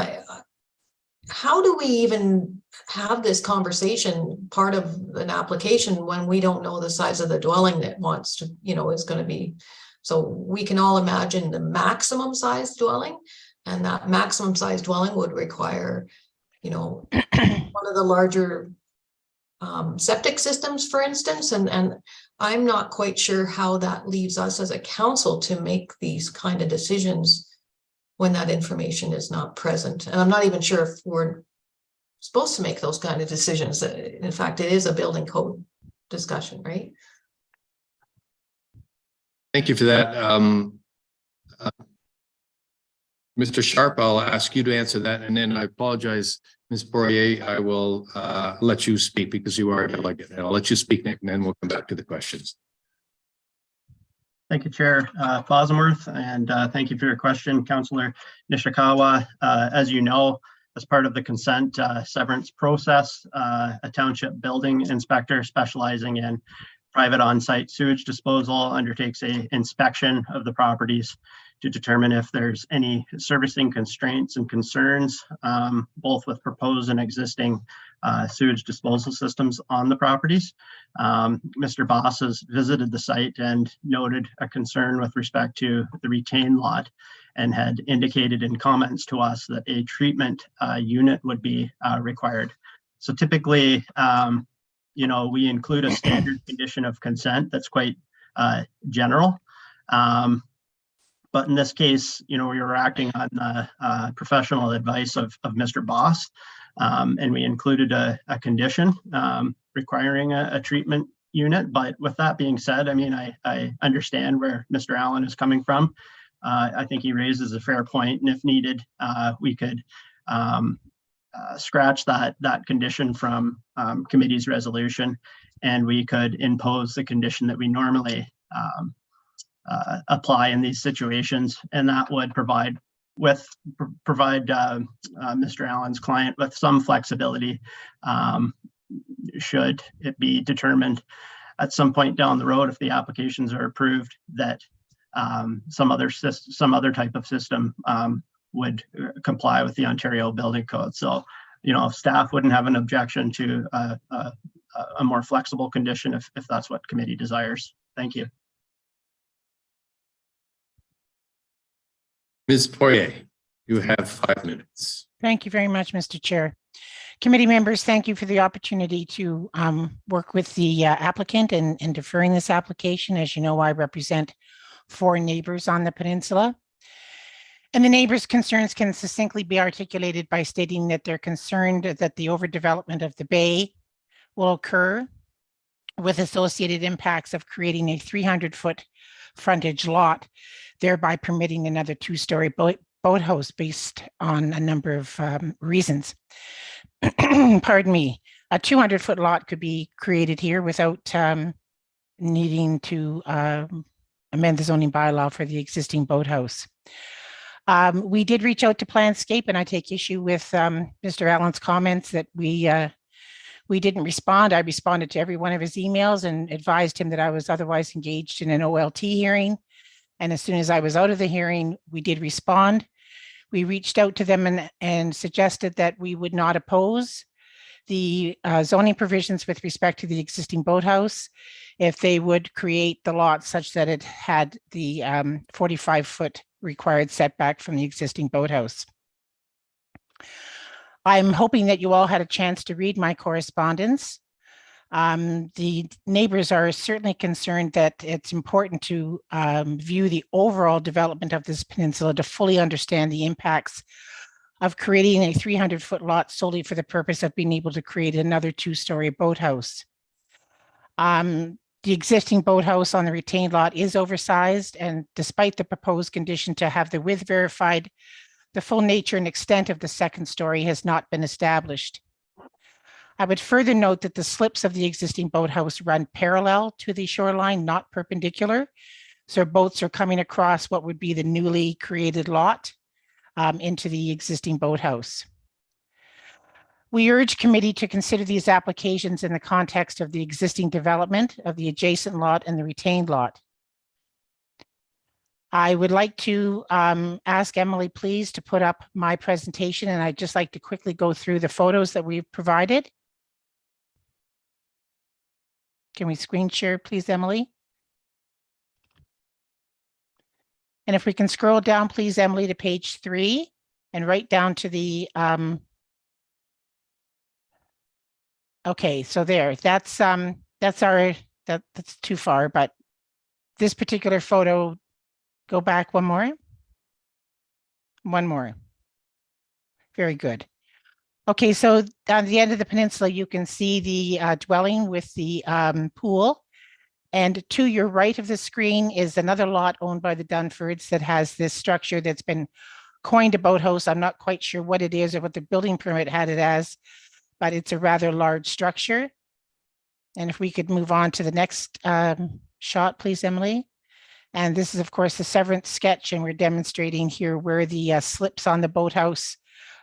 how do we even have this conversation part of an application when we don't know the size of the dwelling that wants to, is going to be? So we can all imagine the maximum size dwelling, and that maximum size dwelling would require, one of the larger septic systems, for instance, and I'm not quite sure how that leaves us as a council to make these kind of decisions when that information is not present. And I'm not even sure if we're supposed to make those kind of decisions. In fact, it is a building code discussion, right? Thank you for that. Mr. Sharp, I'll ask you to answer that. And then I apologize, Ms. Poirier, I will let you speak because you are a delegate. And I'll let you speak, Nick, and then we'll come back to the questions. Thank you, Chair Bosworth, and thank you for your question, Councillor Nishikawa. As you know, as part of the consent severance process, a township building inspector specializing in private on-site sewage disposal undertakes an inspection of the properties to determine if there's any servicing constraints and concerns, both with proposed and existing sewage disposal systems on the properties. Mr. Boss has visited the site and noted a concern with respect to the retained lot and had indicated in comments to us that a treatment unit would be required. So typically, we include a standard condition of consent that's quite general. But in this case, we were acting on the professional advice of Mr. Boss, and we included a condition requiring a treatment unit. But with that being said, I understand where Mr. Allen is coming from. I think he raises a fair point, and if needed, we could scratch that condition from committee's resolution, and we could impose the condition that we normally apply in these situations, and that would provide Mr. Allen's client with some flexibility should it be determined at some point down the road, if the applications are approved, that some other type of system would comply with the Ontario Building Code. So, staff wouldn't have an objection to a more flexible condition if that's what committee desires. Thank you. Ms. Poirier, you have 5 minutes. Thank you very much, Mr. Chair. Committee members, thank you for the opportunity to work with the applicant in deferring this application. As you know, I represent 4 neighbors on the peninsula. And the neighbors' concerns can succinctly be articulated by stating that they're concerned that the overdevelopment of the bay will occur with associated impacts of creating a 300-foot frontage lot, thereby permitting another 2-story boathouse based on a number of reasons. Pardon me. A 200-foot lot could be created here without needing to amend the zoning bylaw for the existing boathouse. We did reach out to Planscape, and I take issue with Mr. Allen's comments that we didn't respond. I responded to every one of his emails and advised him that I was otherwise engaged in an OLT hearing. And as soon as I was out of the hearing, we did respond. We reached out to them and suggested that we would not oppose the zoning provisions with respect to the existing boathouse if they would create the lot such that it had the 45-foot required setback from the existing boathouse. I'm hoping that you all had a chance to read my correspondence. The neighbors are certainly concerned that it's important to view the overall development of this peninsula to fully understand the impacts of creating a 300-foot lot solely for the purpose of being able to create another 2-story boathouse. The existing boathouse on the retained lot is oversized, and despite the proposed condition to have the width verified, the full nature and extent of the second story has not been established. I would further note that the slips of the existing boathouse run parallel to the shoreline, not perpendicular. So boats are coming across what would be the newly created lot into the existing boathouse. We urge committee to consider these applications in the context of the existing development of the adjacent lot and the retained lot. I would like to ask Emily, please, to put up my presentation, and I'd just like to quickly go through the photos that we've provided. Can we screen share, please, Emily? And if we can scroll down, please, Emily, to page 3 and right down to the, okay, so there, that's too far, but this particular photo, go back one more. One more. Very good. Okay, so on the end of the peninsula, you can see the dwelling with the pool. And to your right of the screen is another lot owned by the Dunfords that has this structure that's been coined a boathouse. I'm not quite sure what it is or what the building permit had it as, but it's a rather large structure. And if we could move on to the next shot, please, Emily. And this is, of course, the severance sketch, and we're demonstrating here where the slips on the boathouse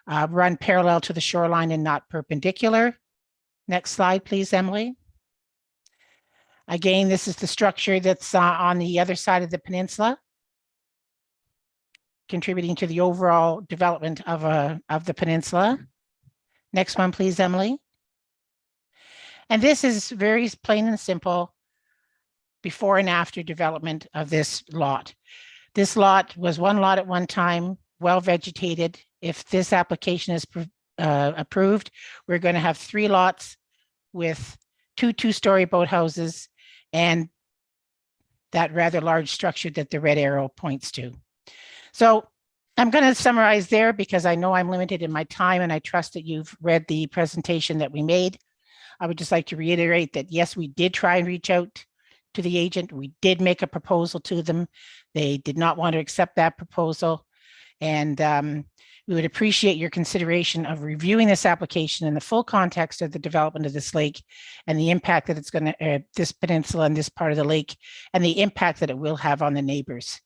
run parallel to the shoreline and not perpendicular. Next slide, please, Emily. Again, this is the structure that's on the other side of the peninsula, contributing to the overall development of the peninsula. Next one, please, Emily. And this is very plain and simple before and after development of this lot. This lot was one lot at one time, well vegetated. If this application is approved, we're going to have 3 lots with 2 2-story boathouses and that rather large structure that the red arrow points to. So I'm going to summarize there because I know I'm limited in my time, and I trust that you've read the presentation that we made. I would just like to reiterate that, yes, we did try and reach out to the agent. We did make a proposal to them. They did not want to accept that proposal. And we would appreciate your consideration of reviewing this application in the full context of the development of this lake and the impact that it's going to, this peninsula and this part of the lake, and the impact that it will have on the neighbors.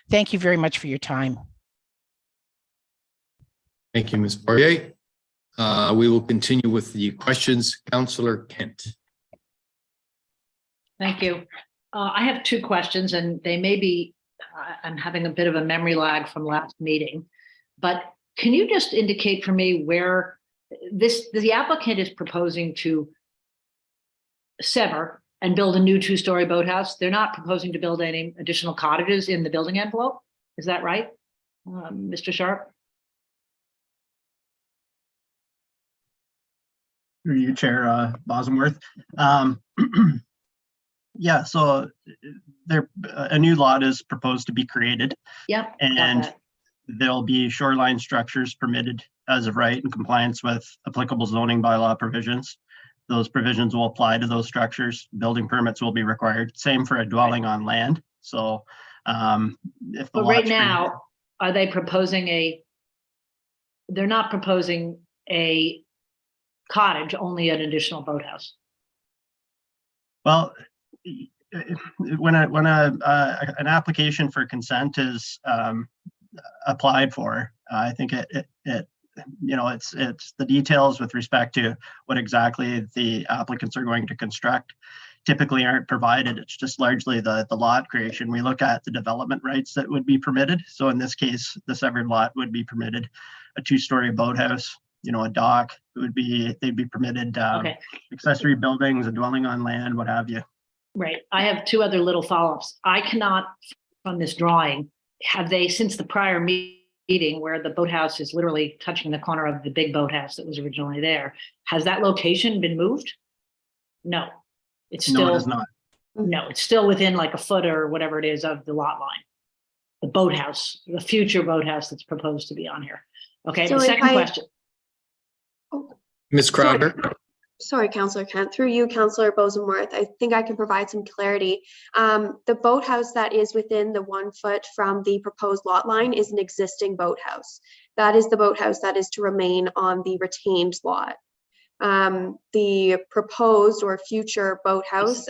Thank you very much for your time. Thank you, Ms. Poirier. We will continue with the questions. Councillor Kent. Thank you. I have two questions, and they may be, I'm having a bit of a memory lag from last meeting, but can you just indicate for me where the applicant is proposing to sever and build a new two-story boathouse? They're not proposing to build any additional cottages in the building envelope. Is that right, Mr. Sharp? Through you, Chair Bosworth. Yeah, so a new lot is proposed to be created. Yep. And there'll be shoreline structures permitted as of right in compliance with applicable zoning bylaw provisions. Those provisions will apply to those structures. Building permits will be required. Same for a dwelling on land. So if the But right now, are they proposing they're not proposing a cottage, only an additional boathouse? Well, when an application for consent is applied for, I think it's the details with respect to what exactly the applicants are going to construct typically aren't provided. It's just largely the lot creation. We look at the development rights that would be permitted. So in this case, the severed lot would be permitted a two-story boathouse, a dock. They'd be permitted accessory buildings, a dwelling on land, what have you. Right. I have two other little follow-ups. I cannot, from this drawing, have they, since the prior meeting where the boathouse is literally touching the corner of the big boathouse that was originally there, has that location been moved? No. It's still, no, it is not. No, it's still within like a foot or whatever it is of the lot line. The boathouse, the future boathouse that's proposed to be on here. Okay, So the second question. Ms. Crowder. Sorry, Councillor Kent, through you, Councillor Bosenworth, I think I can provide some clarity. The boathouse that is within the 1 foot from the proposed lot line is an existing boathouse. That is the boathouse that is to remain on the retained lot. The proposed or future boathouse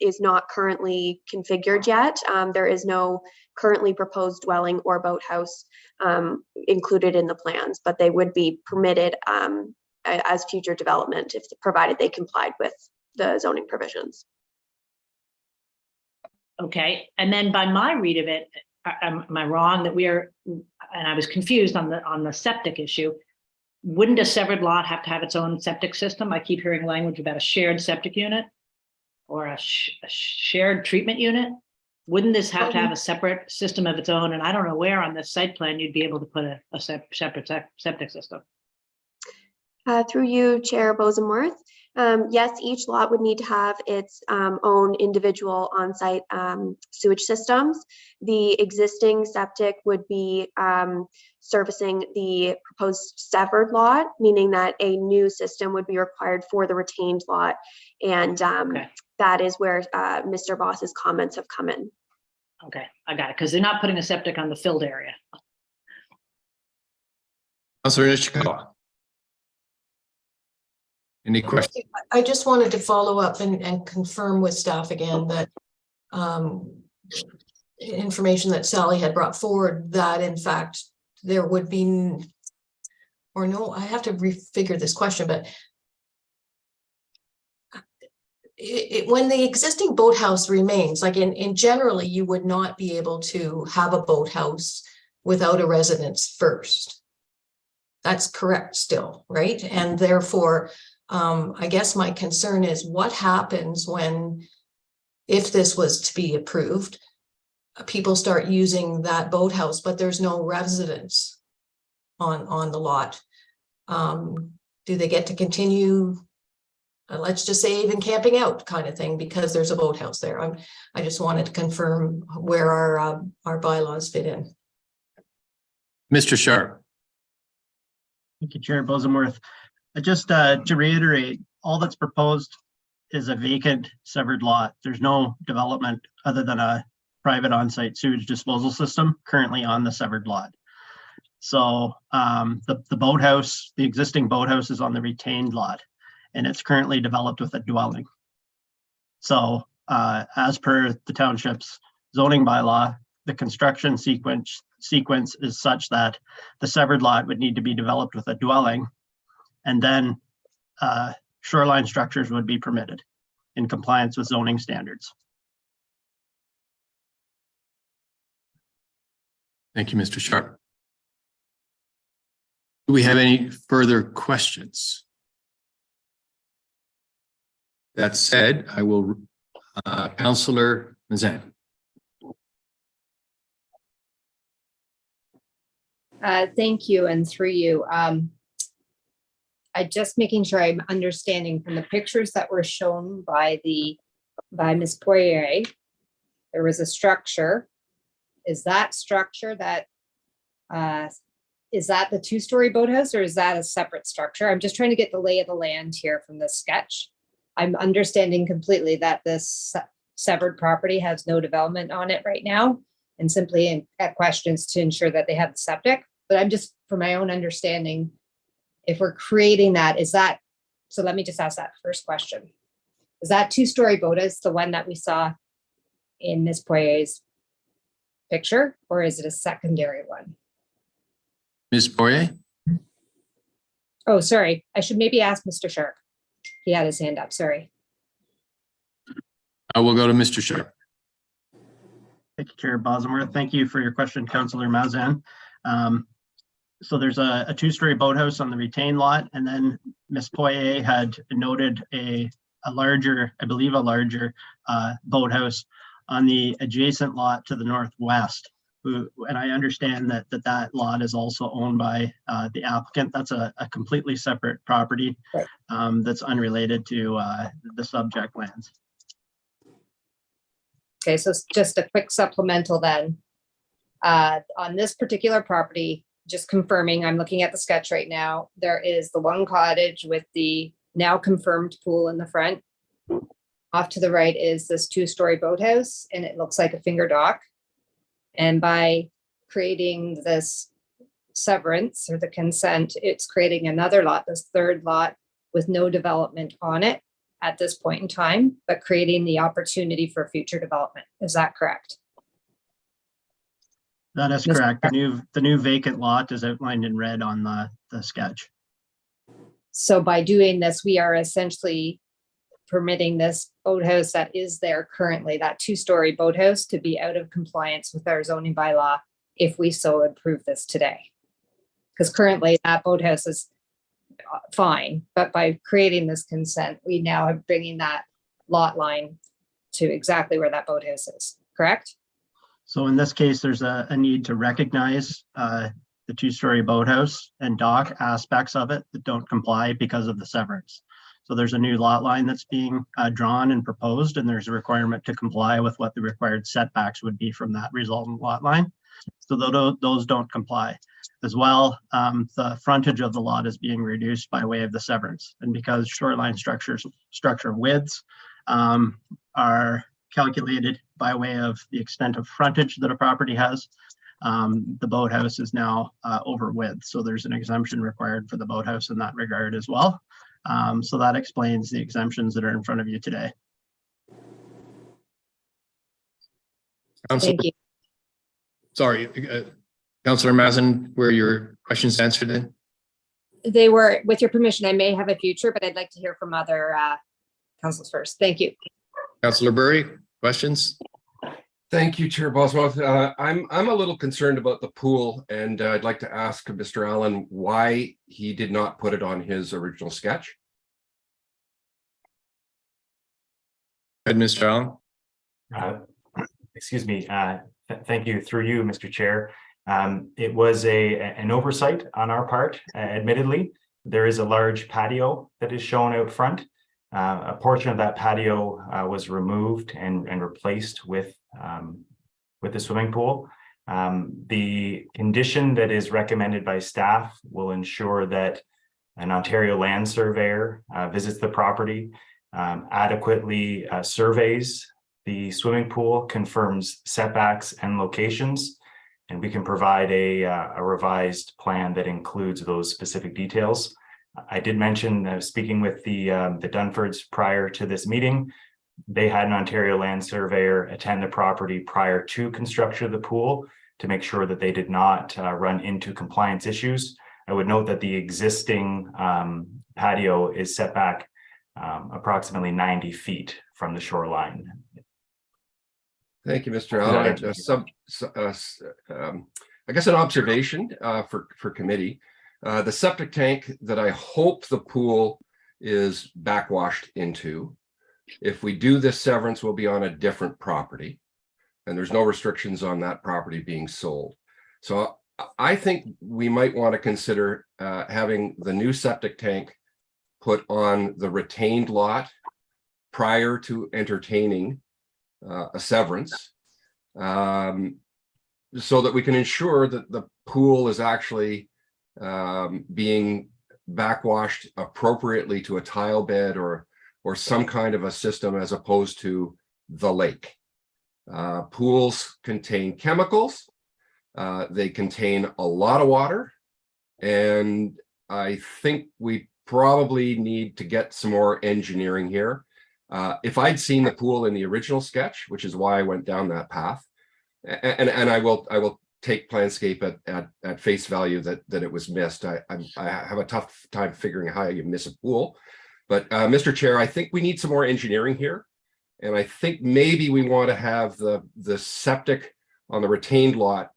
is not currently configured yet. There is no currently proposed dwelling or boathouse included in the plans, but they would be permitted as future development if provided they complied with the zoning provisions. Okay, and then by my read of it, am I wrong that and I was confused on the septic issue. Wouldn't a severed lot have to have its own septic system? I keep hearing language about a shared septic unit or a shared treatment unit. Wouldn't this have to have a separate system of its own? And I don't know where on this site plan you'd be able to put a separate septic system. Through you, Chair Bosenworth. Yes, each lot would need to have its own individual on-site sewage systems. The existing septic would be servicing the proposed severed lot, meaning that a new system would be required for the retained lot. And that is where Mr. Boss's comments have come in. Okay, I got it, because they're not putting a septic on the filled area. Councillor Nishikawa. Any questions? I just wanted to follow up and confirm with staff again that information that Sally had brought forward, that in fact there would be, or no, I have to refigure this question, but when the existing boathouse remains, like in generally, you would not be able to have a boathouse without a residence first. That's correct still, right? And therefore, I guess my concern is what happens if this was to be approved, people start using that boathouse, but there's no residence on the lot. Do they get to continue, let's just say even camping out kind of thing, because there's a boathouse there? I just wanted to confirm where our bylaws fit in. Mr. Sharp. Thank you, Chair Bosenworth. Just to reiterate, all that's proposed is a vacant severed lot. There's no development other than a private on-site sewage disposal system currently on the severed lot. So the boathouse, the existing boathouse is on the retained lot, and it's currently developed with a dwelling. So as per the township's zoning bylaw, the construction sequence is such that the severed lot would need to be developed with a dwelling, and then shoreline structures would be permitted in compliance with zoning standards. Thank you, Mr. Sharp. Do we have any further questions? That said, I will, Councillor Mazan. Thank you, and through you. I just making sure I'm understanding from the pictures that were shown by Ms. Poirier, there was a structure. Is that structure that is that the two-story boathouse, or is that a separate structure? I'm just trying to get the lay of the land here from the sketch. I'm understanding completely that this severed property has no development on it right now, and simply at questions to ensure that they have the septic. But I'm just, for my own understanding, if we're creating that, is that, so let me just ask that first question. Is that two-story boathouse the one that we saw in Ms. Poirier's picture, or is it a secondary one? Ms. Poirier? Oh, sorry. I should maybe ask Mr. Sharp. He had his hand up, sorry. I will go to Mr. Sharp. Thank you, Chair Bosworth. Thank you for your question, Councillor Mazan. So there's a two-story boathouse on the retained lot, and then Ms. Poirier had noted a larger, I believe a larger boathouse on the adjacent lot to the northwest. And I understand that lot is also owned by the applicant. That's a completely separate property that's unrelated to the subject lands. Okay, so just a quick supplemental then. On this particular property, just confirming, I'm looking at the sketch right now. There is the one cottage with the now confirmed pool in the front. Off to the right is this two-story boathouse, and it looks like a finger dock. And by creating this severance or the consent, it's creating another lot, this third lot with no development on it at this point in time, but creating the opportunity for future development. Is that correct? That is correct. The new vacant lot is outlined in red on the sketch. So by doing this, we are essentially permitting this boathouse that is there currently, that two-story boathouse, to be out of compliance with our zoning bylaw if we so approve this today. Because currently that boathouse is fine, but by creating this consent, we now are bringing that lot line to exactly where that boathouse is, correct? So in this case, there's a need to recognize the two-story boathouse and dock aspects of it that don't comply because of the severance. So there's a new lot line that's being drawn and proposed, and there's a requirement to comply with what the required setbacks would be from that resultant lot line. So those don't comply. As well, the frontage of the lot is being reduced by way of the severance. And because shoreline structure widths are calculated by way of the extent of frontage that a property has, the boathouse is now over width. So there's an exemption required for the boathouse in that regard as well. So that explains the exemptions that are in front of you today. Thank you. Sorry, Councillor Mazan, were your questions answered then? They were, with your permission, I may have a future, but I'd like to hear from other councils first. Thank you. Councillor Burry, questions? Thank you, Chair Bosworth. I'm a little concerned about the pool, and I'd like to ask Mr. Allen why he did not put it on his original sketch. Go ahead, Mr. Allen. Excuse me. Thank you, through you, Mr. Chair. It was an oversight on our part, admittedly. There is a large patio that is shown out front. A portion of that patio was removed and replaced with the swimming pool. The condition that is recommended by staff will ensure that an Ontario land surveyor visits the property, adequately surveys the swimming pool, confirms setbacks and locations, and we can provide a revised plan that includes those specific details. I did mention speaking with the Dunfords prior to this meeting, they had an Ontario land surveyor attend the property prior to construction of the pool to make sure that they did not run into compliance issues. I would note that the existing patio is set back approximately 90 feet from the shoreline. Thank you, Mr. Allen. I guess an observation for committee. The septic tank that I hope the pool is backwashed into, if we do this severance, will be on a different property, and there's no restrictions on that property being sold. So I think we might want to consider having the new septic tank put on the retained lot prior to entertaining a severance, so that we can ensure that the pool is actually being backwashed appropriately to a tile bed or some kind of a system, as opposed to the lake. Pools contain chemicals, they contain a lot of water, and I think we probably need to get some more engineering here. If I'd seen the pool in the original sketch, which is why I went down that path, and I will take Planscape at face value that it was missed. I have a tough time figuring out how you miss a pool. But Mr. Chair, I think we need some more engineering here. And I think maybe we want to have the septic on the retained lot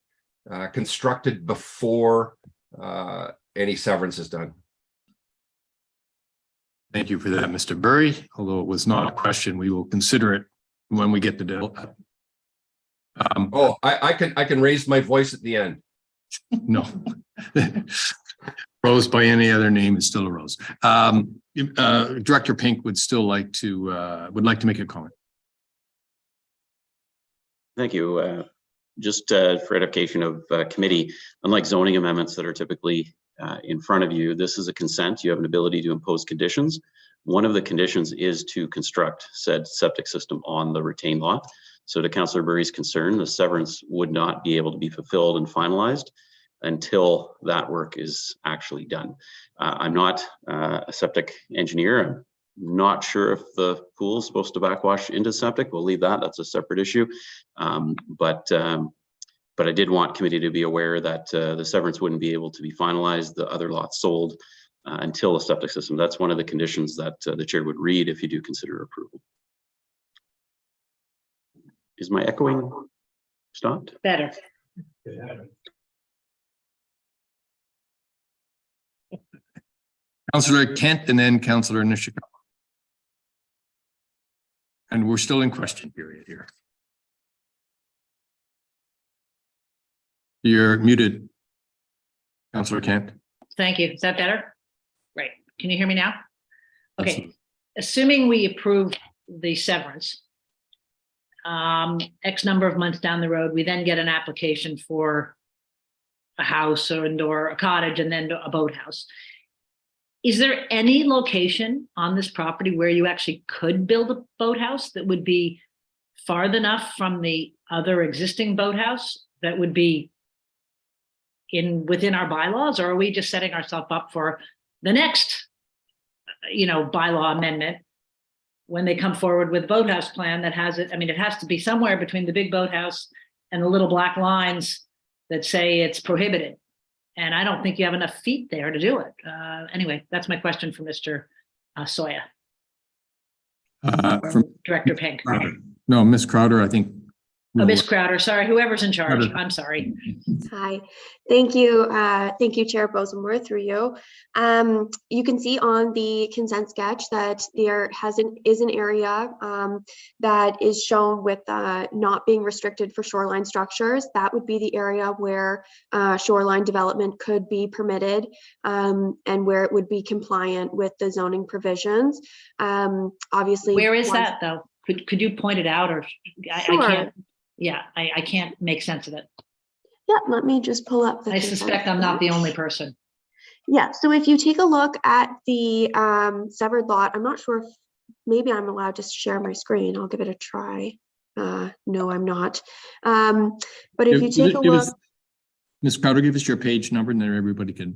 constructed before any severance is done. Thank you for that, Mr. Burry. Although it was not a question, we will consider it when we get to Dell. I can raise my voice at the end. No. Rose by any other name is still a rose. Director Pink would like to make a comment. Thank you. Just for edification of committee, unlike zoning amendments that are typically in front of you, this is a consent. You have an ability to impose conditions. One of the conditions is to construct said septic system on the retained lot. So to Councillor Burry's concern, the severance would not be able to be fulfilled and finalized until that work is actually done. I'm not a septic engineer. I'm not sure if the pool is supposed to backwash into septic. We'll leave that. That's a separate issue. But I did want committee to be aware that the severance wouldn't be able to be finalized, the other lots sold until the septic system. That's one of the conditions that the chair would read if you do consider approval. Is my echoing stopped? Better. Councillor Kent and then Councillor Nishikawa. And we're still in question period here. You're muted, Councillor Kent. Thank you. Is that better? Right. Can you hear me now? Okay. Absolutely. Assuming we approve the severance, X number of months down the road, we then get an application for a house or a cottage and then a boathouse. Is there any location on this property where you actually could build a boathouse that would be far enough from the other existing boathouse that would be within our bylaws, or are we just setting ourselves up for the next, bylaw amendment when they come forward with a boathouse plan that has it? I mean, it has to be somewhere between the big boathouse and the little black lines that say it's prohibited. And I don't think you have enough feet there to do it. Anyway, that's my question for Mr. Soya. Director Pink. No, Ms. Crowder, I think. Ms. Crowder, sorry, whoever's in charge. I'm sorry. Hi, thank you. Thank you, Chair Bosenworth, through you. You can see on the consent sketch that there is an area that is shown with not being restricted for shoreline structures. That would be the area where shoreline development could be permitted and where it would be compliant with the zoning provisions. Obviously, where is that though? Could you point it out, or sure. I can't? Yeah, I can't make sense of it. Yeah, let me just pull up the. I suspect I'm not the only person. Yeah, so if you take a look at the severed lot, I'm not sure if maybe I'm allowed to share my screen. I'll give it a try. No, I'm not. But if you take a look. Ms. Crowder, give us your page number and then everybody can.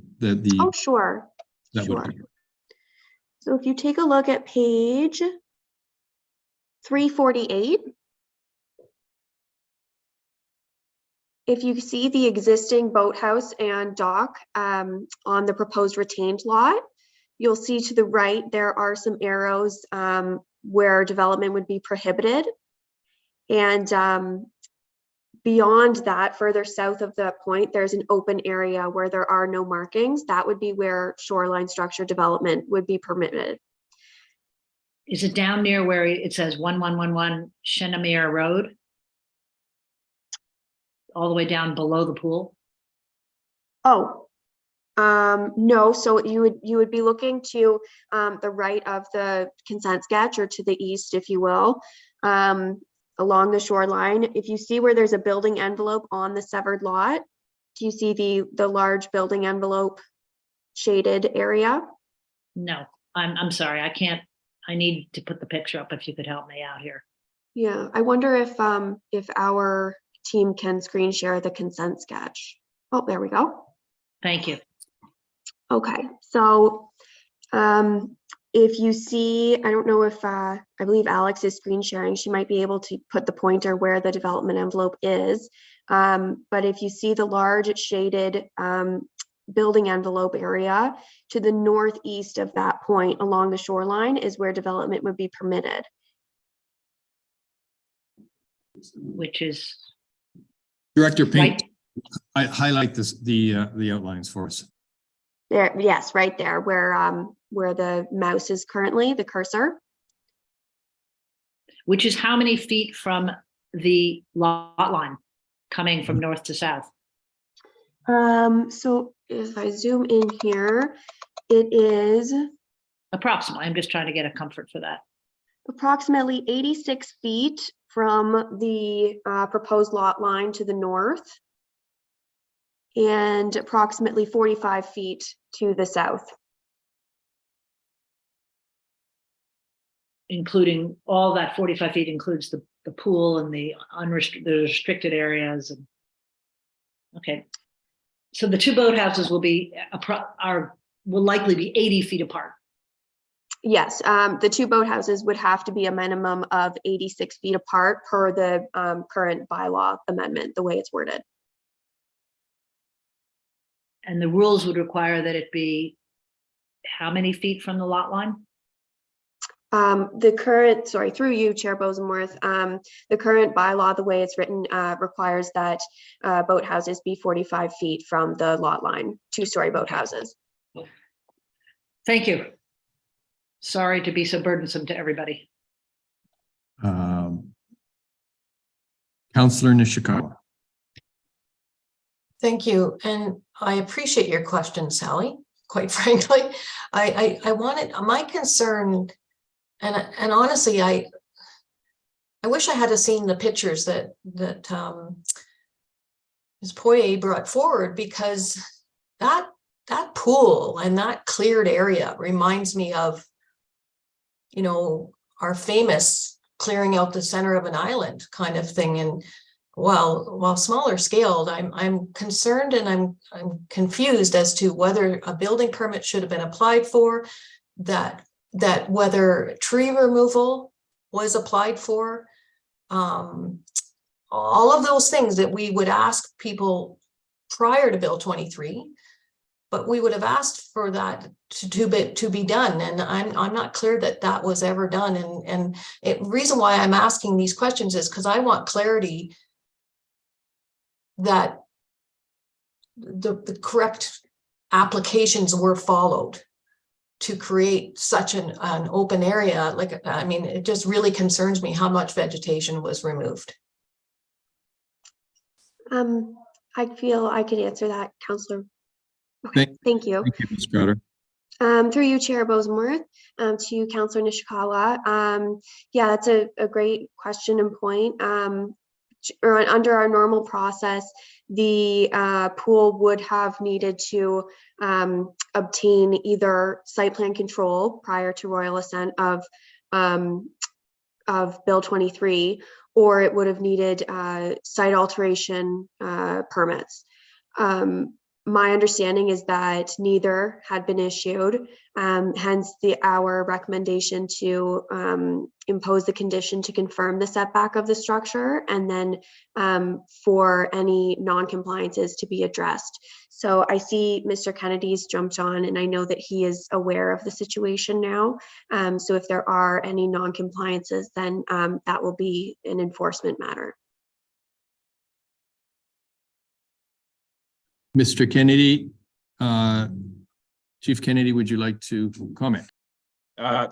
Oh, sure. Sure. So if you take a look at page 348. If you see the existing boathouse and dock on the proposed retained lot, you'll see to the right, there are some arrows where development would be prohibited. And beyond that, further south of the point, there's an open area where there are no markings. That would be where shoreline structure development would be permitted. Is it down near where it says 1111 Chenemere Road? All the way down below the pool? Oh, no. So you would be looking to the right of the consent sketch, or to the east, if you will, along the shoreline. If you see where there's a building envelope on the severed lot, do you see the large building envelope shaded area? No, I'm sorry. I can't. I need to put the picture up if you could help me out here. Yeah, I wonder if our team can screen share the consent sketch. Oh, there we go. Thank you. Okay, so if you see, I don't know if I believe Alex is screen sharing. She might be able to put the pointer where the development envelope is. But if you see the large shaded building envelope area to the northeast of that point along the shoreline is where development would be permitted. Which is Director Pink, right. I highlight the outlines for us. There, yes, right there where the mouse is currently, the cursor. Which is how many feet from the lot line coming from north to south? So if I zoom in here, it is Approximately. I'm just trying to get a comfort for that. approximately 86 feet from the proposed lot line to the north, and approximately 45 feet to the south. Including all that 45 feet includes the pool and the restricted areas. And, okay. So the two boathouses will likely be 80 feet apart. Yes, the two boathouses would have to be a minimum of 86 feet apart per the current bylaw amendment, the way it's worded. And the rules would require that it be how many feet from the lot line? The current, sorry, through you, Chair Bosenworth, the current bylaw, the way it's written, requires that boathouses be 45 feet from the lot line, two-story boathouses. Thank you. Sorry to be so burdensome to everybody. Councillor Nishikawa. Thank you. And I appreciate your question, Sally, quite frankly. I wanted, my concern, and honestly, I wish I had seen the pictures that Ms. Poirier brought forward, because that pool and that cleared area reminds me of, you know, our famous clearing out the center of an island kind of thing. And while smaller scaled, I'm concerned and I'm confused as to whether a building permit should have been applied for, that whether tree removal was applied for, all of those things that we would ask people prior to Bill 23, but we would have asked for that to be done, and I'm not clear that that was ever done. And the reason why I'm asking these questions is because I want clarity that the correct applications were followed to create such an open area. Like, I mean, it just really concerns me how much vegetation was removed. I feel I could answer that, Councillor. Okay, thank you. Thank you, Ms. Crowder. Through you, Chair Bosenworth, to Councillor Nishikawa. Yeah, that's a great question and point. Under our normal process, the pool would have needed to obtain either site plan control prior to royal assent of Bill 23, or it would have needed site alteration permits. my understanding is that neither had been issued, hence our recommendation to impose the condition to confirm the setback of the structure, and then for any non-compliances to be addressed. So I see Mr. Kennedy's jumped on, and I know that he is aware of the situation now. So if there are any non-compliances, then that will be an enforcement matter. Mr. Kennedy, Chief Kennedy, would you like to comment?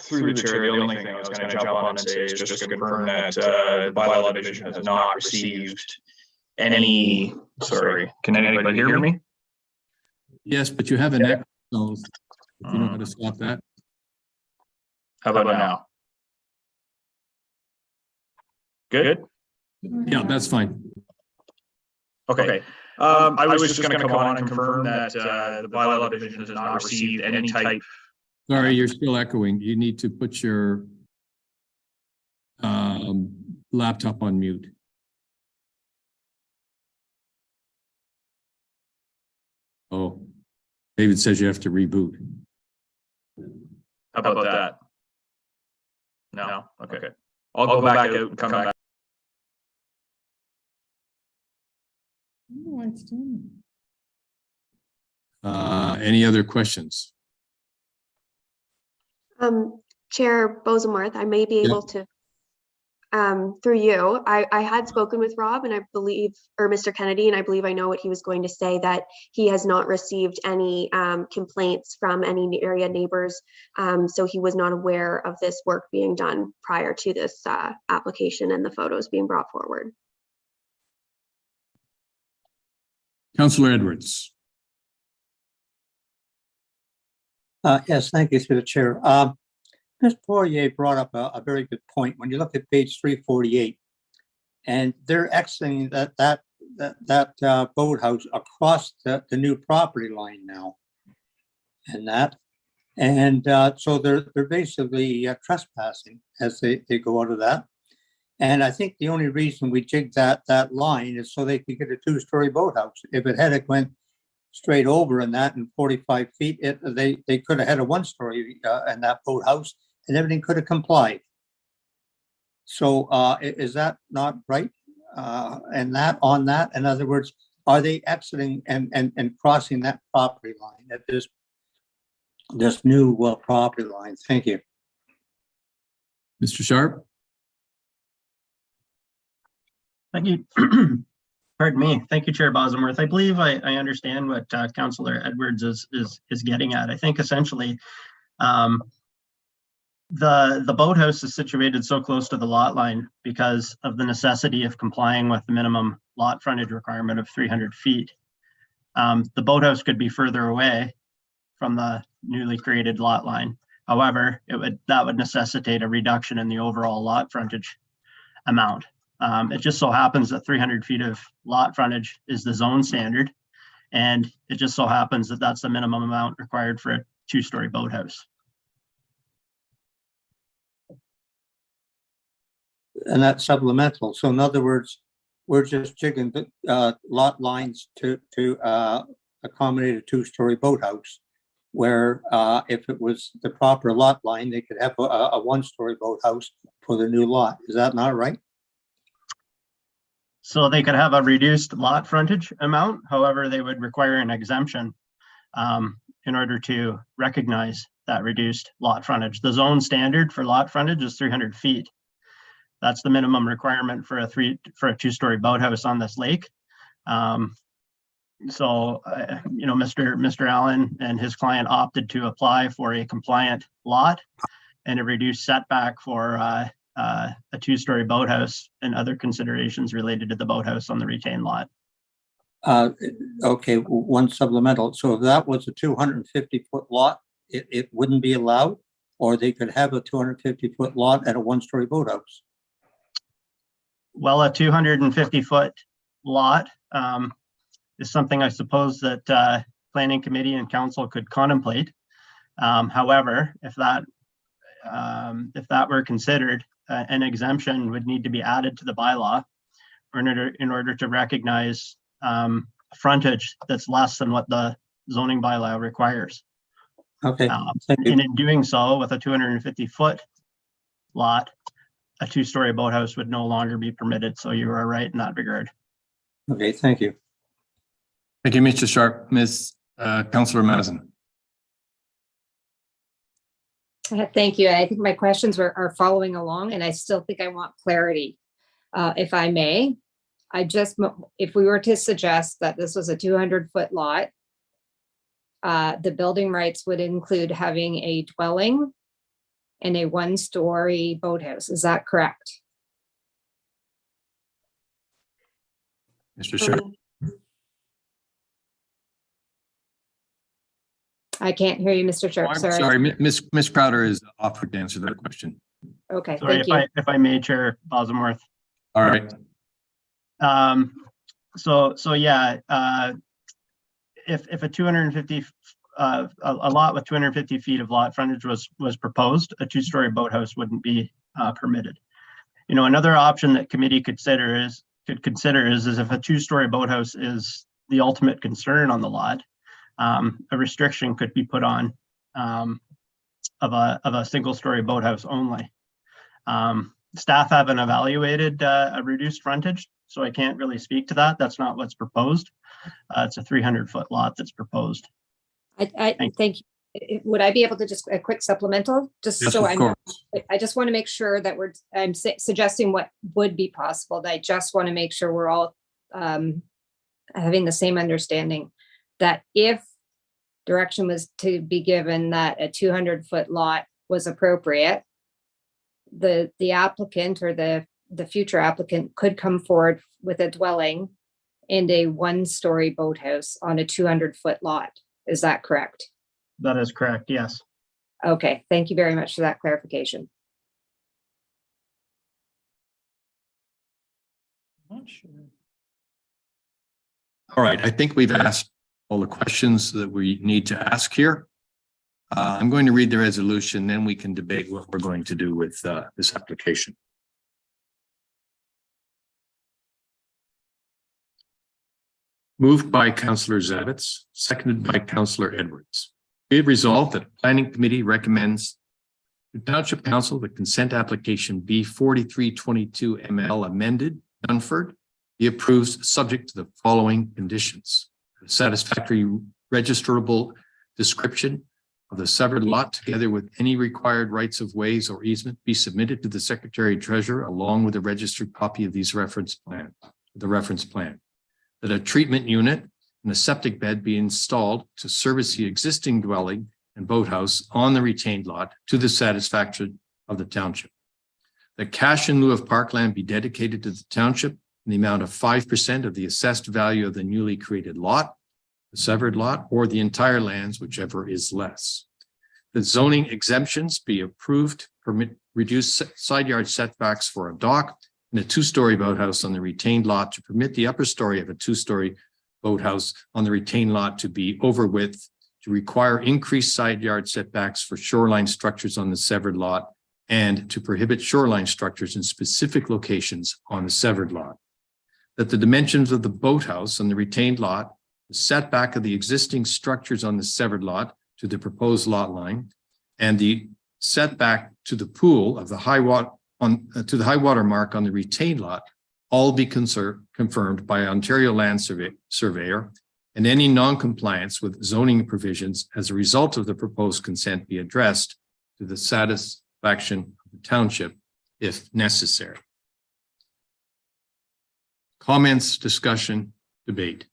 Through the chair, the only thing I was going to jump on and say is just to confirm that the bylaw division has not received any, sorry, can anybody hear me? Yes, but you have an echo, so if you know how to stop that. How about now? Good? Yeah, that's fine. Okay. I was just going to come on and confirm that the bylaw division has not received any type. Sorry, you're still echoing. You need to put your laptop on mute. Oh, David says you have to reboot. How about that? No? Okay. I'll go back out and come back. Oh, it's doing. Any other questions? Chair Bosenworth, I may be able to, through you, I had spoken with Rob, and I believe, or Mr. Kennedy, and I believe I know what he was going to say, that he has not received any complaints from any area neighbors. So he was not aware of this work being done prior to this application and the photos being brought forward. Councillor Edwards. Yes, thank you, through the chair. Ms. Poirier brought up a very good point. When you look at page 348, and they're exiting that boathouse across the new property line now, so they're basically trespassing as they go out of that. And I think the only reason we jigged that line is so they could get a two-story boathouse. If it had went straight over in that in 45 feet, they could have had a one-story in that boathouse, and everything could have complied. So is that not right? And that on that, in other words, are they exiting and crossing that property line at this new property line? Thank you. Mr. Sharp. Thank you. Pardon me. Thank you, Chair Bosenworth. I believe I understand what Councillor Edwards is getting at. I think essentially the boathouse is situated so close to the lot line because of the necessity of complying with the minimum lot frontage requirement of 300 feet. The boathouse could be further away from the newly created lot line. However, that would necessitate a reduction in the overall lot frontage amount. It just so happens that 300 feet of lot frontage is the zone standard, and it just so happens that that's the minimum amount required for a two-story boathouse. And that's supplemental. So in other words, we're just jigging the lot lines to accommodate a two-story boathouse, where if it was the proper lot line, they could have a one-story boathouse for the new lot. Is that not right? So they could have a reduced lot frontage amount. However, they would require an exemption in order to recognize that reduced lot frontage. The zone standard for lot frontage is 300 feet. That's the minimum requirement for a two-story boathouse on this lake. Mr. Allen and his client opted to apply for a compliant lot and a reduced setback for a two-story boathouse and other considerations related to the boathouse on the retained lot. Okay, one supplemental. So if that was a 250-foot lot, it wouldn't be allowed, or they could have a 250-foot lot at a one-story boathouse? Well, a 250-foot lot is something I suppose that Planning Committee and Council could contemplate. However, if that were considered, an exemption would need to be added to the bylaw in order to recognize a frontage that's less than what the zoning bylaw requires. Okay. And in doing so, with a 250-foot lot, a two-story boathouse would no longer be permitted. So you are right in that regard. Okay, thank you. Thank you, Mr. Sharp. Councillor Mazin. Thank you. I think my questions are following along, and I still think I want clarity. If I may, if we were to suggest that this was a 200-foot lot, the building rights would include having a dwelling and a one-story boathouse. Is that correct? Mr. Sharp. I can't hear you, Mr. Sharp. I'm Sorry. sorry, Ms. Crowder is offered to answer that question. Okay, Sorry, thank you. if I may, Chair Bosworth. All right. So yeah, if a 250 a lot with 250 feet of lot frontage was proposed, a two-story boathouse wouldn't be permitted. You know, another option that committee could consider is if a two-story boathouse is the ultimate concern on the lot, a restriction could be put on of a single-story boathouse only. Staff haven't evaluated a reduced frontage, so I can't really speak to that. That's not what's proposed. It's a 300-foot lot that's proposed. I thank you. Would I be able to just a quick supplemental? Just Yes, so of course. I just want to make sure that I'm suggesting what would be possible. I just want to make sure we're all having the same understanding that if direction was to be given that a 200-foot lot was appropriate, the applicant or the future applicant could come forward with a dwelling and a one-story boathouse on a 200-foot lot. Is that correct? That is correct, yes. Okay, thank you very much for that clarification. Not sure. All right, I think we've asked all the questions that we need to ask here. I'm going to read the resolution, then we can debate what we're going to do with this application. Moved by Councillor Zavitz, seconded by Councillor Edwards. Be it resolved that the Planning Committee recommends to Township Council the consent application B 4322 ML amended Dunford be approved subject to the following conditions. A satisfactory registrable description of the severed lot together with any required rights of ways or easement be submitted to the Secretary Treasurer along with a registered copy of the reference plan. That a treatment unit and a septic bed be installed to service the existing dwelling and boathouse on the retained lot to the satisfaction of the township. That cash in lieu of parkland be dedicated to the township in the amount of 5% of the assessed value of the newly created lot, the severed lot, or the entire lands, whichever is less. The zoning exemptions be approved, permit reduced side yard setbacks for a dock and a two-story boathouse on the retained lot to permit the upper story of a two-story boathouse on the retained lot to be over width, to require increased side yard setbacks for shoreline structures on the severed lot, and to prohibit shoreline structures in specific locations on the severed lot. That the dimensions of the boathouse on the retained lot, the setback of the existing structures on the severed lot to the proposed lot line, and the setback to the pool of the high water mark on the retained lot, all be confirmed by Ontario Land Surveyor, and any non-compliance with zoning provisions as a result of the proposed consent be addressed to the satisfaction of the township if necessary. Comments, discussion, debate.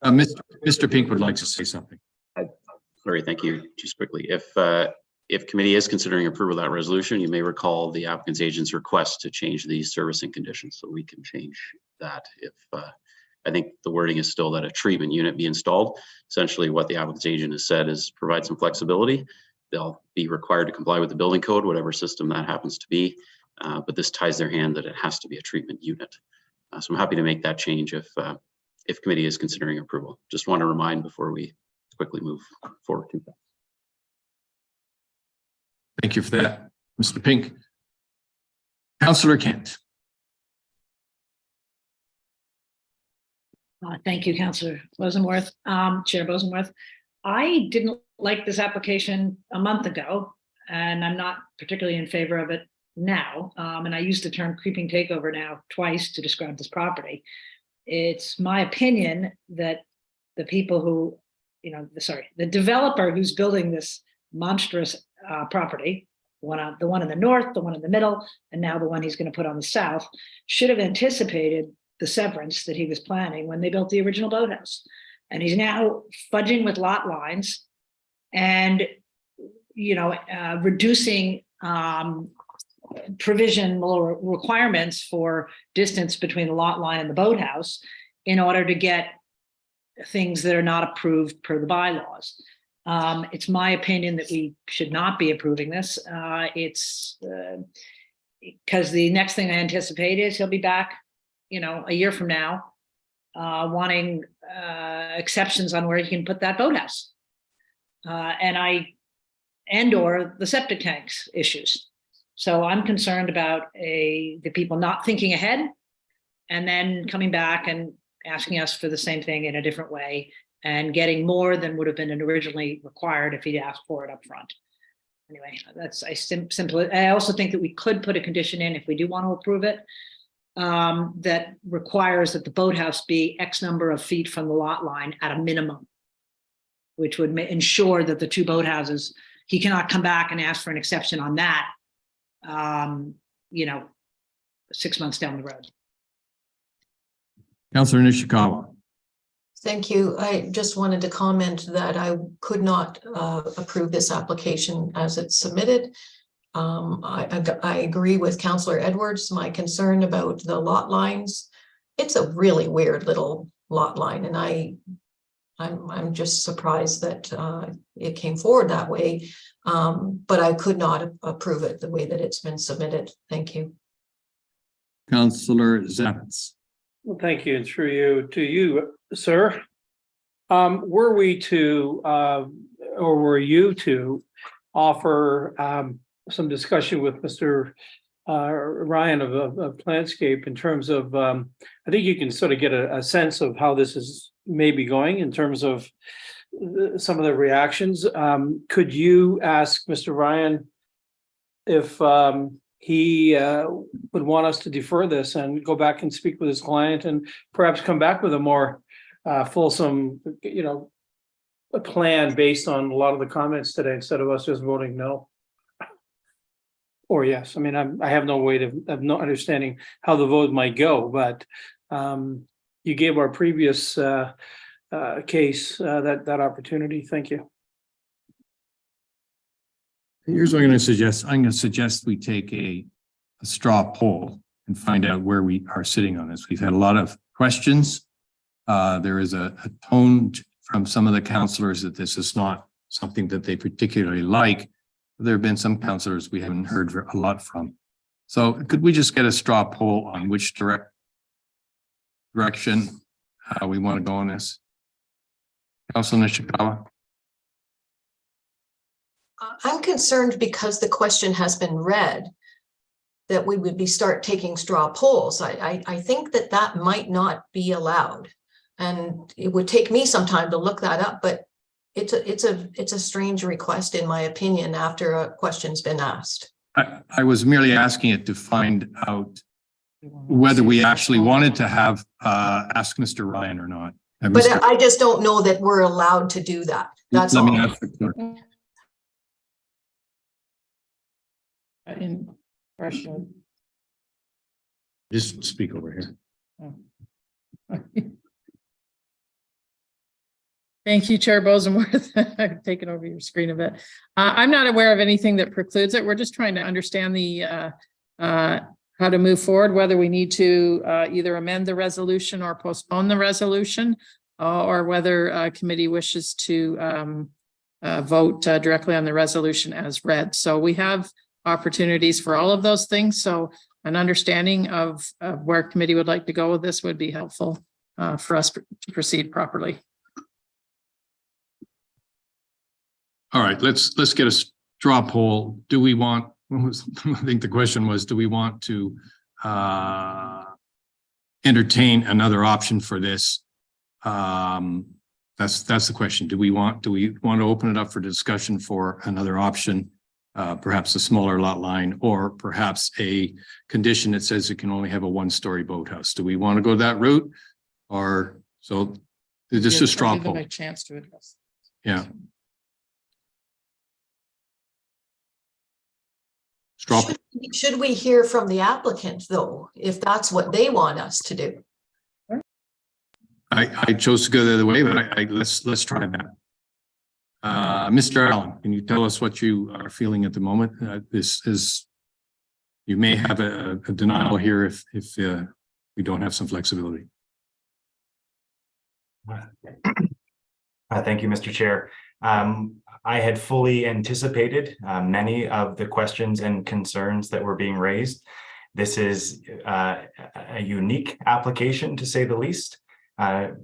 Mr. Pink would like to say something. Sorry, thank you. Just quickly, if committee is considering approval of that resolution, you may recall the applicant's agent's request to change the servicing conditions, so we can change that. If I think the wording is still that a treatment unit be installed. Essentially, what the applicant's agent has said is provide some flexibility. They'll be required to comply with the building code, whatever system that happens to be. But this ties their hand that it has to be a treatment unit. So I'm happy to make that change if committee is considering approval. Just want to remind before we quickly move forward to that. Thank you for that. Mr. Pink. Councillor Kent. Thank you, Councillor Bosenworth. Chair Bosenworth. I didn't like this application a month ago, and I'm not particularly in favor of it now. And I used the term creeping takeover now twice to describe this property. It's my opinion that the people who, the developer who's building this monstrous property, the one in the north, the one in the middle, and now the one he's going to put on the south, should have anticipated the severance that he was planning when they built the original boathouse. And he's now fudging with lot lines and, reducing provisional requirements for distance between the lot line and the boathouse in order to get things that are not approved per the bylaws. It's my opinion that we should not be approving this. It's because the next thing I anticipate is he'll be back, a year from now, wanting exceptions on where he can put that boathouse, or the septic tanks issues. So I'm concerned about the people not thinking ahead and then coming back and asking us for the same thing in a different way and getting more than would have been originally required if he'd asked for it up front. Anyway, I also think that we could put a condition in if we do want to approve it, that requires that the boathouse be X number of feet from the lot line at a minimum, which would ensure that the two boathouses, he cannot come back and ask for an exception on that, 6 months down the road. Councillor Nishikawa. Thank you. I just wanted to comment that I could not approve this application as it's submitted. I agree with Councillor Edwards. My concern about the lot lines, it's a really weird little lot line, and I'm just surprised that it came forward that way. But I could not approve it the way that it's been submitted. Thank you. Councillor Zapps. Well, thank you, and through you to you, sir. Were we to, or were you to offer some discussion with Mr. Ryan of Plantscape in terms of, I think you can sort of get a sense of how this is maybe going in terms of some of the reactions. Could you ask Mr. Ryan if he would want us to defer this and go back and speak with his client and perhaps come back with a more fulsome, a plan based on a lot of the comments today instead of us just voting no or yes? I mean, I have no way of not understanding how the vote might go, but you gave our previous case that opportunity. Thank you. Here's what I'm going to suggest. I'm going to suggest we take a straw poll and find out where we are sitting on this. We've had a lot of questions. There is a tone from some of the councillors that this is not something that they particularly like. There have been some councillors we haven't heard a lot from. So could we just get a straw poll on which direction we want to go on this? Councillor Nishikawa. I'm concerned because the question has been read that we would start taking straw polls. I think that might not be allowed, and it would take me some time to look that up. But it's a strange request, in my opinion, after a question's been asked. I was merely asking it to find out whether we actually wanted to have ask Mr. Ryan or not. But I just don't know that we're allowed to do that. That's all. Let me ask the clerk. In Russia. Just speak over here. Oh. Thank you, Chair Bosenworth. I've taken over your screen a bit. I'm not aware of anything that precludes it. We're just trying to understand the how to move forward, whether we need to either amend the resolution or postpone the resolution, or whether a committee wishes to vote directly on the resolution as read. So we have opportunities for all of those things. So an understanding of where committee would like to go with this would be helpful for us to proceed properly. All right, let's get a straw poll. Do we want I think the question was, do we want to entertain another option for this? That's the question. Do we want to open it up for discussion for another option? Perhaps a smaller lot line, or perhaps a condition that says it can only have a one-story boathouse. Do we want to go that route? Or so this is straw Give them poll. a chance to address. Yeah. Straw. Should we hear from the applicant though, if that's what they want us to do? I chose to go the other way, but let's try that. Mr. Allen, can you tell us what you are feeling at the moment? This is, you may have a denial here if we don't have some flexibility. Thank you, Mr. Chair. I had fully anticipated many of the questions and concerns that were being raised. This is a unique application, to say the least,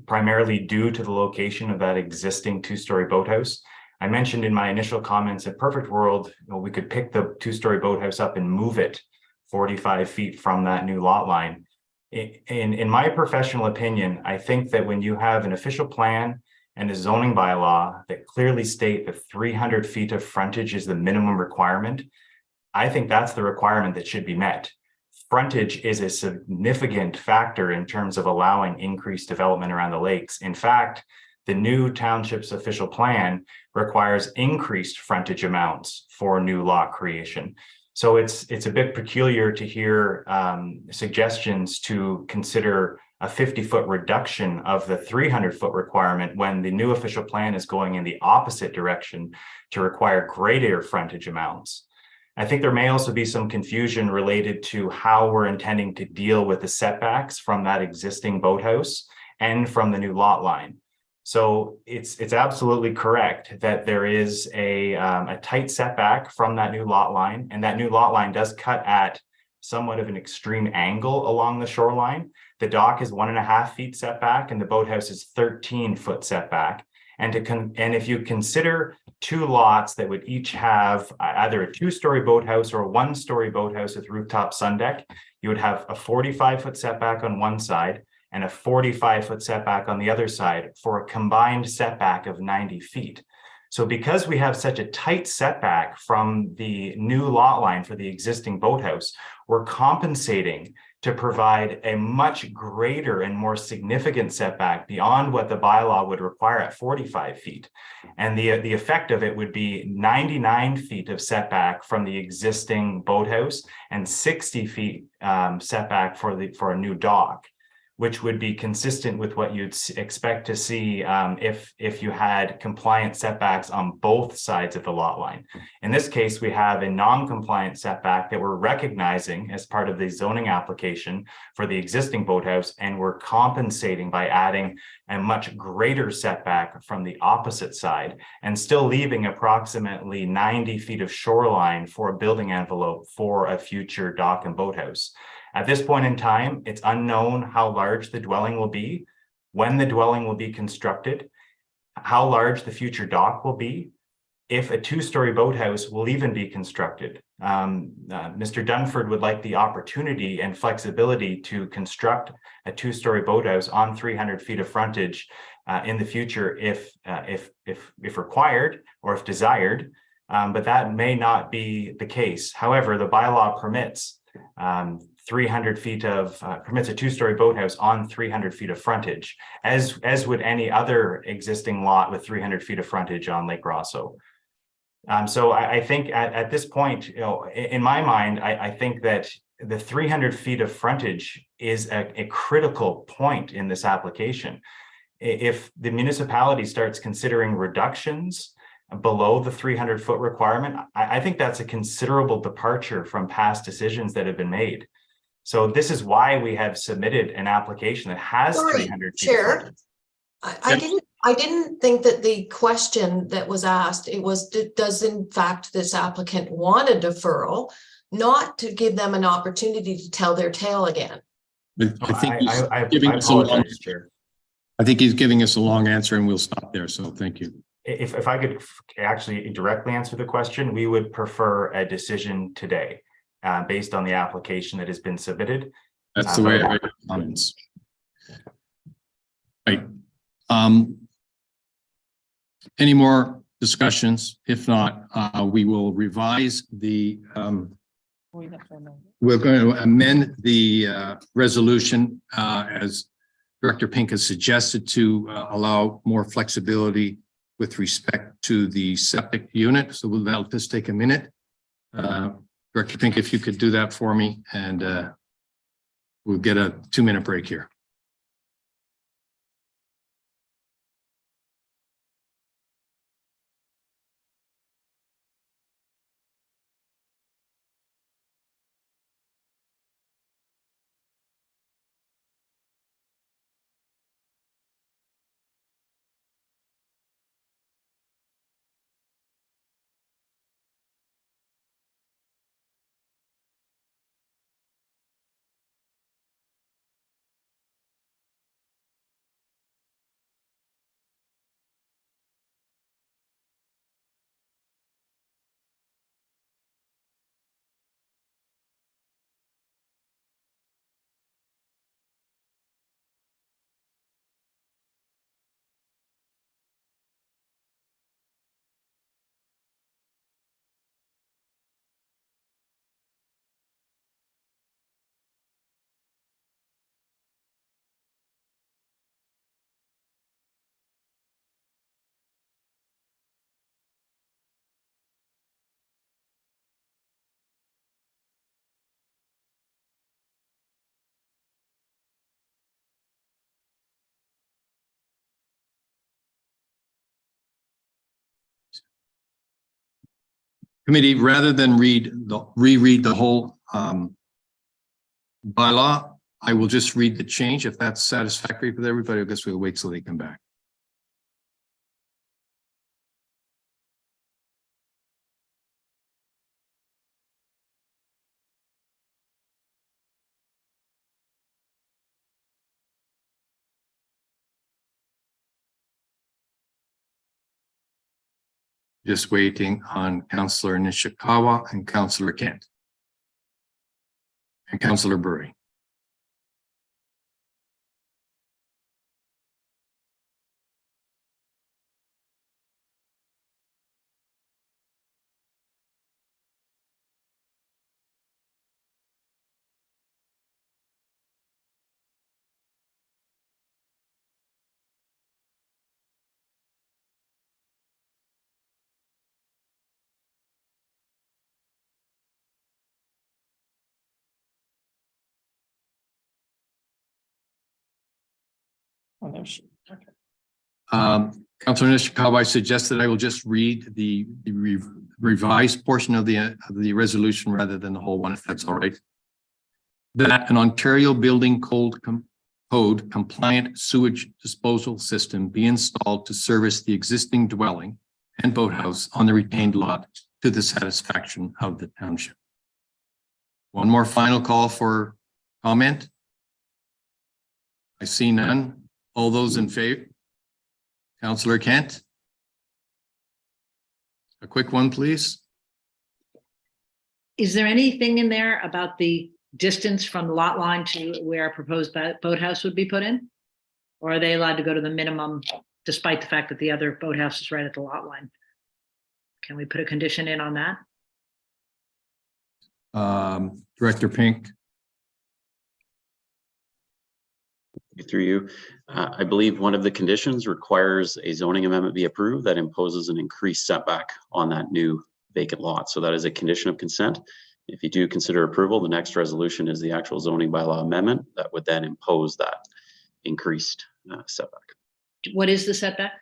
primarily due to the location of that existing two-story boathouse. I mentioned in my initial comments, a perfect world, we could pick the two-story boathouse up and move it 45 feet from that new lot line. In my professional opinion, I think that when you have an official plan and a zoning bylaw that clearly state that 300 feet of frontage is the minimum requirement, I think that's the requirement that should be met. Frontage is a significant factor in terms of allowing increased development around the lakes. In fact, the new township's official plan requires increased frontage amounts for new lot creation. So it's a bit peculiar to hear suggestions to consider a 50-foot reduction of the 300-foot requirement when the new official plan is going in the opposite direction to require greater frontage amounts. I think there may also be some confusion related to how we're intending to deal with the setbacks from that existing boathouse and from the new lot line. So it's absolutely correct that there is a tight setback from that new lot line, and that new lot line does cut at somewhat of an extreme angle along the shoreline. The dock is 1.5 feet setback and the boathouse is 13-foot setback. And if you consider two lots that would each have either a two-story boathouse or a one-story boathouse with rooftop sun deck, you would have a 45-foot setback on one side and a 45-foot setback on the other side for a combined setback of 90 feet. So because we have such a tight setback from the new lot line for the existing boathouse, we're compensating to provide a much greater and more significant setback beyond what the bylaw would require at 45 feet. And the effect of it would be 99 feet of setback from the existing boathouse and 60 feet setback for a new dock, which would be consistent with what you'd expect to see if you had compliant setbacks on both sides of the lot line. In this case, we have a non-compliant setback that we're recognizing as part of the zoning application for the existing boathouse, and we're compensating by adding a much greater setback from the opposite side and still leaving approximately 90 feet of shoreline for a building envelope for a future dock and boathouse. At this point in time, it's unknown how large the dwelling will be, when the dwelling will be constructed, how large the future dock will be, if a two-story boathouse will even be constructed. Mr. Dunford would like the opportunity and flexibility to construct a two-story boathouse on 300 feet of frontage in the future if required or if desired, but that may not be the case. However, the bylaw permits 300 feet of permits a two-story boathouse on 300 feet of frontage, as would any other existing lot with 300 feet of frontage on Lake Rosso. So I think at this point, in my mind, I think that the 300 feet of frontage is a critical point in this application. If the municipality starts considering reductions below the 300-foot requirement, I think that's a considerable departure from past decisions that have been made. So this is why we have submitted an application that has 300 feet. Chair, I didn't think that the question that was asked, it was, does in fact this applicant want a deferral, not to give them an opportunity to tell their tale again? I think he's giving us a long answer, and we'll stop there. So thank you. if I could actually directly answer the question, we would prefer a decision today based on the application that has been submitted. That's the way I read the comments. Right. Any more discussions? If not, we will revise the, we're going to amend the resolution as Director Pink has suggested to allow more flexibility with respect to the septic unit. So that'll just take a minute. Director Pink, if you could do that for me, and we'll get a 2-minute break here. Committee, rather than reread the whole bylaw, I will just read the change. If that's satisfactory with everybody, I guess we'll wait till they come back. Just waiting on Councillor Nishikawa and Councillor Kent and Councillor Burry. Councillor Nishikawa, I suggest that I will just read the revised portion of the resolution rather than the whole one, if that's all right. That an Ontario Building Code compliant sewage disposal system be installed to service the existing dwelling and boathouse on the retained lot to the satisfaction of the township. One more final call for comment. I see none. All those in favor? Councillor Kent? A quick one, please. Is there anything in there about the distance from the lot line to where a proposed boathouse would be put in? Or are they allowed to go to the minimum despite the fact that the other boathouse is right at the lot line? Can we put a condition in on that? Director Pink. Through you, I believe one of the conditions requires a zoning amendment be approved that imposes an increased setback on that new vacant lot. So that is a condition of consent. If you do consider approval, the next resolution is the actual zoning bylaw amendment that would then impose that increased setback. What is the setback?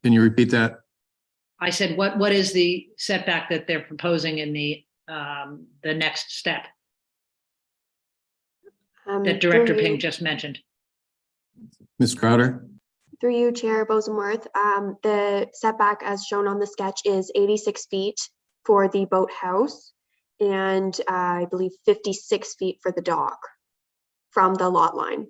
Can you repeat that? I said, what is the setback that they're proposing in the next step that Director Ping just mentioned? Ms. Crowder? Through you, Chair Bosenworth, the setback as shown on the sketch is 86 feet for the boathouse and I believe 56 feet for the dock from the lot line.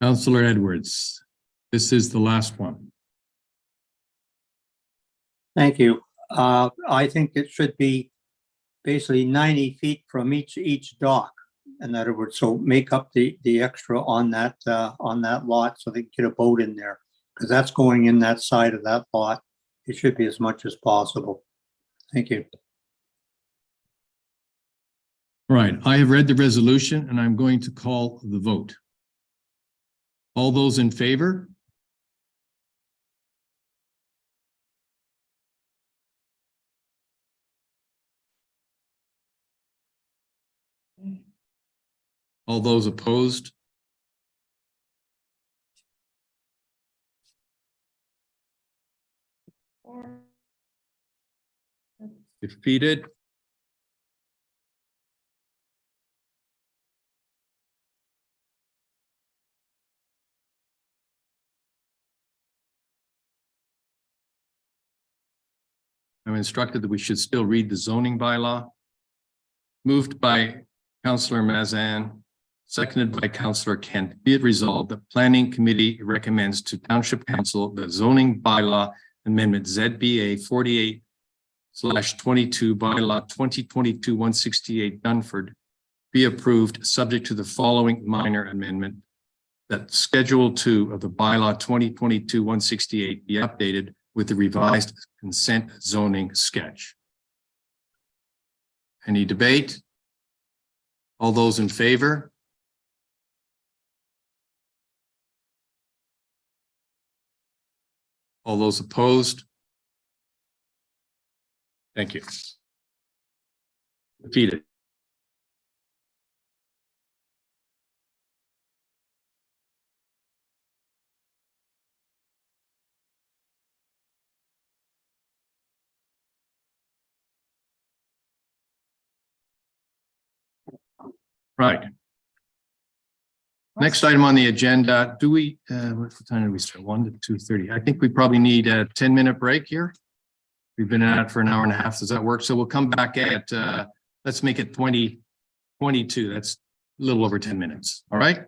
Councillor Edwards, this is the last one. Thank you. I think it should be basically 90 feet from each dock. In other words, so make up the extra on that lot so they can get a boat in there, because that's going in that side of that lot. It should be as much as possible. Thank you. Right, I have read the resolution and I'm going to call the vote. All those in favor? All those opposed? Defeated? I'm instructed that we should still read the zoning bylaw. Moved by Councillor Mazan, seconded by Councillor Kent. Be it resolved, the Planning Committee recommends to Township Council the zoning bylaw amendment ZBA 48/22 bylaw 2022-168 Dunford be approved, subject to the following minor amendment: that Schedule 2 of the bylaw 2022-168 be updated with the revised consent zoning sketch. Any debate? All those in favor? All those opposed? Thank you. Defeated. Right. Next item on the agenda, do we, what's the time did we start? 1 to 2:30. I think we probably need a 10-minute break here. We've been at it for an hour and a half. Does that work? So we'll come back at, let's make it 20:22. That's a little over 10 minutes. All right.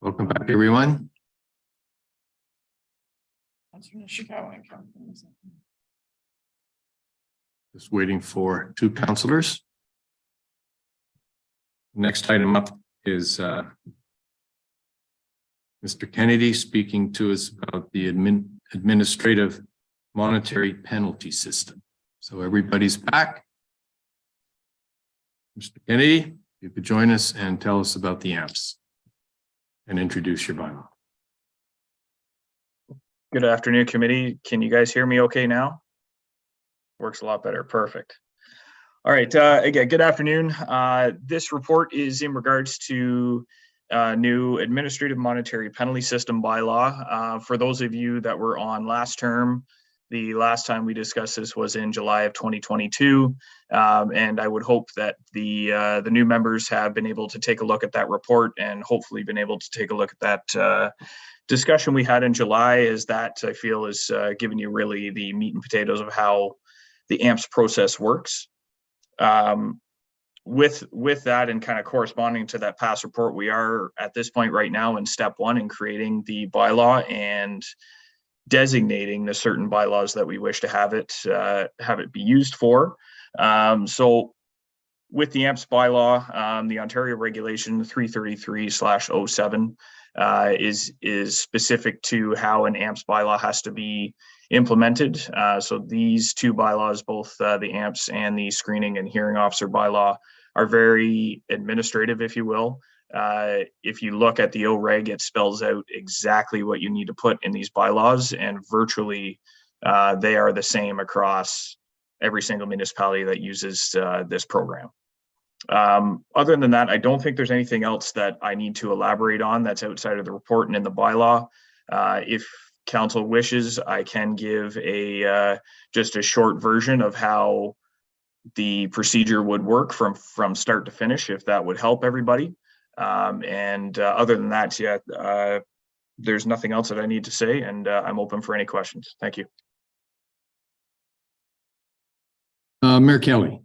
Welcome back, everyone. Just waiting for two councillors. Next item up is Mr. Kennedy speaking to us about the administrative monetary penalty system. So everybody's back. Mr. Kennedy, you could join us and tell us about the AMPs and introduce your bylaw. Good afternoon, committee. Can you guys hear me okay now? Works a lot better. Perfect. All right. Again, good afternoon. This report is in regards to new administrative monetary penalty system bylaw. For those of you that were on last term, the last time we discussed this was in July of 2022. And I would hope that the new members have been able to take a look at that report and hopefully been able to take a look at that discussion we had in July, as that I feel is giving you really the meat and potatoes of how the AMPS process works. With that and kind of corresponding to that past report, we are at this point right now in step one in creating the bylaw and designating the certain bylaws that we wish to have it be used for. So with the AMPS bylaw, the Ontario regulation 333/07 is specific to how an AMPS bylaw has to be implemented. So these two bylaws, both the AMPS and the screening and hearing officer bylaw, are very administrative, if you will. If you look at the OREG, it spells out exactly what you need to put in these bylaws, and virtually they are the same across every single municipality that uses this program. Other than that, I don't think there's anything else that I need to elaborate on that's outside of the report and in the bylaw. If council wishes, I can give just a short version of how the procedure would work from start to finish, if that would help everybody. Other than that, yeah, there's nothing else that I need to say, and I'm open for any questions. Thank you. Mayor Kelly.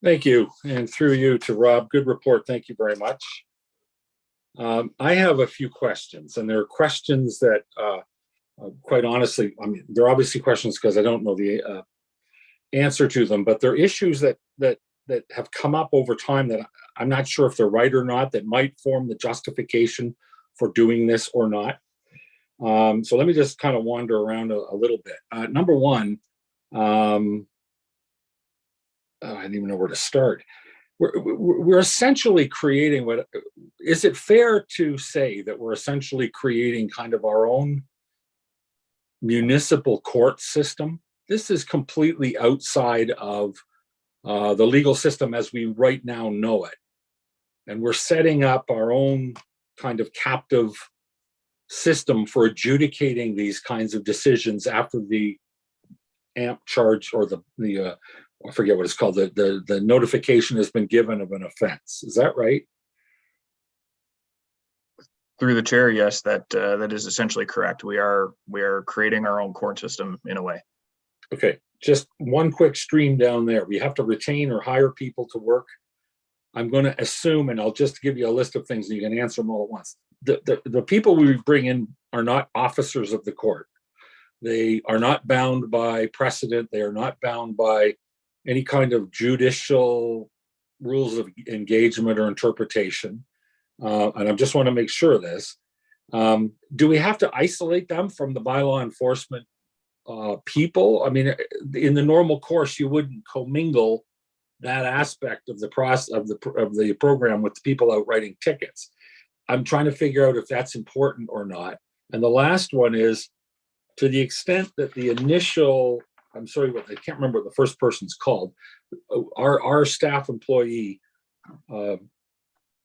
Thank you, and through you to Rob. Good report. Thank you very much. I have a few questions, and there are questions that, quite honestly, I mean, they're obviously questions because I don't know the answer to them, but they're issues that have come up over time that I'm not sure if they're right or not, that might form the justification for doing this or not. So let me just kind of wander around a little bit. Number one, I don't even know where to start. We're essentially creating what, is it fair to say that we're essentially creating kind of our own municipal court system? This is completely outside of the legal system as we right now know it. And we're setting up our own kind of captive system for adjudicating these kinds of decisions after the AMP charge or the I forget what it's called, the notification has been given of an offense. Is that right? Through the chair, yes, that is essentially correct. We are creating our own court system in a way. Okay, just one quick stream down there. We have to retain or hire people to work. I'm going to assume, and I'll just give you a list of things and you can answer them all at once. The people we bring in are not officers of the court. They are not bound by precedent. They are not bound by any kind of judicial rules of engagement or interpretation. And I just want to make sure of this. Do we have to isolate them from the bylaw enforcement people? I mean, in the normal course, you wouldn't commingle that aspect of the process of the program with the people out writing tickets. I'm trying to figure out if that's important or not. And the last one is, to the extent that the initial, I'm sorry, I can't remember what the first person's called, our staff employee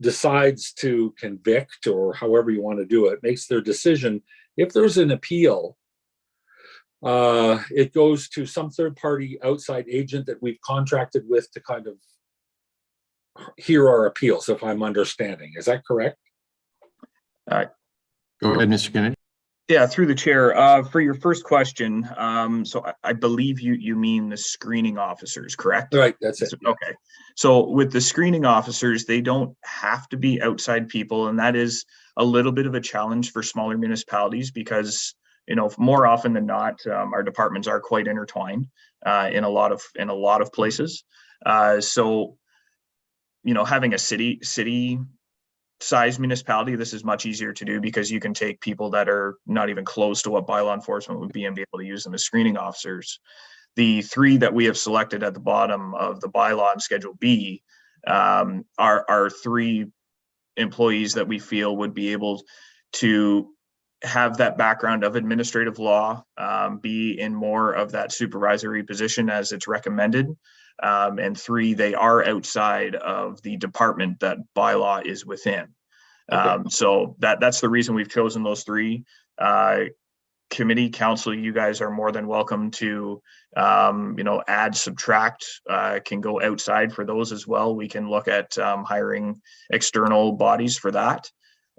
decides to convict, or however you want to do it, makes their decision. If there's an appeal, it goes to some third party outside agent that we've contracted with to kind of hear our appeals, if I'm understanding. Is that correct? Go ahead, Mr. Kennedy. Yeah, through the chair. For your first question, so I believe you mean the screening officers, correct? Right, that's it. Okay. So with the screening officers, they don't have to be outside people, and that is a little bit of a challenge for smaller municipalities because, you know, more often than not, our departments are quite intertwined in a lot of places. So, you know, having a city size municipality, this is much easier to do because you can take people that are not even close to what bylaw enforcement would be and be able to use them as screening officers. The three that we have selected at the bottom of the bylaw in Schedule B are three employees that we feel would be able to have that background of administrative law, be in more of that supervisory position as it's recommended. And three, they are outside of the department that bylaw is within. So that's the reason we've chosen those three. Committee, council, you guys are more than welcome to, you know, add, subtract, can go outside for those as well. We can look at hiring external bodies for that.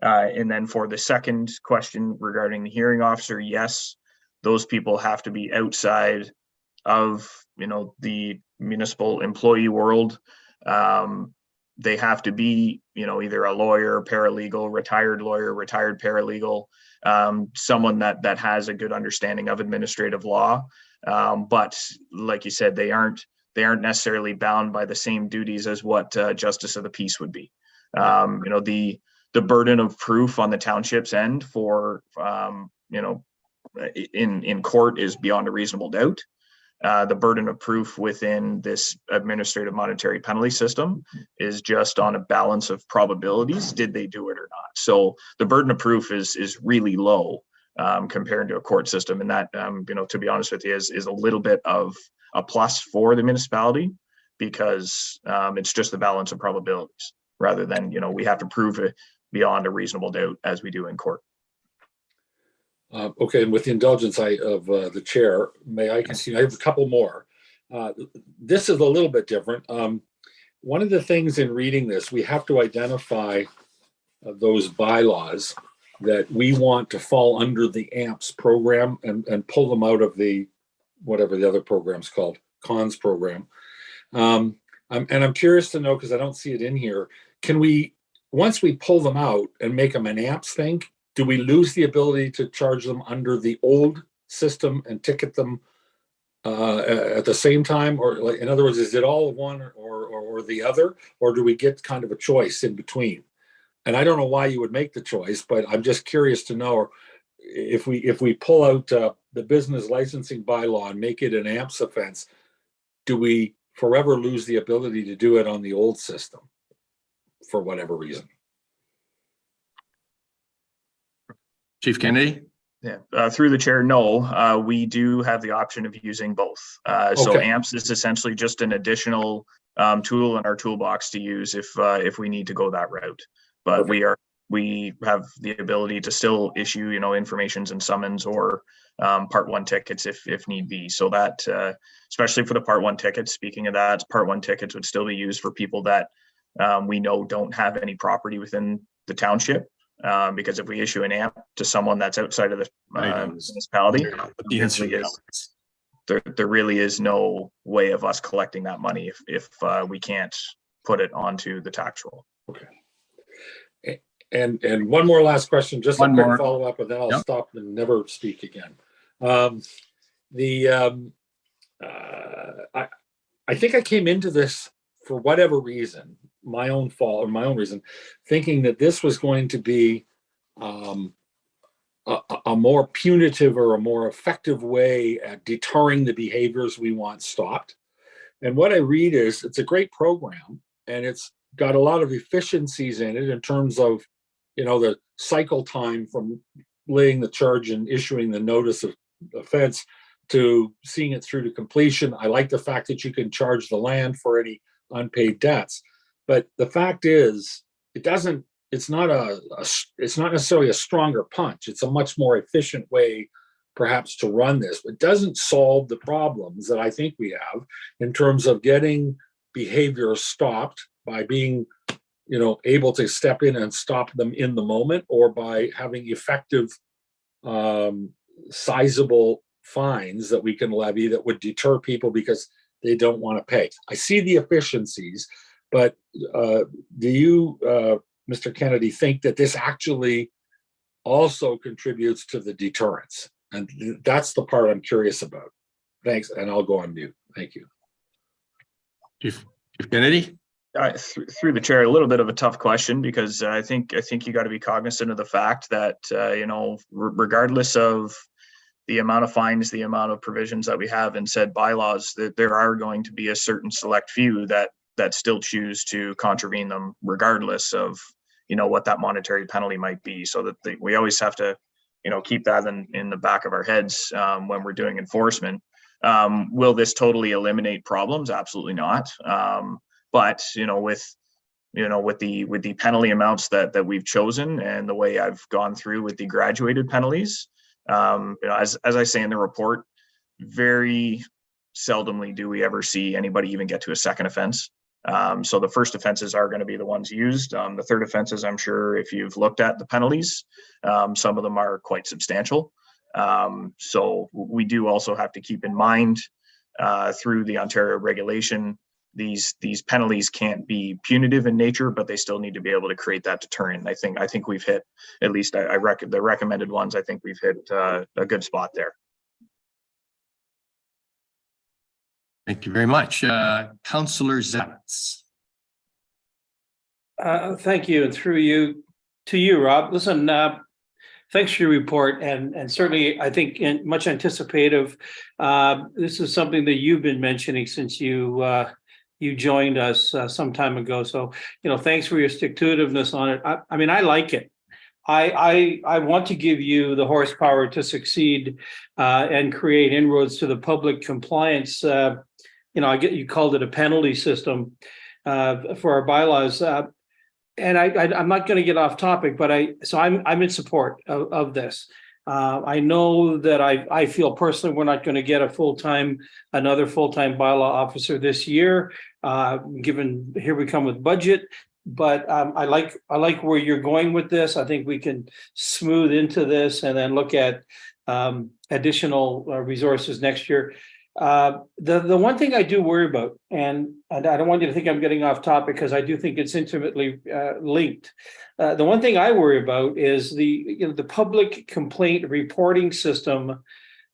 And then for the second question regarding the hearing officer, yes, those people have to be outside of, you know, the municipal employee world. They have to be, you know, either a lawyer, paralegal, retired lawyer, retired paralegal, someone that has a good understanding of administrative law. But like you said, they aren't necessarily bound by the same duties as what justice of the peace would be. You know, the burden of proof on the township's end for, you know, in court is beyond a reasonable doubt. The burden of proof within this administrative monetary penalty system is just on a balance of probabilities. Did they do it or not? So the burden of proof is really low compared to a court system. And that, you know, to be honest with you, is a little bit of a plus for the municipality because it's just the balance of probabilities rather than, you know, we have to prove it beyond a reasonable doubt as we do in court. Okay, and with the indulgence of the chair, may I continue? I have a couple more. This is a little bit different. One of the things in reading this, we have to identify those bylaws that we want to fall under the AMPS program and pull them out of the, whatever the other program's called, CONS program. And I'm curious to know, because I don't see it in here, can we, once we pull them out and make them an AMPS thing, do we lose the ability to charge them under the old system and ticket them at the same time? Or like, in other words, is it all one or the other? Or do we get kind of a choice in between? And I don't know why you would make the choice, but I'm just curious to know if we pull out the business licensing bylaw and make it an AMPS offense, do we forever lose the ability to do it on the old system for whatever reason? Chief Kennedy? Yeah, through the chair, no, we do have the option of using both. So Okay. AMPS is essentially just an additional tool in our toolbox to use if we need to go that route. But we have the ability to still issue, you know, informations and summons or Part 1 tickets if need be. So that, especially for the Part 1 tickets, speaking of that, Part 1 tickets would still be used for people that we know don't have any property within the township. Because if we issue an AMP to someone that's outside of the municipality, there really is no way of us collecting that money if we can't put it onto the tax roll. Okay. And one more last question, just One a quick more. follow-up, and then I'll stop and never speak again. I think I came into this for whatever reason, my own fault or my own reason, thinking that this was going to be a more punitive or a more effective way at deterring the behaviors we want stopped. And what I read is it's a great program and it's got a lot of efficiencies in it in terms of, you know, the cycle time from laying the charge and issuing the notice of offense to seeing it through to completion. I like the fact that you can charge the land for any unpaid debts, but the fact is it's not necessarily a stronger punch. It's a much more efficient way perhaps to run this, but doesn't solve the problems that I think we have in terms of getting behavior stopped by being, you know, able to step in and stop them in the moment, or by having effective sizable fines that we can levy that would deter people because they don't want to pay. I see the efficiencies, but do you, Mr. Kennedy, think that this actually also contributes to the deterrence? And that's the part I'm curious about. Thanks, and I'll go on mute. Thank you. Chief Kennedy? Through the chair, a little bit of a tough question, because I think you got to be cognizant of the fact that regardless of the amount of fines, the amount of provisions that we have in said bylaws, that there are going to be a certain select few that still choose to contravene them, regardless of what that monetary penalty might be. So that we always have to keep that in the back of our heads when we're doing enforcement. Will this totally eliminate problems? Absolutely not. But with the penalty amounts that we've chosen and the way I've gone through with the graduated penalties, as I say in the report, very seldomly do we ever see anybody even get to a second offense. So the first offenses are going to be the ones used. The third offenses, I'm sure if you've looked at the penalties, some of them are quite substantial. So we do also have to keep in mind through the Ontario regulation, these penalties can't be punitive in nature, but they still need to be able to create that deterrent. I think we've hit, at least the recommended ones, I think we've hit a good spot there. Thank you very much. Councillor Zavitz. Thank you, and through you to you, Rob. Listen, thanks for your report, and certainly I think much anticipative. This is something that you've been mentioning since you joined us some time ago. So thanks for your stick-to-itiveness on it. I mean, I like it. I want to give you the horsepower to succeed and create inroads to the public compliance. You called it a penalty system for our bylaws. And I'm not going to get off topic, but I'm in support of this. I know that I feel personally we're not going to get another full-time bylaw officer this year, given here we come with budget. But I like where you're going with this. I think we can smooth into this and then look at additional resources next year. The one thing I do worry about, and I don't want you to think I'm getting off topic because I do think it's intimately linked. The one thing I worry about is the public complaint reporting system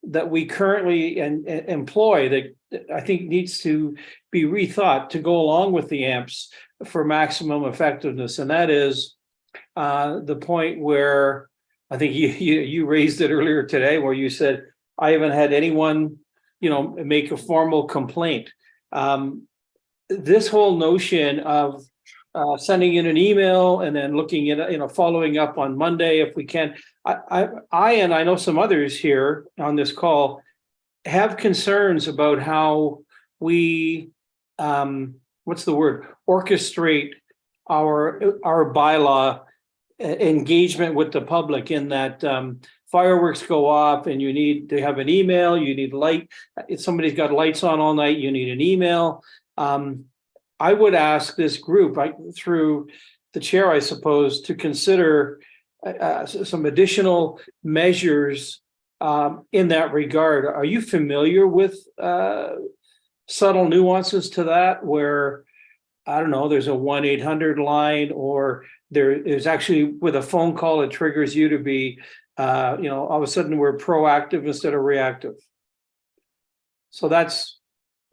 that we currently employ that I think needs to be rethought to go along with the AMPS for maximum effectiveness. And that is the point where I think you raised it earlier today, where you said, I haven't had anyone make a formal complaint. This whole notion of sending in an email and then looking at, following up on Monday if we can. I and I know some others here on this call have concerns about how we, orchestrate our bylaw engagement with the public, in that fireworks go off and you need to have an email, you need light. If somebody's got lights on all night, you need an email. I would ask this group, through the chair, I suppose, to consider some additional measures in that regard. Are you familiar with subtle nuances to that, where, I don't know, there's a 1-800 line, or there is actually with a phone call, it triggers you to be, all of a sudden we're proactive instead of reactive. So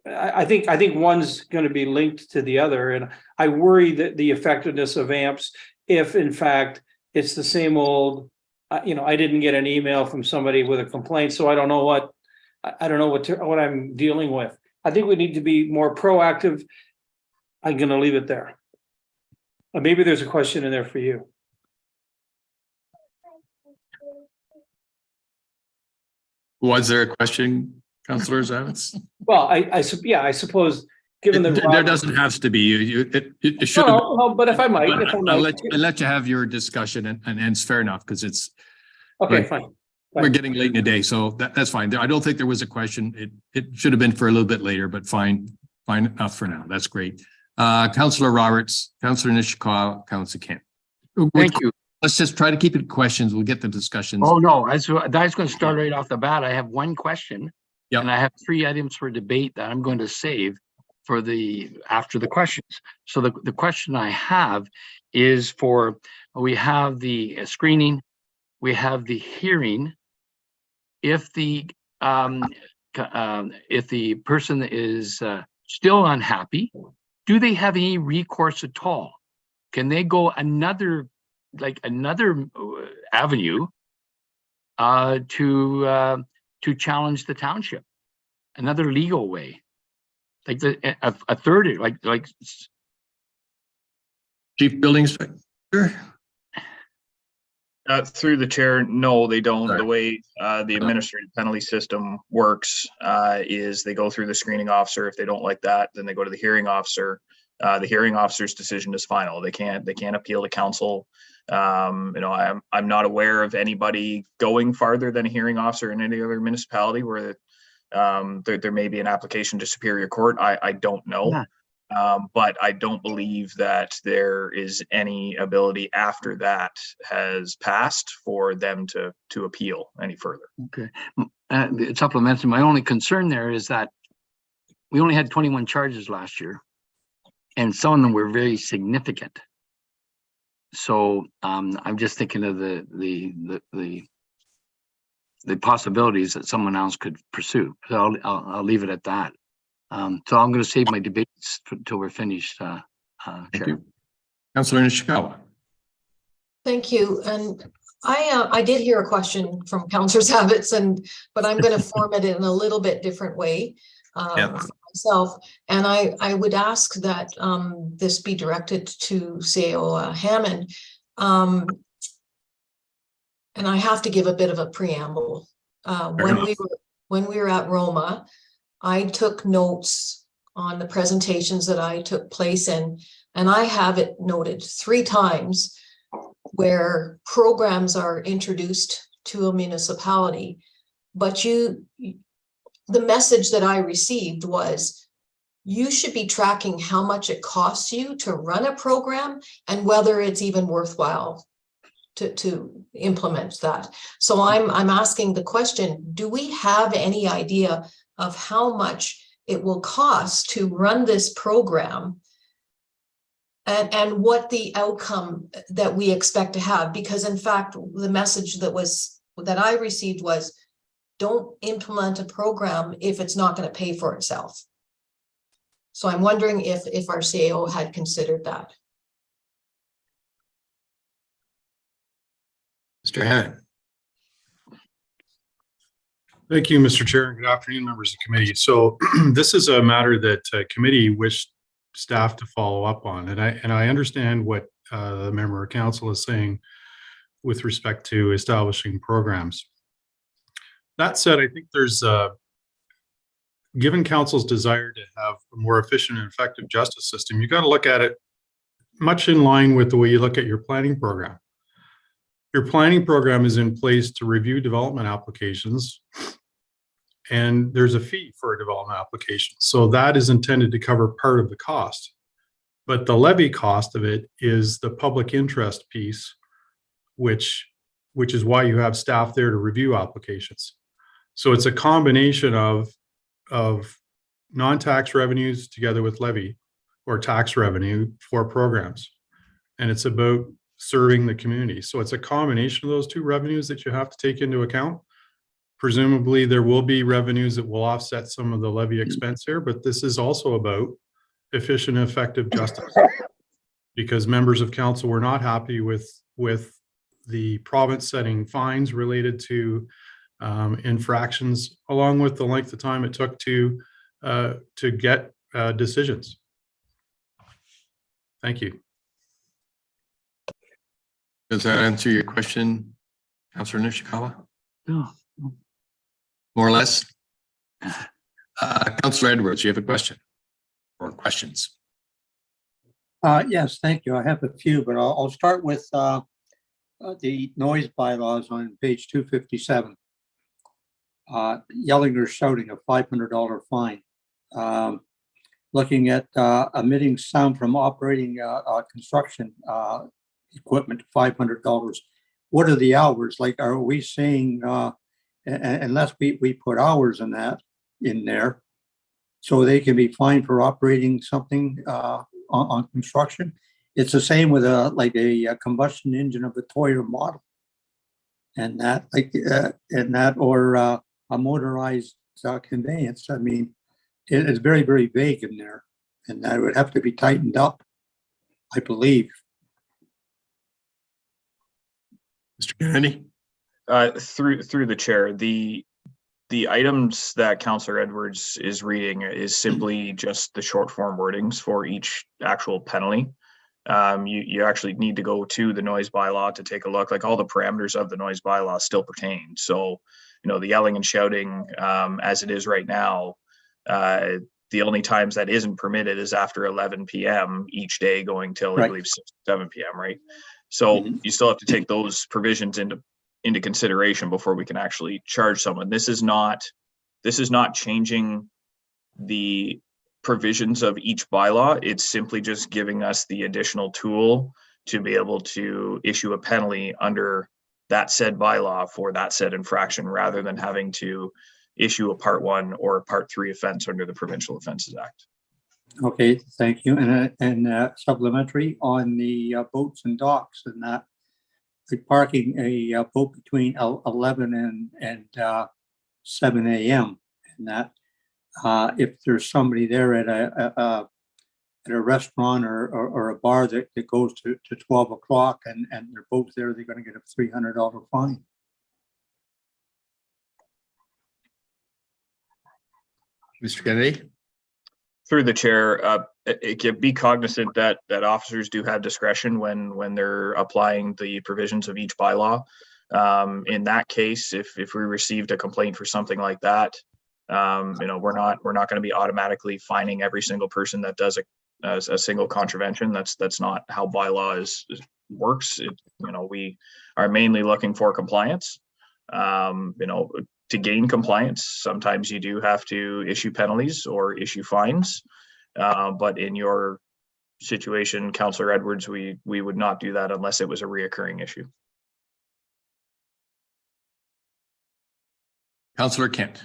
I think one's going to be linked to the other. And I worry that the effectiveness of AMPS, if in fact it's the same old, I didn't get an email from somebody with a complaint, so I don't know what I'm dealing with. I think we need to be more proactive. I'm going to leave it there. Maybe there's a question in there for you. Was there a question, Councillor Zavitz? Well, I suppose, given the there doesn't have to be. It should. No, but if I might, I'll let you have your discussion, and it's fair enough, because it's okay. Fine. We're getting late in the day, so that's fine. I don't think there was a question. It should have been for a little bit later, but fine enough for now. That's great. Councillor Roberts, Councillor Nishikawa, Councillor Kent. Thank you. Let's just try to keep it questions. We'll get the discussions. Oh, no, that's going to start right off the bat. I have one question. Yep. And I have 3 items for debate that I'm going to save for after the questions. So the question I have is we have the screening, we have the hearing. If the person is still unhappy, do they have any recourse at all? Can they go another avenue to challenge the township, another legal way, like a third, like Chief Building Inspector? Through the chair, no, they don't. Sorry. The way the administrative penalty system works is they go through the screening officer. If they don't like that, then they go to the hearing officer. The hearing officer's decision is final. They can't appeal to council. I'm not aware of anybody going farther than a hearing officer in any other municipality where there may be an application to Superior Court. I don't know. Yeah. But I don't believe that there is any ability after that has passed for them to appeal any further. Okay. Supplementary, my only concern there is that we only had 21 charges last year, and some of them were very significant. So I'm just thinking of the possibilities that someone else could pursue. So I'll leave it at that. So I'm going to save my debates until we're finished. Thank you. Councillor Nishikawa. Thank you. And I did hear a question from Councillor Zavitz, but I'm going to form it in a little bit different way myself. And I would ask that this be directed to CEO Hammond. And I have to give a bit of a preamble. When we were at Roma, I took notes on the presentations that I took place in, and I have it noted 3 times where programs are introduced to a municipality, but the message that I received was, you should be tracking how much it costs you to run a program and whether it's even worthwhile to implement that. So I'm asking the question, do we have any idea of how much it will cost to run this program and what the outcome that we expect to have? Because in fact, the message that I received was, don't implement a program if it's not going to pay for itself. So I'm wondering if our CEO had considered that. Mr. Hammond. Thank you, Mr. Chair, and good afternoon, members of the committee. So this is a matter that committee wished staff to follow up on, and I understand what the member of council is saying with respect to establishing programs. That said, I think there's given council's desire to have a more efficient and effective justice system, you got to look at it much in line with the way you look at your planning program. Your planning program is in place to review development applications, and there's a fee for a development application. So that is intended to cover part of the cost. But the levy cost of it is the public interest piece, which is why you have staff there to review applications. So it's a combination of non-tax revenues together with levy or tax revenue for programs. And it's about serving the community. So it's a combination of those 2 revenues that you have to take into account. Presumably there will be revenues that will offset some of the levy expense here, but this is also about efficient and effective justice, because members of council were not happy with the province setting fines related to infractions, along with the length of time it took to get decisions. Thank you. Does that answer your question, Councillor Nishikawa? No. More or less? Councillor Edwards, you have a question or questions? Yes, thank you. I have a few, but I'll start with the noise bylaws on page 257. Yelling or shouting, a $500 fine. Looking at emitting sound from operating construction equipment, $500. What are the hours? Like, are we saying, unless we put hours in there, so they can be fined for operating something on construction? It's the same with a combustion engine of a Toyota model, and that or a motorized conveyance. I mean, it's very, very vague in there, and that would have to be tightened up, I believe. Mr. Kennedy? Through the chair, the items that Councillor Edwards is reading is simply just the short form wordings for each actual penalty. You actually need to go to the noise bylaw to take a look. Like, all the parameters of the noise bylaw still pertain. So, the yelling and shouting, as it is right now, the only times that isn't permitted is after 11 p.m. each day, going till I believe 6, 7 p.m. Right. So you still have to take those provisions into consideration before we can actually charge someone. This is not changing the provisions of each bylaw. It's simply just giving us the additional tool to be able to issue a penalty under that said bylaw for that said infraction, rather than having to issue a Part 1 or a Part 3 offense under the Provincial Offences Act. Okay, thank you. And supplementary on the boats and docks, and that parking a boat between 11 and 7 a.m. and that if there's somebody there at a restaurant or a bar that goes to 12 o'clock and their boat's there, they're going to get a $300 fine. Mr. Kennedy? Through the chair, it can be cognizant that officers do have discretion when they're applying the provisions of each bylaw. In that case, if we received a complaint for something like that, we're not going to be automatically fining every single person that does a single contravention. That's not how bylaw works. We are mainly looking for compliance. To gain compliance, sometimes you do have to issue penalties or issue fines. But in your situation, Councillor Edwards, we would not do that unless it was a reoccurring issue. Councillor Kent.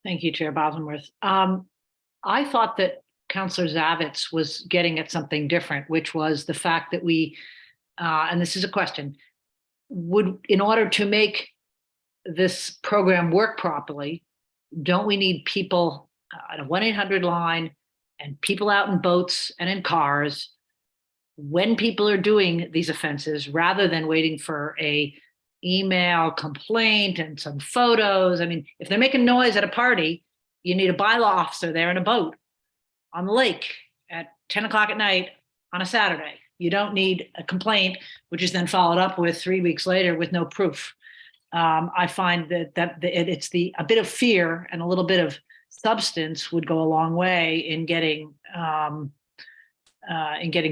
Thank you, Chair Bosworth. I thought that Councillor Zavitz was getting at something different, which was the fact that we, and this is a question, in order to make this program work properly, don't we need people at a 1-800 line and people out in boats and in cars when people are doing these offenses, rather than waiting for a email complaint and some photos? I mean, if they're making noise at a party, you need a bylaw officer there in a boat on the lake at 10 o'clock at night on a Saturday. You don't need a complaint, which is then followed up with 3 weeks later with no proof. I find that it's a bit of fear and a little bit of substance would go a long way in getting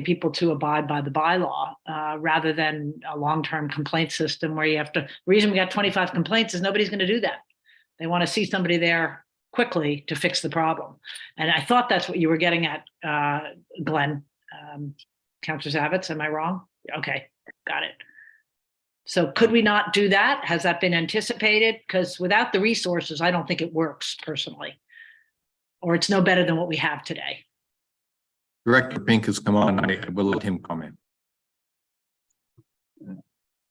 people to abide by the bylaw, rather than a long-term complaint system where you have to. The reason we got 25 complaints is nobody's going to do that. They want to see somebody there quickly to fix the problem. And I thought that's what you were getting at, Glenn. Councillor Zavitz, am I wrong? Okay, got it. So could we not do that? Has that been anticipated? Because without the resources, I don't think it works personally, or it's no better than what we have today. Director Pink has come on. I will let him comment.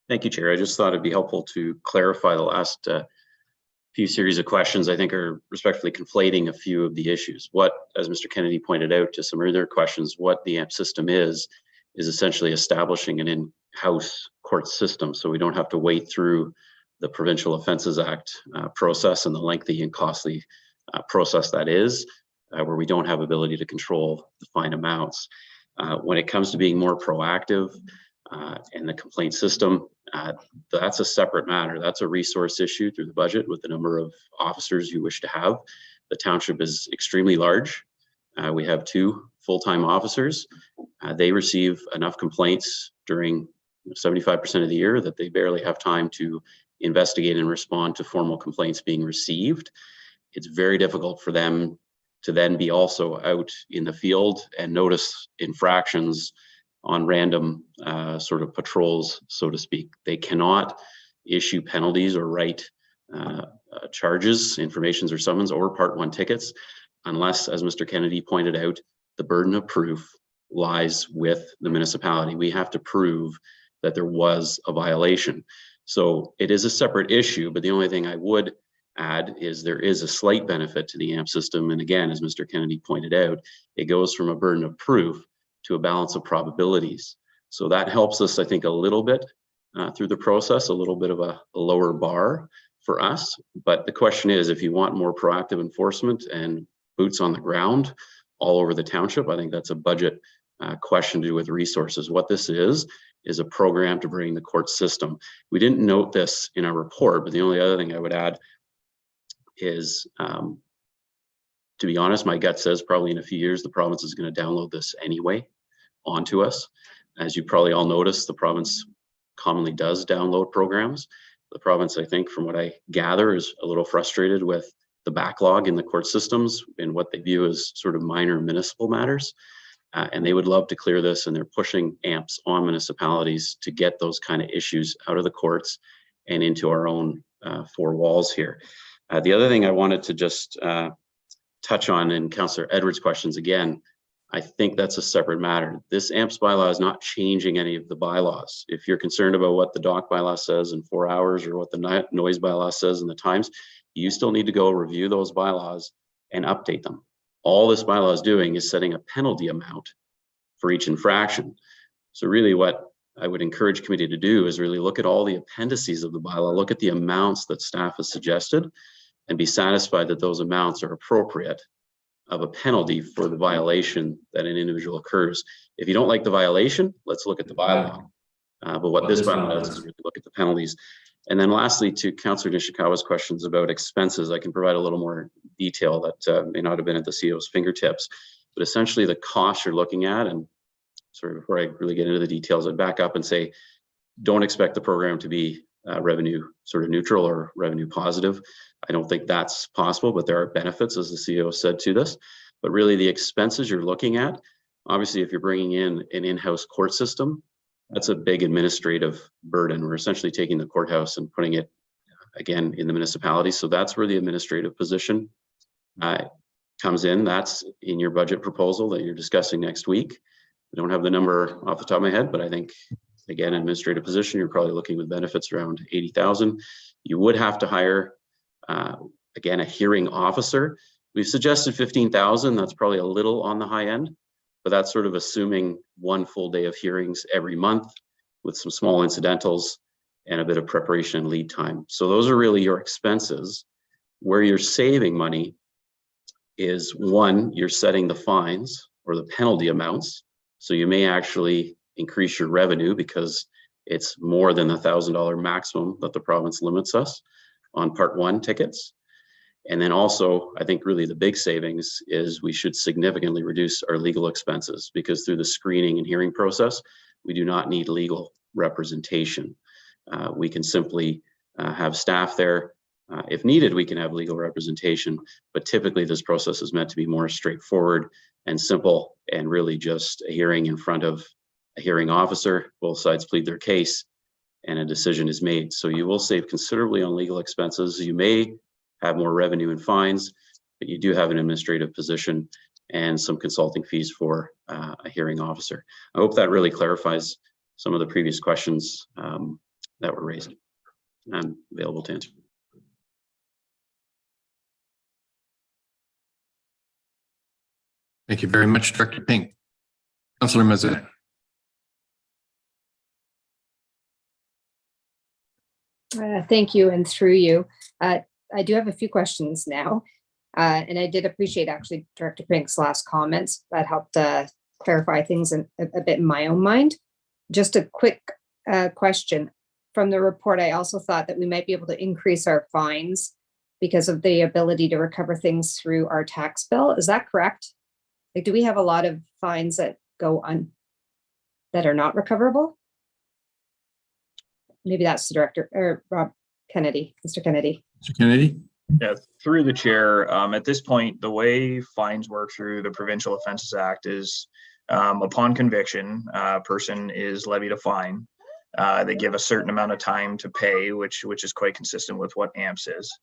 Thank you, Chair. I just thought it'd be helpful to clarify the last few series of questions. I think are respectfully conflating a few of the issues. What, as Mr. Kennedy pointed out to some earlier questions, what the AMP system is essentially establishing an in-house court system, so we don't have to wait through the Provincial Offences Act process and the lengthy and costly process that is, where we don't have ability to control the fine amounts. When it comes to being more proactive in the complaint system, that's a separate matter. That's a resource issue through the budget with the number of officers you wish to have. The township is extremely large. We have 2 full-time officers. They receive enough complaints during 75% of the year that they barely have time to investigate and respond to formal complaints being received. It's very difficult for them to then be also out in the field and notice infractions on random sort of patrols, so to speak. They cannot issue penalties or write charges, informations or summons or Part 1 tickets unless, as Mr. Kennedy pointed out, the burden of proof lies with the municipality. We have to prove that there was a violation. So it is a separate issue, but the only thing I would add is there is a slight benefit to the AMP system. And again, as Mr. Kennedy pointed out, it goes from a burden of proof to a balance of probabilities. So that helps us, I think, a little bit through the process, a little bit of a lower bar for us. But the question is, if you want more proactive enforcement and boots on the ground all over the township, I think that's a budget question to do with resources. What this is a program to bring the court system. We didn't note this in our report, but the only other thing I would add is, to be honest, my gut says probably in a few years, the province is going to download this anyway onto us. As you probably all noticed, the province commonly does download programs. The province, I think, from what I gather, is a little frustrated with the backlog in the court systems and what they view as sort of minor municipal matters. And they would love to clear this, and they're pushing AMPs on municipalities to get those kind of issues out of the courts and into our own four walls here. The other thing I wanted to just touch on in Councillor Edwards' questions, again, I think that's a separate matter. This AMPS bylaw is not changing any of the bylaws. If you're concerned about what the dock bylaw says in 4 hours or what the noise bylaw says in the times, you still need to go review those bylaws and update them. All this bylaw is doing is setting a penalty amount for each infraction. So really what I would encourage committee to do is really look at all the appendices of the bylaw, look at the amounts that staff has suggested, and be satisfied that those amounts are appropriate of a penalty for the violation that an individual occurs. If you don't like the violation, let's look at the bylaw. But what this bylaw does is really look at the penalties. And then lastly, to Councillor Nishikawa's questions about expenses, I can provide a little more detail that may not have been at the CEO's fingertips. But essentially the costs you're looking at, and sort of before I really get into the details, I'd back up and say, don't expect the program to be revenue sort of neutral or revenue positive. I don't think that's possible, but there are benefits, as the CEO said, to this. But really the expenses you're looking at, obviously, if you're bringing in an in-house court system, that's a big administrative burden. We're essentially taking the courthouse and putting it again in the municipality. So that's where the administrative position comes in. That's in your budget proposal that you're discussing next week. I don't have the number off the top of my head, but I think, again, administrative position, you're probably looking with benefits around 80,000. You would have to hire, again, a hearing officer. We've suggested 15,000. That's probably a little on the high end, but that's sort of assuming one full day of hearings every month with some small incidentals and a bit of preparation and lead time. So those are really your expenses. Where you're saving money is, one, you're setting the fines or the penalty amounts. So you may actually increase your revenue because it's more than the $1,000 maximum that the province limits us on Part 1 tickets. And then also, I think really the big savings is we should significantly reduce our legal expenses, because through the screening and hearing process, we do not need legal representation. We can simply have staff there. If needed, we can have legal representation, but typically this process is meant to be more straightforward and simple, and really just a hearing in front of a hearing officer. Both sides plead their case and a decision is made. So you will save considerably on legal expenses. You may have more revenue and fines, but you do have an administrative position and some consulting fees for a hearing officer. I hope that really clarifies some of the previous questions that were raised. I'm available to answer. Thank you very much, Director Pink. Councillor Mazet. Thank you, and through you. I do have a few questions now, and I did appreciate actually Director Pink's last comments. That helped clarify things a bit in my own mind. Just a quick question. From the report, I also thought that we might be able to increase our fines because of the ability to recover things through our tax bill. Is that correct? Like, do we have a lot of fines that go on that are not recoverable? Maybe that's the director, or Rob Kennedy, Mr. Kennedy. Mr. Kennedy? Yeah, through the chair, at this point, the way fines work through the Provincial Offences Act is upon conviction, a person is levied a fine. They give a certain amount of time to pay, which is quite consistent with what AMPS is.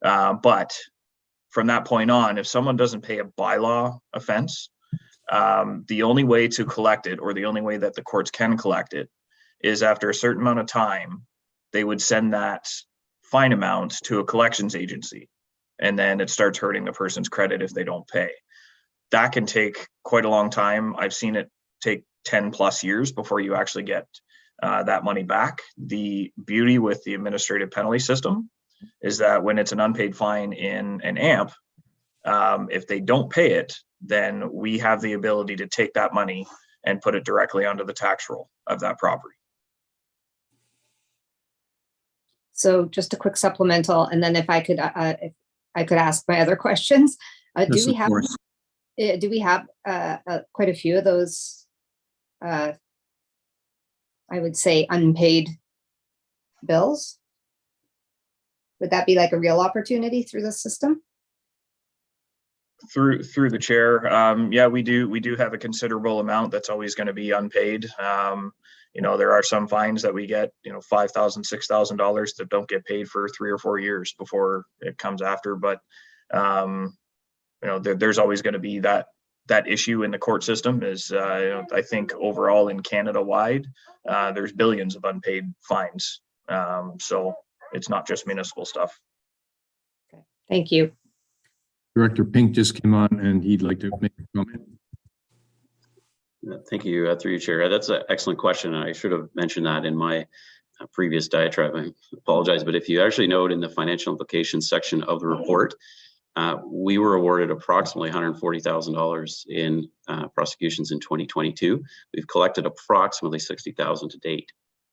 But from that point on, if someone doesn't pay a bylaw offense, the only way to collect it, or the only way that the courts can collect it, is after a certain amount of time, they would send that fine amount to a collections agency, and then it starts hurting the person's credit if they don't pay. That can take quite a long time. I've seen it take 10 plus years before you actually get that money back. The beauty with the administrative penalty system is that when it's an unpaid fine in an AMP, if they don't pay it, then we have the ability to take that money and put it directly onto the tax roll of that property. So just a quick supplemental, and then if I could ask my other questions. Yes, of course. Do we have quite a few of those, I would say, unpaid bills? Would that be like a real opportunity through the system? Through the chair, yeah, we do have a considerable amount that's always going to be unpaid. There are some fines that we get, $5,000, $6,000 that don't get paid for 3 or 4 years before it comes after. But there's always going to be that issue in the court system. Is I think overall in Canada wide, there's billions of unpaid fines. So it's not just municipal stuff. Okay. Thank you. Director Pink just came on and he'd like to make a comment. Thank you, through you, Chair. That's an excellent question, and I should have mentioned that in my previous diatribe. I apologize, but if you actually note in the financial implications section of the report, we were awarded approximately $140,000 in prosecutions in 2022. We've collected approximately $60,000 to date.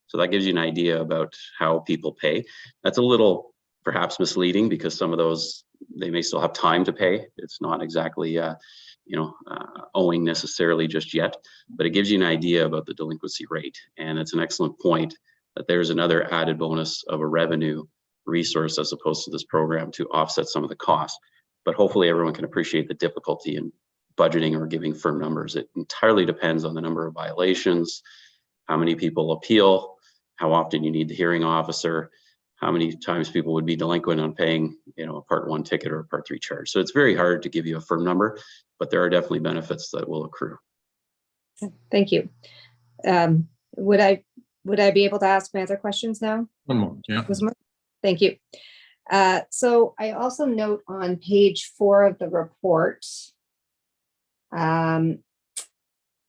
So that gives you an idea about how people pay. That's a little perhaps misleading because some of those, they may still have time to pay. It's not exactly owing necessarily just yet, but it gives you an idea about the delinquency rate. And it's an excellent point that there's another added bonus of a revenue resource as opposed to this program to offset some of the costs. But hopefully everyone can appreciate the difficulty in budgeting or giving firm numbers. It entirely depends on the number of violations, how many people appeal, how often you need the hearing officer, how many times people would be delinquent on paying, a Part 1 ticket or a Part 3 charge. So it's very hard to give you a firm number, but there are definitely benefits that will accrue. Thank you. Would I be able to ask my other questions now? One more, yeah. Thank you. So I also note on page 4 of the report,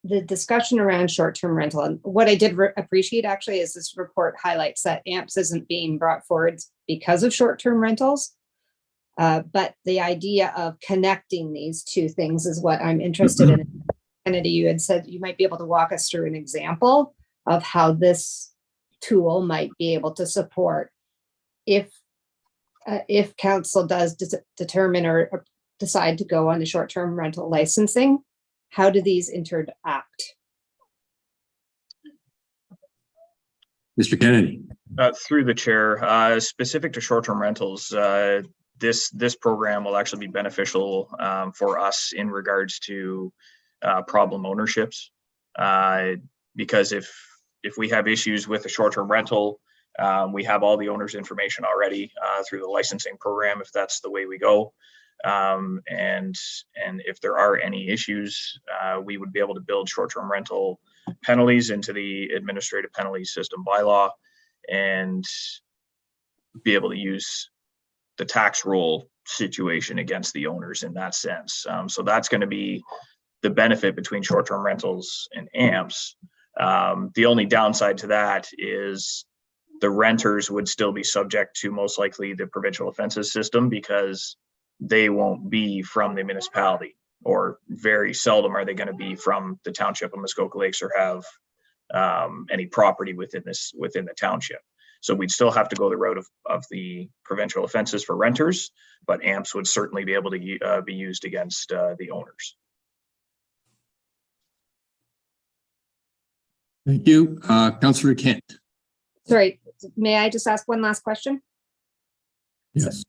the discussion around short-term rental. And what I did appreciate actually is this report highlights that AMPS isn't being brought forward because of short-term rentals, but the idea of connecting these two things is what I'm interested in. Kennedy, you had said you might be able to walk us through an example of how this tool might be able to support if council does determine or decide to go on the short-term rental licensing. How do these interact? Mr. Kennedy. Through the chair, specific to short-term rentals, this program will actually be beneficial for us in regards to problem ownerships, because if we have issues with a short-term rental, we have all the owner's information already through the licensing program, if that's the way we go. And if there are any issues, we would be able to build short-term rental penalties into the administrative penalty system bylaw and be able to use the tax roll situation against the owners in that sense. So that's going to be the benefit between short-term rentals and AMPS. The only downside to that is the renters would still be subject to most likely the provincial offenses system because they won't be from the municipality, or very seldom are they going to be from the township of Muskoka Lakes or have any property within the township. So we'd still have to go the route of the provincial offenses for renters, but AMPS would certainly be able to be used against the owners. Thank you. Councillor Kent. Sorry, may I just ask one last question? Yes.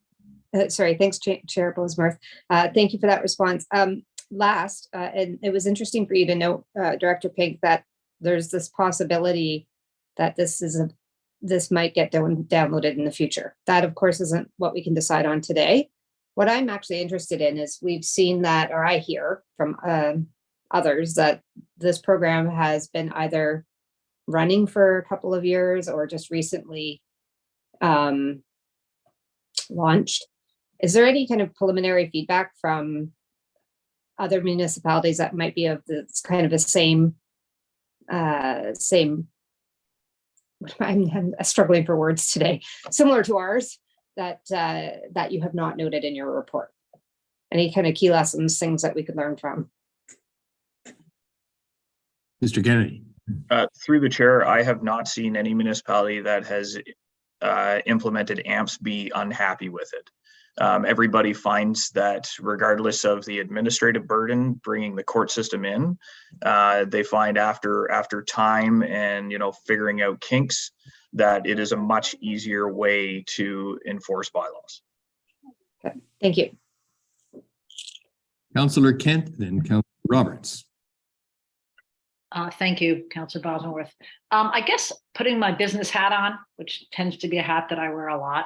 Sorry, thanks, Chair Bosworth. Thank you for that response. Last, and it was interesting for you to note, Director Pink, that there's this possibility that this might get downloaded in the future. That, of course, isn't what we can decide on today. What I'm actually interested in is we've seen that, or I hear from others, that this program has been either running for a couple of years or just recently launched. Is there any kind of preliminary feedback from other municipalities that might be of this kind of the same I'm struggling for words today, similar to ours, that you have not noted in your report? Any kind of key lessons, things that we could learn from? Mr. Kennedy. Through the chair, I have not seen any municipality that has implemented AMPS be unhappy with it. Everybody finds that regardless of the administrative burden bringing the court system in, they find after time and figuring out kinks that it is a much easier way to enforce bylaws. Okay, thank you. Councillor Kent, then Councillor Roberts. Thank you, Councillor Bosworth. I guess putting my business hat on, which tends to be a hat that I wear a lot,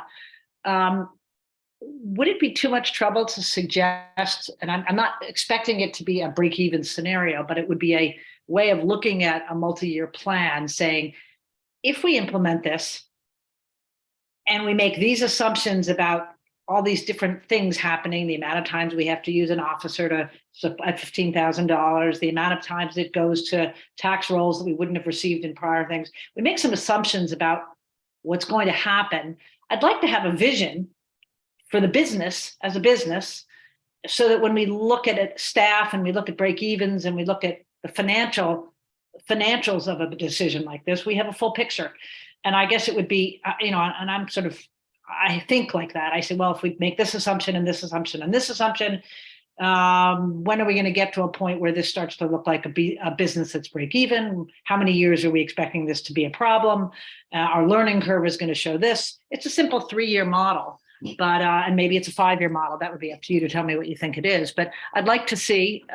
would it be too much trouble to suggest, and I'm not expecting it to be a break-even scenario, but it would be a way of looking at a multi-year plan saying, if we implement this and we make these assumptions about all these different things happening, the amount of times we have to use an officer at $15,000, the amount of times it goes to tax rolls that we wouldn't have received in prior things. We make some assumptions about what's going to happen. I'd like to have a vision for the business as a business, so that when we look at it, staff, and we look at break evens and we look at the financials of a decision like this, we have a full picture. And I guess it would be, and I'm sort of, I think like that. I say, well, if we make this assumption and this assumption and this assumption, when are we going to get to a point where this starts to look like a business that's break even? How many years are we expecting this to be a problem? Our learning curve is going to show this. It's a simple 3-year model, but and maybe it's a 5-year model. That would be up to you to tell me what you think it is. But I'd like to see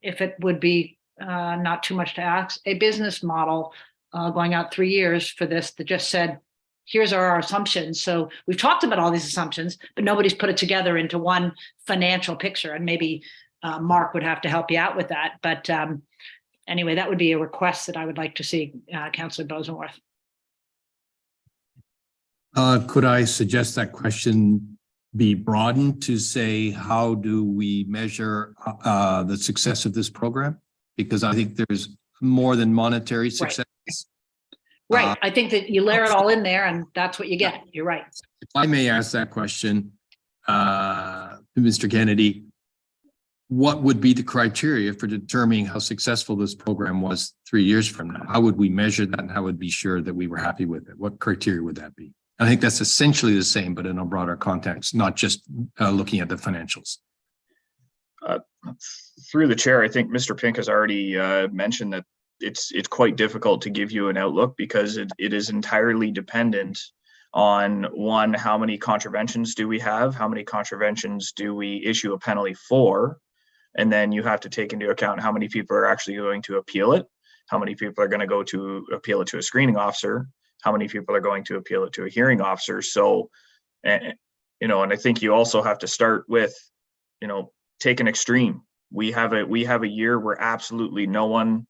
if it would be not too much to ask, a business model going out 3 years for this that just said, here's our assumptions. So we've talked about all these assumptions, but nobody's put it together into one financial picture. And maybe Mark would have to help you out with that. But anyway, that would be a request that I would like to see, Councillor Bosworth. Could I suggest that question be broadened to say, how do we measure the success of this program? Because I think there's more than monetary success. Right. I think that you layer it all in there and that's what you get. You're right. If I may ask that question to Mr. Kennedy, what would be the criteria for determining how successful this program was 3 years from now? How would we measure that and how would we be sure that we were happy with it? What criteria would that be? I think that's essentially the same, but in a broader context, not just looking at the financials. Through the chair, I think Mr. Pink has already mentioned that it's quite difficult to give you an outlook because it is entirely dependent on, one, how many contraventions do we have? How many contraventions do we issue a penalty for? And then you have to take into account how many people are actually going to appeal it, how many people are going to go to appeal it to a screening officer, how many people are going to appeal it to a hearing officer. So, and I think you also have to start with, take an extreme. We have a year where absolutely no one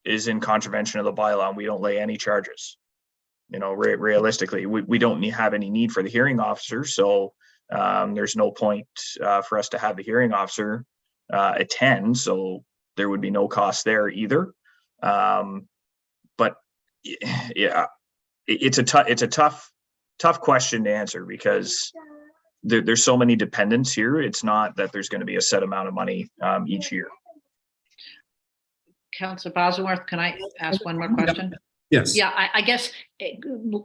is in contravention of the bylaw and we don't lay any charges. Realistically, we don't have any need for the hearing officer. So there's no point for us to have the hearing officer attend. So there would be no cost there either. But yeah, it's a tough question to answer because there's so many dependents here. It's not that there's going to be a set amount of money each year. Councillor Bosworth, can I ask one more question? Yes. Yeah, I guess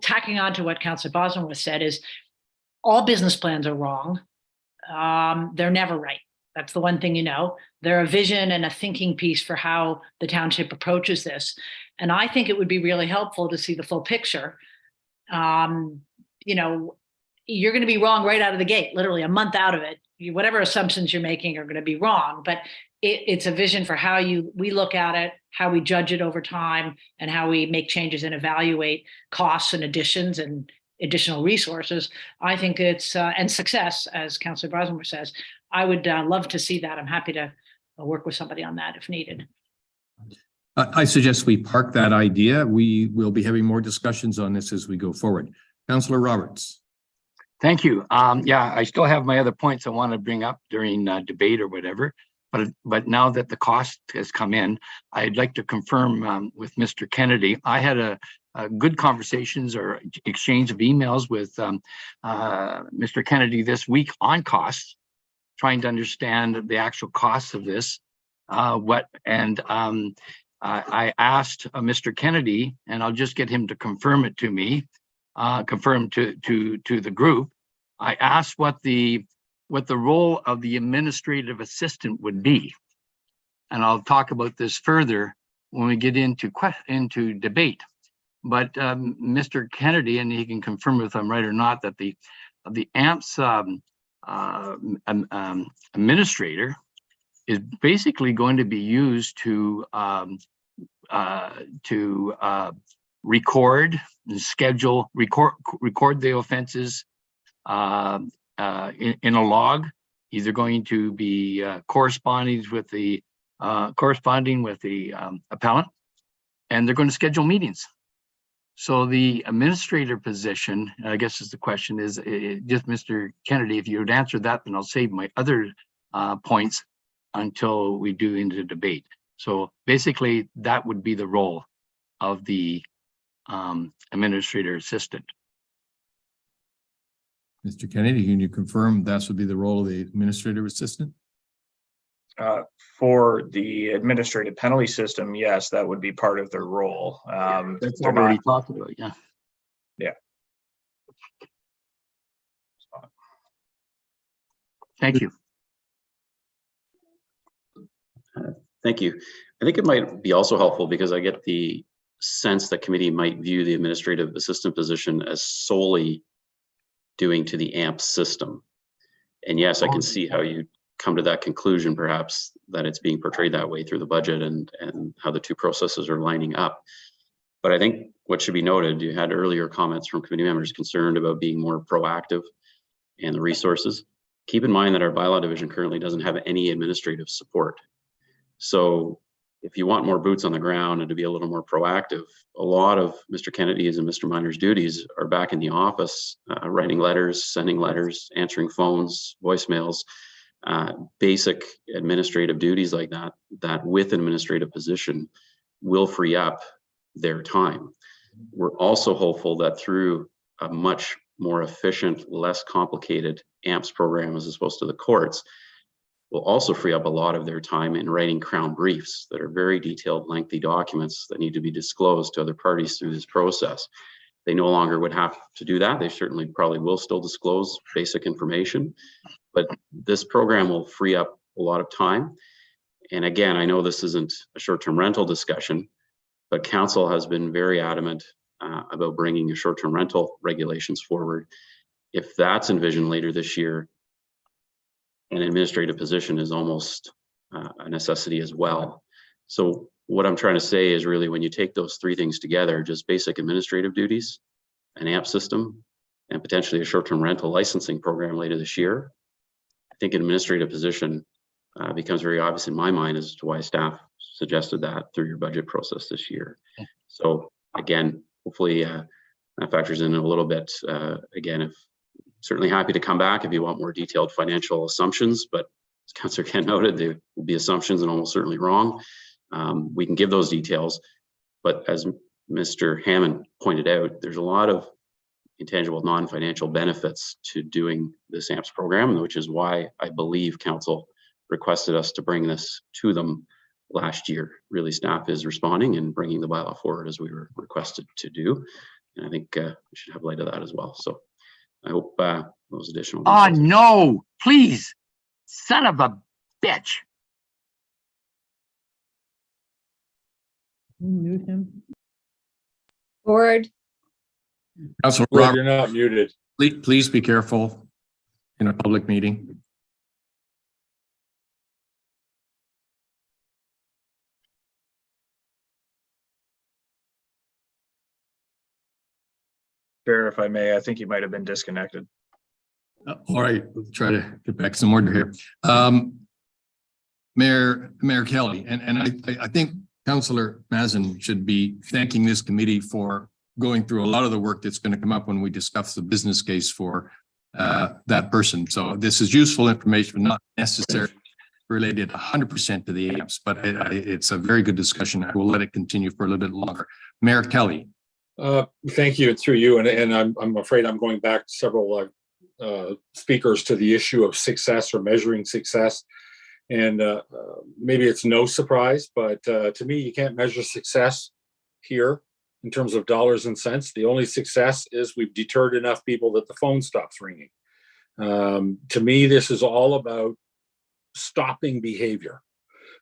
tacking on to what Councillor Bosworth said is all business plans are wrong. They're never right. That's the one thing They're a vision and a thinking piece for how the township approaches this. And I think it would be really helpful to see the full picture. you're going to be wrong right out of the gate, literally a month out of it. Whatever assumptions you're making are going to be wrong, but it's a vision for how we look at it, how we judge it over time, and how we make changes and evaluate costs and additions and additional resources. I think it's, and success, as Councillor Brosmer says, I would love to see that. I'm happy to work with somebody on that if needed. I suggest we park that idea. We will be having more discussions on this as we go forward. Councillor Roberts. Thank you. Yeah, I still have my other points I want to bring up during debate or whatever. But now that the cost has come in, I'd like to confirm with Mr. Kennedy. I had a good conversations or exchange of emails with Mr. Kennedy this week on costs, trying to understand the actual costs of this. I asked Mr. Kennedy, and I'll just get him to confirm it to me, confirm to the group. I asked what the role of the administrative assistant would be. And I'll talk about this further when we get into debate. But Mr. Kennedy, and he can confirm if I'm right or not, that the AMPS administrator is basically going to be used to record and schedule, record the offenses in a log, either going to be corresponding with the appellant, and they're going to schedule meetings. So the administrator position, I guess is the question is, just Mr. Kennedy, if you would answer that, then I'll save my other points until we do into debate. So basically that would be the role of the administrator assistant. Mr. Kennedy, can you confirm that would be the role of the administrative assistant? For the administrative penalty system, yes, that would be part of their role. That's what we already talked about, yeah. Yeah. Thank you. Thank you. I think it might be also helpful because I get the sense that committee might view the administrative assistant position as solely doing to the AMP system. And yes, I can see how you come to that conclusion, perhaps, that it's being portrayed that way through the budget and how the two processes are lining up. But I think what should be noted, you had earlier comments from committee members concerned about being more proactive and the resources. Keep in mind that our bylaw division currently doesn't have any administrative support. So if you want more boots on the ground and to be a little more proactive, a lot of Mr. Kennedy's and Mr. Miner's duties are back in the office, writing letters, sending letters, answering phones, voicemails, basic administrative duties like that, that with an administrative position will free up their time. We're also hopeful that through a much more efficient, less complicated AMPS program as opposed to the courts, will also free up a lot of their time in writing Crown briefs that are very detailed, lengthy documents that need to be disclosed to other parties through this process. They no longer would have to do that. They certainly probably will still disclose basic information, but this program will free up a lot of time. And again, I know this isn't a short-term rental discussion, but council has been very adamant about bringing a short-term rental regulations forward. If that's envisioned later this year, an administrative position is almost a necessity as well. So what I'm trying to say is really when you take those three things together, just basic administrative duties, an AMP system, and potentially a short-term rental licensing program later this year, I think an administrative position becomes very obvious in my mind as to why staff suggested that through your budget process this year. So again, hopefully that factors in a little bit. Again, if certainly happy to come back if you want more detailed financial assumptions, but as Councillor Kent noted, there will be assumptions and almost certainly wrong. We can give those details, but as Mr. Hammond pointed out, there's a lot of intangible non-financial benefits to doing this AMPS program, which is why I believe council requested us to bring this to them last year. Really, staff is responding and bringing the bylaw forward as we were requested to do. And I think we should have light of that as well. So I hope those additional Oh, details. no, please, son of a bitch. Board, Councillor Well, Roberts. you're not muted. Please be careful in a public meeting. Chair, if I may, I think you might have been disconnected. All right, we'll try to get back some order here. Mayor Kelly, and I think Councillor Mazin should be thanking this committee for going through a lot of the work that's going to come up when we discuss the business case for that person. So this is useful information, but not necessarily related 100% to the AMPS, but it's a very good discussion. I will let it continue for a little bit longer. Mayor Kelly. Thank you, through you, and I'm afraid I'm going back to several speakers to the issue of success or measuring success. And maybe it's no surprise, but to me, you can't measure success here in terms of dollars and cents. The only success is we've deterred enough people that the phone stops ringing. To me, this is all about stopping behavior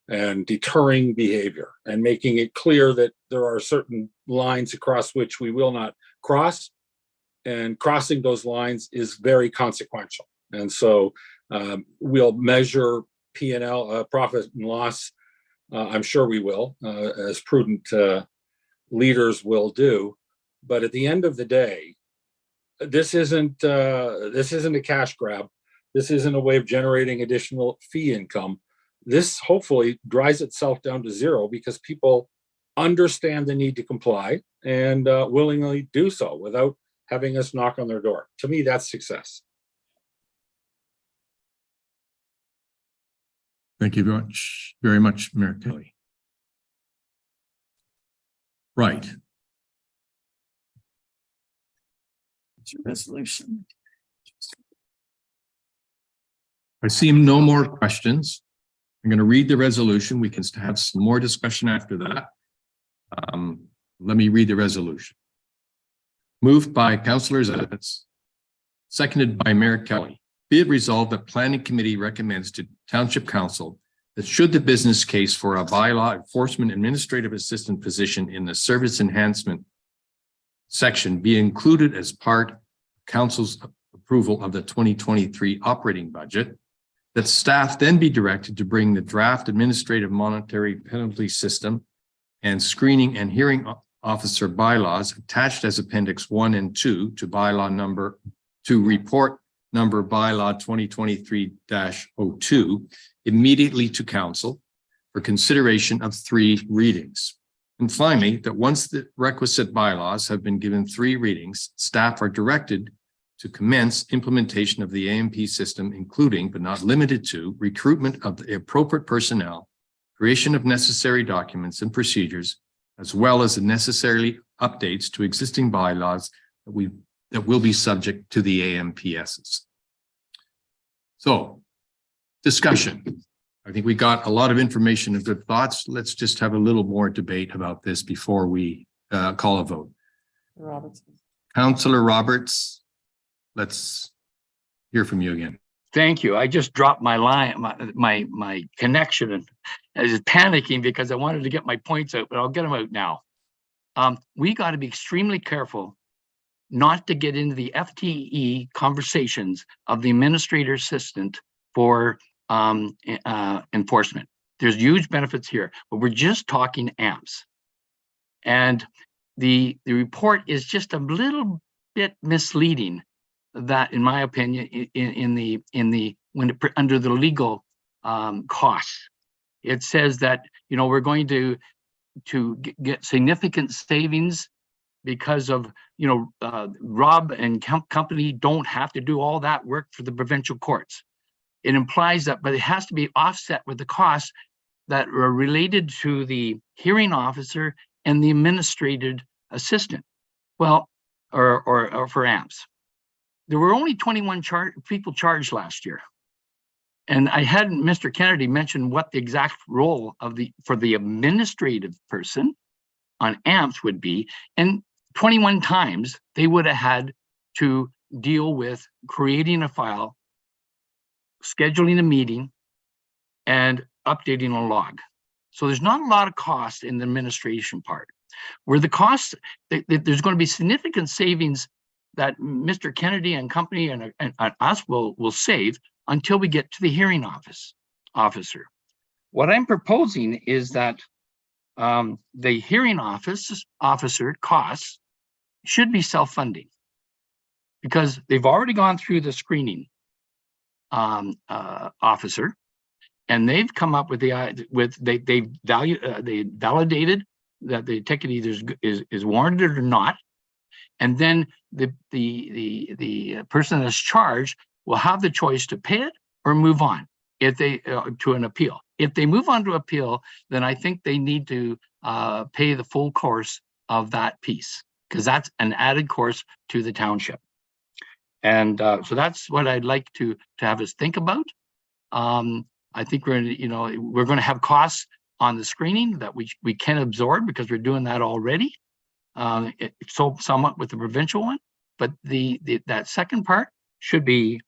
and deterring behavior and making it clear that there are certain lines across which we will not cross, and crossing those lines is very consequential. And so we'll measure P&L, profit and loss. I'm sure we will, as prudent leaders will do. But at the end of the day, this isn't a cash grab. This isn't a way of generating additional fee income. This hopefully dries itself down to zero because people understand the need to comply and willingly do so without having us knock on their door. To me, that's success. Thank you very much, Mayor Kelly. Right. It's your resolution. I see no more questions. I'm going to read the resolution. We can have some more discussion after that. Let me read the resolution. Moved by Councillors Evans, seconded by Mayor Kelly. Be it resolved that Planning Committee recommends to Township Council that should the business case for a bylaw enforcement administrative assistant position in the service enhancement section be included as part of Council's approval of the 2023 operating budget, that staff then be directed to bring the draft administrative monetary penalty system and screening and hearing officer bylaws attached as Appendix 1 and 2 to report number bylaw 2023-02 immediately to Council for consideration of 3 readings. And finally, that once the requisite bylaws have been given 3 readings, staff are directed to commence implementation of the AMP system, including but not limited to recruitment of the appropriate personnel, creation of necessary documents and procedures, as well as the necessary updates to existing bylaws that will be subject to the AMPSs. So, discussion. I think we got a lot of information and good thoughts. Let's just have a little more debate about this before we call a vote. Councillor Roberts, let's hear from you again. Thank you. I just dropped my line, my connection, and I was panicking because I wanted to get my points out, but I'll get them out now. We got to be extremely careful not to get into the FTE conversations of the administrator assistant for enforcement. There's huge benefits here, but we're just talking AMPs. And the report is just a little bit misleading, that in my opinion, under the legal costs. It says that, you know, we're going to get significant savings because of, you know, Rob and company don't have to do all that work for the provincial courts. It implies that, but it has to be offset with the costs that are related to the hearing officer and the administrative assistant. Well, or for AMPs. There were only 21 people charged last year. And I had Mr. Kennedy mention what the exact role for the administrative person on AMPs would be. And 21 times they would have had to deal with creating a file, scheduling a meeting, and updating a log. So there's not a lot of cost in the administration part. Where the costs, there's going to be significant savings that Mr. Kennedy and company and us will save until we get to the hearing officer. What I'm proposing is that the hearing officer costs should be self-funding, because they've already gone through the screening officer, and they've come up with they validated that the ticket either is warranted or not, and then the person that's charged will have the choice to pay it or move on if they to an appeal. If they move on to appeal, then I think they need to pay the full course of that piece, because that's an added course to the township. And so that's what I'd like to have us think about. I think we're going to have costs on the screening that we can absorb, because we're doing that already. So somewhat with the provincial one, but that second part should be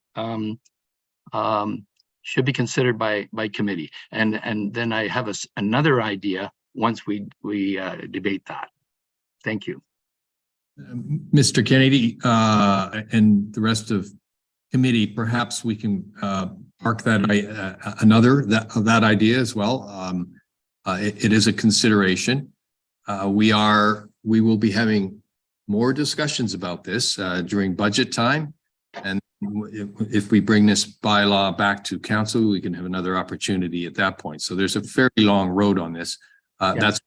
considered by committee. And then I have another idea once we debate that. Thank you. Mr. Kennedy, and the rest of committee, perhaps we can park that that idea as well. It is a consideration. We will be having more discussions about this during budget time, and if we bring this bylaw back to council, we can have another opportunity at that point. So there's a fairly long road on this. That's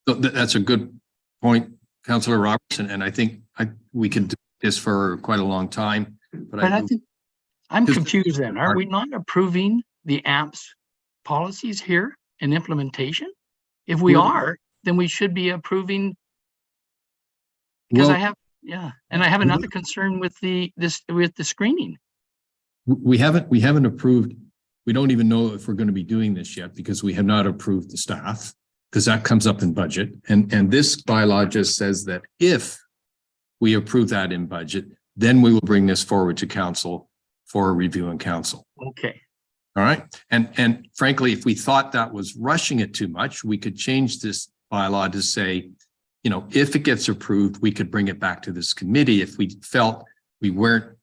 a good point, Councillor Robertson, and I think we can do this for quite a long time. But I think I'm confused then. Are we not approving the AMPS policies here in implementation? If we are, then we should be approving, because I have another concern with the screening. We haven't approved. We don't even know if we're going to be doing this yet, because we have not approved the staff, because that comes up in budget. And this bylaw just says that if we approve that in budget, then we will bring this forward to council for review in council. Okay. All right. And frankly, if we thought that was rushing it too much, we could change this bylaw to say, if it gets approved, we could bring it back to this committee if we felt we weren't,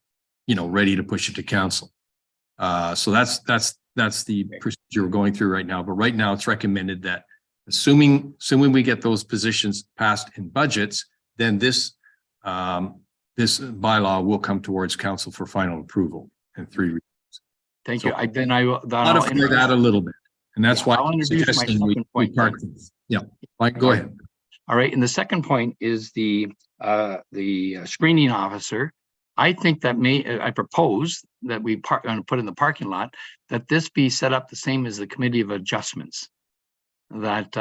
ready to push it to council. So that's the procedure we're going through right now. But right now it's recommended that assuming we get those positions passed in budgets, then this bylaw will come towards council for final approval in 3 readings. Thank you. I'll modify that a little bit, and that's why I'll introduce my second point. Yeah, Mike, go ahead. All right, and the second point is the screening officer. I think that I propose that we put in the parking lot, that this be set up the same as the Committee of Adjustments. That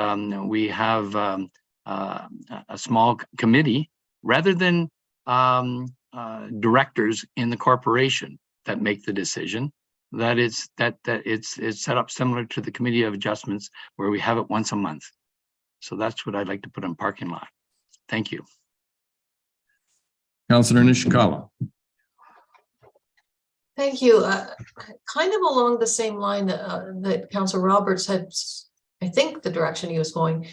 we have a small committee rather than directors in the corporation that make the decision. That it's set up similar to the Committee of Adjustments, where we have it once a month. So that's what I'd like to put in parking lot. Thank you. Councillor Nishikawa. Thank you. Kind of along the same line that Councillor Roberts had, I think the direction he was going.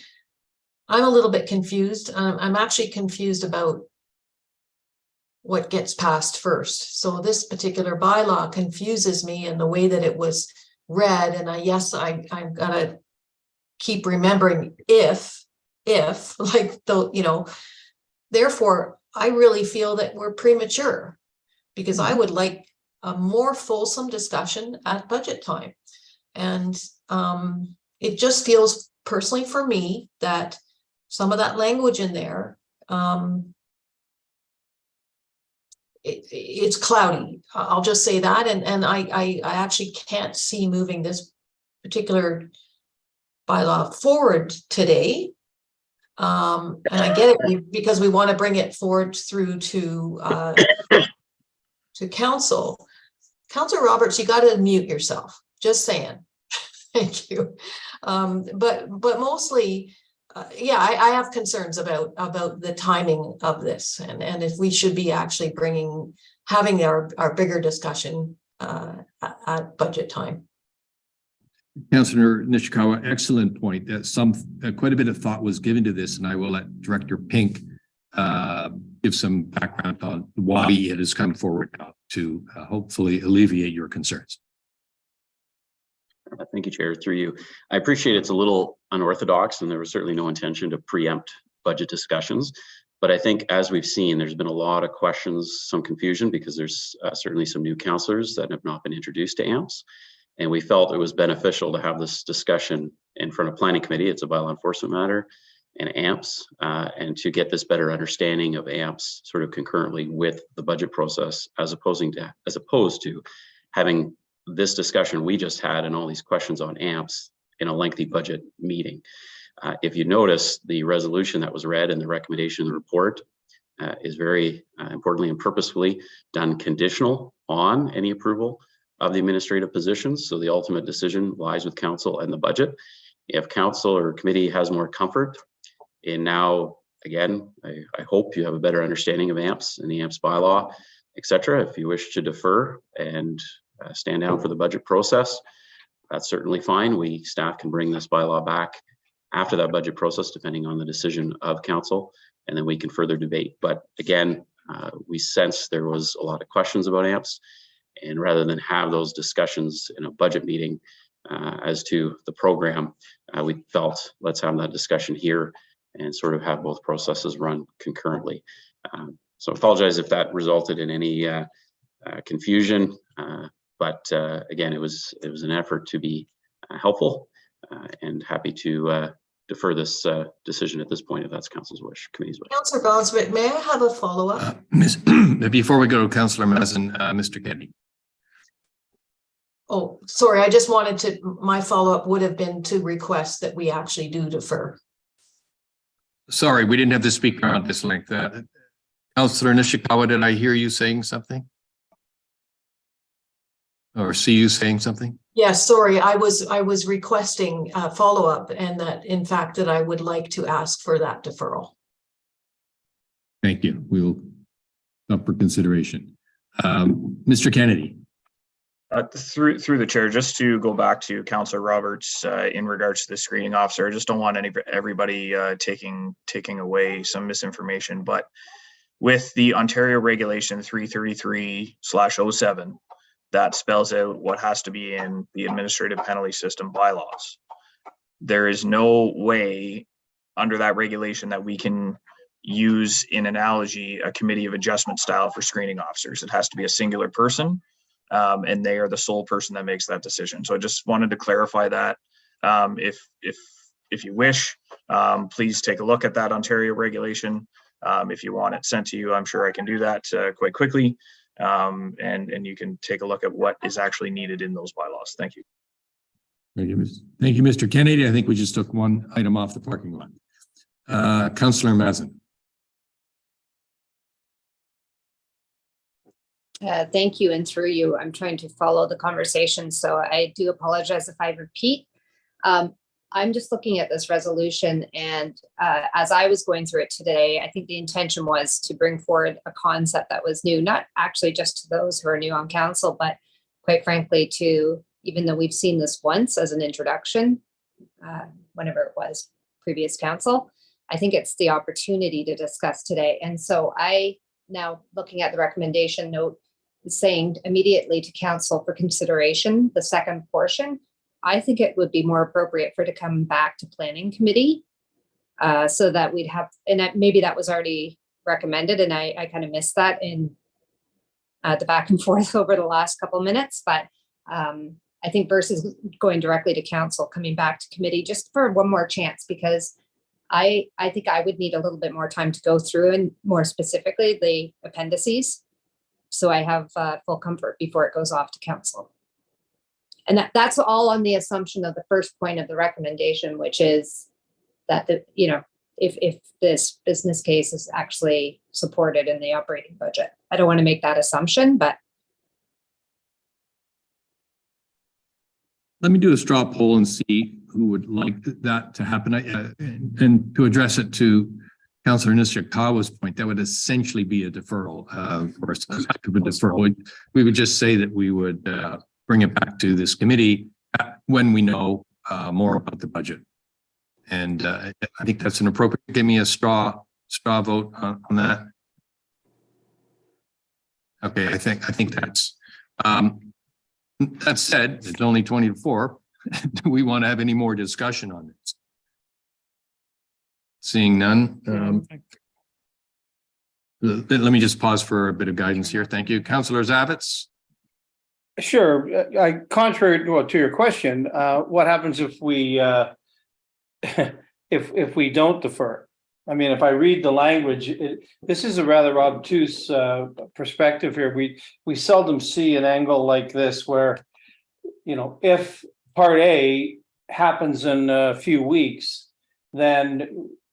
I'm a little bit confused. I'm actually confused about what gets passed first. So this particular bylaw confuses me in the way that it was read. And I'm gonna keep remembering if therefore I really feel that we're premature, because I would like a more fulsome discussion at budget time. And it just feels personally for me that some of that language in there, it's cloudy. I'll just say that. And I actually can't see moving this particular bylaw forward today. And I get it because we want to bring it forward through to council. Councillor Roberts, you got to mute yourself. Just saying. Thank you. But mostly, I have concerns about the timing of this, and if we should be actually having our bigger discussion at budget time. Councillor Nishikawa, excellent point. Quite a bit of thought was given to this, and I will let Director Pink give some background on why it has come forward now to hopefully alleviate your concerns. Thank you, Chair. Through you. I appreciate it's a little unorthodox, and there was certainly no intention to preempt budget discussions. But I think, as we've seen, there's been a lot of questions, some confusion, because there's certainly some new councillors that have not been introduced to AMPS. And we felt it was beneficial to have this discussion in front of Planning Committee. It's a bylaw enforcement matter, and AMPS, and to get this better understanding of AMPS sort of concurrently with the budget process, as opposed to having this discussion we just had and all these questions on AMPS in a lengthy budget meeting. If you notice, the resolution that was read and the recommendation in the report is very importantly and purposefully done conditional on any approval of the administrative positions. So the ultimate decision lies with council and the budget. If council or committee has more comfort in now, again, I hope you have a better understanding of AMPS and the AMPS bylaw, etc. If you wish to defer and stand down for the budget process, that's certainly fine. Staff can bring this bylaw back after that budget process, depending on the decision of council, and then we can further debate. But again, we sense there was a lot of questions about AMPS, and rather than have those discussions in a budget meeting as to the program, we felt let's have that discussion here and sort of have both processes run concurrently. So I apologize if that resulted in any confusion, but again, it was an effort to be helpful, and happy to defer this decision at this point if that's council's wish, committee's wish. Councillor Boswick, may I have a follow-up? Before we go to Councillor Mazin, Mr. Kennedy. Oh, sorry, I just wanted to, my follow-up would have been to request that we actually do defer. Sorry, we didn't have the speaker on this length. Councillor Nishikawa, did I hear you saying something? Or see you saying something? Yes, sorry, I was requesting a follow-up, and that in fact that I would like to ask for that deferral. Thank you. We'll up for consideration. Mr. Kennedy. Through the chair, just to go back to Councillor Roberts in regards to the screening officer, I just don't want everybody taking away some misinformation. But with the Ontario Regulation 333/07, that spells out what has to be in the administrative penalty system bylaws. There is no way under that regulation that we can use, in analogy, a committee of adjustment style for screening officers. It has to be a singular person, and they are the sole person that makes that decision. So I just wanted to clarify that. If you wish, please take a look at that Ontario regulation. If you want it sent to you, I'm sure I can do that quite quickly. And you can take a look at what is actually needed in those bylaws. Thank you. Thank you, Mr. Kennedy. I think we just took one item off the parking lot. Councillor Mazin. Thank you, and through you, I'm trying to follow the conversation, so I do apologize if I repeat. I'm just looking at this resolution, and as I was going through it today, I think the intention was to bring forward a concept that was new, not actually just to those who are new on council, but quite frankly to, even though we've seen this once as an introduction, whenever it was previous council, I think it's the opportunity to discuss today. And so I, now looking at the recommendation note, saying immediately to council for consideration, the second portion, I think it would be more appropriate for it to come back to planning committee so that we'd have, and maybe that was already recommended and I kind of missed that in the back and forth over the last couple of minutes, but I think versus going directly to council, coming back to committee just for one more chance, because I think I would need a little bit more time to go through and more specifically the appendices. So I have full comfort before it goes off to council. And that's all on the assumption of the first point of the recommendation, which is that if this business case is actually supported in the operating budget. I don't want to make that assumption, but. Let me do a straw poll and see who would like that to happen. And to address it to Councillor Nishikawa's point, that would essentially be a deferral or a deferral. We would just say that we would bring it back to this committee when we know more about the budget. And I think that's an appropriate. Give me a straw vote on that. Okay, I think that's, that said, it's only 20 to 4. Do we want to have any more discussion on this? Seeing none. Let me just pause for a bit of guidance here. Thank you. Councillor Zavitz. Sure. Contrary to your question, what happens if we if we don't defer? I mean, if I read the language, this is a rather obtuse perspective here. We seldom see an angle like this where, you know, if Part A happens in a few weeks, then it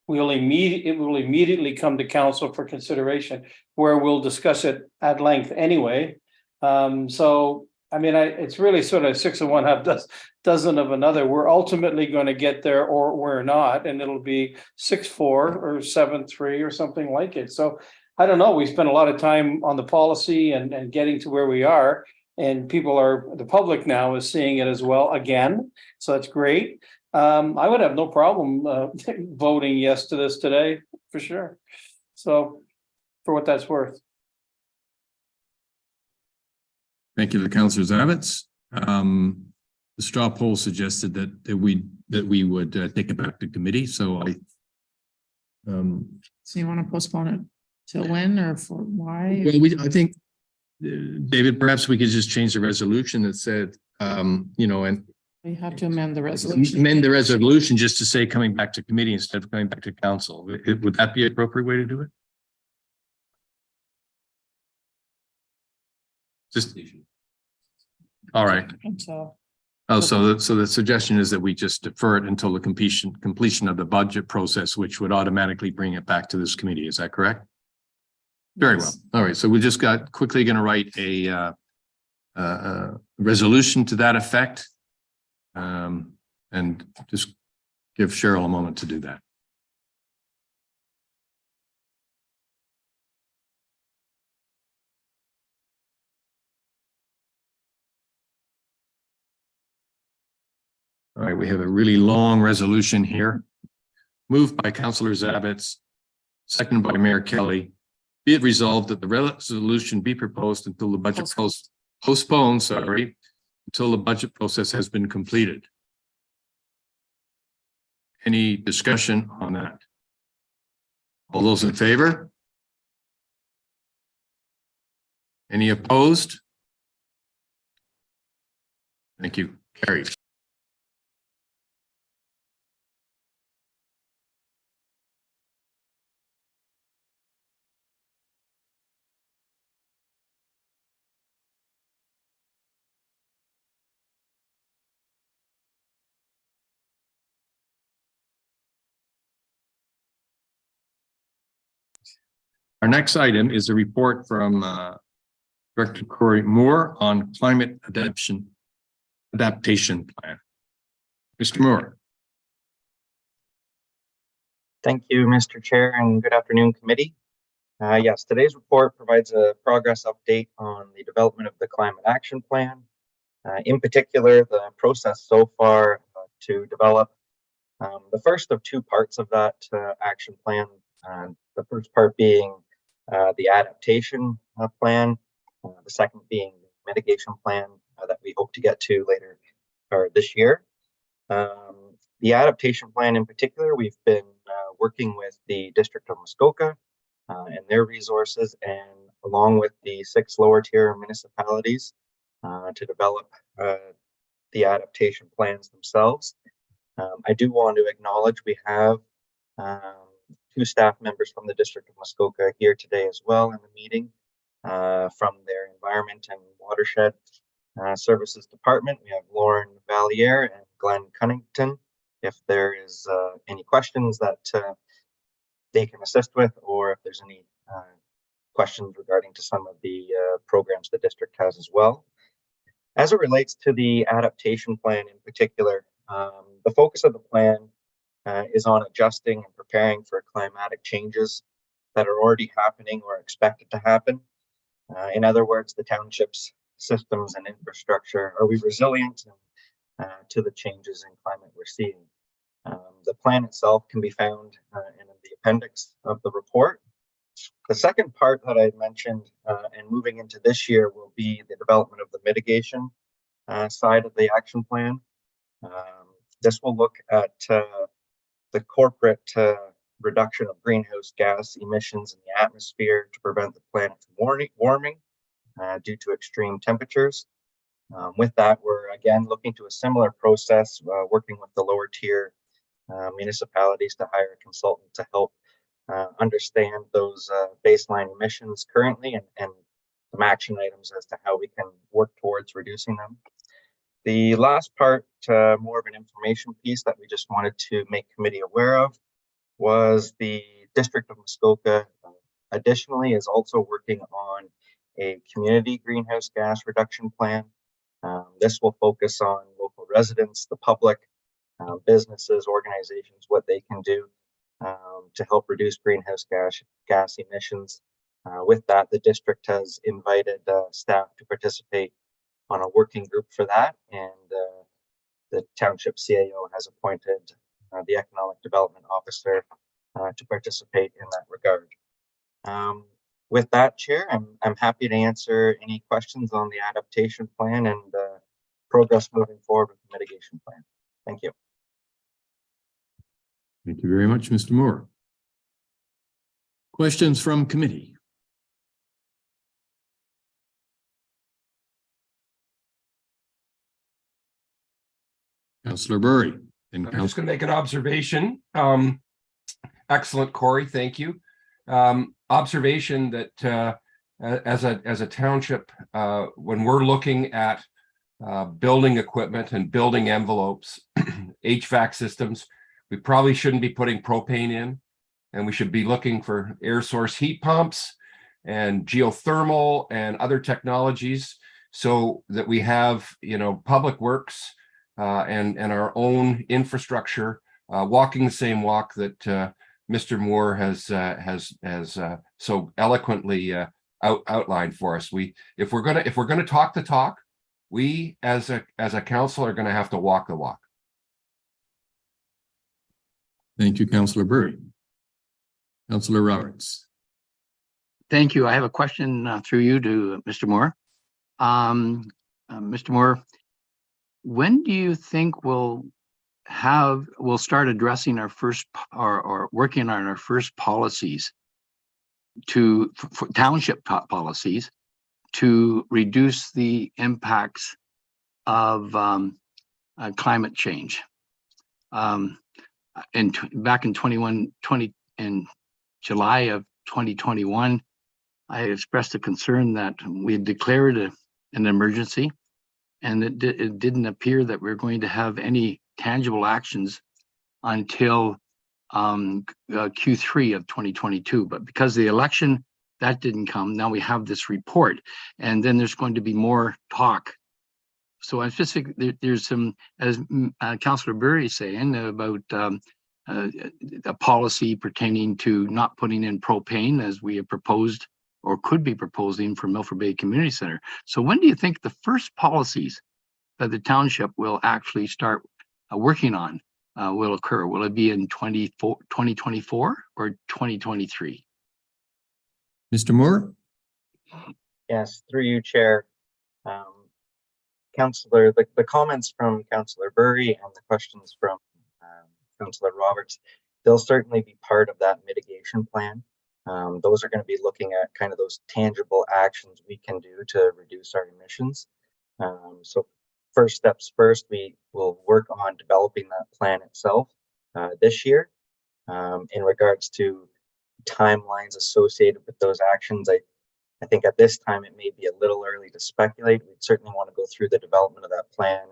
will immediately come to council for consideration, where we'll discuss it at length anyway. So, I mean, it's really sort of 6 of one, half dozen of another. We're ultimately going to get there, or we're not, and it'll be 6-4 or 7-3 or something like it. So I don't know. We spent a lot of time on the policy and getting to where we are, and the public now is seeing it as well again. So that's great. I would have no problem voting yes to this today for sure. So for what that's worth. Thank you to Councillor Zavitz. The straw poll suggested that we would take it back to committee. So So you want to postpone it till when or for why? Well, I think, David, perhaps we could just change the resolution that said, you know, and We have to amend the resolution. amend the resolution just to say coming back to committee instead of coming back to council. Would that be an appropriate way to do it? Just, all right. So Oh, so the suggestion is that we just defer it until the completion of the budget process, which would automatically bring it back to this committee. Is that correct? Very well. All right. So we just quickly going to write a resolution to that effect, and just give Cheryl a moment to do that. All right, we have a really long resolution here. Moved by Councillor Zavitz, seconded by Mayor Kelly. Be it resolved that the resolution be proposed until the budget postponed, until the budget process has been completed. Any discussion on that? All those in favor? Any opposed? Thank you. Carried. Our next item is a report from Director Corey Moore on climate adaptation plan. Mr. Moore. Thank you, Mr. Chair, and good afternoon, committee. Yes, today's report provides a progress update on the development of the climate action plan. In particular, the process so far to develop the first of two parts of that action plan. The first part being the adaptation plan, the second being the mitigation plan that we hope to get to later or this year. The adaptation plan in particular, we've been working with the District of Muskoka and their resources, and along with the 6 lower tier municipalities to develop the adaptation plans themselves. I do want to acknowledge we have 2 staff members from the District of Muskoka here today as well in the meeting from their Environment and Watershed Services Department. We have Lauren Valliere and Glenn Cunnington. If there is any questions that they can assist with, or if there's any questions regarding to some of the programs the district has as well. As it relates to the adaptation plan in particular, the focus of the plan is on adjusting and preparing for climatic changes that are already happening or expected to happen. In other words, the township's systems and infrastructure, are we resilient to the changes in climate we're seeing? The plan itself can be found in the appendix of the report. The second part that I mentioned and moving into this year will be the development of the mitigation side of the action plan. This will look at the corporate reduction of greenhouse gas emissions in the atmosphere to prevent the planet from warming due to extreme temperatures. With that, we're again looking to a similar process, working with the lower tier municipalities to hire a consultant to help understand those baseline emissions currently and some action items as to how we can work towards reducing them. The last part, more of an information piece that we just wanted to make committee aware of, was the District of Muskoka additionally is also working on a community greenhouse gas reduction plan. This will focus on local residents, the public, businesses, organizations, what they can do to help reduce greenhouse gas emissions. With that, the district has invited staff to participate on a working group for that, and the township CAO has appointed the economic development officer to participate in that regard. With that, Chair, I'm happy to answer any questions on the adaptation plan and progress moving forward with the mitigation plan. Thank you. Thank you very much, Mr. Moore. Questions from committee? Councillor Burry. I'm just going to make an observation. Excellent, Corey. Thank you. Observation that as a township, when we're looking at building equipment and building envelopes, HVAC systems, we probably shouldn't be putting propane in, and we should be looking for air source heat pumps and geothermal and other technologies so that we have, public works and our own infrastructure walking the same walk that Mr. Moore has so eloquently outlined for us. If we're gonna talk the talk, we as a council are going to have to walk the walk. Thank you, Councillor Burry. Councillor Roberts. Thank you. I have a question through you to Mr. Moore. Mr. Moore, when do you think we'll start addressing our first or working on our first policies for township policies to reduce the impacts of climate change? Back in July of 2021, I expressed a concern that we had declared an emergency, and it didn't appear that we're going to have any tangible actions until Q3 of 2022. But because of the election, that didn't come. Now we have this report, and then there's going to be more talk. So I just think there's some, as Councillor Burry is saying, about a policy pertaining to not putting in propane as we have proposed or could be proposing for Milford Bay Community Center. So when do you think the first policies that the township will actually start working on will occur? Will it be in 2024 or 2023? Mr. Moore? Yes, through you, Chair. Councillor, the comments from Councillor Burry and the questions from Councillor Roberts, they'll certainly be part of that mitigation plan. Those are going to be looking at kind of those tangible actions we can do to reduce our emissions. So first steps first, we will work on developing that plan itself this year. In regards to timelines associated with those actions, I think at this time it may be a little early to speculate. We'd certainly want to go through the development of that plan,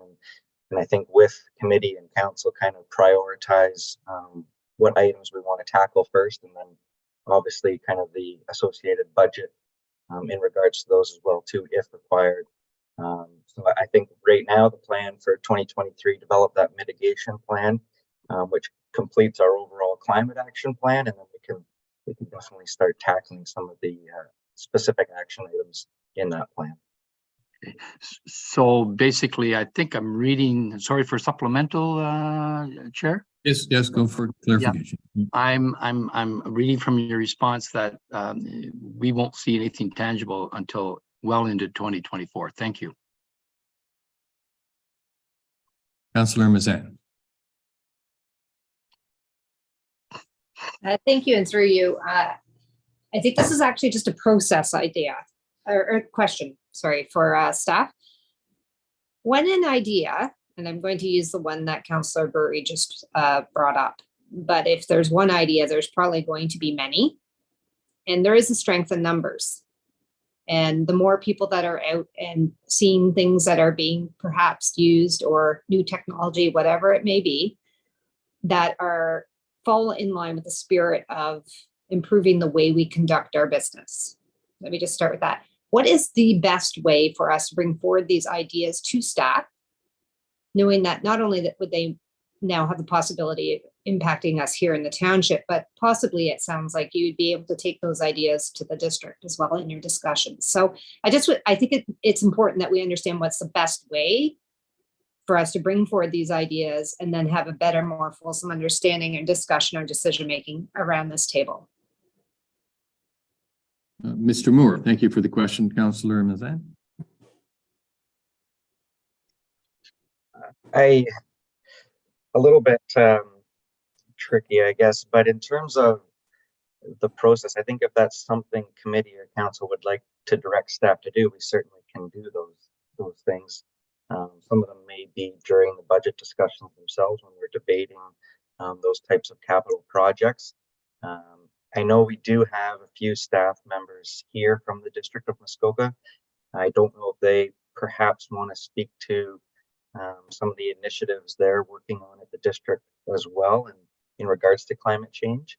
and I think with committee and council kind of prioritize what items we want to tackle first, and then obviously kind of the associated budget in regards to those as well too, if required. So I think right now the plan for 2023, develop that mitigation plan, which completes our overall climate action plan, and then we can definitely start tackling some of the specific action items in that plan. Okay. So basically, I think I'm reading, sorry for supplemental, Chair. Yes, go for clarification. I'm reading from your response that we won't see anything tangible until well into 2024. Thank you. Councillor Mazan. Thank you, and through you. I think this is actually just a process idea or question, sorry, for staff. When an idea, and I'm going to use the one that Councillor Burry just brought up, but if there's one idea, there's probably going to be many, and there is a strength in numbers. And the more people that are out and seeing things that are being perhaps used or new technology, whatever it may be, that are fall in line with the spirit of improving the way we conduct our business. Let me just start with that. What is the best way for us to bring forward these ideas to staff, knowing that not only that would they now have the possibility of impacting us here in the township, but possibly it sounds like you would be able to take those ideas to the district as well in your discussions. So I think it's important that we understand what's the best way for us to bring forward these ideas and then have a better, more fulsome understanding and discussion or decision-making around this table. Mr. Moore, thank you for the question, Councillor Mazan. A little bit tricky, I guess, but in terms of the process, I think if that's something committee or council would like to direct staff to do, we certainly can do those things. Some of them may be during the budget discussions themselves when we're debating those types of capital projects. I know we do have a few staff members here from the District of Muskoka. I don't know if they perhaps want to speak to some of the initiatives they're working on at the district as well in regards to climate change.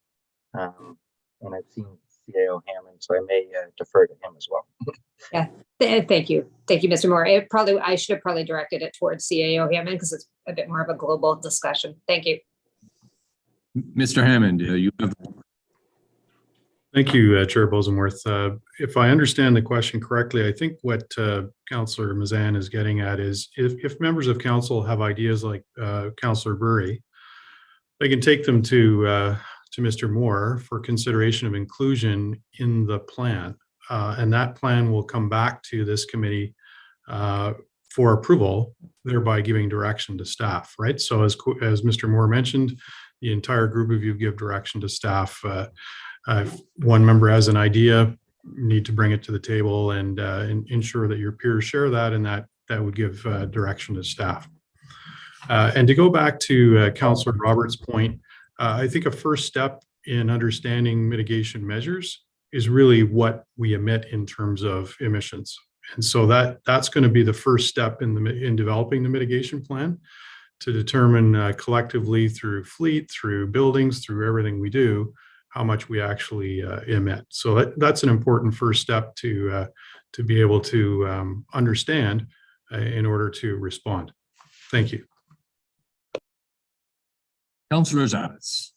And I've seen CAO Hammond, so I may defer to him as well. Yeah, thank you. Thank you, Mr. Moore. I should have probably directed it towards CAO Hammond because it's a bit more of a global discussion. Thank you. Mr. Hammond, you have. Thank you, Chair Bosenworth. If I understand the question correctly, I think what Councillor Mazan is getting at is if members of council have ideas like Councillor Burry, they can take them to Mr. Moore for consideration of inclusion in the plan. And that plan will come back to this committee for approval, thereby giving direction to staff, right? So as Mr. Moore mentioned, the entire group of you give direction to staff. If one member has an idea, you need to bring it to the table and ensure that your peers share that, and that would give direction to staff. And to go back to Councillor Roberts' point, I think a first step in understanding mitigation measures is really what we emit in terms of emissions. And so that's going to be the first step in developing the mitigation plan, to determine collectively through fleet, through buildings, through everything we do, how much we actually emit. So that's an important first step to be able to understand in order to respond. Thank you. Councillor Zavis.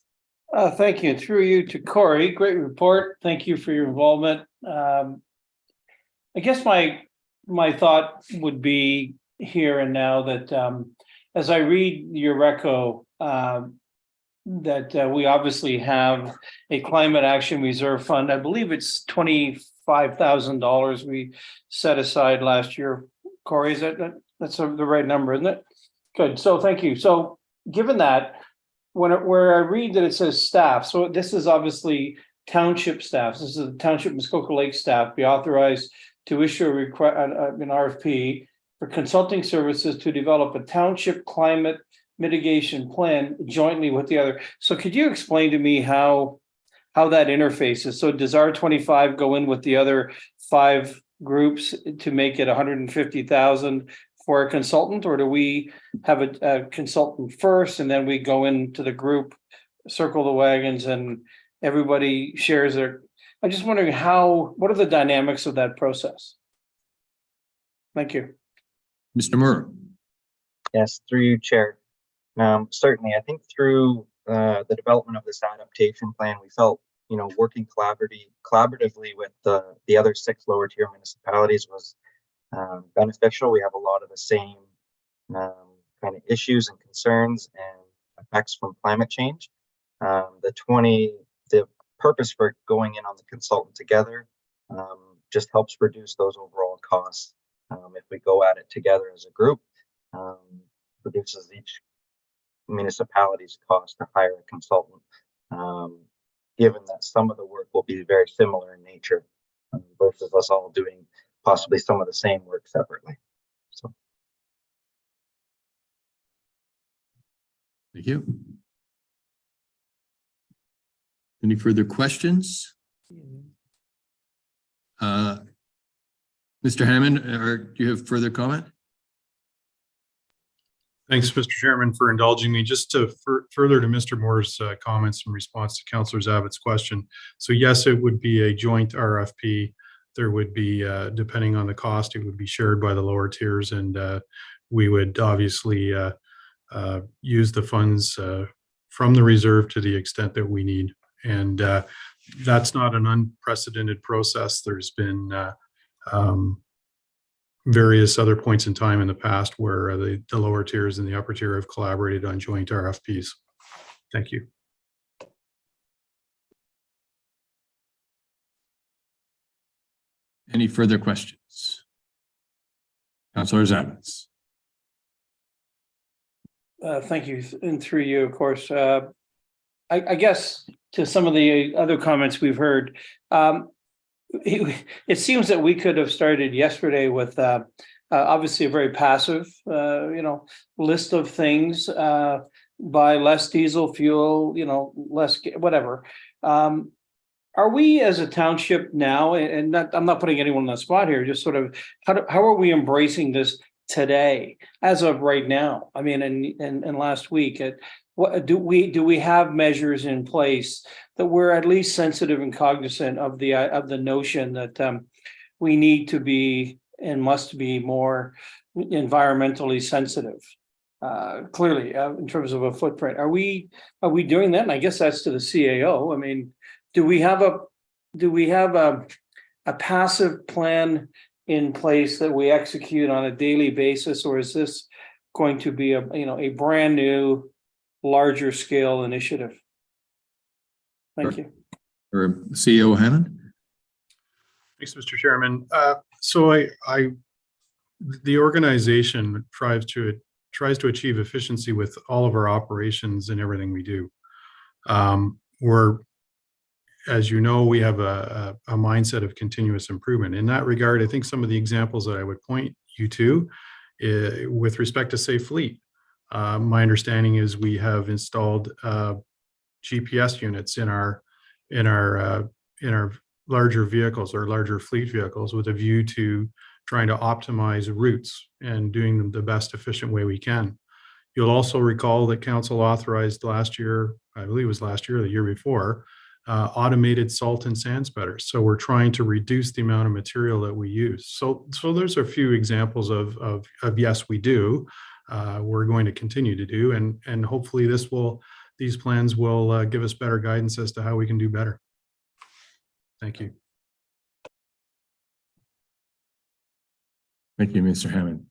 Thank you. Through you to Corey, great report. Thank you for your involvement. I guess my thought would be here and now that as I read your reco, that we obviously have a climate action reserve fund. I believe it's $25,000 we set aside last year. Corey, is that's the right number, isn't it? Good. So thank you. So given that, where I read that it says staff, so this is obviously township staff. This is the Township Muskoka Lake staff be authorized to issue an RFP for consulting services to develop a township climate mitigation plan jointly with the other. So could you explain to me how that interfaces? So does R25 go in with the other 5 groups to make it 150,000 for a consultant, or do we have a consultant first and then we go into the group, circle the wagons, and everybody shares their? I'm just wondering what are the dynamics of that process? Thank you. Mr. Moore. Yes, through you, Chair. Certainly, I think through the development of this adaptation plan, we felt, working collaboratively with the other 6 lower tier municipalities was beneficial. We have a lot of the same kind of issues and concerns, and effects from climate change. The purpose for going in on the consultant together just helps reduce those overall costs. If we go at it together as a group, reduces each municipality's cost to hire a consultant, given that some of the work will be very similar in nature versus us all doing possibly some of the same work separately. So. Thank you. Any further questions? Mr. Hammond, or do you have further comment? Thanks, Mr. Chairman, for indulging me. Just to further to Mr. Moore's comments in response to Councillor Zabit's question. So yes, it would be a joint RFP. There would be, depending on the cost, it would be shared by the lower tiers, and we would obviously use the funds from the reserve to the extent that we need. And that's not an unprecedented process. There's been various other points in time in the past where the lower tiers and the upper tier have collaborated on joint RFPs. Thank you. Any further questions? Councillor Zabit. Thank you. And through you, of course. I guess to some of the other comments we've heard, it seems that we could have started yesterday with obviously a very passive, list of things, buy less diesel fuel, less whatever. Are we as a township now, and I'm not putting anyone on the spot here, just sort of how are we embracing this today as of right now? I mean, and last week, what do we have measures in place that we're at least sensitive and cognizant of the notion that we need to be and must be more environmentally sensitive? Clearly, in terms of a footprint, are we doing that? And I guess that's to the CAO. I mean, do we have a passive plan in place that we execute on a daily basis, or is this going to be a brand new, larger scale initiative? Thank you. Or CEO Hammond. Thanks, Mr. Chairman. So the organization tries to achieve efficiency with all of our operations and everything we do. As you know, we have a mindset of continuous improvement. In that regard, I think some of the examples that I would point you to with respect to Safe Fleet, my understanding is we have installed GPS units in our larger vehicles or larger fleet vehicles with a view to trying to optimize routes and doing them the best efficient way we can. You'll also recall that Council authorized last year, I believe it was last year or the year before, automated salt and sand spreaders. So we're trying to reduce the amount of material that we use. So there's a few examples of yes, we do. We're going to continue to do, and hopefully these plans will give us better guidance as to how we can do better. Thank you. Thank you, Mr. Hammond.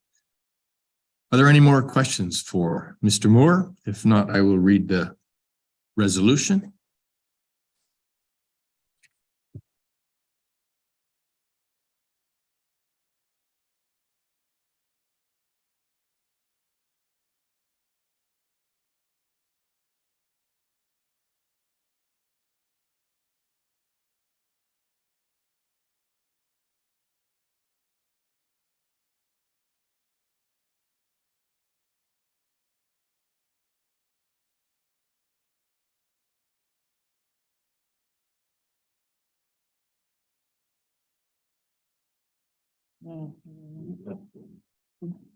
Are there any more questions for Mr. Moore? If not, I will read the resolution.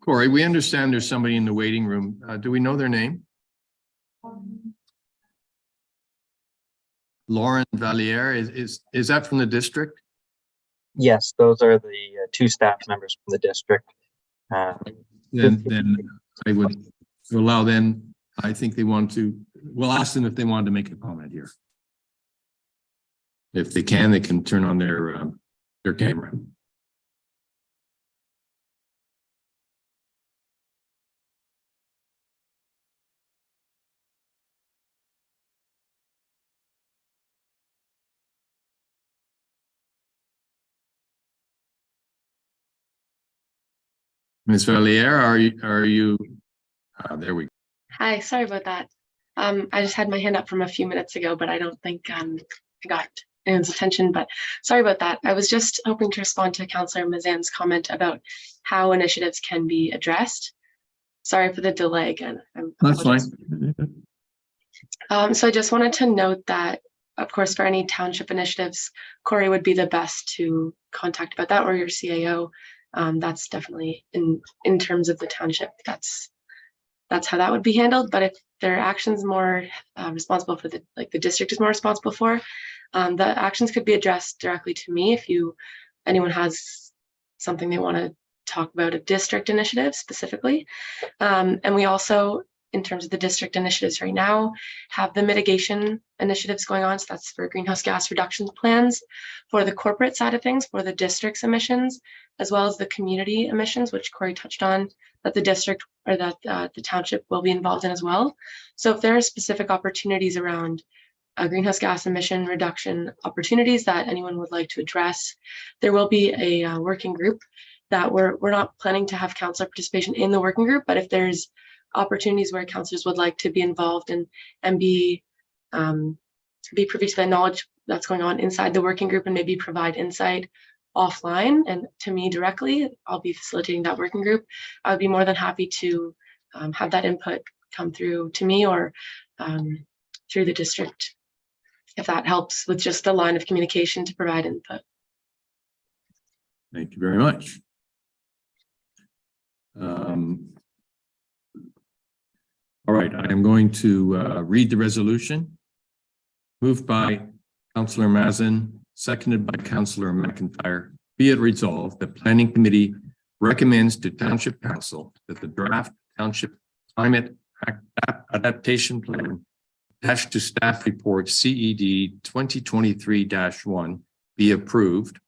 Corey, we understand there's somebody in the waiting room. Do we know their name? Lauren Valliere, is that from the district? Yes, those are the two staff members from the district. Then I would allow them, I think we'll ask them if they wanted to make a comment here. If they can turn on their camera. Ms. Valliere, are you, there we go. Hi, sorry about that. I just had my hand up from a few minutes ago, but I don't think I got anyone's attention, but sorry about that. I was just hoping to respond to Councillor Mazan's comment about how initiatives can be addressed. Sorry for the delay again. That's fine. So I just wanted to note that, of course, for any township initiatives, Corey would be the best to contact about that, or your CAO. That's definitely in terms of the township, that's how that would be handled. But if there are actions more responsible for the district is more responsible for, the actions could be addressed directly to me if anyone has something they want to talk about a district initiative specifically. And we also, in terms of the district initiatives right now, have the mitigation initiatives going on. So that's for greenhouse gas reduction plans for the corporate side of things, for the district's emissions, as well as the community emissions, which Corey touched on, that the district or that the township will be involved in as well. So if there are specific opportunities around greenhouse gas emission reduction opportunities that anyone would like to address, there will be a working group that we're not planning to have councillor participation in the working group, but if there's opportunities where councillors would like to be involved and be privy to the knowledge that's going on inside the working group and maybe provide insight offline and to me directly, I'll be facilitating that working group. I would be more than happy to have that input come through to me or through the district, if that helps with just the line of communication to provide input. Thank you very much. All right, I am going to read the resolution. Moved by Councillor Mazin, seconded by Councillor McIntyre. Be it resolved that Planning Committee recommends to Township Council that the draft Township Climate Adaptation Plan attached to staff report CED 2023-1 be approved,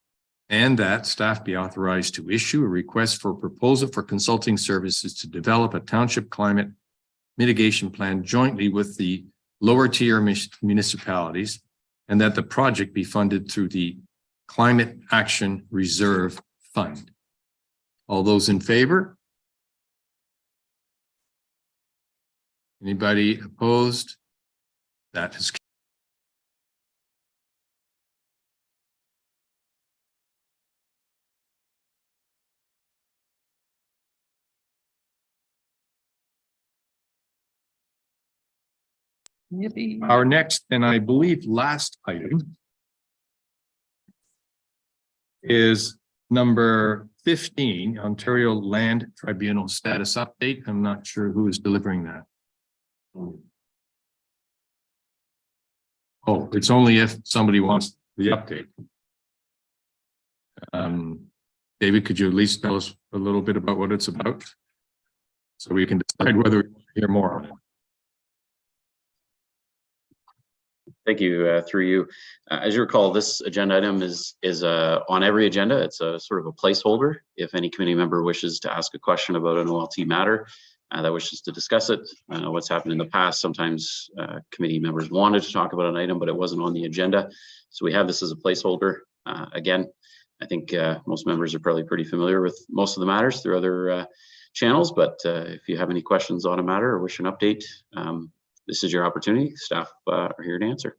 and that staff be authorized to issue a request for proposal for consulting services to develop a township climate mitigation plan jointly with the lower tier municipalities, and that the project be funded through the Climate Action Reserve Fund. All those in favor? Anybody opposed? That is our next, and I believe last item is number 15, Ontario Land Tribunal status update. I'm not sure who is delivering that. Oh, it's only if somebody wants the update. David, could you at least tell us a little bit about what it's about so we can decide whether we want to hear more on it? Thank you. Through you. As you recall, this agenda item is on every agenda. It's a sort of a placeholder. If any committee member wishes to ask a question about an OLT matter that wishes to discuss it, what's happened in the past, sometimes committee members wanted to talk about an item, but it wasn't on the agenda. So we have this as a placeholder. Again, I think most members are probably pretty familiar with most of the matters through other channels, but if you have any questions on a matter or wish an update, this is your opportunity. Staff are here to answer.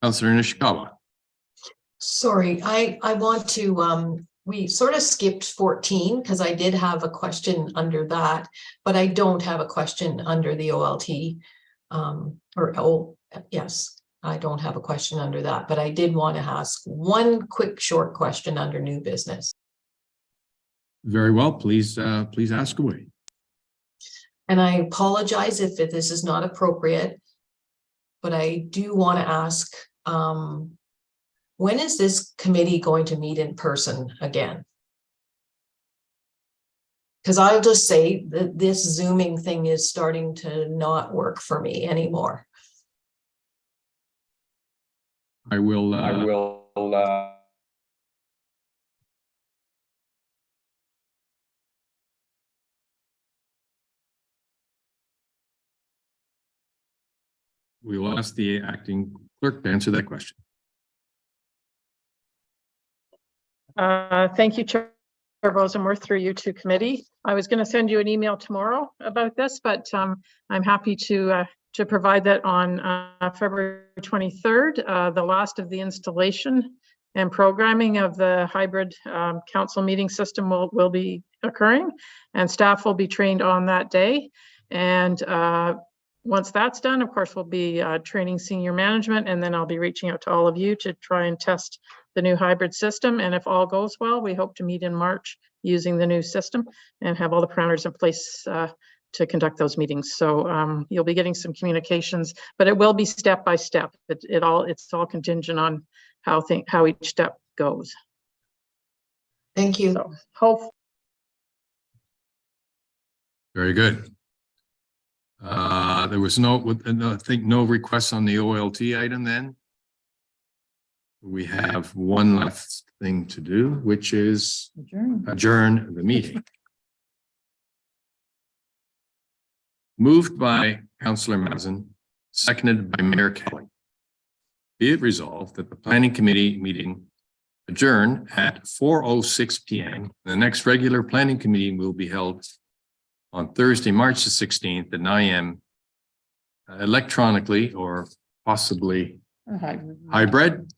Councillor Nishikawa. Sorry, I want to, we sort of skipped 14 because I did have a question under that, but I don't have a question under the OLT. Yes, I don't have a question under that, but I did want to ask one quick short question under new business. Very well, please ask away. And I apologize if this is not appropriate, but I do want to ask, when is this committee going to meet in person again? Because I'll just say that this Zooming thing is starting to not work for me anymore. I will. We will ask the acting clerk to answer that question. Thank you, Chair Rosenworth, through you to committee. I was going to send you an email tomorrow about this, but I'm happy to provide that on February 23rd. The last of the installation and programming of the hybrid council meeting system will be occurring, and staff will be trained on that day. And once that's done, of course, we'll be training senior management, and then I'll be reaching out to all of you to try and test the new hybrid system. And if all goes well, we hope to meet in March using the new system and have all the parameters in place to conduct those meetings. So you'll be getting some communications, but it will be step by step. It's all contingent on how each step goes. Thank you. So hope. Very good. There was I think no requests on the OLT item then. We have one last thing to do, which is adjourn the meeting. Moved by Councillor Mazin, seconded by Mayor Kelly. Be it resolved that the Planning Committee meeting adjourn at 4:06 p.m. The next regular Planning Committee will be held on Thursday, March the 16th at 9 a.m. Electronically or possibly hybrid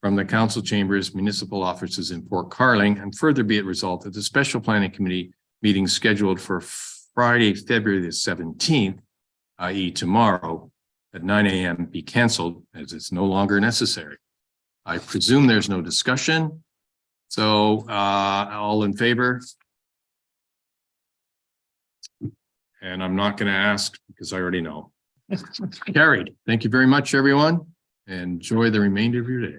from the council chambers, municipal offices in Port Carling, and further be it resolved that the special planning committee meeting scheduled for Friday, February the 17th, i.e. tomorrow at 9 a.m. be canceled as it's no longer necessary. I presume there's no discussion. So all in favor? And I'm not going to ask because I already know. Carried. Thank you very much, everyone. And enjoy the remainder of your day.